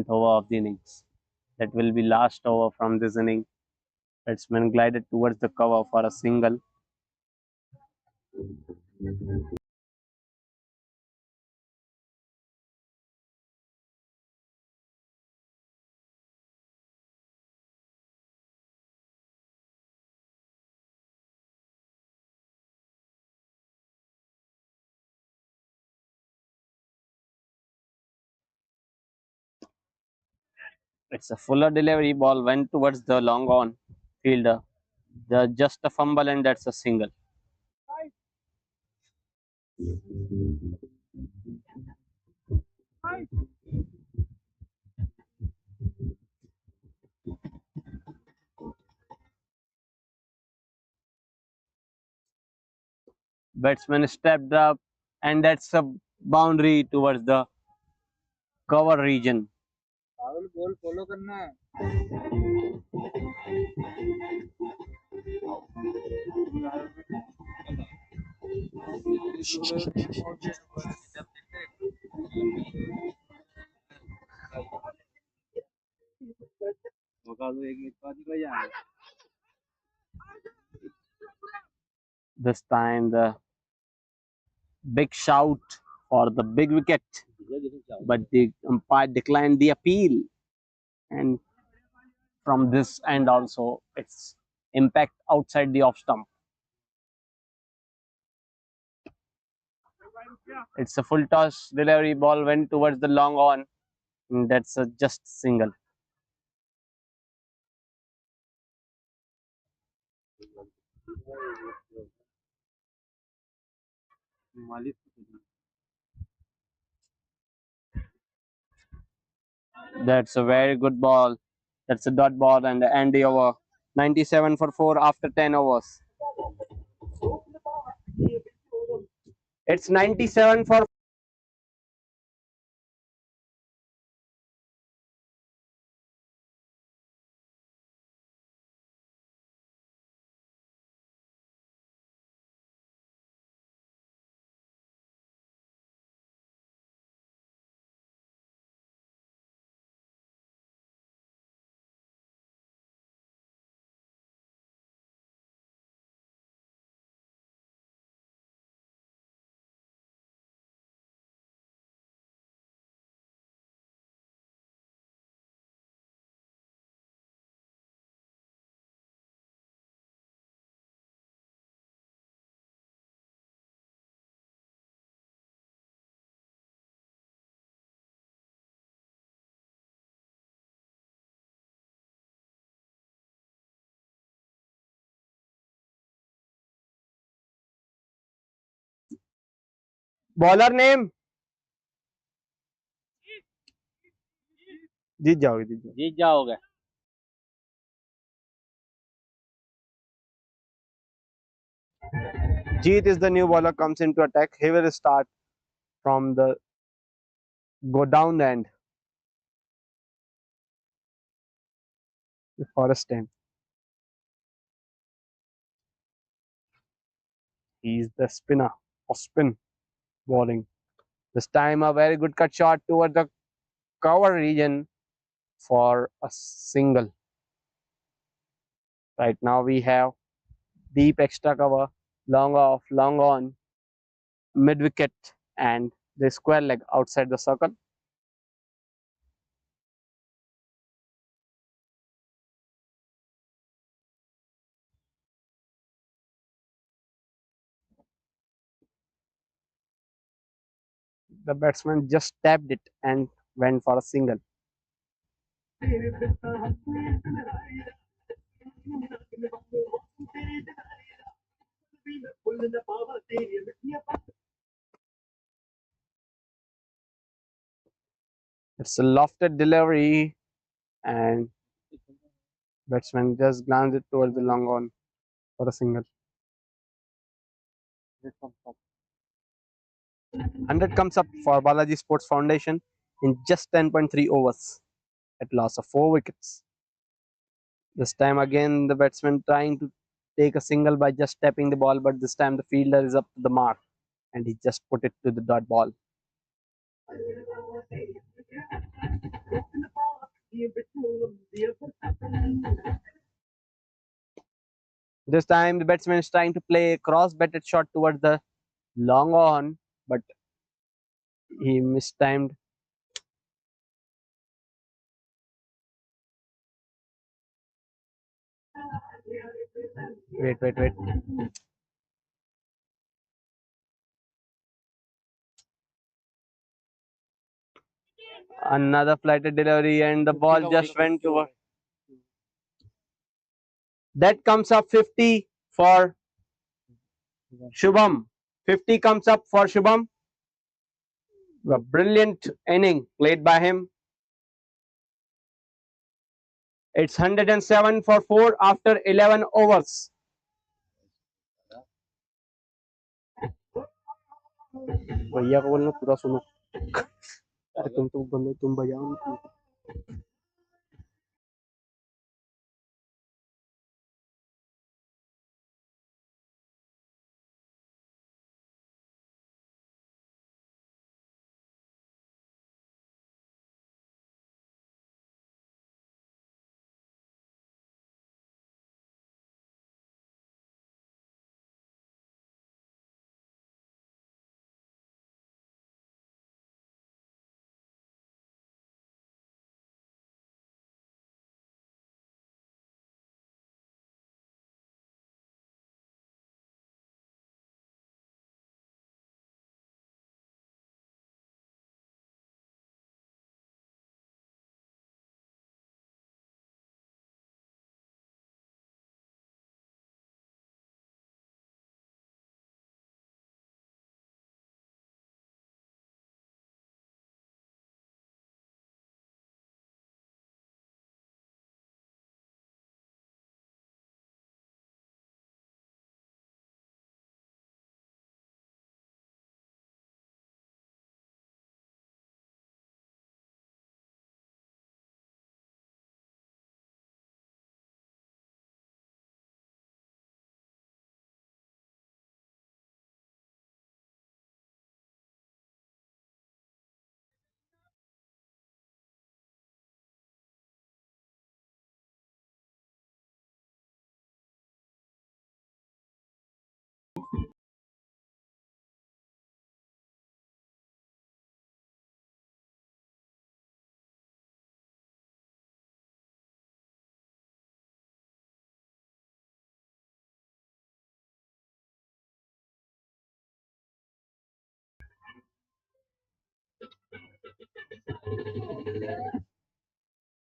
Over of the innings. That will be last over from this inning. Batsman glided towards the cover for a single. It's a fuller delivery. Ball went towards the long on fielder. Just a fumble and that's a single. Batsman stepped up and that's a boundary towards the cover region. This time the big shout for the big wicket, but the umpire declined the appeal, and from this end also it's impact outside the off stump. It's a full toss delivery, ball went towards the long on, and that's a just single. That's a very good ball. That's a dot ball and the end the over. 97 for 4 after 10 overs. It's 97 for bowler name. जीत जाओगे जीत जाओगे Jeet is the new bowler, comes into attack. He will start from the go down end. The forest end. He's the spinner or spin bowling. This time a very good cut shot toward the cover region for a single. Right now we have deep extra cover, long off, long on, mid wicket, and the square leg outside the circle. The batsman just tapped it and went for a single. It's a lofted delivery, and batsman just glanced it towards the long on for a single. 100 comes up for Balaji Sports Foundation in just 10.3 overs at loss of 4 wickets. This time again the batsman trying to take a single by just tapping the ball, but this time the fielder is up to the mark and he just put it to the dot ball. This time the batsman is trying to play a cross-batted shot towards the long on, but he mistimed. Wait. Another flighted delivery and the ball just went over. That comes up 50 for Shubham. 50 comes up for Shubham. A brilliant inning played by him. It's 107 for 4 after 11 overs. भैया को बोलना पूरा सुनो अरे तुम बजाओ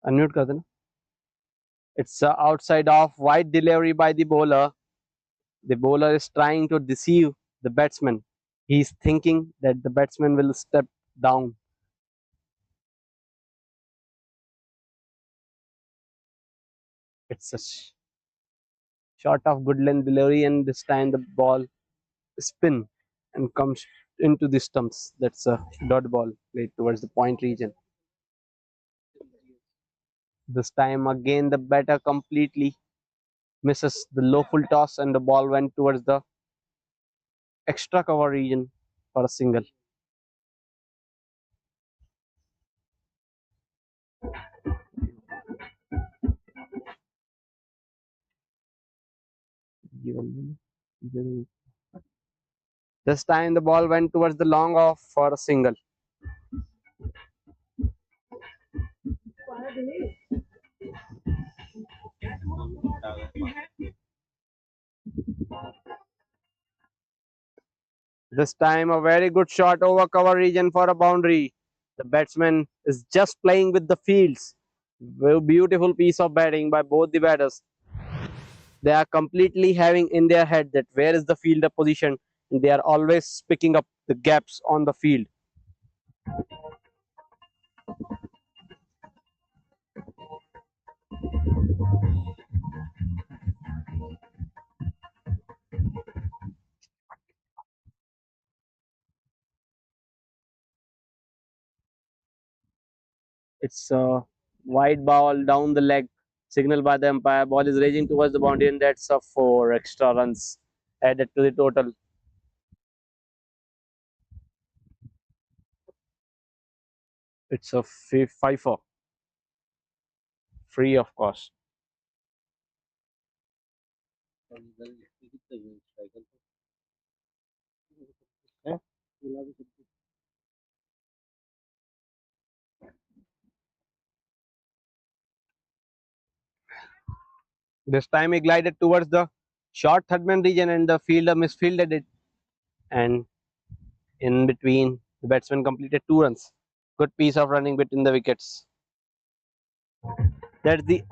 Unmute कर देना. It's a outside off wide delivery by the bowler. The bowler is trying to deceive the batsman. He's thinking that the batsman will step down. It's a shot of good length delivery, and this time the ball spin and comes into the stumps. That's a dot ball played towards the point region. This time again the batter completely misses the low full toss, and the ball went towards the extra cover region for a single. This time the ball went towards the long off for a single. This time a very good shot over cover region for a boundary. The batsman is just playing with the fields. Very beautiful piece of batting by both the batters. They are completely having in their head that where is the fielder position, and they are always picking up the gaps on the field. It's a wide ball down the leg, signaled by the umpire. Ball is raging towards the boundary, and that's a 4 extra runs added to the total. It's a 5-4. Free of cost. This time he glided towards the short third-man region, and the fielder misfielded it. And in between, the batsman completed 2 runs. Good piece of running between the wickets. That's the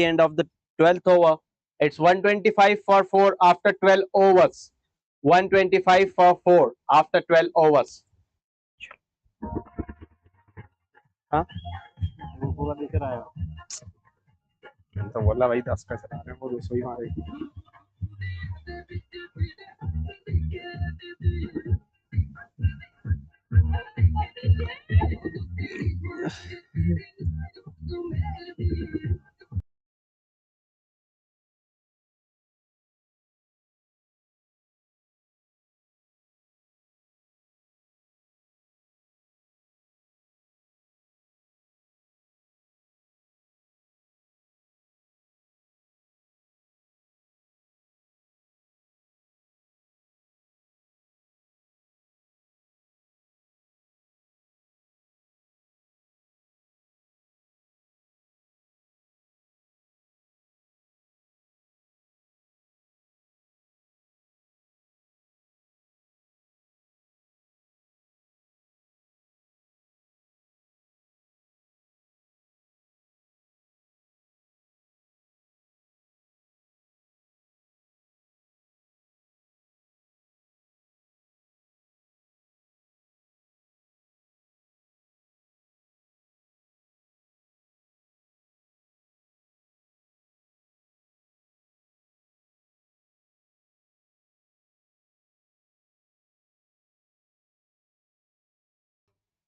end of the 12th over. It's 125 for 4 after 12 overs. 125 for 4 after 12 overs. हाँ पूरा लेकर आया तो बोला भाई 10 का चला रहे हैं वो 200 ही मारे.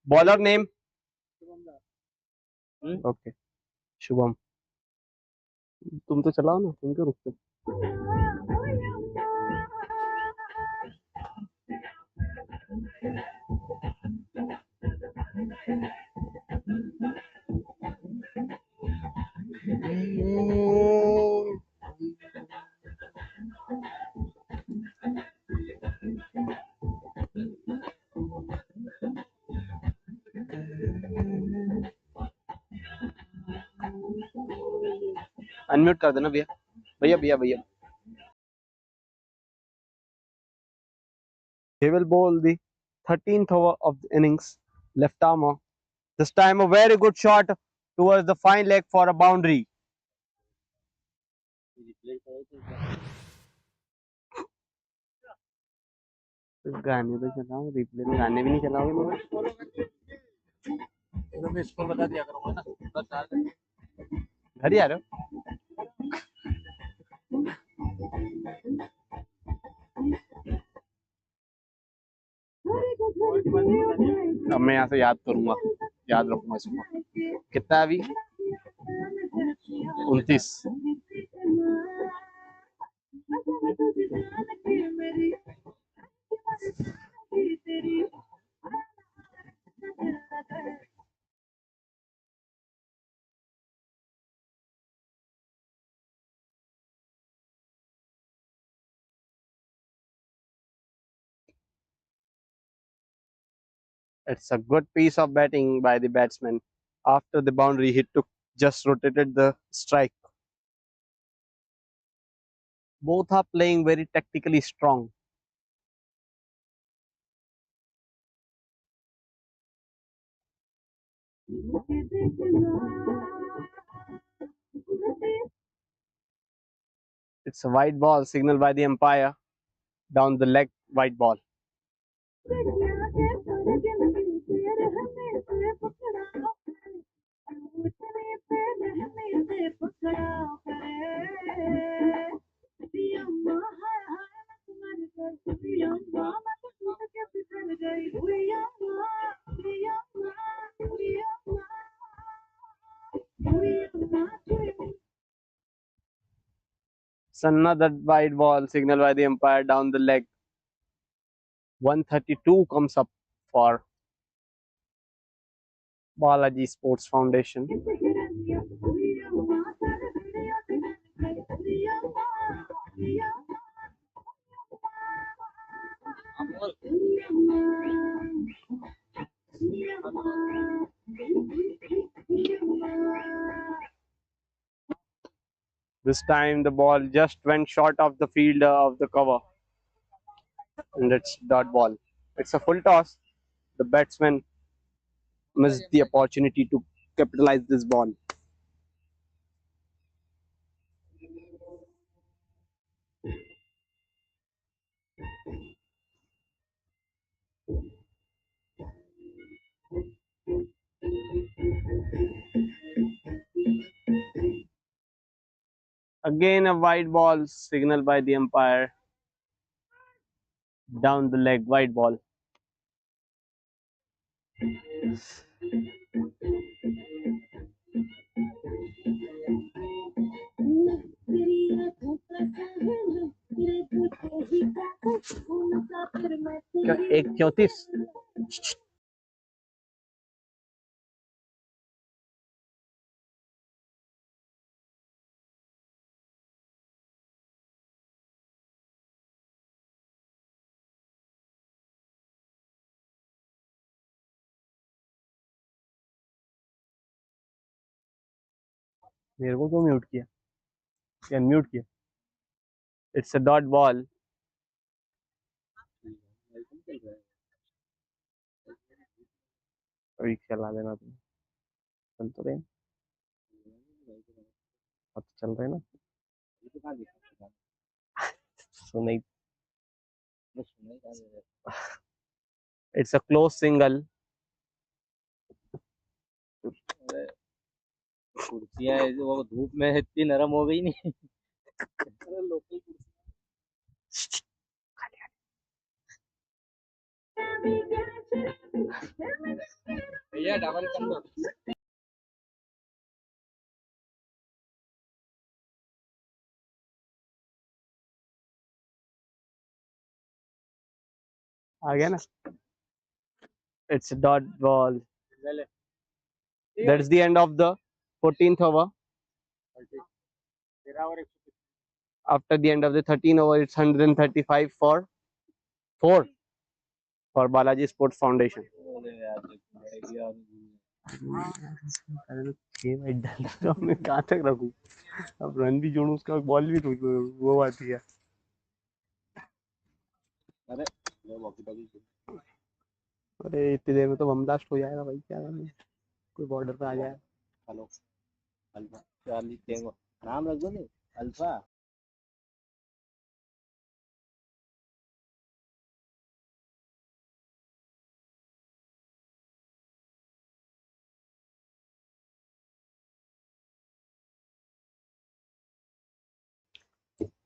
Bowler name? Okay. शुभम. तुम तो चलाओ ना, तुम क्यों रुकते हो? अनम्यूट कर देना भैया. भैया. He will bowl the 13th over of the innings left armer. This time a very good shot towards the fine leg for a boundary. गाने तो चलाओ, रिप्ले में गाने भी नहीं चलाओगे मगर मैं स्कोर बता दिया करूंगा ना, बस आ गए। घर ही आ रहे हो? अब मैं यहाँ से याद करूंगा, याद रखूंगा इसको। कितना है अभी? 29। It's a good piece of batting by the batsman. After the boundary, he took just rotated the strike. Both are playing very tactically strong. It's a white ball signaled by the umpire. Down the leg, white ball. It's another wide ball signaled by the umpire down the leg. 132 comes up for Balaji Sports Foundation. This time the ball just went short of the fielder of the cover. And it's dot ball. It's a full toss. The batsman missed the opportunity to capitalize this ball. Again a wide ball signaled by the umpire. Down the leg, wide ball. क्या 1:34? मेरे को क्यों mute किया? क्या mute किया? It's a dot ball. अभी चला देना तुम, चल तो रहे, अब तो चल रहे ना, सुनाई। It's a close single. कुर्सियां वो धूप में इतनी नरम हो गई नहीं। लोकल भैया डबल कर लो। आ गया ना? It's a dot ball. That's the end of the 14th over. After the end of the 13th over, it's 135 for 4 for Balaji Sports Foundation. मैं कहाँ तक रखूं? अब रन भी जोड़ूं, उसका बॉल भी वो बात ही है। अरे अरे इतनी देर में तो बम ब्लास्ट हो जाएगा भाई, क्या करें? कोई बॉर्डर पे आ जाए। हेलो अल्फा चार्ली टेंगो नाम रख दो नहीं अल्फा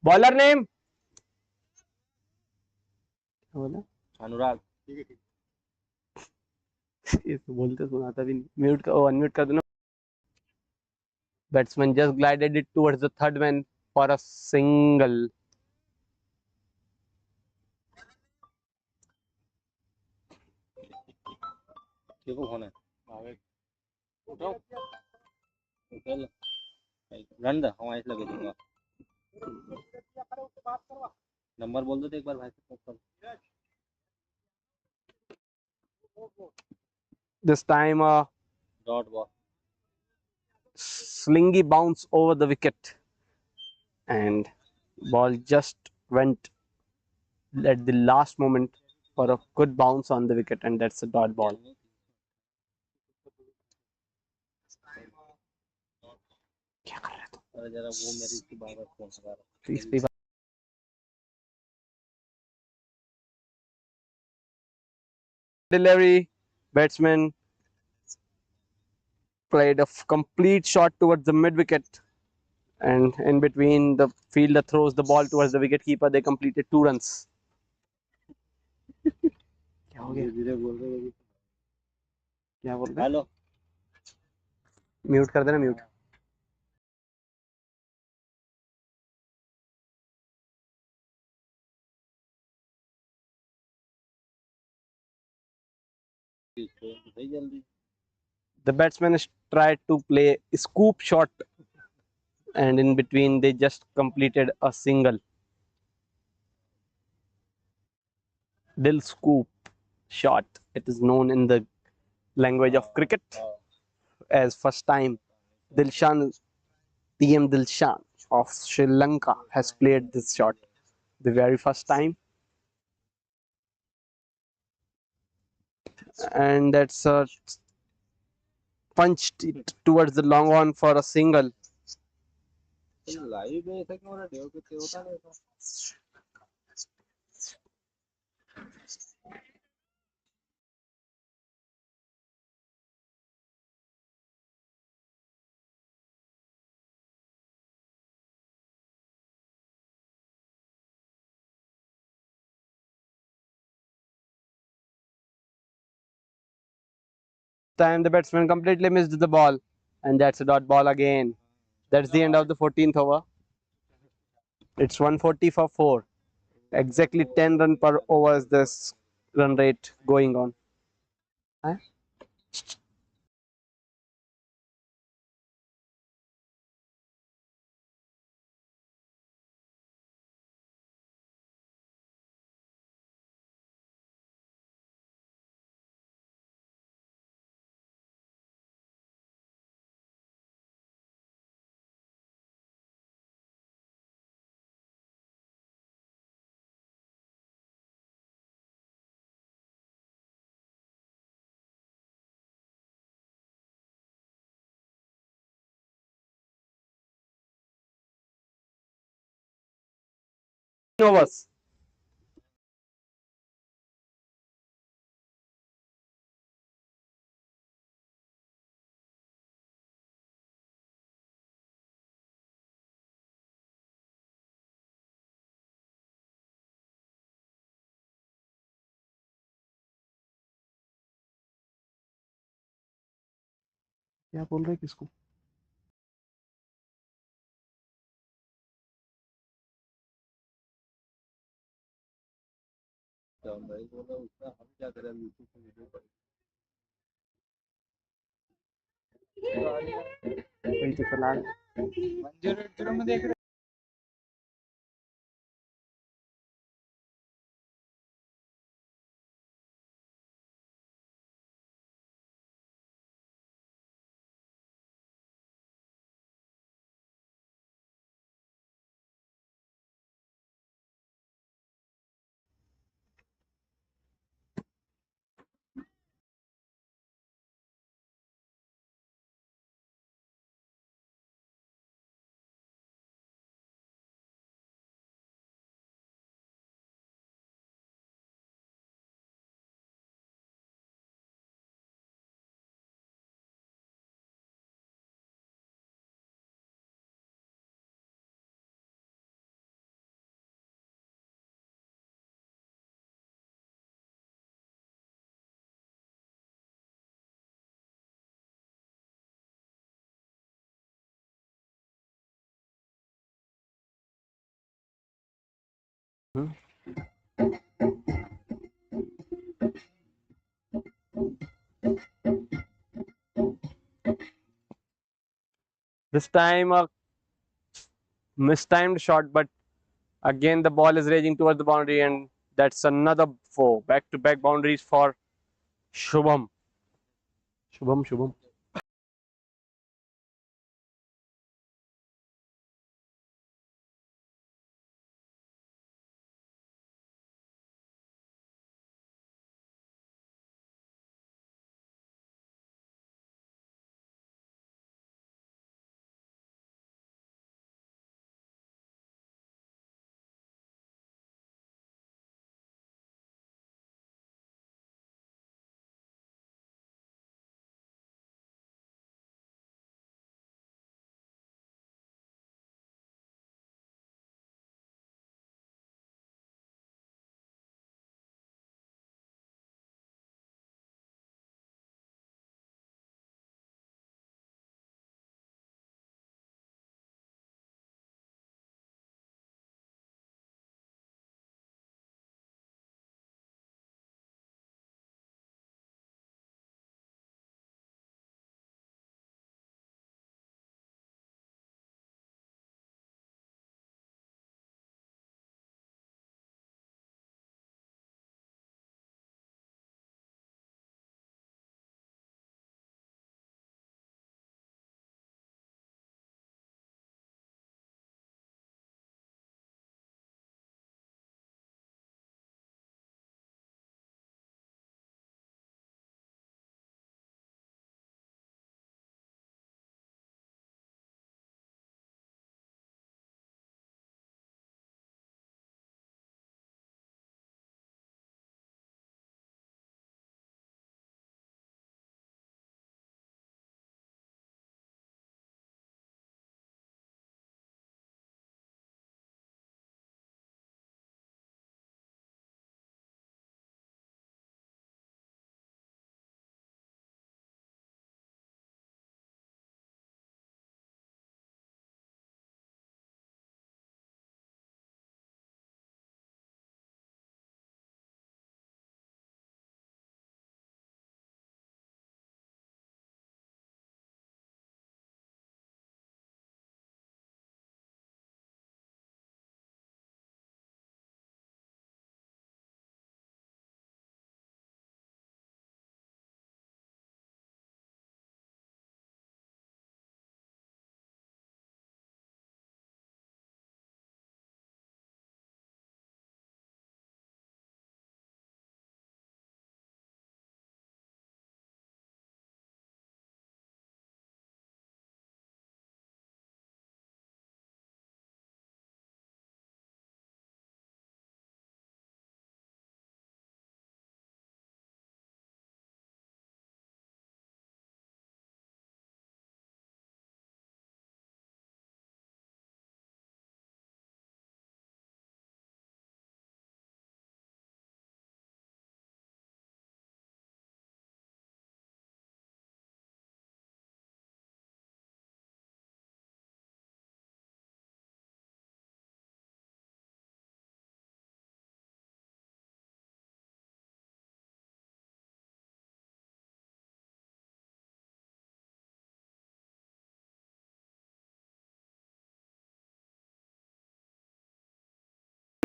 बॉलर नेम बोला। अनुराग ये तो बोलते सुनाता भी नहीं। म्यूट का अनम्यूट कर देना। Batsman just glided it towards the third man for a single. देखो कौन है आगे उठाओ उठल रन दा हम ऐसे लगे दूंगा नंबर बोल दो तो एक बार भाई से This time a dot ball slingy bounce over the wicket, and ball just went at the last moment for a good bounce on the wicket, and that's a dot ball. अरे जरा वो मेरी इसकी बार-बार फोन लगा रहा Please be delivery. Batsman played a complete shot towards the mid wicket, and in between the fielder throws the ball towards the wicket keeper. They completed 2 runs. क्या हो गया? धीरे बोल रहे हो क्या बोल रहे? हेलो म्यूट कर देना म्यूट. भाई जल्दी The batsman tried to play a scoop shot, and in between they just completed a single. Dil scoop shot. It is known in the language of cricket as first time. Dilshan, PM Dilshan of Sri Lanka has played this shot the very first time, and that's punched it towards the long on for a single. Live में ऐसा क्यों हो रहा है होता नहीं था Time the batsman completely missed the ball, and that's a dot ball again. That's the end of the 14th over. It's 140 for 4. Exactly 10 run per over is this run rate going on. Huh? Overs. क्या बोल रहे किसको? तो भाई बोला उसका हम क्या करें यूट्यूब पे वीडियो पर वही तो चला रहे. 108 में देख रहे Hmm. This time a mistimed shot, but again the ball is raging towards the boundary, and that's another four. Back-to-back boundaries for Shubham. Shubham.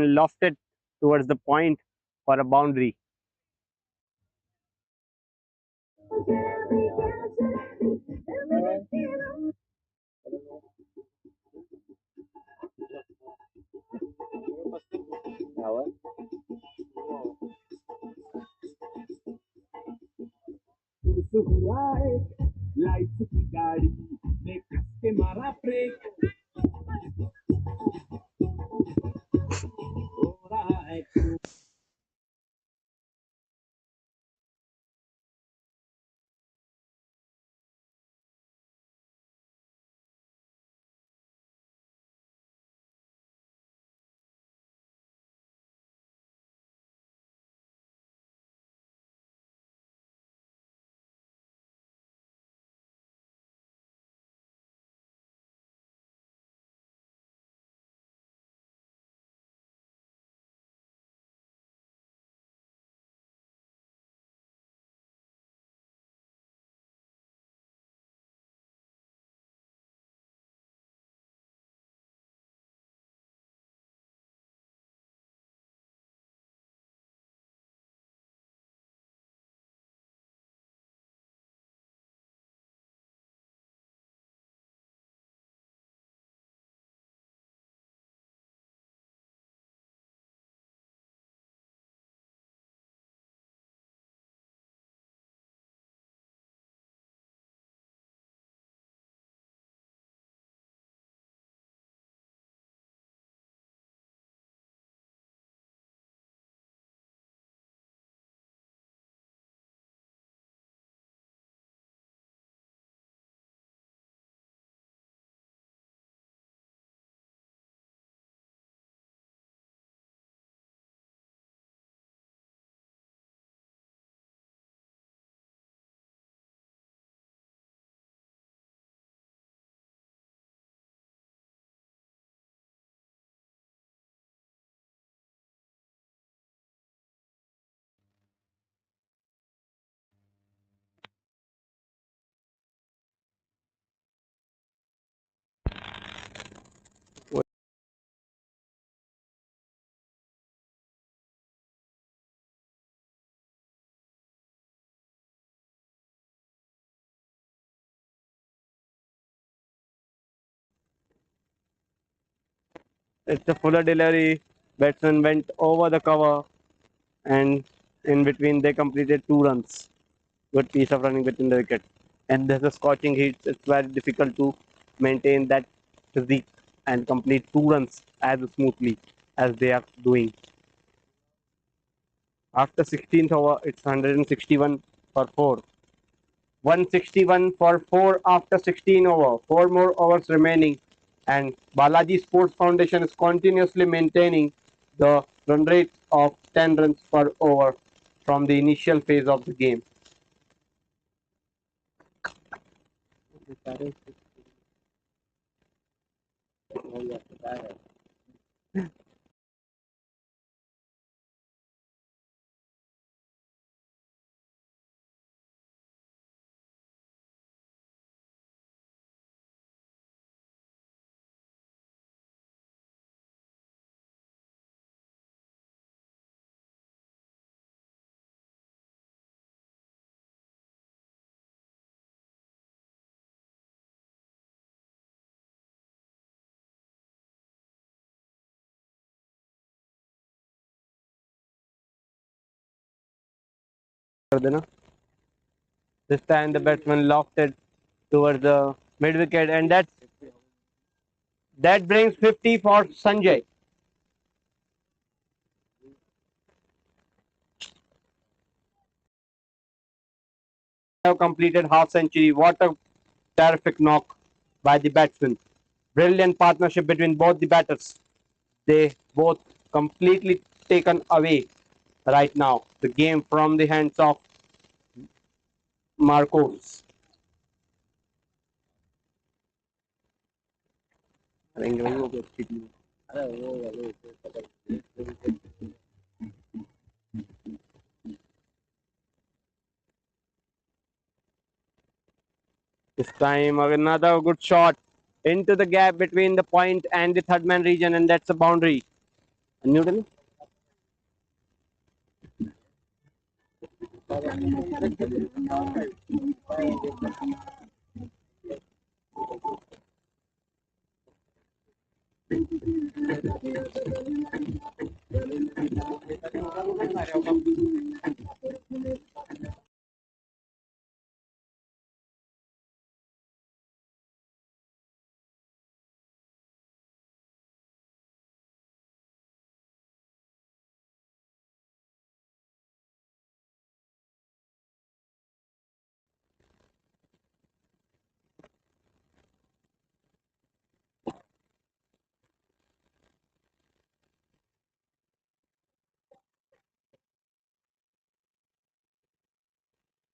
Lofted towards the point for a boundary. It's a fuller delivery. Batsman went over the cover, and in between they completed 2 runs. Good piece of running between the wicket. And there's a scorching heat. It's very difficult to maintain that physique and complete 2 runs as smoothly as they are doing. After 16th over, it's 161 for 4. 161 for 4 after 16 over. 4 more overs remaining. And Balaji Sports Foundation is continuously maintaining the run rate of 10 runs per over from the initial phase of the game. This time the batsman lofted towards the mid wicket, and that brings 50 for Sanjay. Have completed half century. What a terrific knock by the batsman. Brilliant partnership between both the batters. They both completely taken away right now the game from the hands of Marcos. This time another good shot into the gap between the point and the third man region, and that's a boundary. Newton.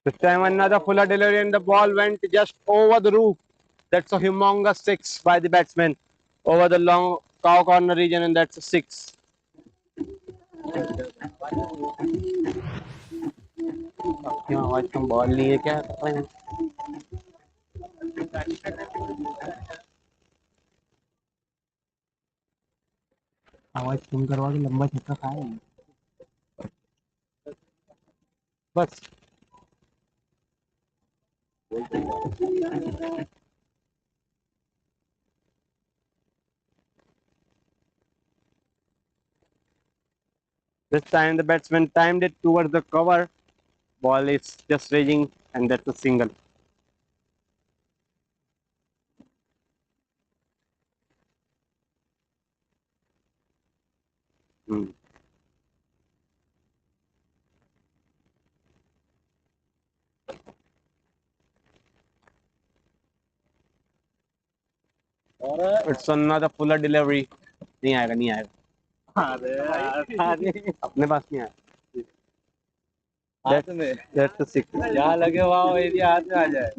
This time another fuller delivery, and the ball went just over the roof. That's a humongous six by the batsman over the long cow corner region, and that's a six. क्या आवाज कम ball नहीं है क्या आवाज कम करवा के लंबा छक्का खाए बस This time the batsman timed it towards the cover. Ball is just raging, and that's a single. It's another fuller delivery. नहीं आएगा नहीं आएगा अपने पास नहीं आया That's the six. जहाँ लगे वहाँ एरिया हाथ में आ जाए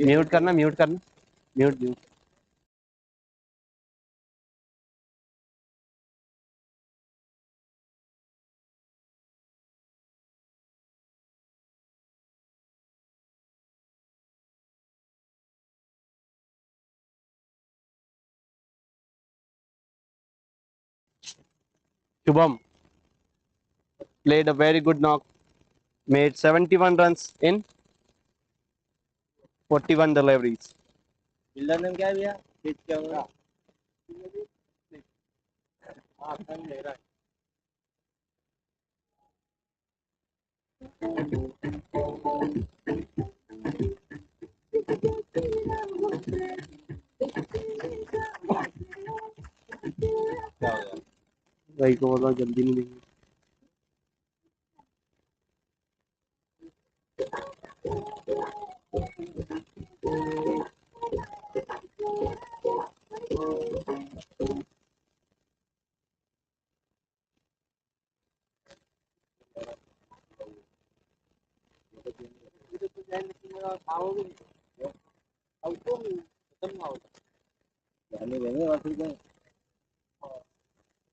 म्यूट करना mute mute Shubham played a very good knock made 71 runs in 41 deliveries. Builder name क्या है भैया? पिच क्या होगा? हाँ, फन ले रहा है. क्या हो गया? भाई को बोलो जल्दी नहीं देंगे.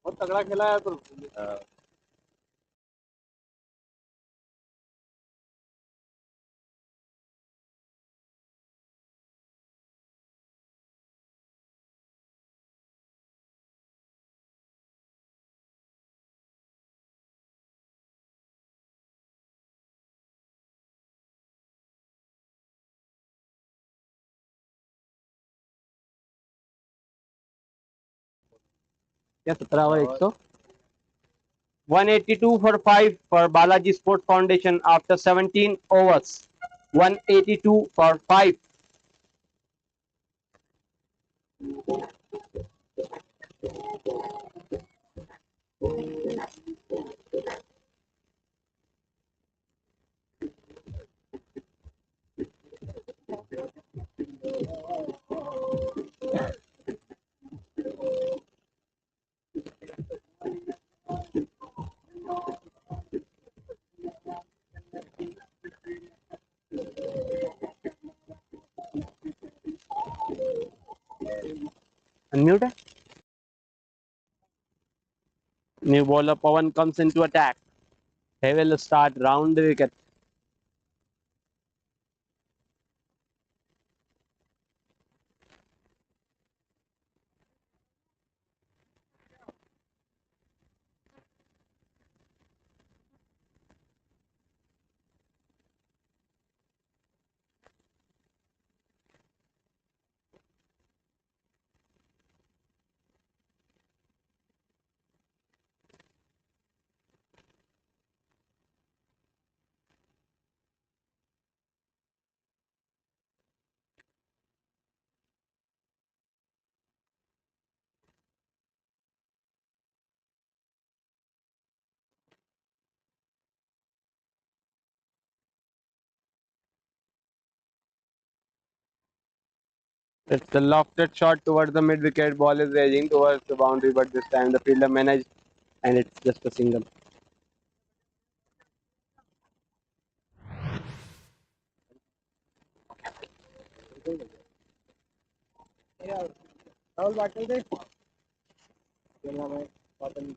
बहुत तगड़ा खेला है तो. क्या 17 over 100. 182 for 5 for Balaji Sports Foundation after 17 overs. 182 for 5. Unmute. New bowler Pawan comes into attack. He will start round the wicket. It's the lofted shot towards the mid wicket. Ball is raging towards the boundary, but this time the fielder managed, and it's just a single. Rahul bottle दे. खेलना में bottle.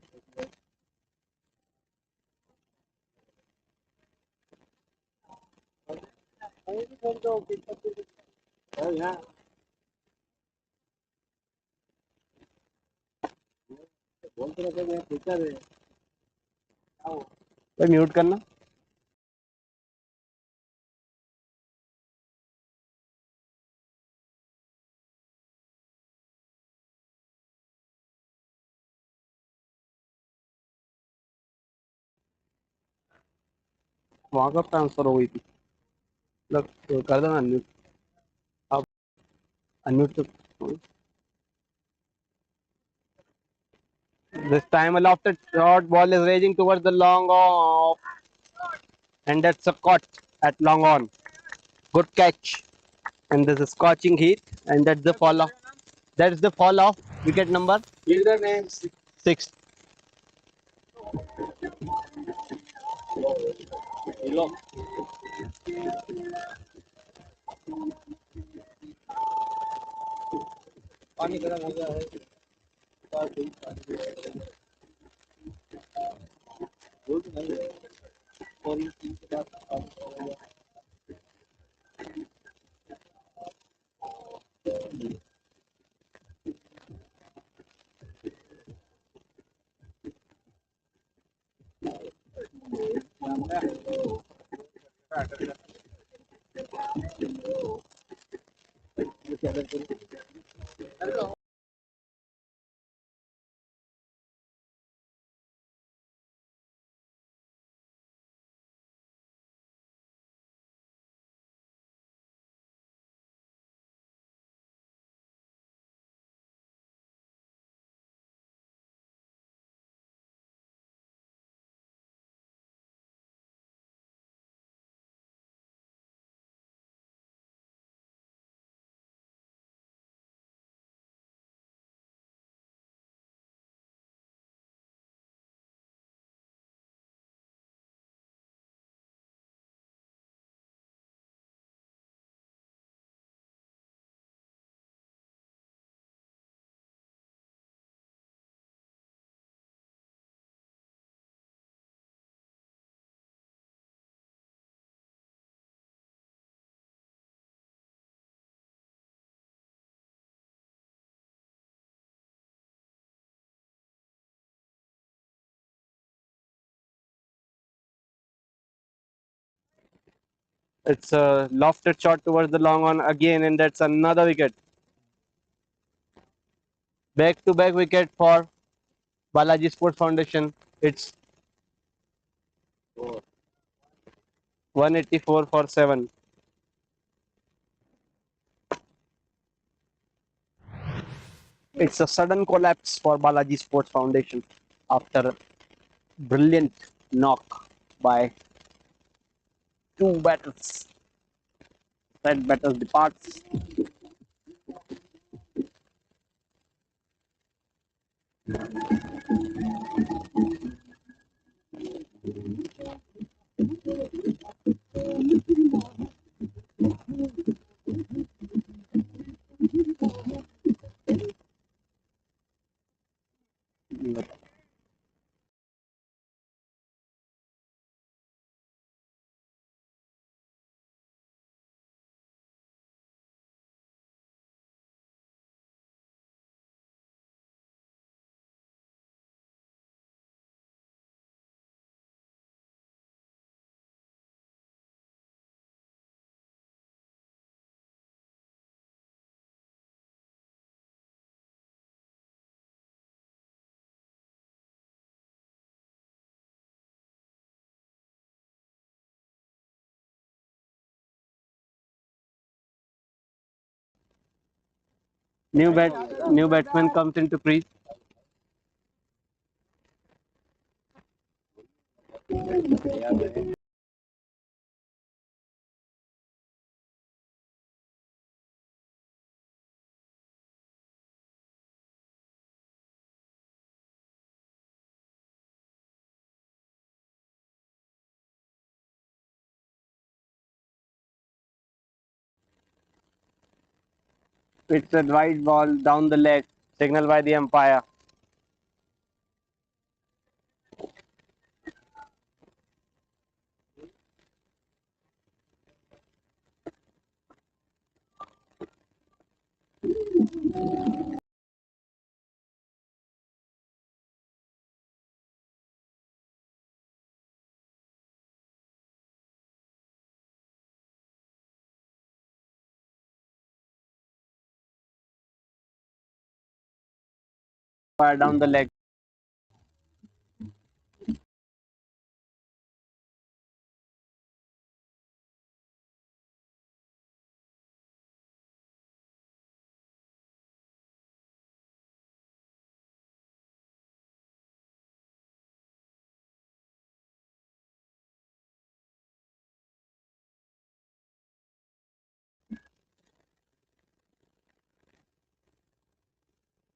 तो mute करना. वहां कब transfer हो गई थी. मतलब कर देना अनम्यूट. अब अनम्यूट तो. This time a lofted short. Ball is raging towards the long off, and that's a caught at long on. Good catch. And this is scorching heat, and that's the fall off. That's the fall off. Wicket number Fielder name 6. Hello. पानी गर्म हो गया है. It's a lofted shot towards the long on again, and that's another wicket. Back-to-back wicket for Balaji Sports Foundation. It's 184 for 7. It's a sudden collapse for Balaji Sports Foundation after a brilliant knock by two batters. That batter departs. New batsman comes into crease. It's a wide ball down the leg, signal by the umpire. Fire down the leg.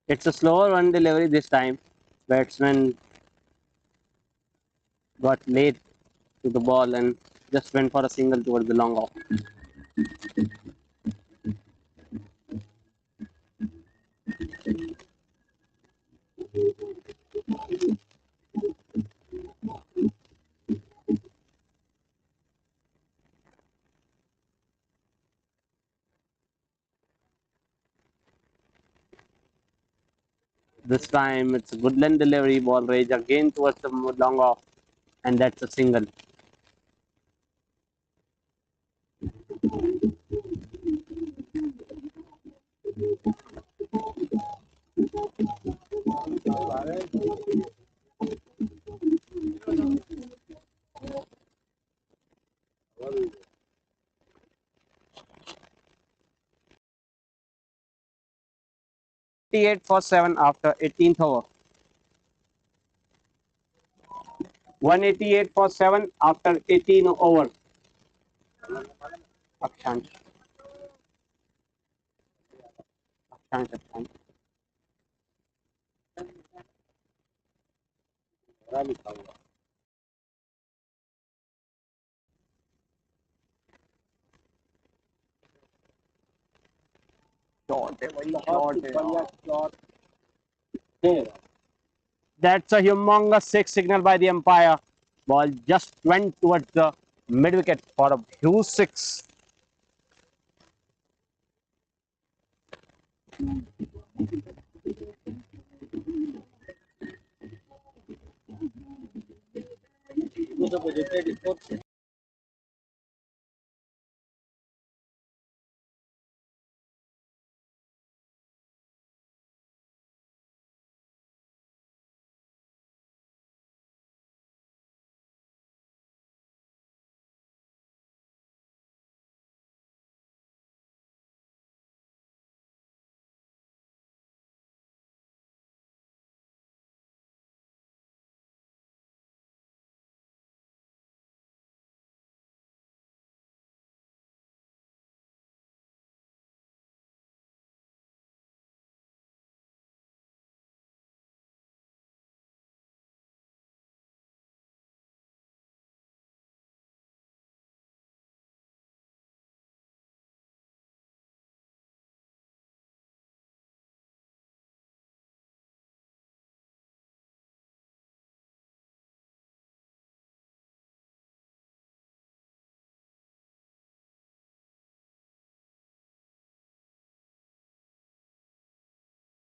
It's a slower one delivery this time. Batsman got late to the ball and just went for a single towards the long off. This time it's a Woodland delivery, ball range again towards the long off, and that's a single. 188 for 7 after 18th over. 188 for 7 after 18 over. Akshansh. Akshansh. That's a humongous six signal by the umpire. Ball just went towards the mid wicket for a huge six.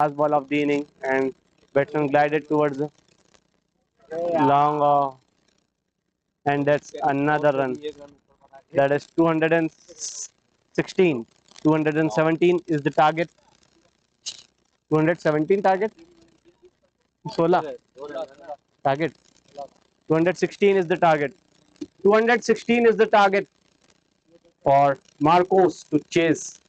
Last ball of the inning, and batsman glided towards the long and that's another run. That is 216. 217 is the target. 217 target. 16 target. 216 is the target. 216 is the target for Marcos to chase.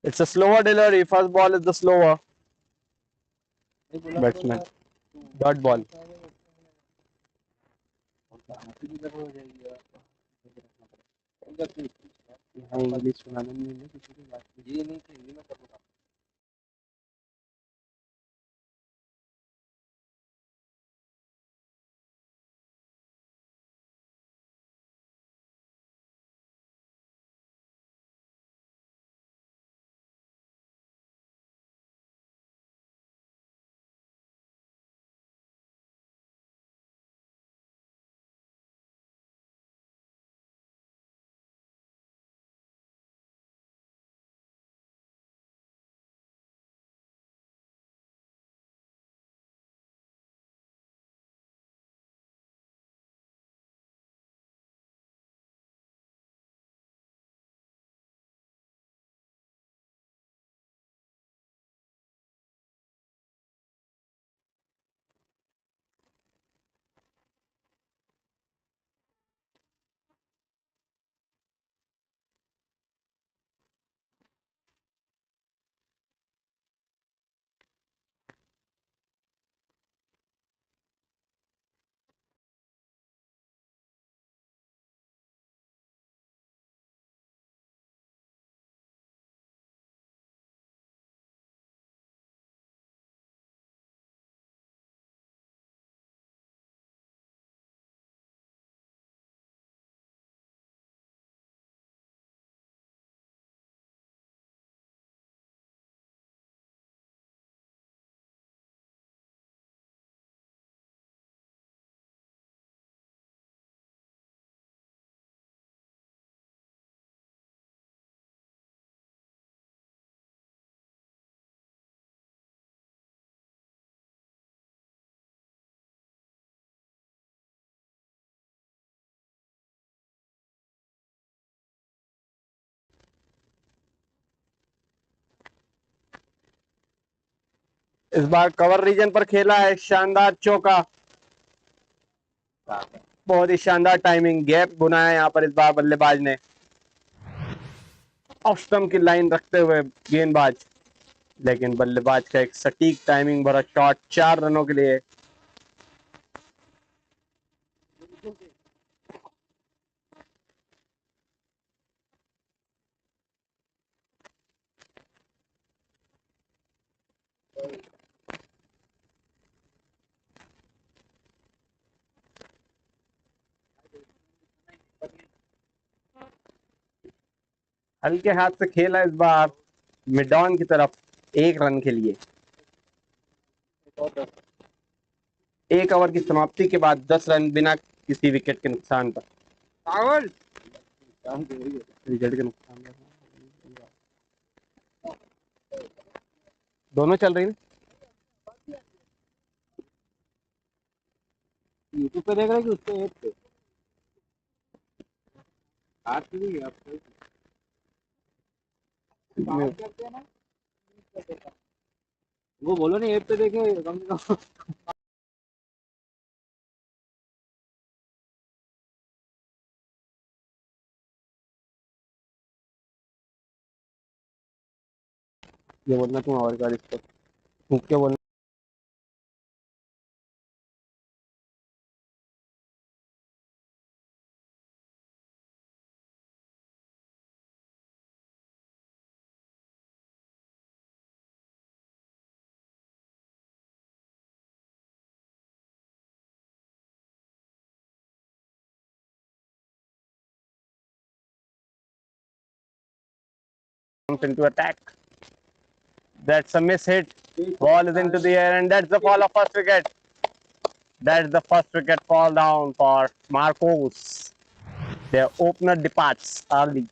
It's a slower delivery. First ball is the slower batsman. Dot ball. English सुनाने नहीं है किसी की बात ये नहीं थी हिंदी में करूँगा इस बार कवर रीजन पर खेला है शानदार चौका बहुत ही शानदार टाइमिंग गैप बुनाया यहाँ पर इस बार बल्लेबाज ने ऑफ स्टंप की लाइन रखते हुए गेंदबाज लेकिन बल्लेबाज का एक सटीक टाइमिंग भरा शॉट 4 रनों के लिए हल्के हाथ से खेला इस बार मिड ऑन की तरफ 1 रन के लिए 1 ओवर की समाप्ति के बाद 10 रन बिना किसी विकेट के नुकसान पर विकेट के नुकसान पर दोनों चल रही है यूट्यूब पे देख रहे कि उस पे ऐप पे आज भी है आपको वो बोलो नहीं ऐप पे देखे कम से कम ये बोलना तुम और गाड़ी इसको फूक के बोलना into attack. That's a miss hit. Ball is into the air, and that's the fall of first wicket. That's the first wicket fall down for Marcos. Their opener departs early.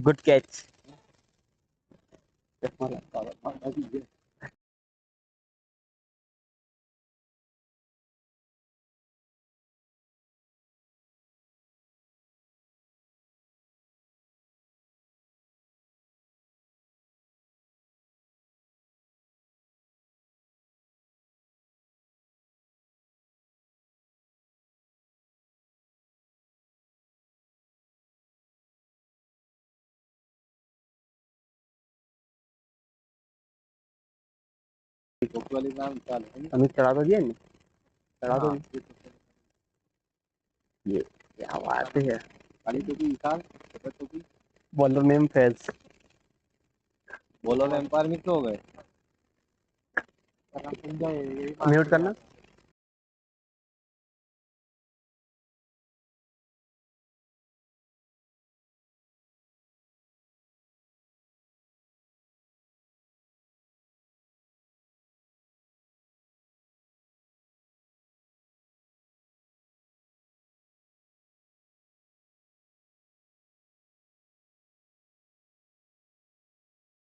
Good catch. Amit चढ़ा तो दिया नहीं, चढ़ा तो नहीं। ये क्या बात है। Bowler name Faiz. Bowler umpire में क्यों हो गए? म्यूट करना।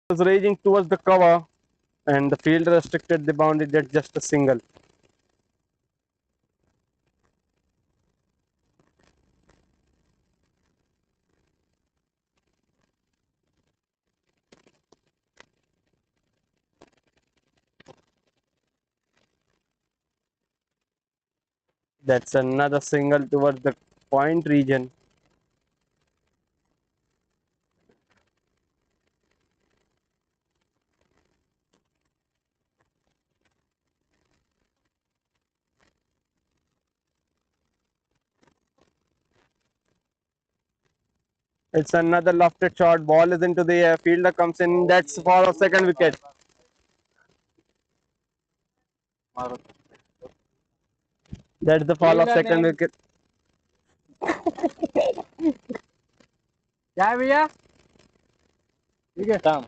Was raging towards the cover and the fielder restricted the boundary. That's just a single. That's another single towards the point region. It's another lofted shot. Ball is into the air. Fielder comes in. That's for a second wicket. That's the fall of second wicket. क्या है भैया? ठीक है काम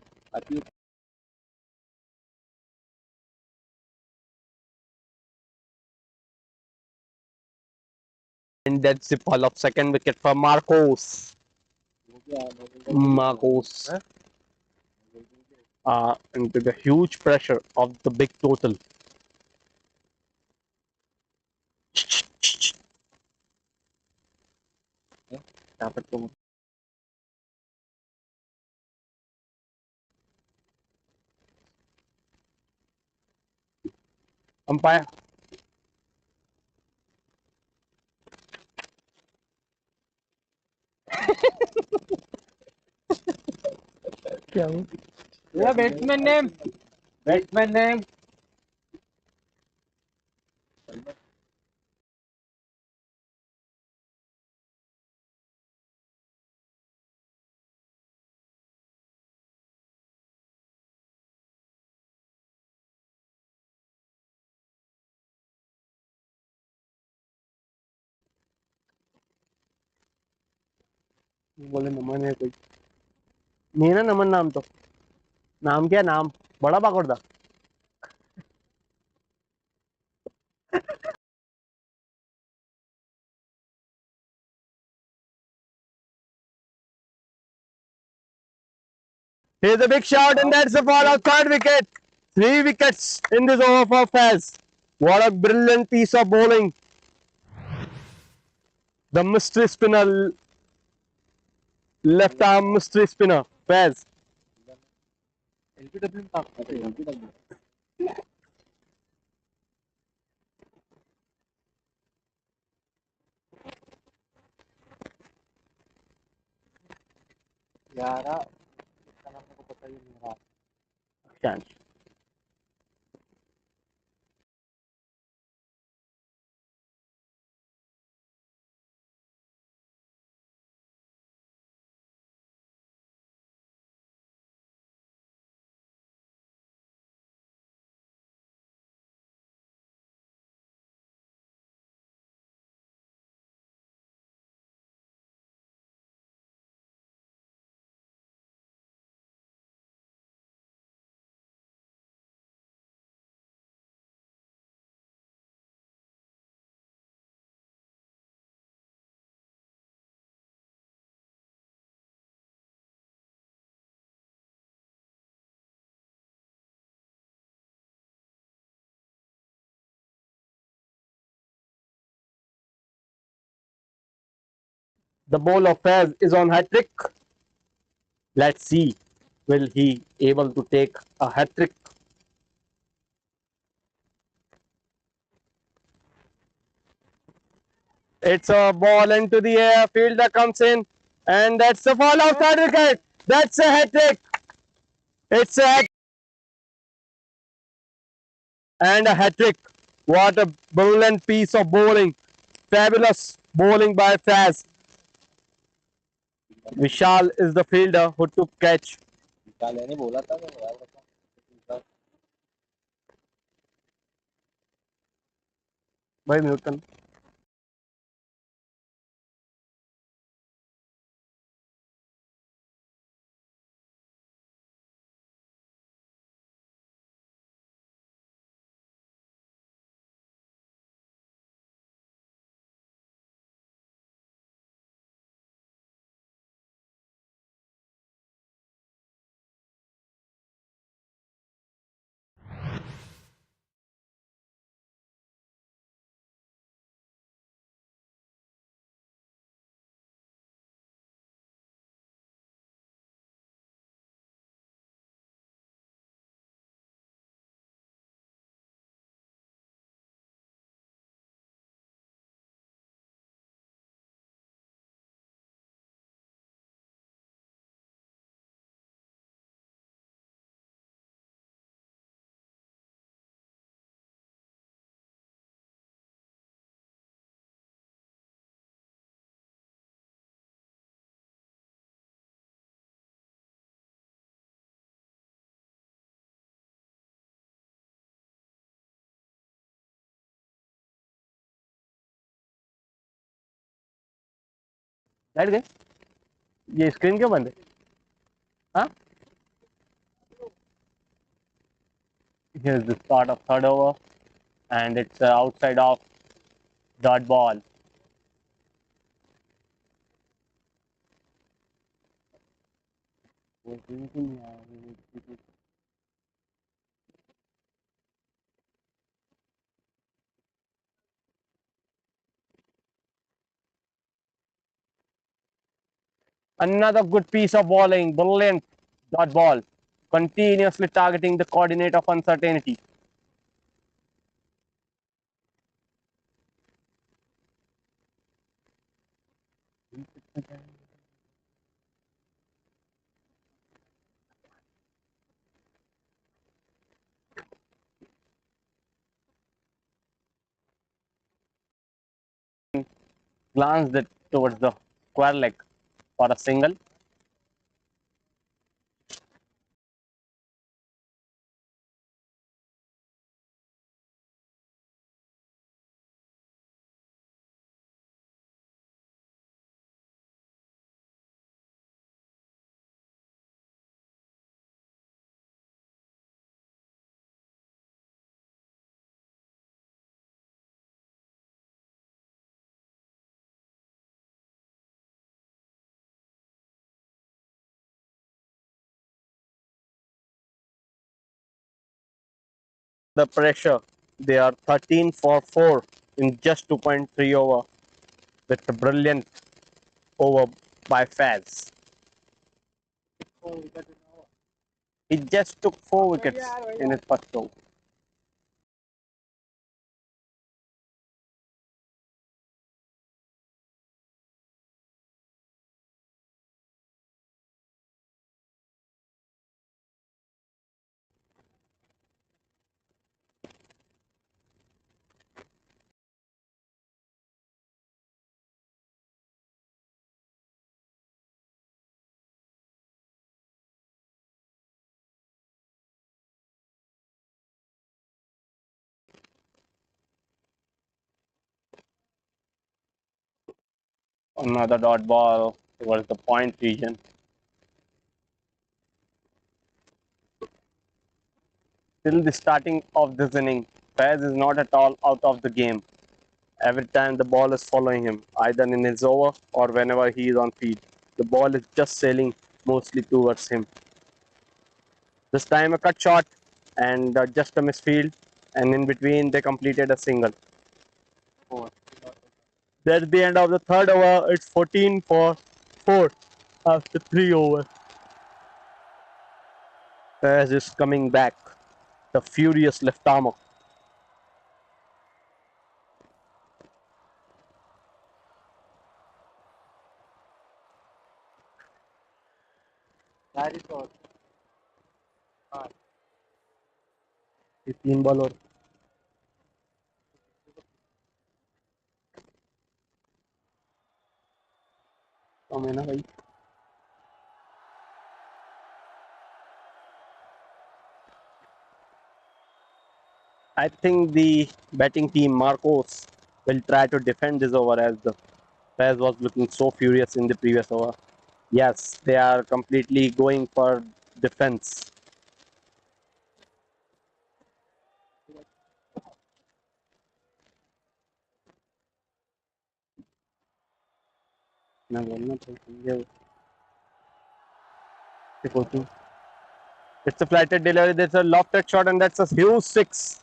And that's the fall of second wicket for Marcos. Marcos. Into the huge pressure of the big total. Umpire. भैया batsman name बोले नमन है कोई नहीं ना। नमन नाम तो नाम क्या नाम बड़ा पकड़ता। Here's a big shot and that's the fall of third wicket. 3 wickets in this over for Faz. What a brilliant piece of bowling. The mystery spinner, left arm mystery spinner, Faz. Chance. The ball of Faz is on hat trick. Let's see, will he able to take a hat trick? It's a ball into the air. Fielder comes in, and that's the fall of third wicket. That's a hat trick. It's a hat and a hat trick. What a brilliant piece of bowling. Fabulous bowling by Faz. Vishal is the fielder who took catch. ने बोला था मैं यार बता By Newton. Light गए ये screen क्यों बंद है हाँ Here's the start of third over and it's outside of dot ball. Another good piece of bowling, brilliant dot ball, continuously targeting the coordinate of uncertainty. Glanced it towards the square leg for a single. The pressure, they are 13 for 4 in just 2.3 over with a brilliant over by Faz. He just took 4 wickets in his first over. Another dot ball towards the point region. Till the starting of this inning, Faiz is not at all out of the game. Every time the ball is following him, either in his over or whenever he is on field, the ball is just sailing mostly towards him. This time a cut shot and just a misfield, and in between they completed a single. That's the end of the third over. It's 14 for 4 after 3 overs. Faiz is coming back, the furious left armer. गाड़ी तो ये 3 ball और कम है ना भाई. I think the batting team Marcos will try to defend this over as the Faz was looking so furious in the previous over. Yes, they are completely going for defense. ना बोलना तो ये it's a flighted delivery. There's a lofted shot, and that's a huge six.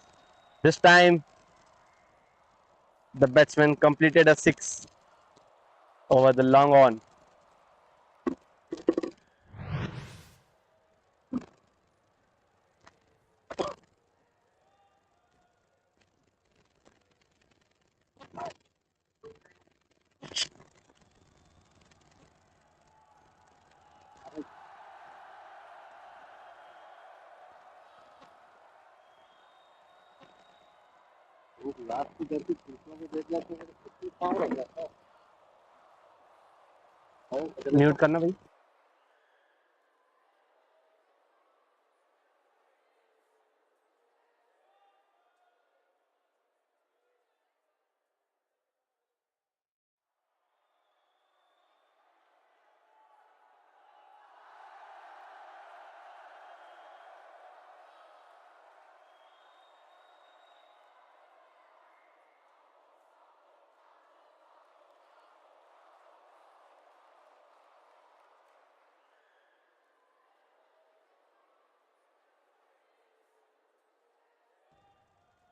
This time, the batsman completed a six over the long on. Mute करना भाई.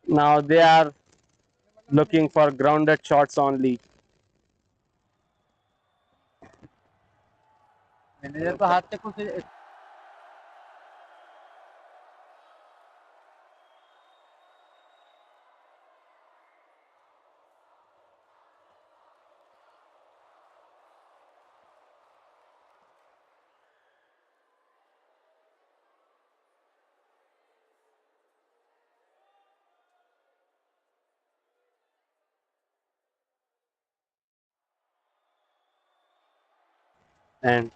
Now they are looking for grounded shots only. Manager को हाथ से कुछ And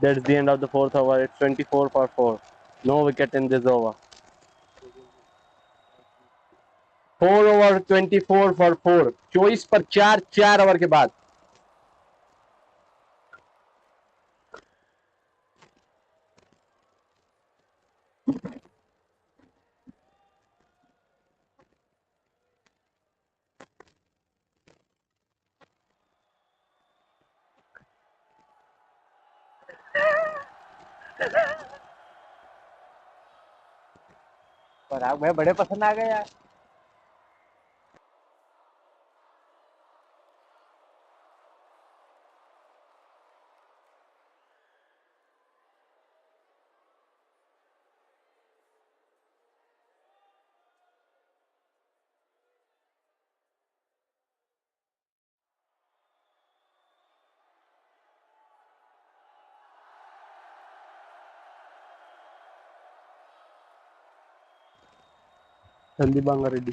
that's the end of the fourth over. It's 24 for 4. No wicket in this over. 4 over 24 for 4. 24 पर 4 over के बाद. पराग भाई बड़े पसंद आ गए यार. जल्दी बांगा ready.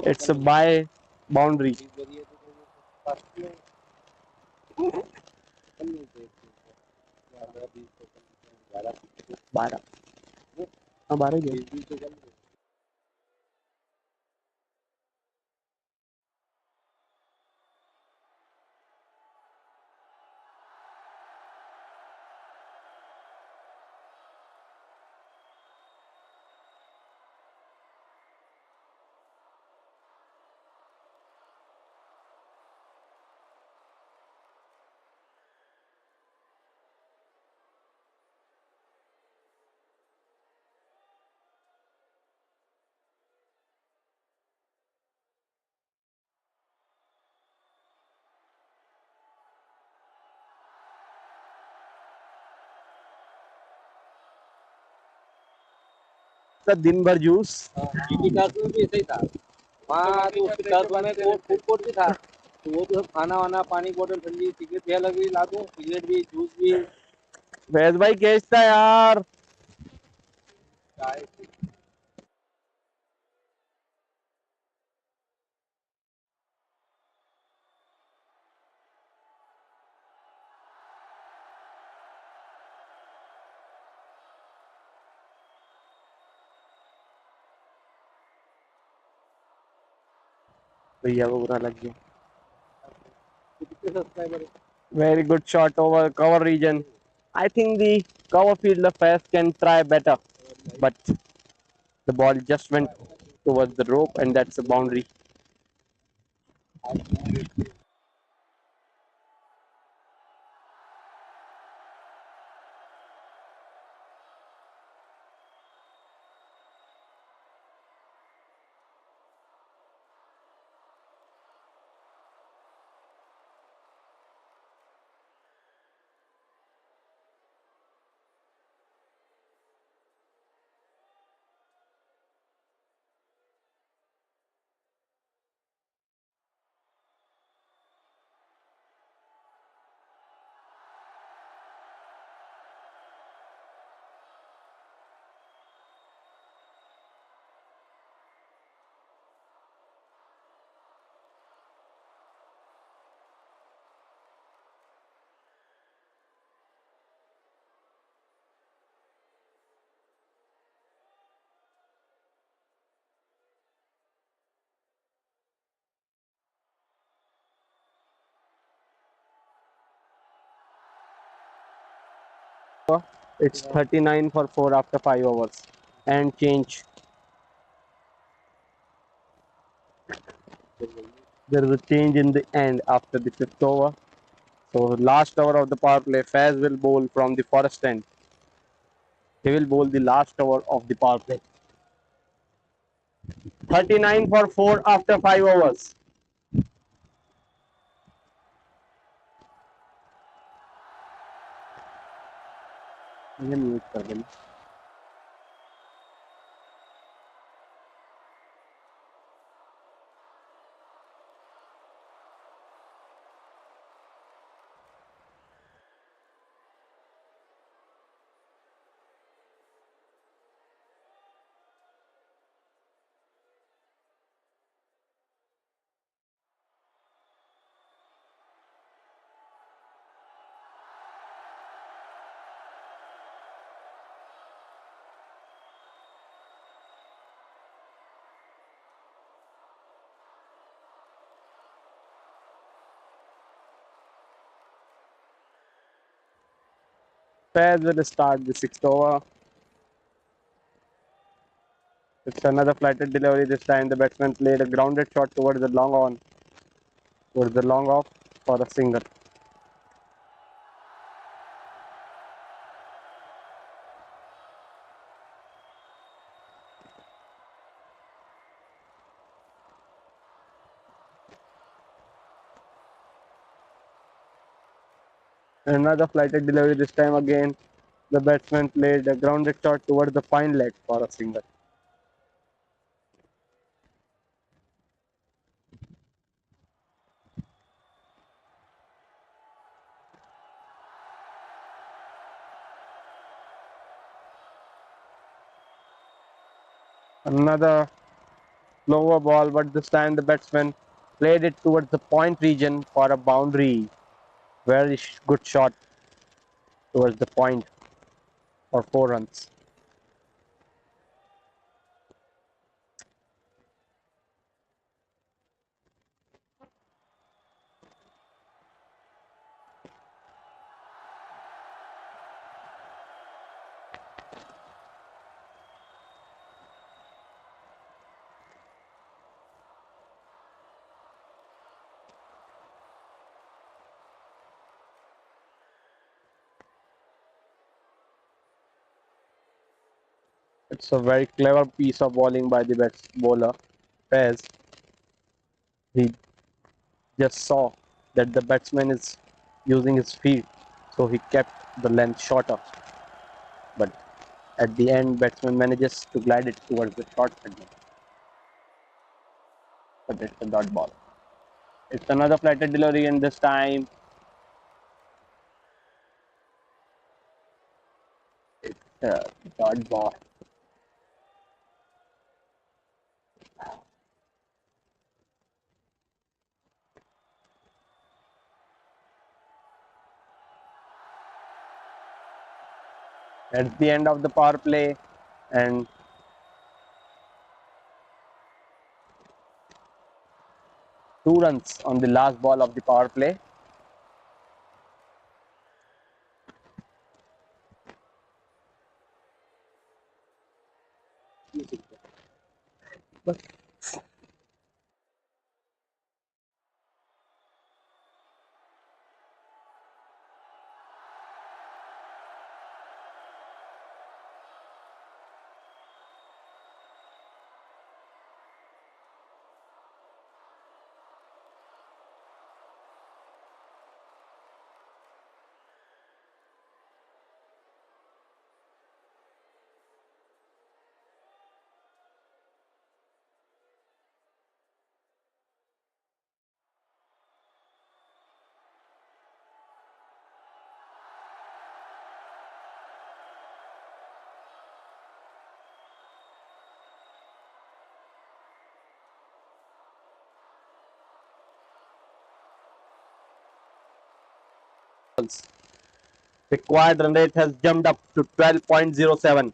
It's a by boundary. 12. हाँ 12 ही है. आपका दिन भर जूस? जीटी क्लास में भी ऐसा ही था। वहाँ तो उसके क्लास में फूड कोर्ट भी था, तो वो तो सब खाना वाना, पानी बोतल, ठंडी सिगरेट भी अलग भी ला दो, सिगरेट भी, जूस भी। फैज भाई कैच था यार। भैया को बुरा लग गया। Very good shot over cover region. I think the cover fielder first can try better, but the ball just went towards the rope, and that's a boundary. It's 39 for 4 after 5 overs. And change. There is a change in the end after the 5th over. So last over of the power play, Faz will bowl from the forest end. He will bowl the last over of the power play. 39 for 4 after 5 overs. ये mute कर देना। Faz will start the 6th over. It's another flighted delivery. This time the batsman played a grounded shot towards the long on, towards the long off for a single. Another flighted delivery. This time again, the batsman played a grounded shot towards the fine leg for a single. Another slower ball, but this time the batsman played it towards the point region for a boundary. Very good shot towards the point for 4 runs. It's a very clever piece of bowling by the bowler, Pez. He just saw that the batsman is using his feet, so he kept the length shorter. But At the end, batsman manages to glide it towards the short segment, but it's a dot ball. It's another flatted delivery, and this time it's a dot ball. That's the end of the power play, and two runs on the last ball of the power play. Required run rate has jumped up to 12.07.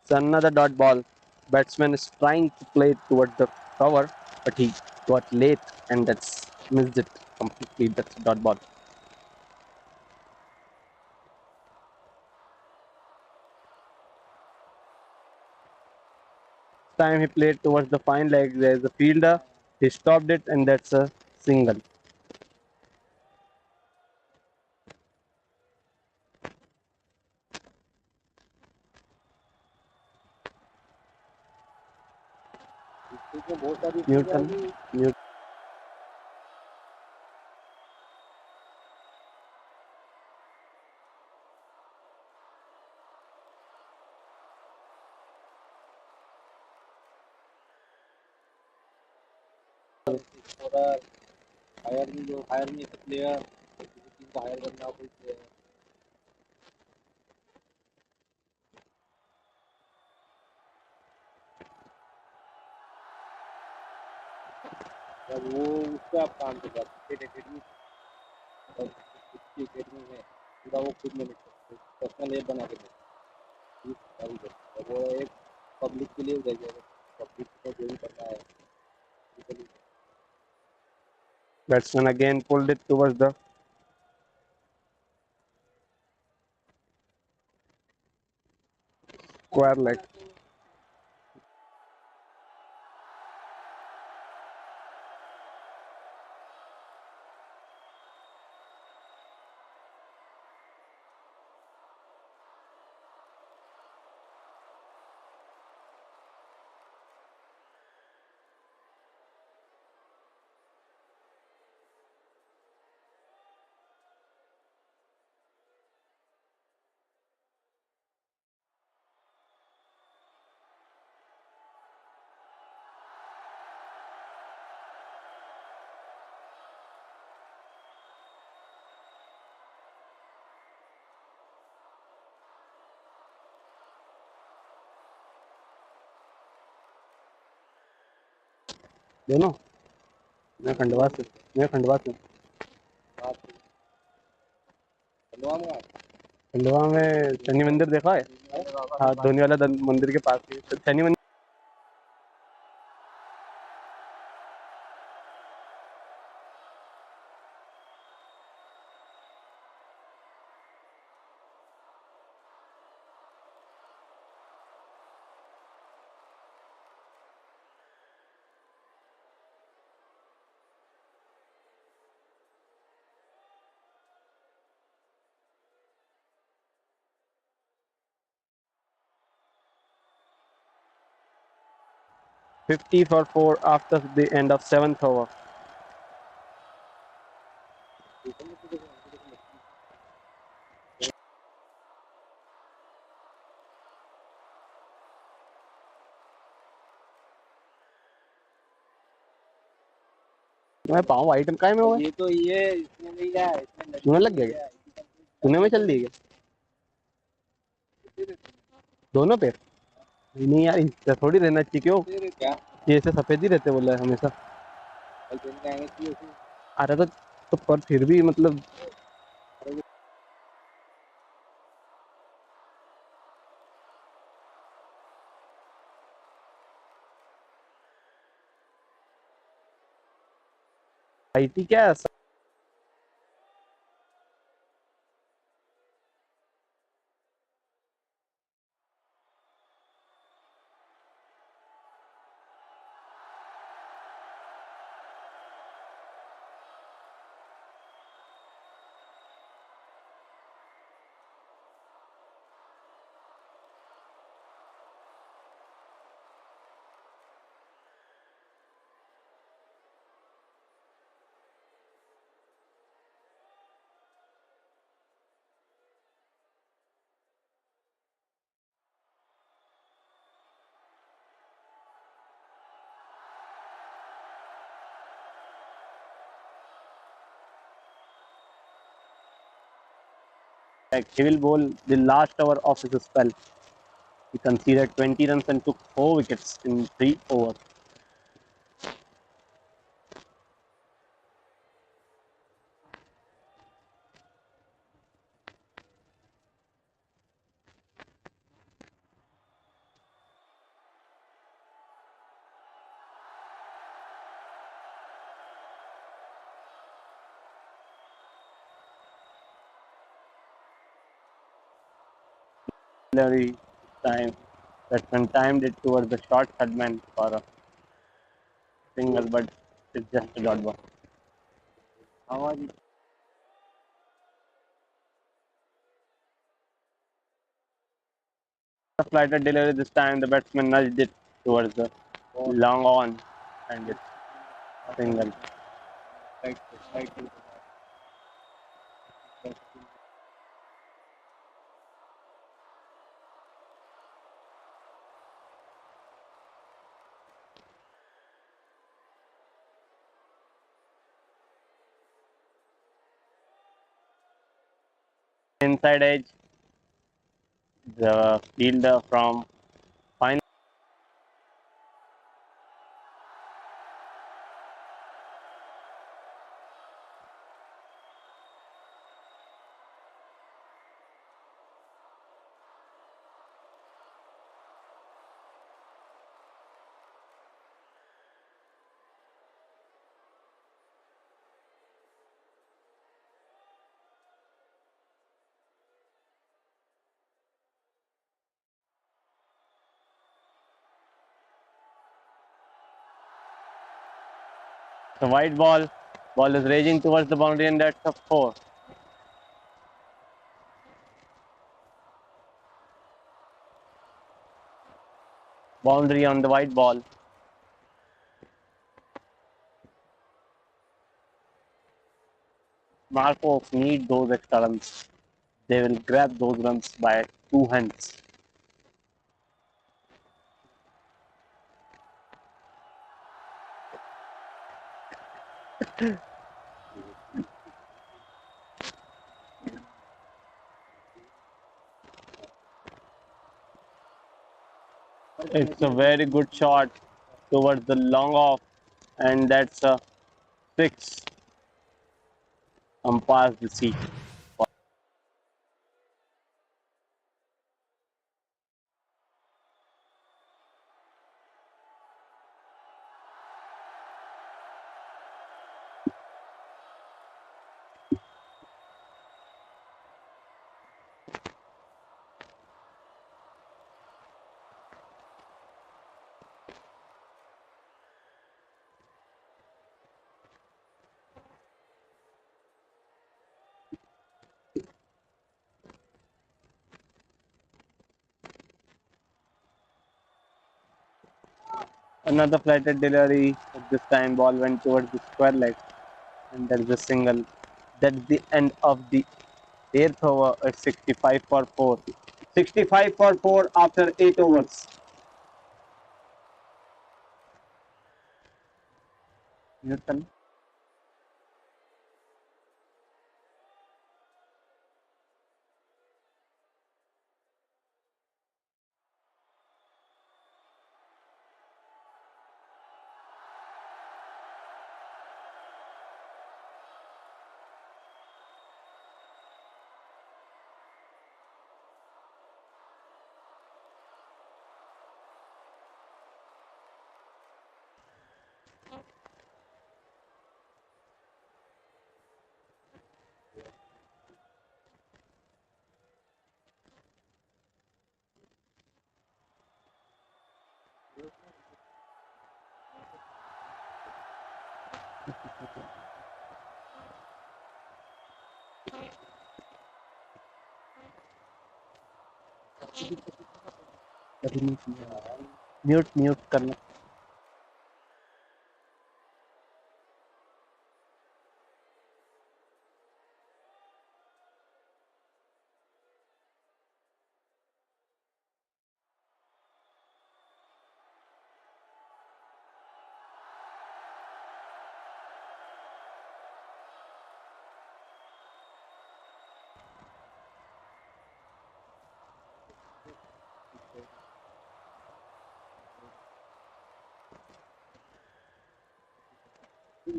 It's another dot ball. Batsman is trying to play it towards the cover, but he got late and that's missed it completely. That's a dot ball. This time he played towards the fine leg. There's a fielder. He stopped it and that's a single. Newton. और higher नहीं player team को higher करना कोई player जब वो उससे आप काम कर क्रिकेट एकेडमी उसकी एकेडमी में पूरा वो खुद मैनेज करते पर्सनल एप बना के देते वो एक पब्लिक के लिए भेजा है पब्लिक को जो भी करना है Batsman again pulled it towards the square leg. दोनों? मैं खंडवा से। खंडवा में शनि मंदिर देखा है? हाँ, धोनी वाला मंदिर के पास ही शनि मंदिर। $50 for 4 after the end of 7th over. मैं पाऊँ आइटम काय में हुआ? ये तो ये इसमें नहीं गया, इसमें लग गया क्या? तूने में चल दी क्या? दोनों पे? नहीं यार, इससे थोड़ी रहना चाहिए। क्यों? क्या ये ऐसे सफेद ही रहते बोला है हमेशा। अरे तो पर फिर भी मतलब आईटी क्या है? He will bowl the last over of his spell. He conceded 20 runs and took 4 wickets in 3 overs. Time batsman timed it towards the short third man for a single, but it's just a dot ball. The flighted delivery this time, the batsman nudged it towards the long on, and it's single. Inside edge, the fielder from final. The white ball is raging towards the boundary, and that's a 4. Boundary on the white ball. Marcos need those extra runs. They will grab those runs by 2 hands. It's a very good shot towards the long off, and that's a 6. Umpires the seat. Another flighted delivery. At this time, ball went towards the square leg, and there is a single. That's the end of the 8th over at 65 for 4. 65 for 4 after 8 overs. Newton. Mute करना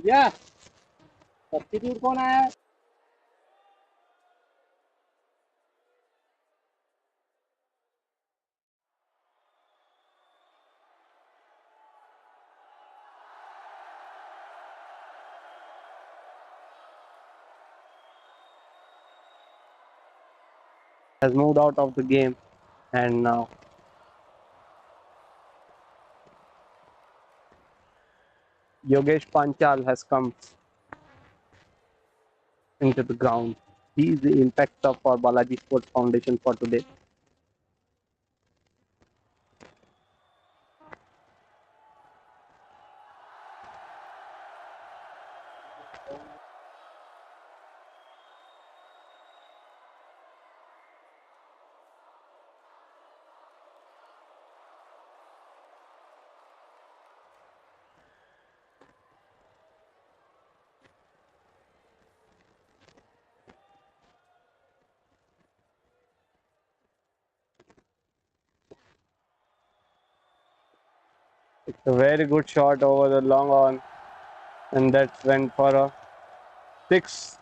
Yeah. Substitute कौन आया है? has moved out of the game, and now Yogesh Panchal has come into the ground. He is the impactor for Balaji Sports Foundation for today. It's a very good shot over the long on, and that went for a 6.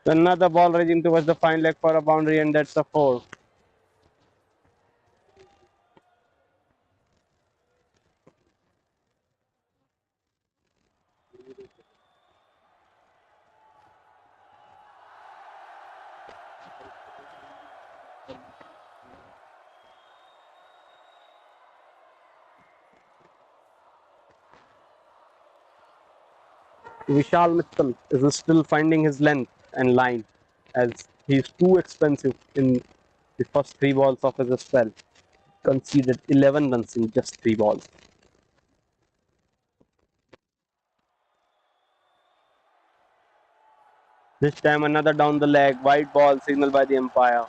Another ball raging towards the fine leg for a boundary, and that's a 4. Vishal Mittal is still finding his length and line. as he's too expensive in the first 3 balls of his spell. Conceded 11 runs in just 3 balls. This time another down the leg, wide ball signaled by the umpire.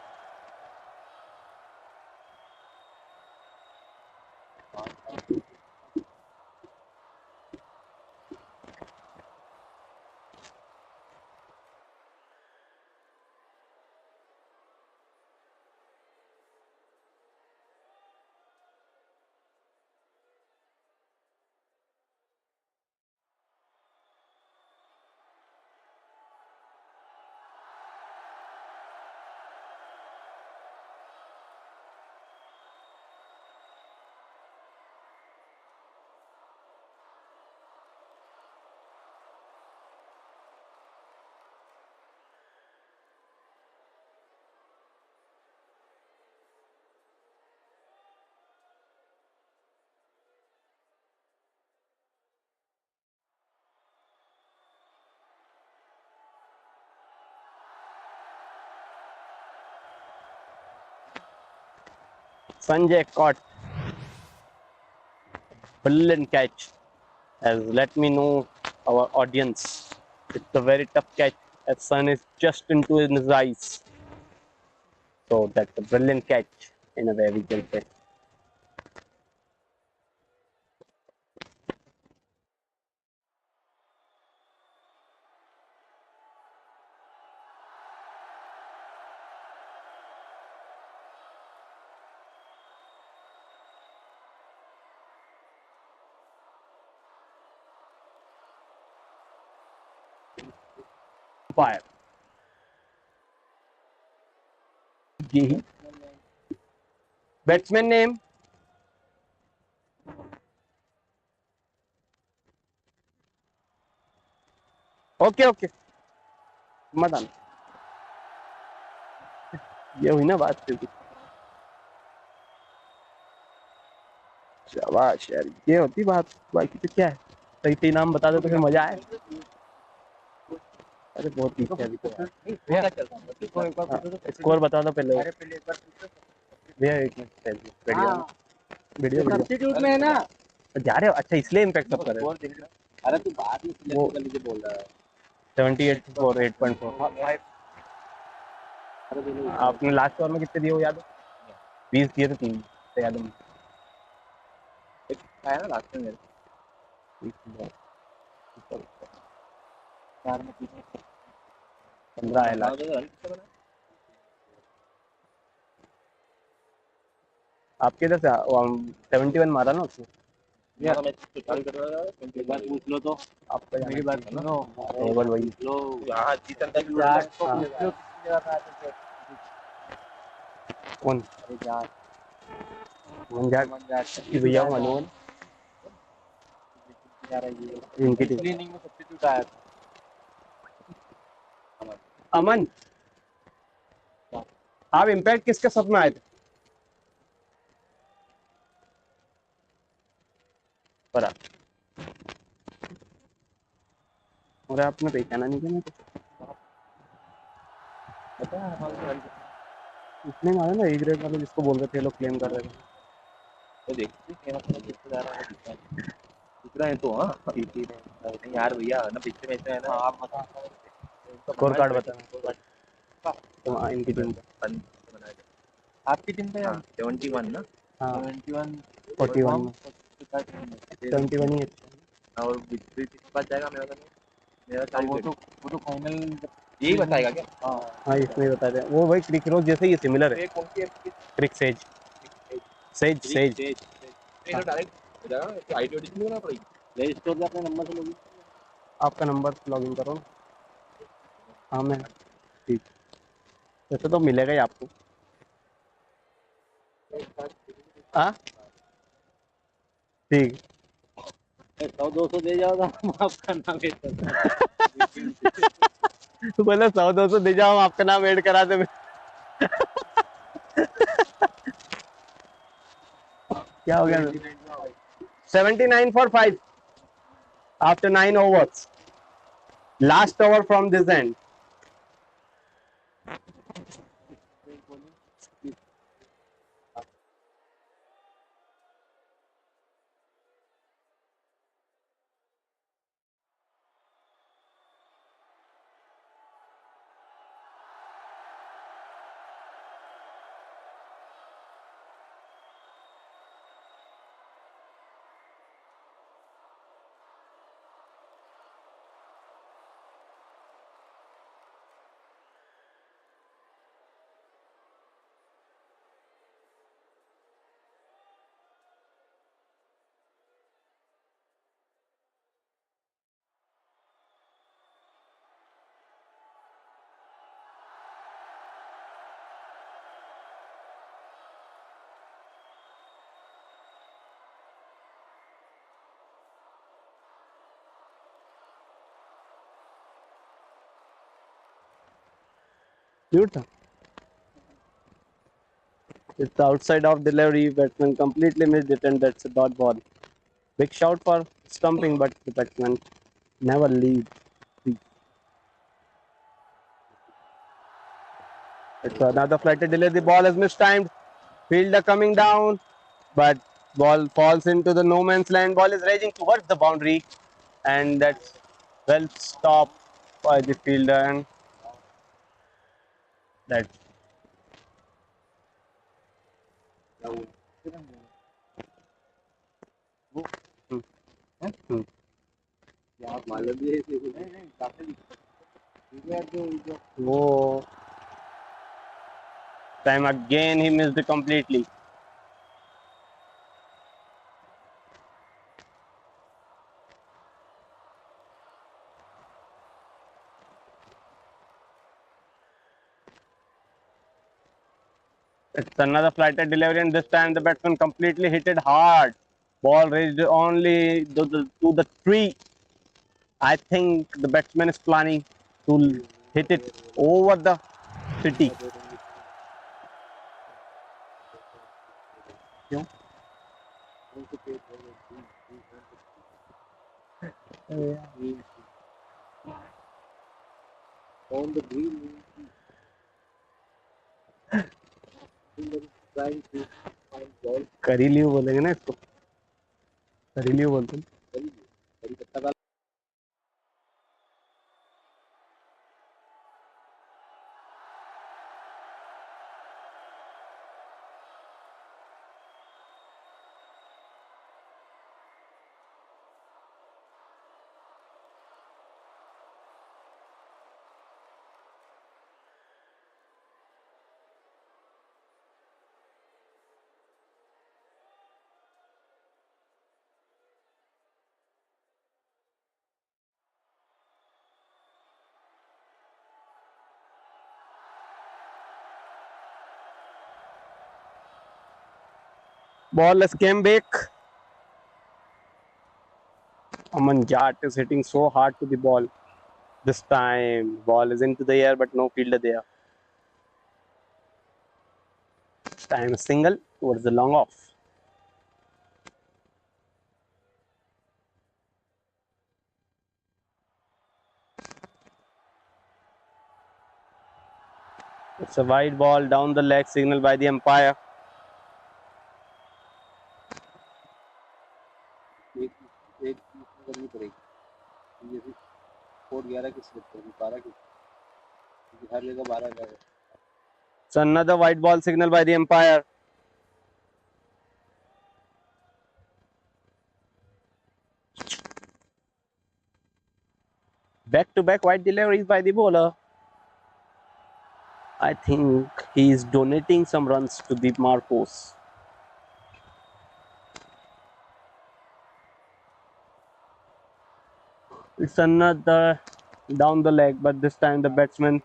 Sanjay caught. Brilliant catch. As let me know our audience, it's a very tough catch as sun is just into his eyes. So that's a brilliant catch in a way we can say. Fire. Ji. Batsman name. Okay. मत आना. ये हुई ना बात फिर. शाबाश यार, ये होती बात. बाकी तो क्या है, सही नाम बता दो तो फिर मजा आए. अरे बहुत पीछे अभी तो. स्कोर बता दो पहले. भैया एक मिनट. वीडियो सब्स्टिट्यूट में है ना जा रहे हो. अच्छा इसलिए इम्पैक्ट सब कर रहे हो. अरे तू बात ही सिलेक्ट कर लीजिए बोल रहा है 78 और 8.4. आपने लास्ट ओवर में कितने दिए हो याद है? 20 दिए थे 3 तो याद है. आया ना लास्ट में 15 है लास्ट. आपके इधर से 71 मारा ना उसने. पूछ लो तो आपका मेरी बात सुनो. ओवर वही लो यहाँ जीतन तक कौन भैया मालूम इनकी टीम. इनिंग में सब्स्टिट्यूट आया था अमन, आप इम्पैक्ट किसके साथ में आए थे? परा और आपने पहचाना नहीं क्या? उसने मारा ना ए ग्रेड वाले जिसको बोल रहे थे लोग, क्लेम कर रहे थे. तो देखते दूसरा है तो. हाँ नहीं यार भैया ना पिछले मैच में है ना. आप बता स्कोर कार्ड बताना. तो इनकी टीम का आपकी टीम का 71 ना. हाँ 71 41 71 ही है. और विपरीत के पास जाएगा मेरा वो तो फाइनल यही बताएगा क्या? हाँ इसमें बता रहे हैं वो भाई क्रिक रोज जैसे ही सिमिलर है. क्रिक सेज डायरेक्ट आईडी नहीं पड़ेगी. प्ले स्टोर पे अपने नंबर से लॉगिन. आपका नंबर लॉगिन करो ना. हाँ मैं ठीक. वैसे तो मिलेगा ही आपको. हाँ ठीक. 100-200 दे जाओ तो आपका नाम तू बोला 100-200 दे जाओ, आपका नाम ऐड करा दे. क्या हो गया? 79 for 5 after 9 overs. Last over from this end. Mute. It's outside of delivery. Batsman completely missed it, and that's a dot ball. Big shout for stumping, but the batsman never leaves. It's another flighted delay. The ball is mistimed. Fielder coming down, but ball falls into the no man's land. Ball is raging towards the boundary, and that's well stopped by the fielder. And that's whoa. Time again he missed it completely. It's another flighted delivery, and this time the batsman completely hit it hard. Ball raised only to the tree. I think the batsman is planning to hit it over the city. क्यों? On the green, trying to find ball. करीलियो बोलेंगे ना इसको करीलियो बोलते हैं Ball came back. Aman Jat is hitting so hard to the ball. This time, ball is into the air, but no fielder there. This time, a single towards the long off. It's a wide ball down the leg, signal by the umpire. एक करनी पड़ेगी ये 4-11 की slip होगी 12 की हर जगह 12 का है It's another white ball signal by the umpire. Back-to-back white deliveries by the bowler. I think he is donating some runs to the Marcos. It's another down the leg, but this time the batsman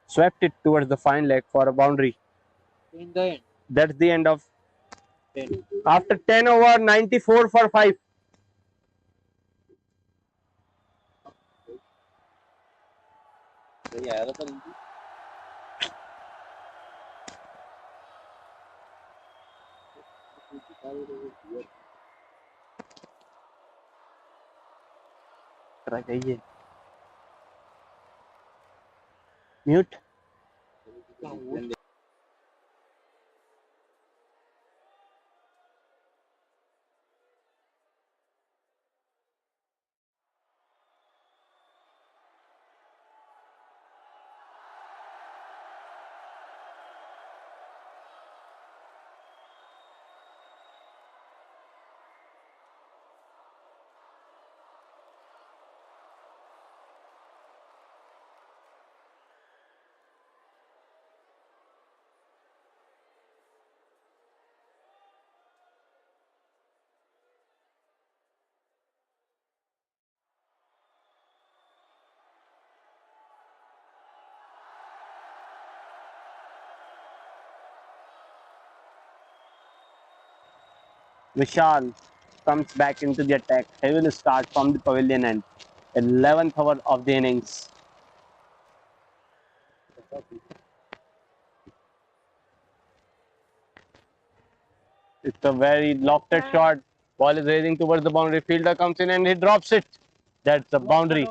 swept it towards the fine leg for a boundary. In the end. That's the end of 10. After 10 over, 94 for 5. सही आया था इनकी करा चाहिए mute Vishal comes back into the attack. He will start from the pavilion end. 11th over of the innings. It's a very lofted shot. Ball is raising towards the boundary. Fielder comes in and he drops it. That's a boundary.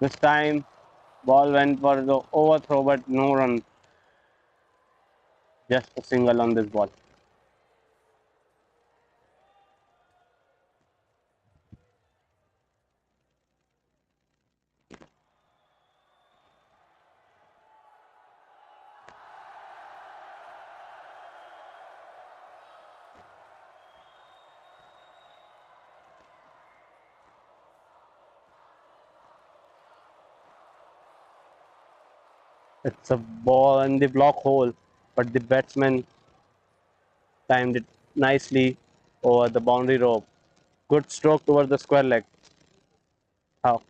This time, ball went for the overthrow, but no run. Just a single on this ball. It's a ball in the block hole, but the batsman timed it nicely over the boundary rope. Good stroke towards the square leg. How?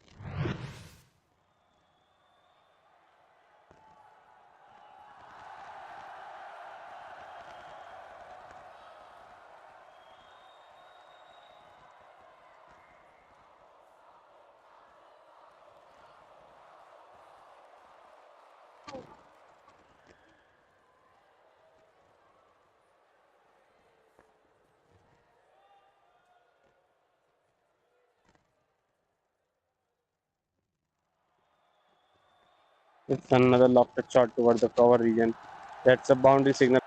It's another lofted shot towards the cover region. That's a boundary signal.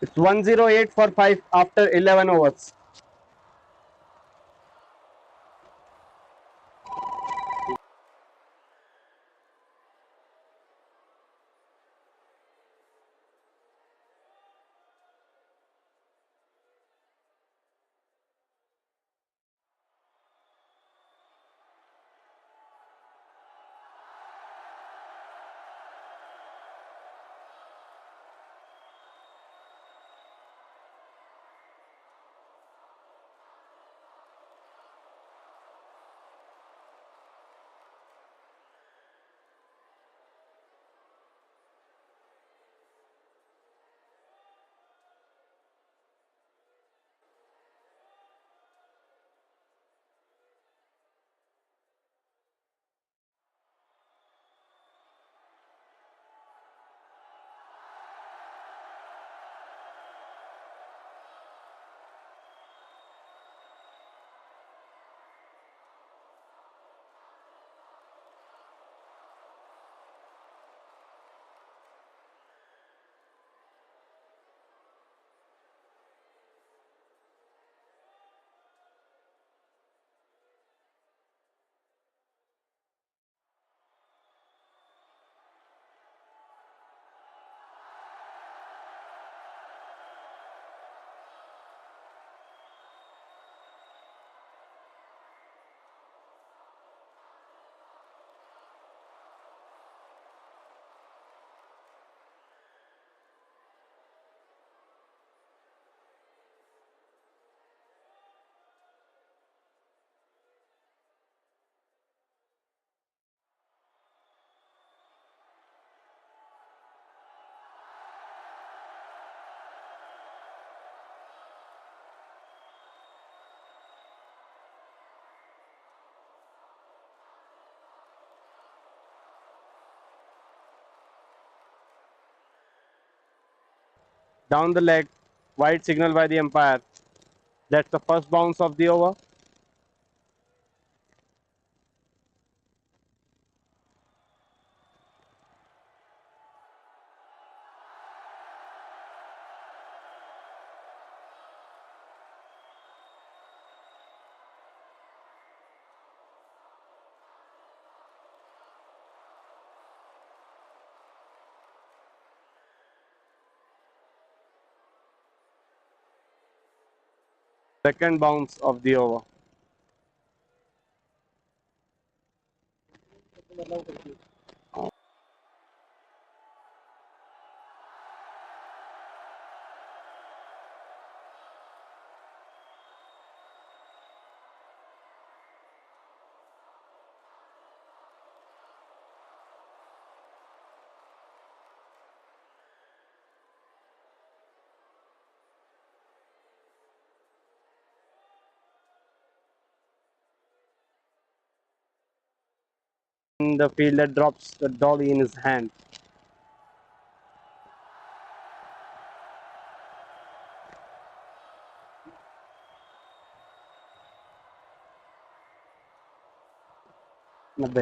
It's 108 for 5 after 11 overs. down the leg, wide signal by the umpire. That's the first bounce of the over. Second bounce of the over. The fielder drops the dolly in his hand. Not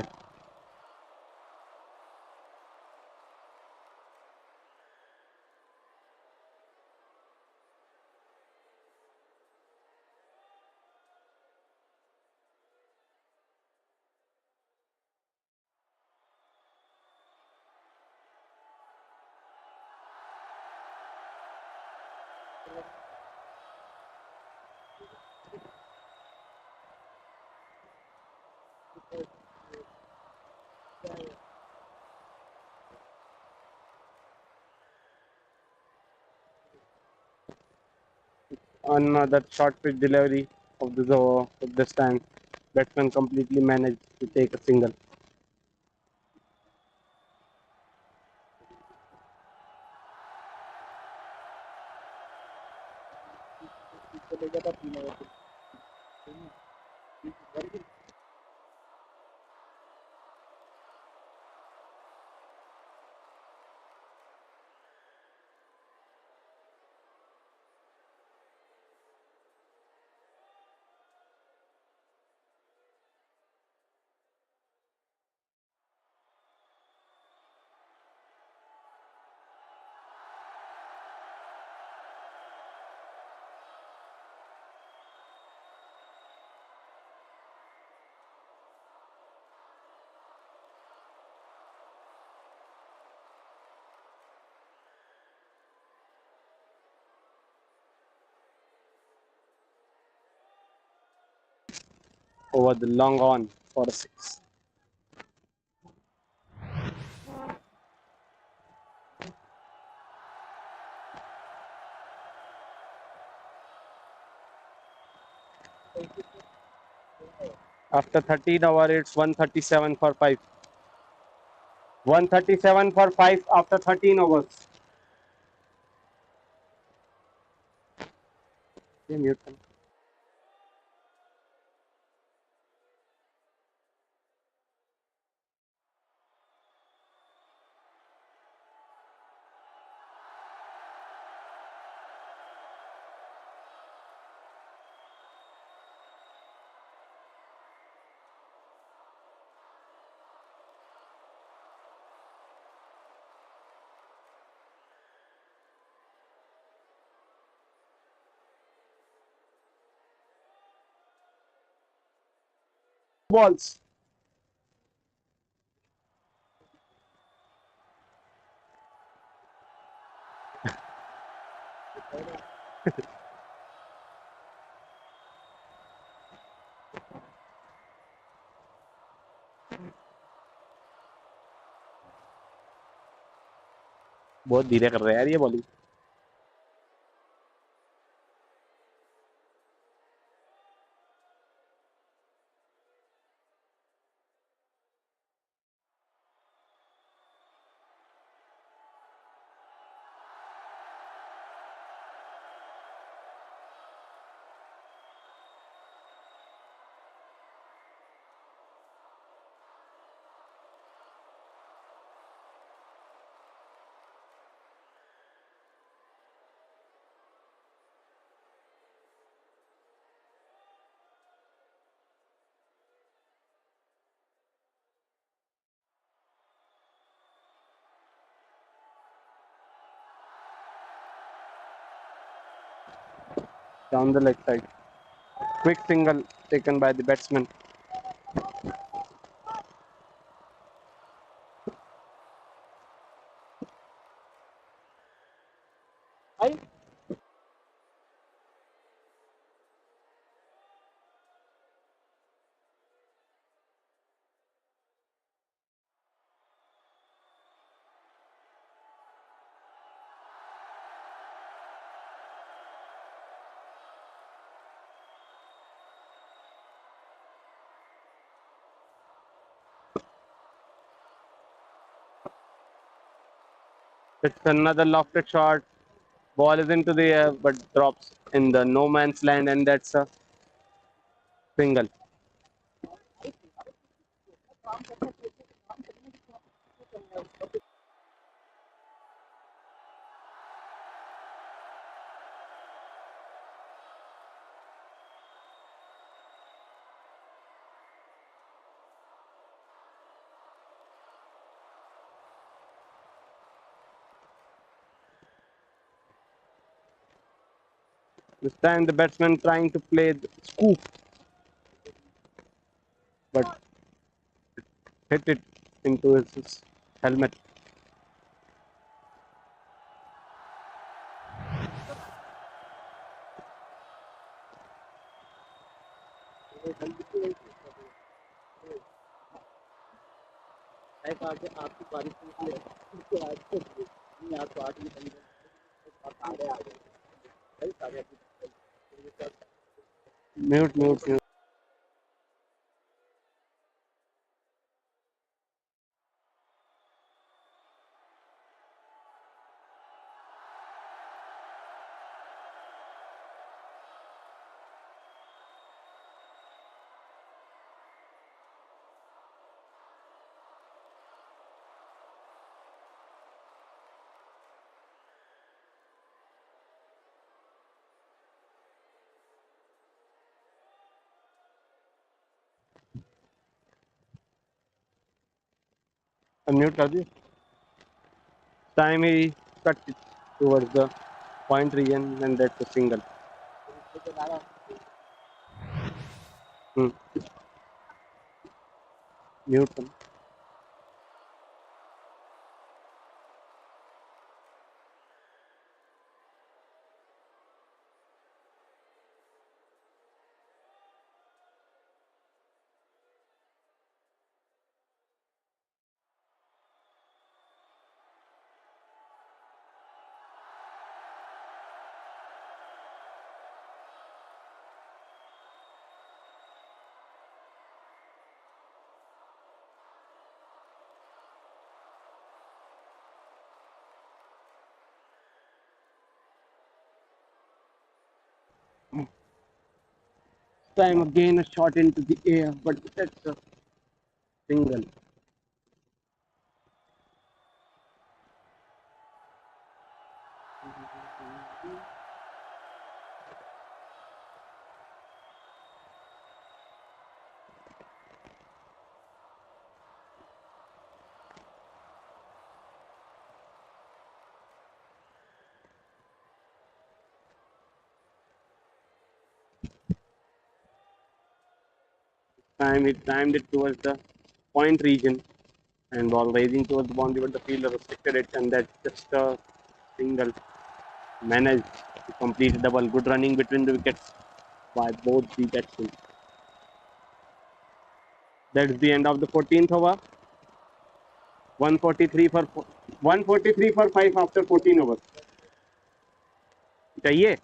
Another short pitch delivery of this over. But this time, batsman completely managed to take a single. Over the long on for a six. After 13 over, it's 137 for 5. 137 for 5 after 13 overs. Mute. Balls. बहुत धीरे कर रहा है यार ये bowling. down the leg side. Quick single taken by the batsman. It's another lofted shot. Ball is into the air but drops in the no man's land, and that's a single. This time the batsman trying to play the scoop, but hit it into his helmet. आपकी बारिश नहीं आप तो 8 Mute. Unmute कर दिए. Time he cut it towards the point region, and that's a single. Mute. Time again a shot into the air, but that's a single. Time he timed it towards the point region, and ball raising towards the boundary, but the fielder restricted it, and that's just a single. Managed to complete a double. Good running between the wickets by both the batsmen. That's the end of the 14th over. 143 for 5 after 14 overs. चाहिए?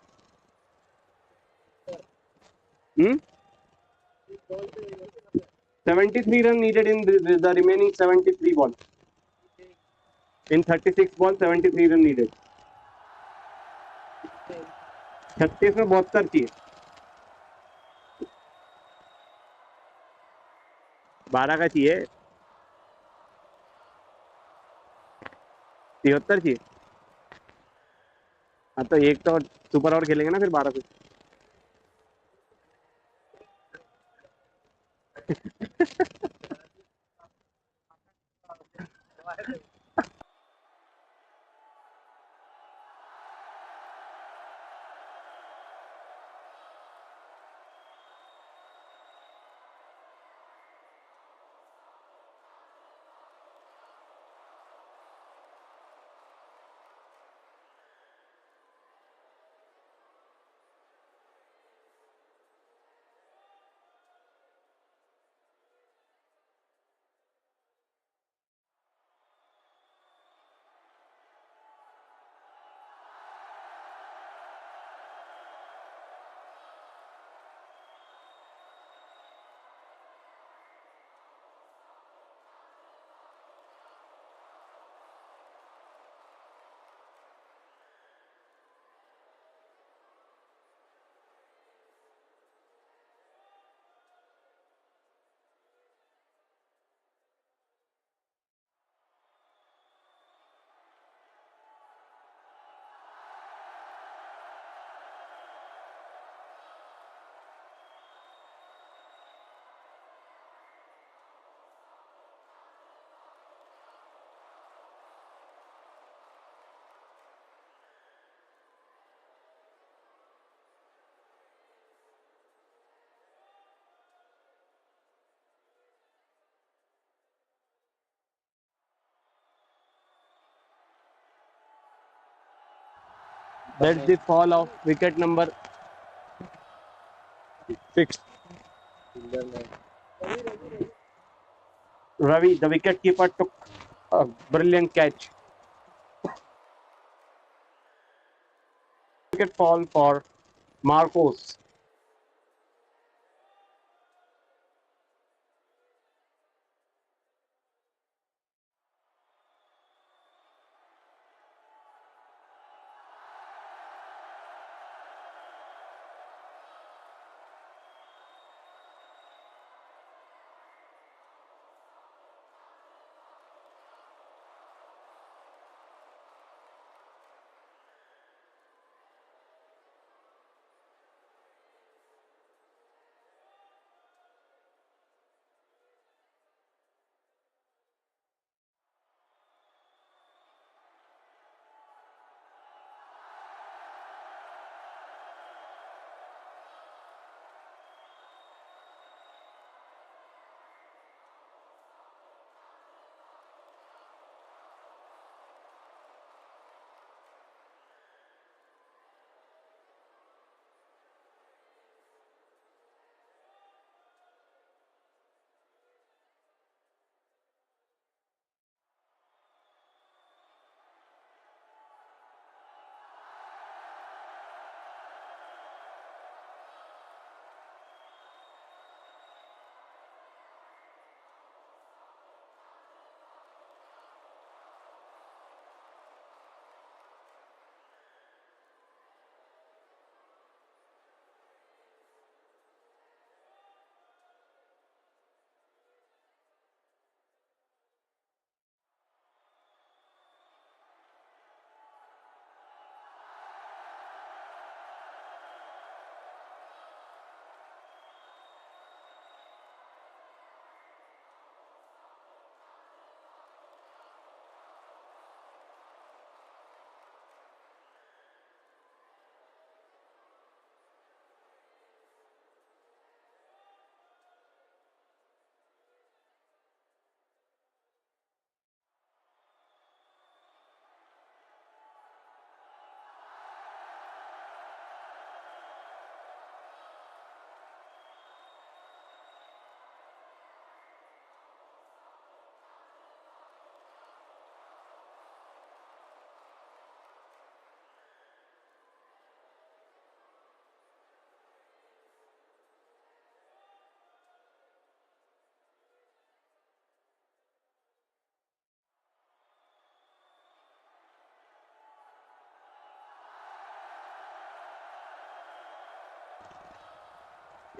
73 runs needed in the remaining 73 balls. In 36 balls, 73 runs needed. 36 में 72 चाहिए. 12 का चाहिए. 73 चाहिए. हाँ तो एक तो सुपर ओवर खेलेंगे ना फिर 12 से. That's the fall of wicket number 6. Ravi, the wicket keeper, took a brilliant catch. Wicket fall for Marcos.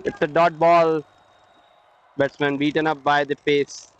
It's a dot ball. Batsman beaten up by the pace.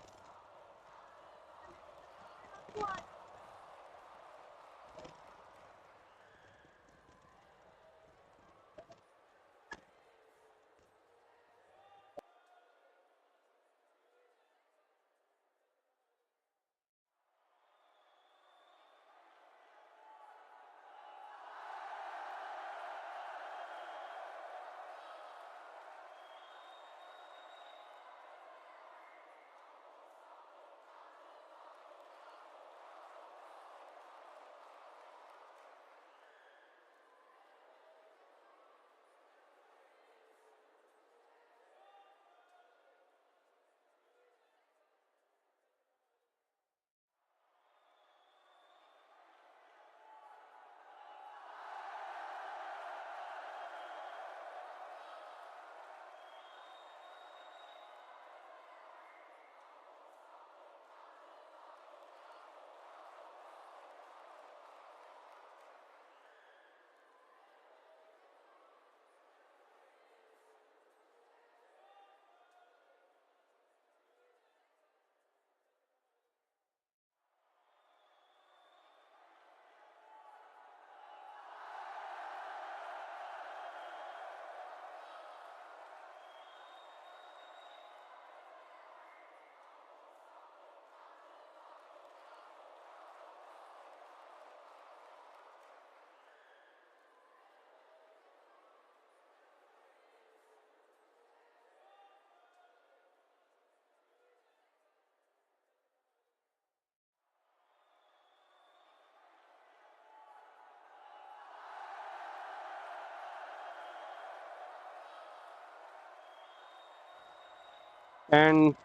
And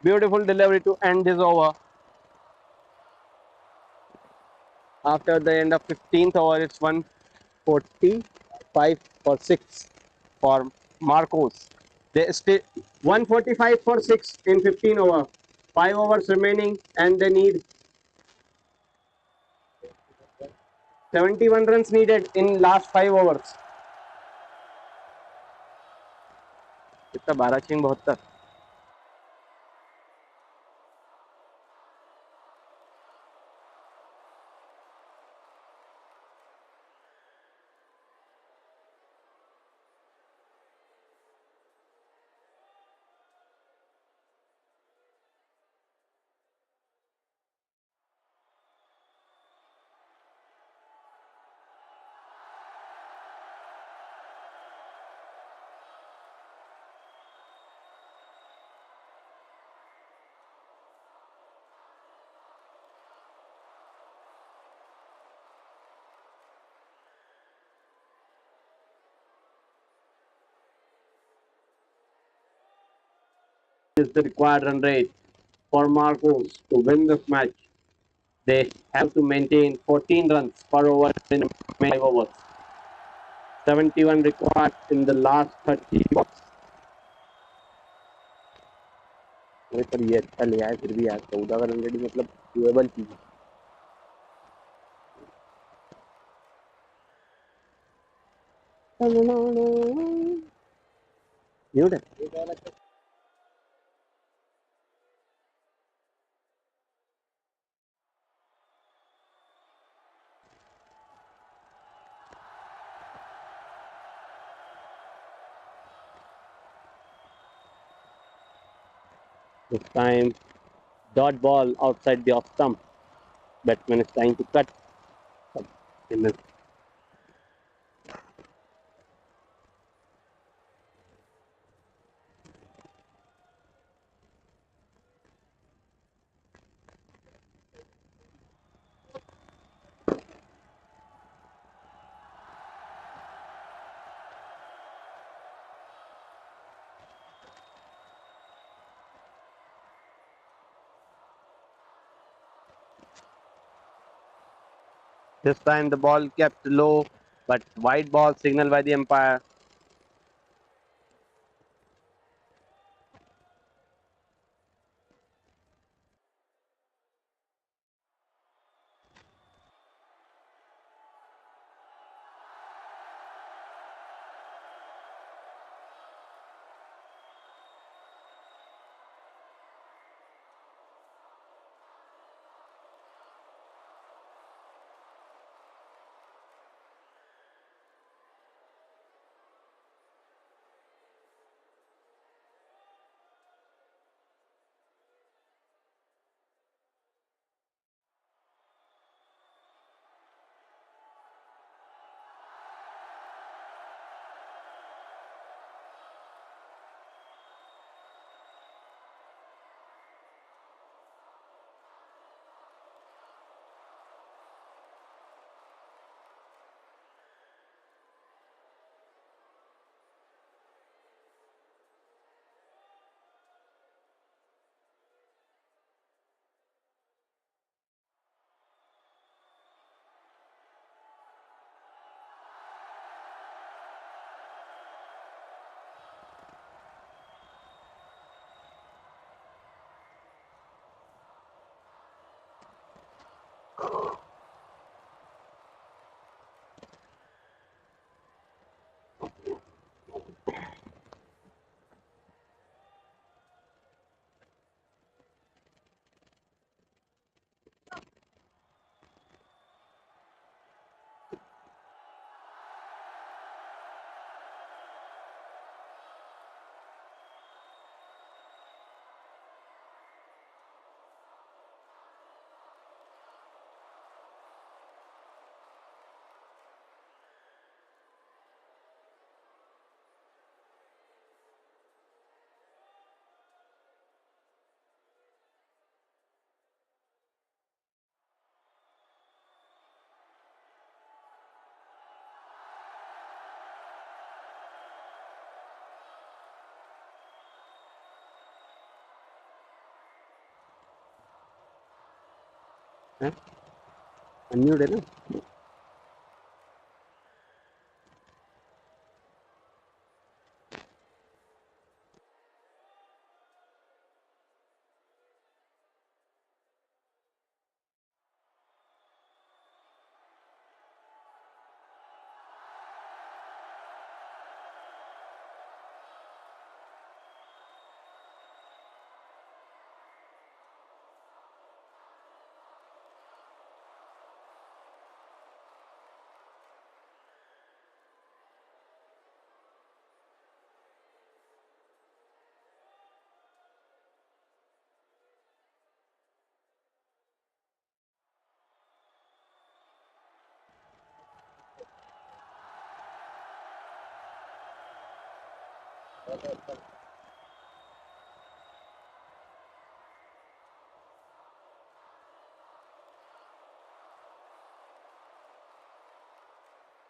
beautiful delivery to end this over. After the end of 15th over, it's 145 for 6 for Marcos. They stay 145 for 6 in 15 over. 5 overs remaining and they need 71 runs needed in last 5 overs. कितना 12 72. Is the required run rate for Marcos to win this match. They have to maintain 14 runs per over in 5 overs. 71 required in the last 30 overs. पर ये अच्छा ले आए फिर भी यार 14 का रन रेट मतलब डुएबल चीज है. Mute है. This time, dot ball outside the off stump. Batsman is trying to cut. But he missed. This time the ball kept low, but wide ball signaled by the umpire. Unmute है ना.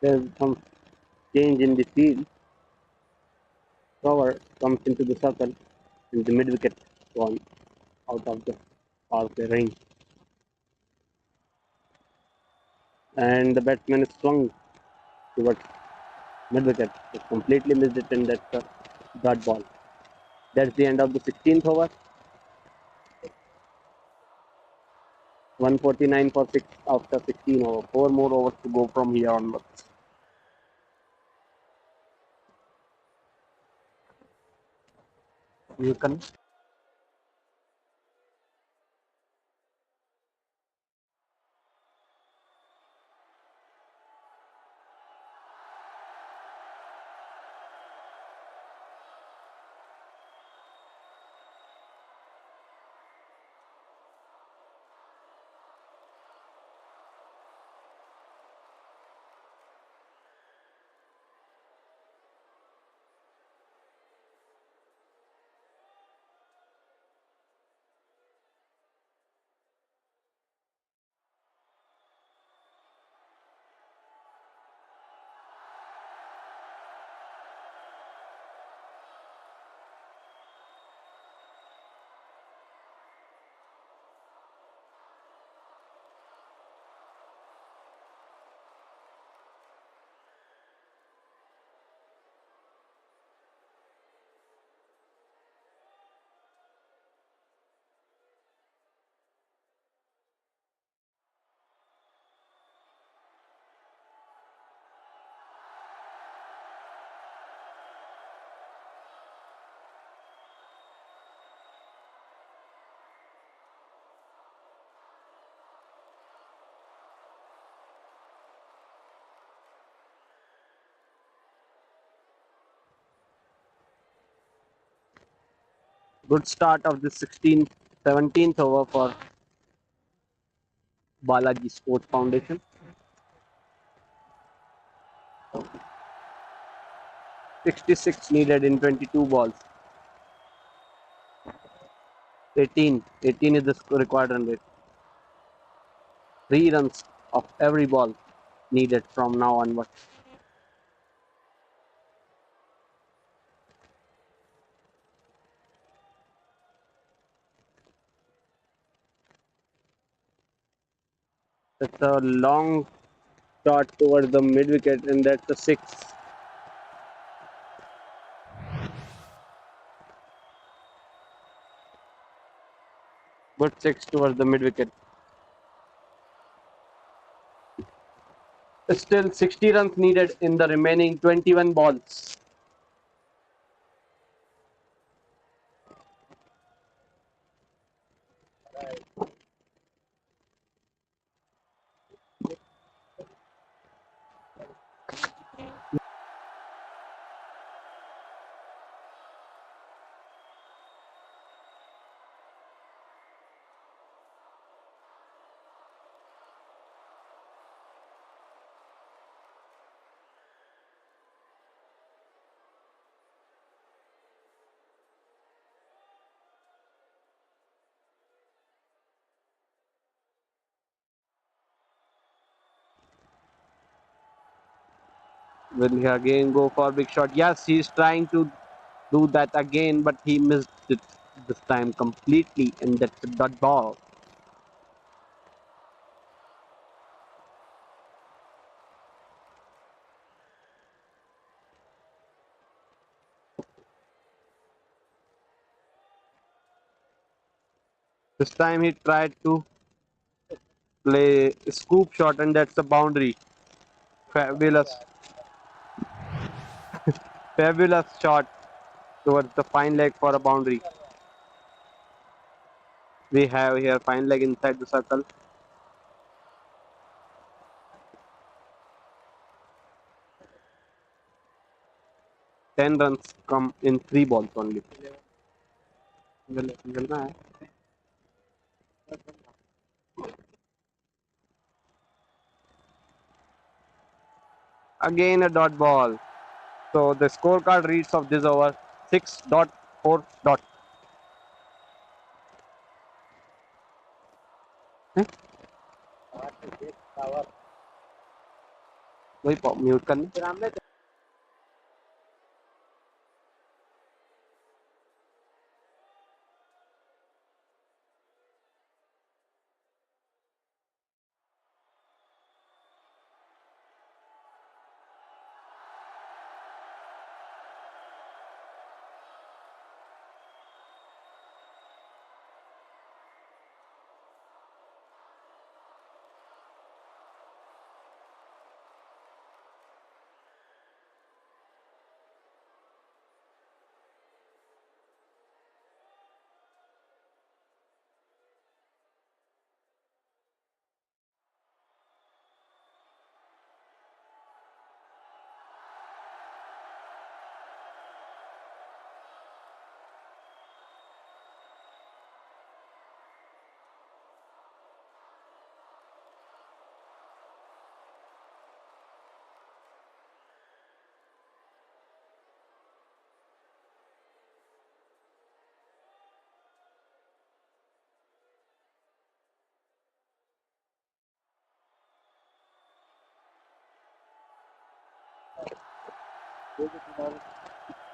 There's some change in the field. Cover comes into the circle and the mid wicket gone out of the power play range. And the batsman is swung towards mid wicket. He completely missed it, and that's a dot ball. That's the end of the 16th over. 149 for 6 after 16 over. 4 more overs to go from here onwards. You can. Good start of the 16th, 17th over for Balaji Sports Foundation. 66 needed in 22 balls. 18 is the required run rate. 3 runs of every ball needed from now onwards. It's a long shot towards the mid wicket, and that's a 6. Good 6 towards the mid wicket. Still 60 runs needed in the remaining 21 balls. Will he again go for a big shot? Yes, he's trying to do that again, but he missed it this time completely, and that's a dot ball. This time he tried to play a scoop shot, and that's the boundary. Fabulous, fabulous shot towards the fine leg for a boundary. We have here fine leg inside the circle. 10 runs come in 3 balls only. Again a dot ball. So the scorecard reads of this over 6.4 dot. वही mute करना.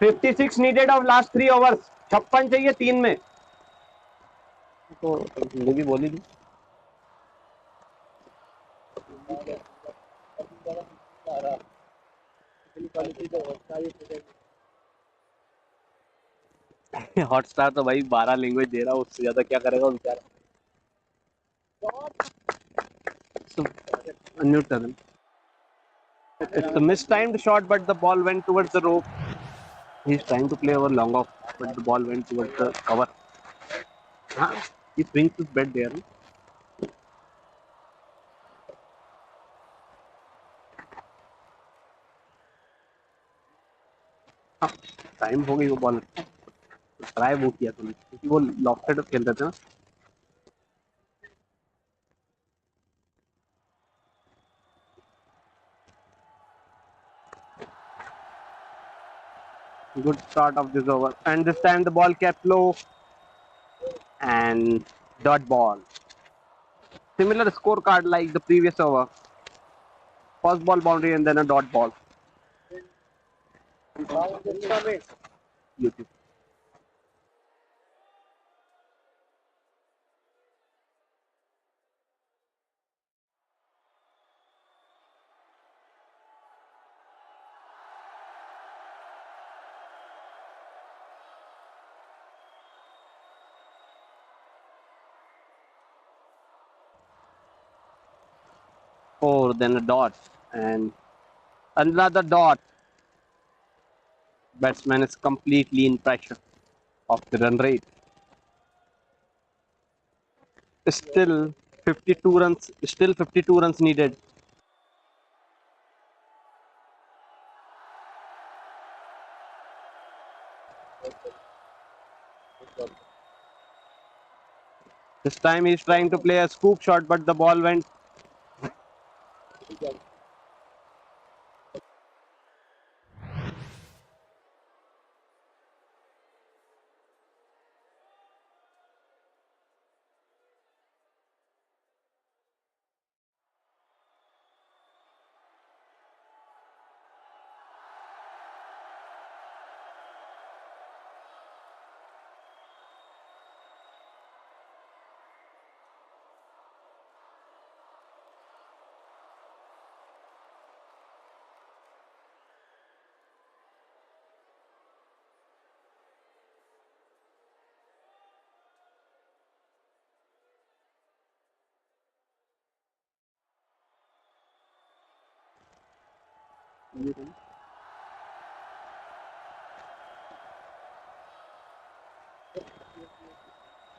$56 needed of last 3 overs. 56 चाहिए 3 में. तो हिंदी बोली थी. Hotstar तो भाई 12 language दे रहा है, उससे ज्यादा क्या करेगा बेचारा. Unmute them. It's a mistimed shot, but the ball went towards the rope. He's trying to play over long off, but the ball went towards the cover. He swings his bat there. Time हो गई वो ball. Try वो किया तूने क्योंकि वो lofted खेल रहे थे ना. Good start of this over, and this time the ball kept low and dot ball. Similar scorecard like the previous over. First ball boundary and then a dot ball. YouTube. Oh, then a dot and another dot. Batsman is completely in pressure of the run rate. Still 52 runs. Still 52 runs needed. This time he's trying to play a scoop shot, but the ball went.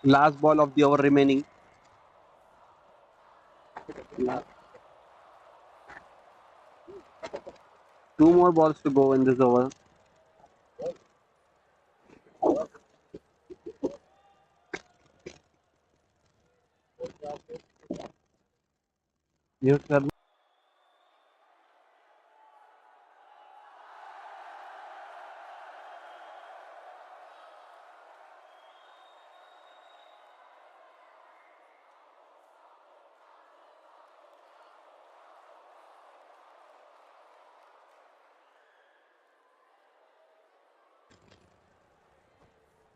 Last ball of the over remaining. Two more balls to go in this over. Mute sir.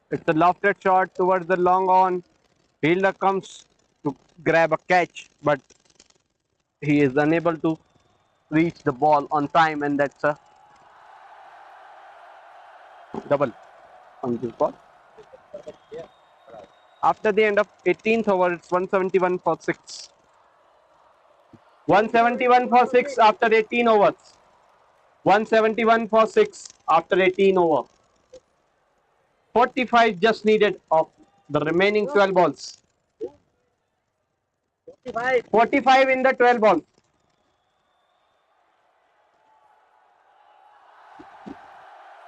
It's a lofted shot towards the long on. Fielder comes to grab a catch, but he is unable to reach the ball on time, and that's a double on this ball. After the end of 18th over, it's 171 for 6. 171 for 6 after 18 overs. 171 for 6 after 18 over. 45 just needed of the remaining 12 balls. 45 in the 12 balls.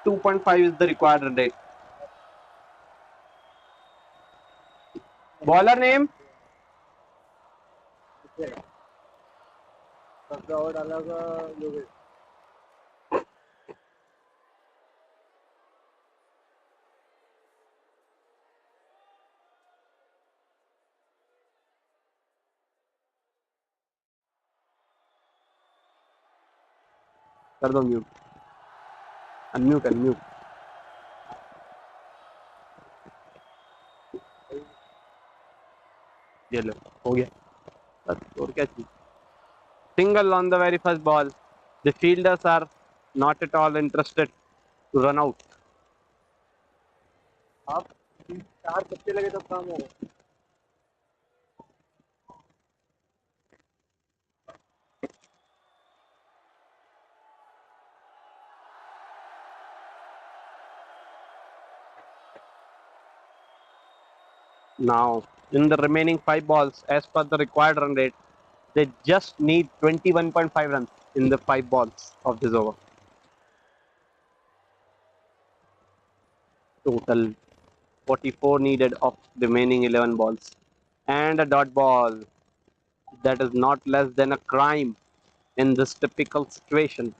2.5 is the required run rate. Bowler name? कर दो mute unmute unmute ये लो हो गया बस और क्या चाहिए single on the very first ball. The fielders are not at all interested to run out. आप 4 छक्के लगे तो काम होगा. Now, in the remaining 5 balls, as per the required run rate, they just need 21.5 runs in the 5 balls of this over. Total 44 needed of remaining 11 balls. And a dot ball. That is not less than a crime in this typical situation.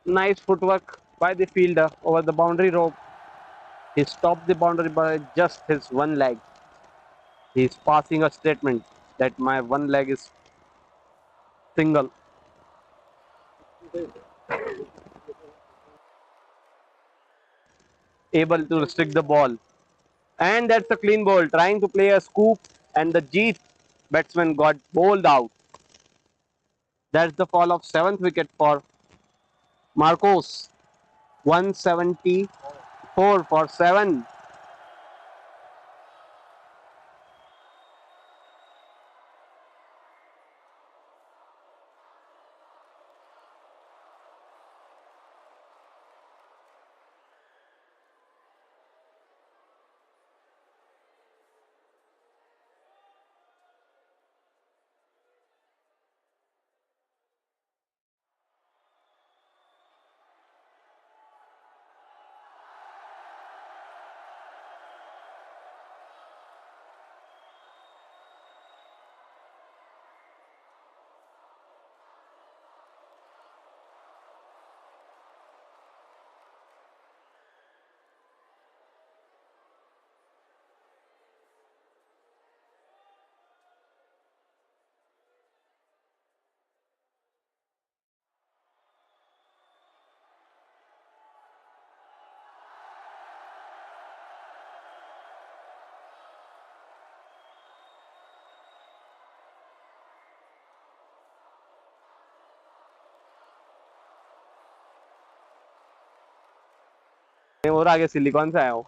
Nice footwork by the fielder over the boundary rope. He stopped the boundary by just his one leg. He is passing a statement that my one leg is single. Able to restrict the ball. And that's a clean ball. Trying to play a scoop, and the Jeet batsman got bowled out. That's the fall of 7th wicket for Marcos. 174 for 7. और आगे silicon से आया हो।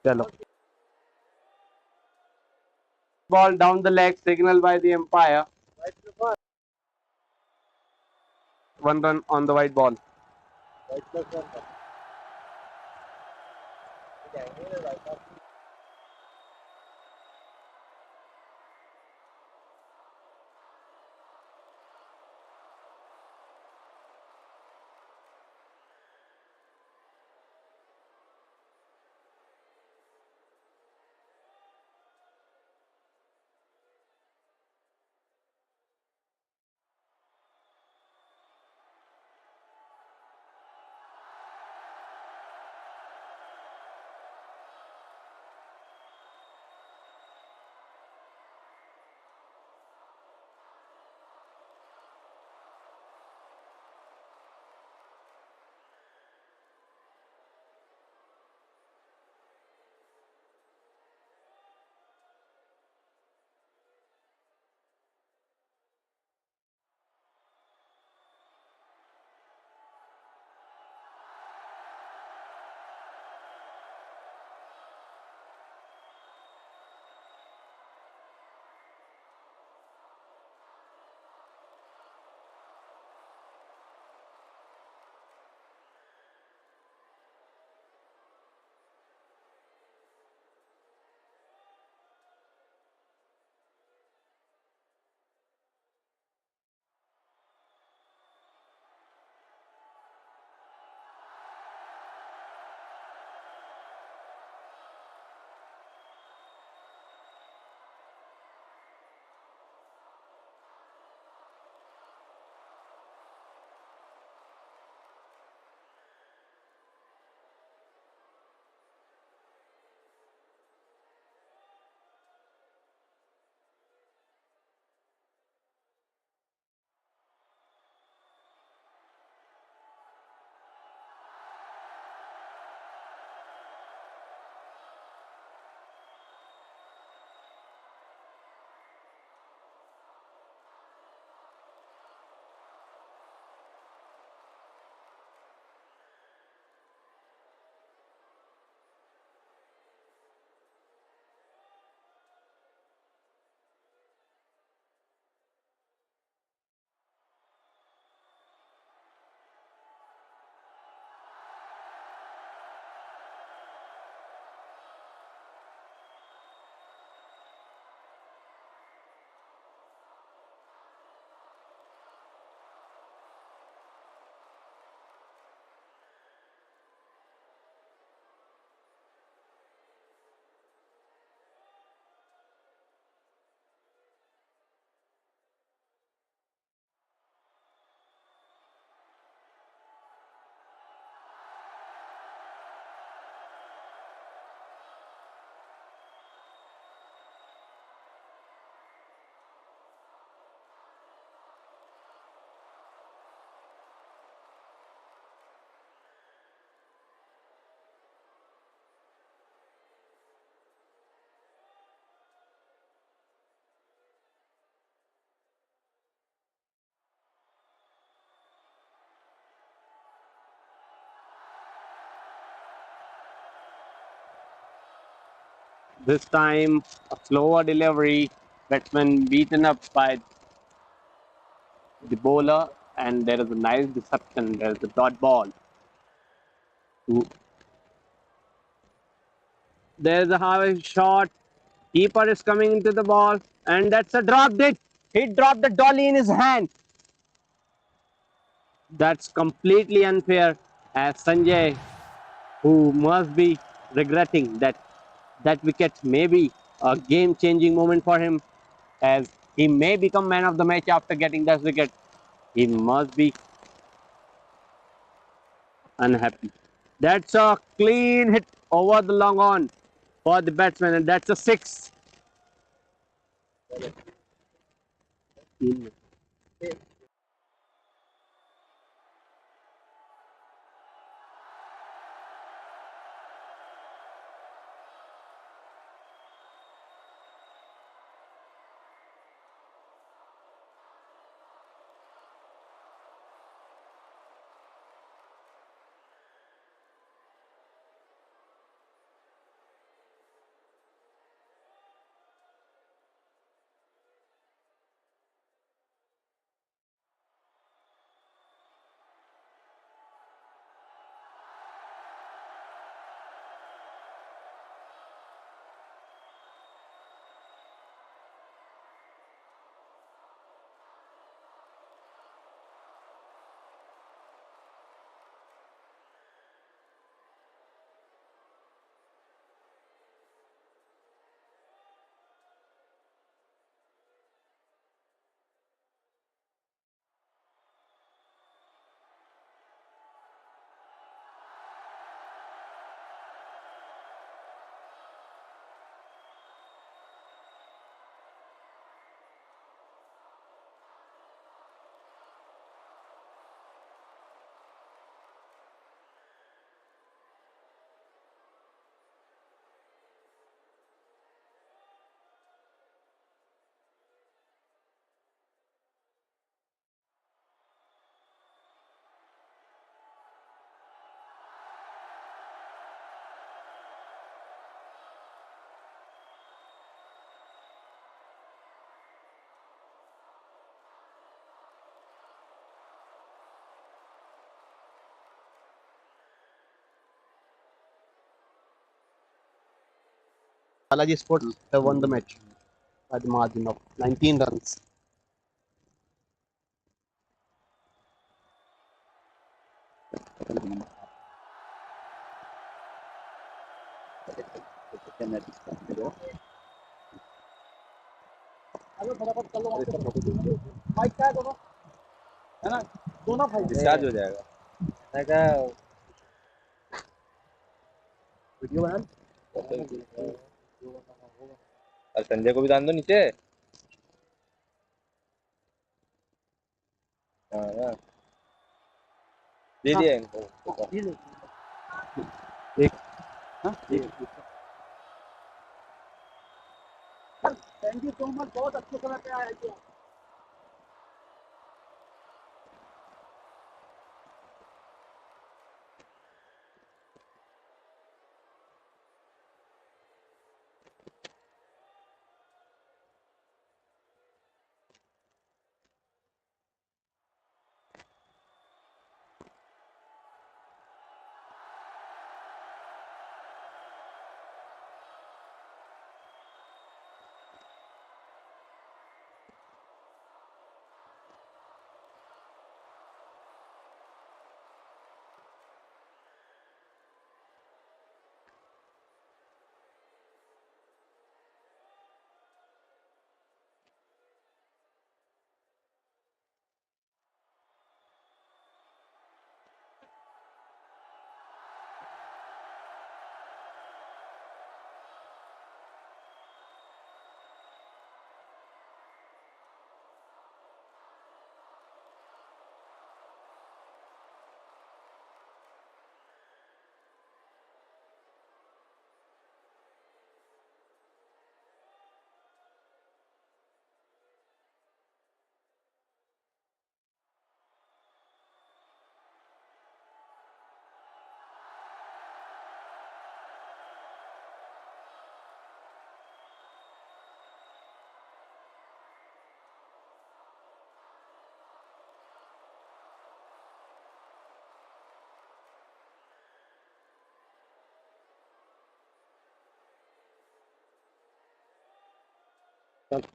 चलो, ball down the leg, signal by the umpire. 1 run on the white ball. This time, a slower delivery. Batsman beaten up by the bowler, and there is a nice deception. There is a dot ball. There's a high shot. Keeper is coming into the ball, and that's a drop dit. He dropped the dolly in his hand. That's completely unfair, as Sanjay, who must be regretting that wicket may be a game-changing moment for him, as he may become man of the match after getting that wicket. He must be unhappy. That's a clean hit over the long on for the batsman, and that's a six. Balaji Sports have won the match by the margin of 19 runs. है ना, दोनों भाई discharge हो जाएगा। Video बना और संजय को भी डाल दो नीचे। हाँ, दे दिया इनको। थैंक यू सो मच, बहुत अच्छे समय पे आए थे।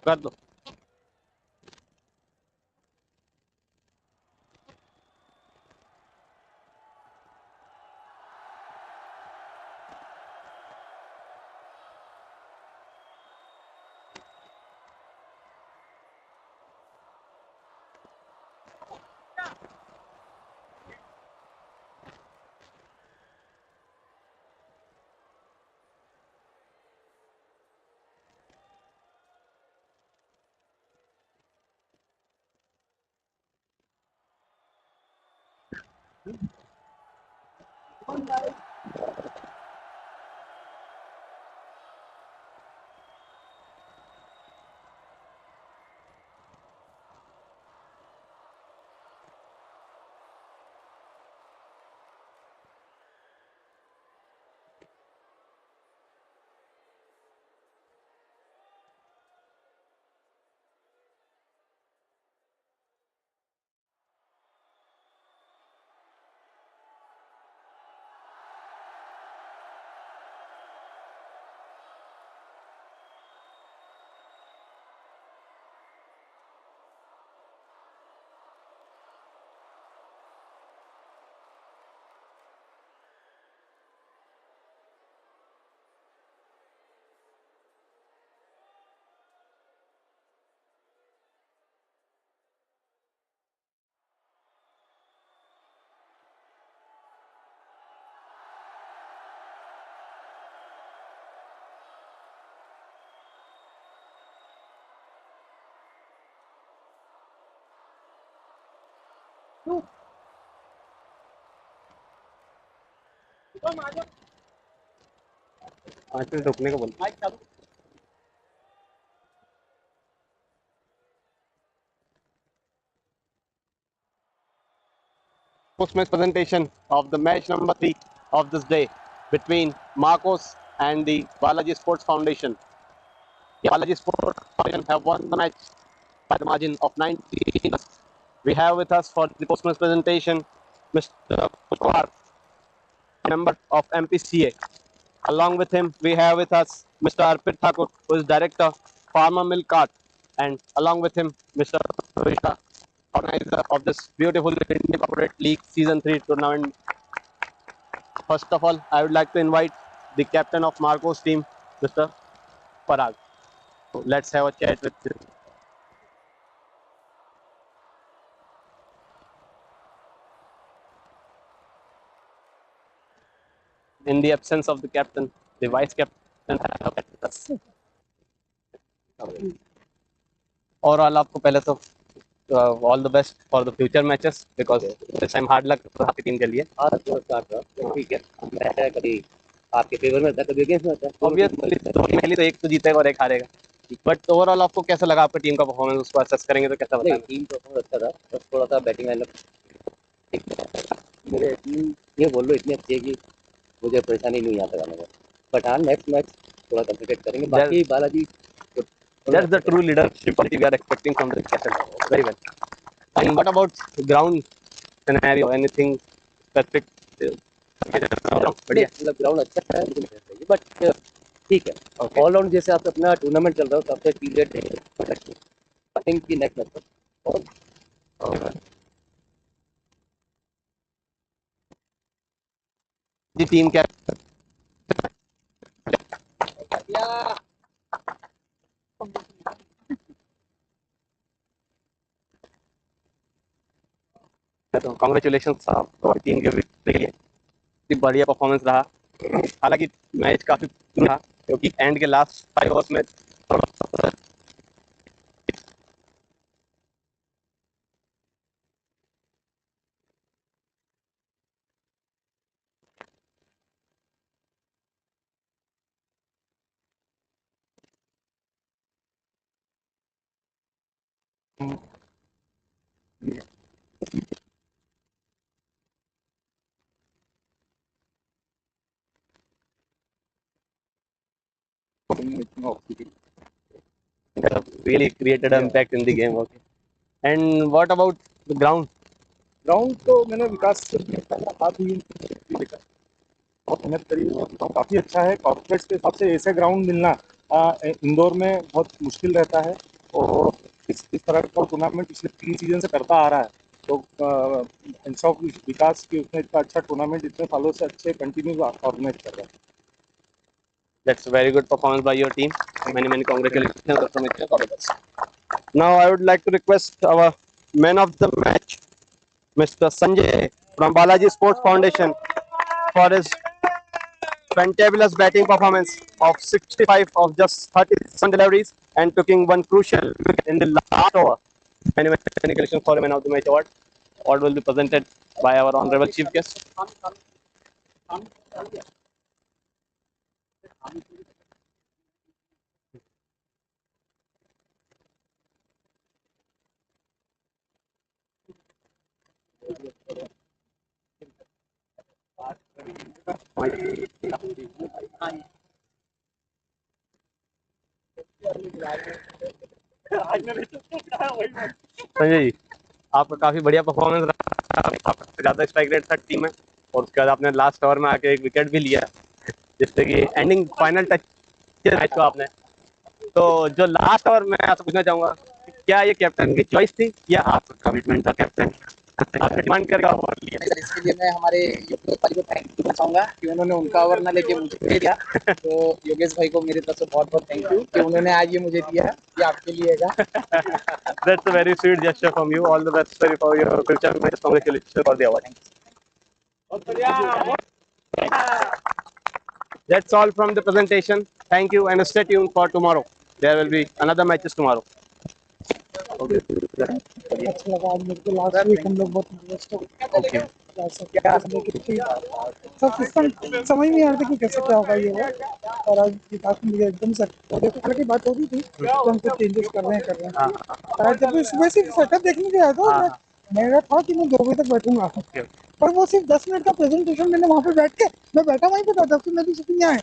कर दो। आजकल रुकने को बोल। Post-match presentation of the match number 3 of this day between Marcos and the Balaji Sports Foundation. The Balaji Sports Foundation have won the match by the margin of 19 runs. We have with us for the post-match presentation Mr. Pushpar, member of MPCA. Along with him, we have with us Mr. Arpit Thakur, who is Director, Farmer Milk Cart, and along with him, Mr. Vishka, organizer of this beautiful Indian Corporate League Season 3 tournament. First of all, I would like to invite the captain of Marco's team, Mr. Parag. So let's have a chat with him. In the absence of the captain, the vice captain have with us. Overall, आपको पहले तो all the best for the future matches because this time hard luck आपकी team के लिए ठीक है मैं कभी आपके फेवर में होता है कभी अगेंस्ट में होता है ऑब्वियसली दोनों पहले तो एक तो जीतेगा और एक हारेगा बट ओवरऑल आपको कैसा लगा आपकी टीम का परफॉर्मेंस उसको असेस करेंगे तो कैसा बताएंगे टीम परफॉर्मेंस अच्छा था बस थोड़ा सा बैटिंग लाइनअप मेरे टीम ये बोल लो इतनी अच्छी है कि मुझे परेशानी नहीं आता गाने का बट हाँ नेक्स्ट मैच थोड़ा कंसंट्रेट करेंगे बाकी Balaji that's the true leadership quality we are expecting from the captain very well and what about ground scenario anything specific बढ़िया मतलब ग्राउंड अच्छा है बट ठीक है ऑल राउंड जैसे आप अपना टूर्नामेंट चल रहा हो तब तक पीरियड आई थिंक कि next match the team cap तो कांग्रेचुलेशंस आपको टीम के लिए बढ़िया परफॉर्मेंस रहा हालांकि मैच काफी रहा क्योंकि एंड के लास्ट 5 ओवर्स में really created an impact in the game okay and what about the ground ground तो मैंने विकास से हाथ ही बहुत मेहनत करी और काफ़ी अच्छा है कॉर्पोरेट्स के हिसाब से ऐसे ग्राउंड मिलना इंदौर में बहुत मुश्किल रहता है और इस तरह का टूर्नामेंट पिछले 3 सीजन से करता आ रहा है तो इंसाफ विकास की उसने इतना अच्छा टूर्नामेंट इतने सालों से अच्छे कंटिन्यू ऑर्गेनाइज कर रहा है That's a very good performance by your team. Many congratulations. Now I would like to request our man of the match, Mr. Sanjay from Balaji Sports Foundation, for his fantabulous batting performance of 65 of just 37 deliveries and taking one crucial wicket in the last over. Many congratulations for the man of the match award. Award will be presented by our honorable chief guest. Sanjay ji आपका काफी बढ़िया performance रहा सबसे ज्यादा strike rate था team में और उसके बाद आपने लास्ट ओवर में आके एक विकेट भी लिया जिससे कि एंडिंग फाइनल टच मैच को आपने तो जो लास्ट ओवर मैं आपसे पूछना चाहूंगा क्या ये कैप्टन की चॉइस थी या आपका कमिटमेंट था कैप्टन आपने डिमांड करके ओवर लिया सर इसके लिए मैं हमारे योगेश भाई को थैंक करना चाहूंगा कि उन्होंने उनका ओवर ना लेके मुझे दे दिया तो योगेश भाई को मेरी तरफ से बहुत बहुत थैंक यू कि उन्होंने आज ये मुझे दिया ये आपके लिए है That's a very sweet gesture from you. All the best for your future match. Congratulations for the award. That's all from the presentation. Thank you and stay tuned for tomorrow. There will be another matches tomorrow. Okay. अच्छा लगा आज मेरे को last week हम लोग बहुत invest हो Okay. सब सिस्टम समझ नहीं आ रहा था कि कैसे क्या होगा ये वो और आज विकास में मुझे एकदम से देखो की बात हो रही थी तो हम कुछ चेंजेस कर रहे हैं और आज जब सुबह से सेटअप देखने गया था मेरा था कि मैं 2 बजे तक बैठूंगा पर वो सिर्फ 10 मिनट का प्रेजेंटेशन मैंने वहाँ पे बैठ के मैं बैठा वहीं पे था 10 मिनट की शूटिंग यहाँ है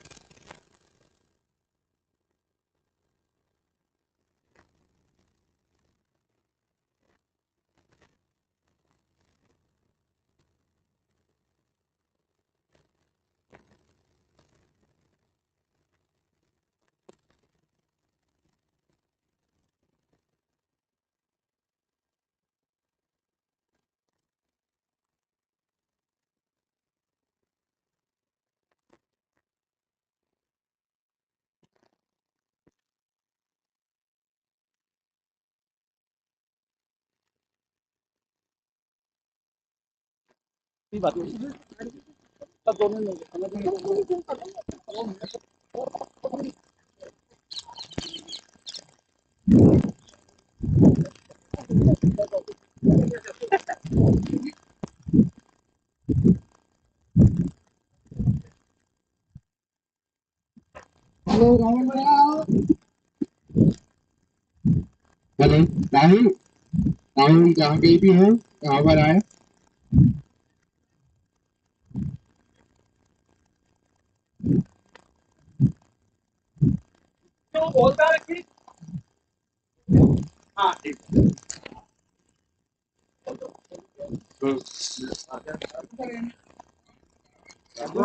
हेलो राहुल, राहुल जहाँ कहीं भी हो यहाँ पर आए।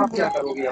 आप क्या करोगे?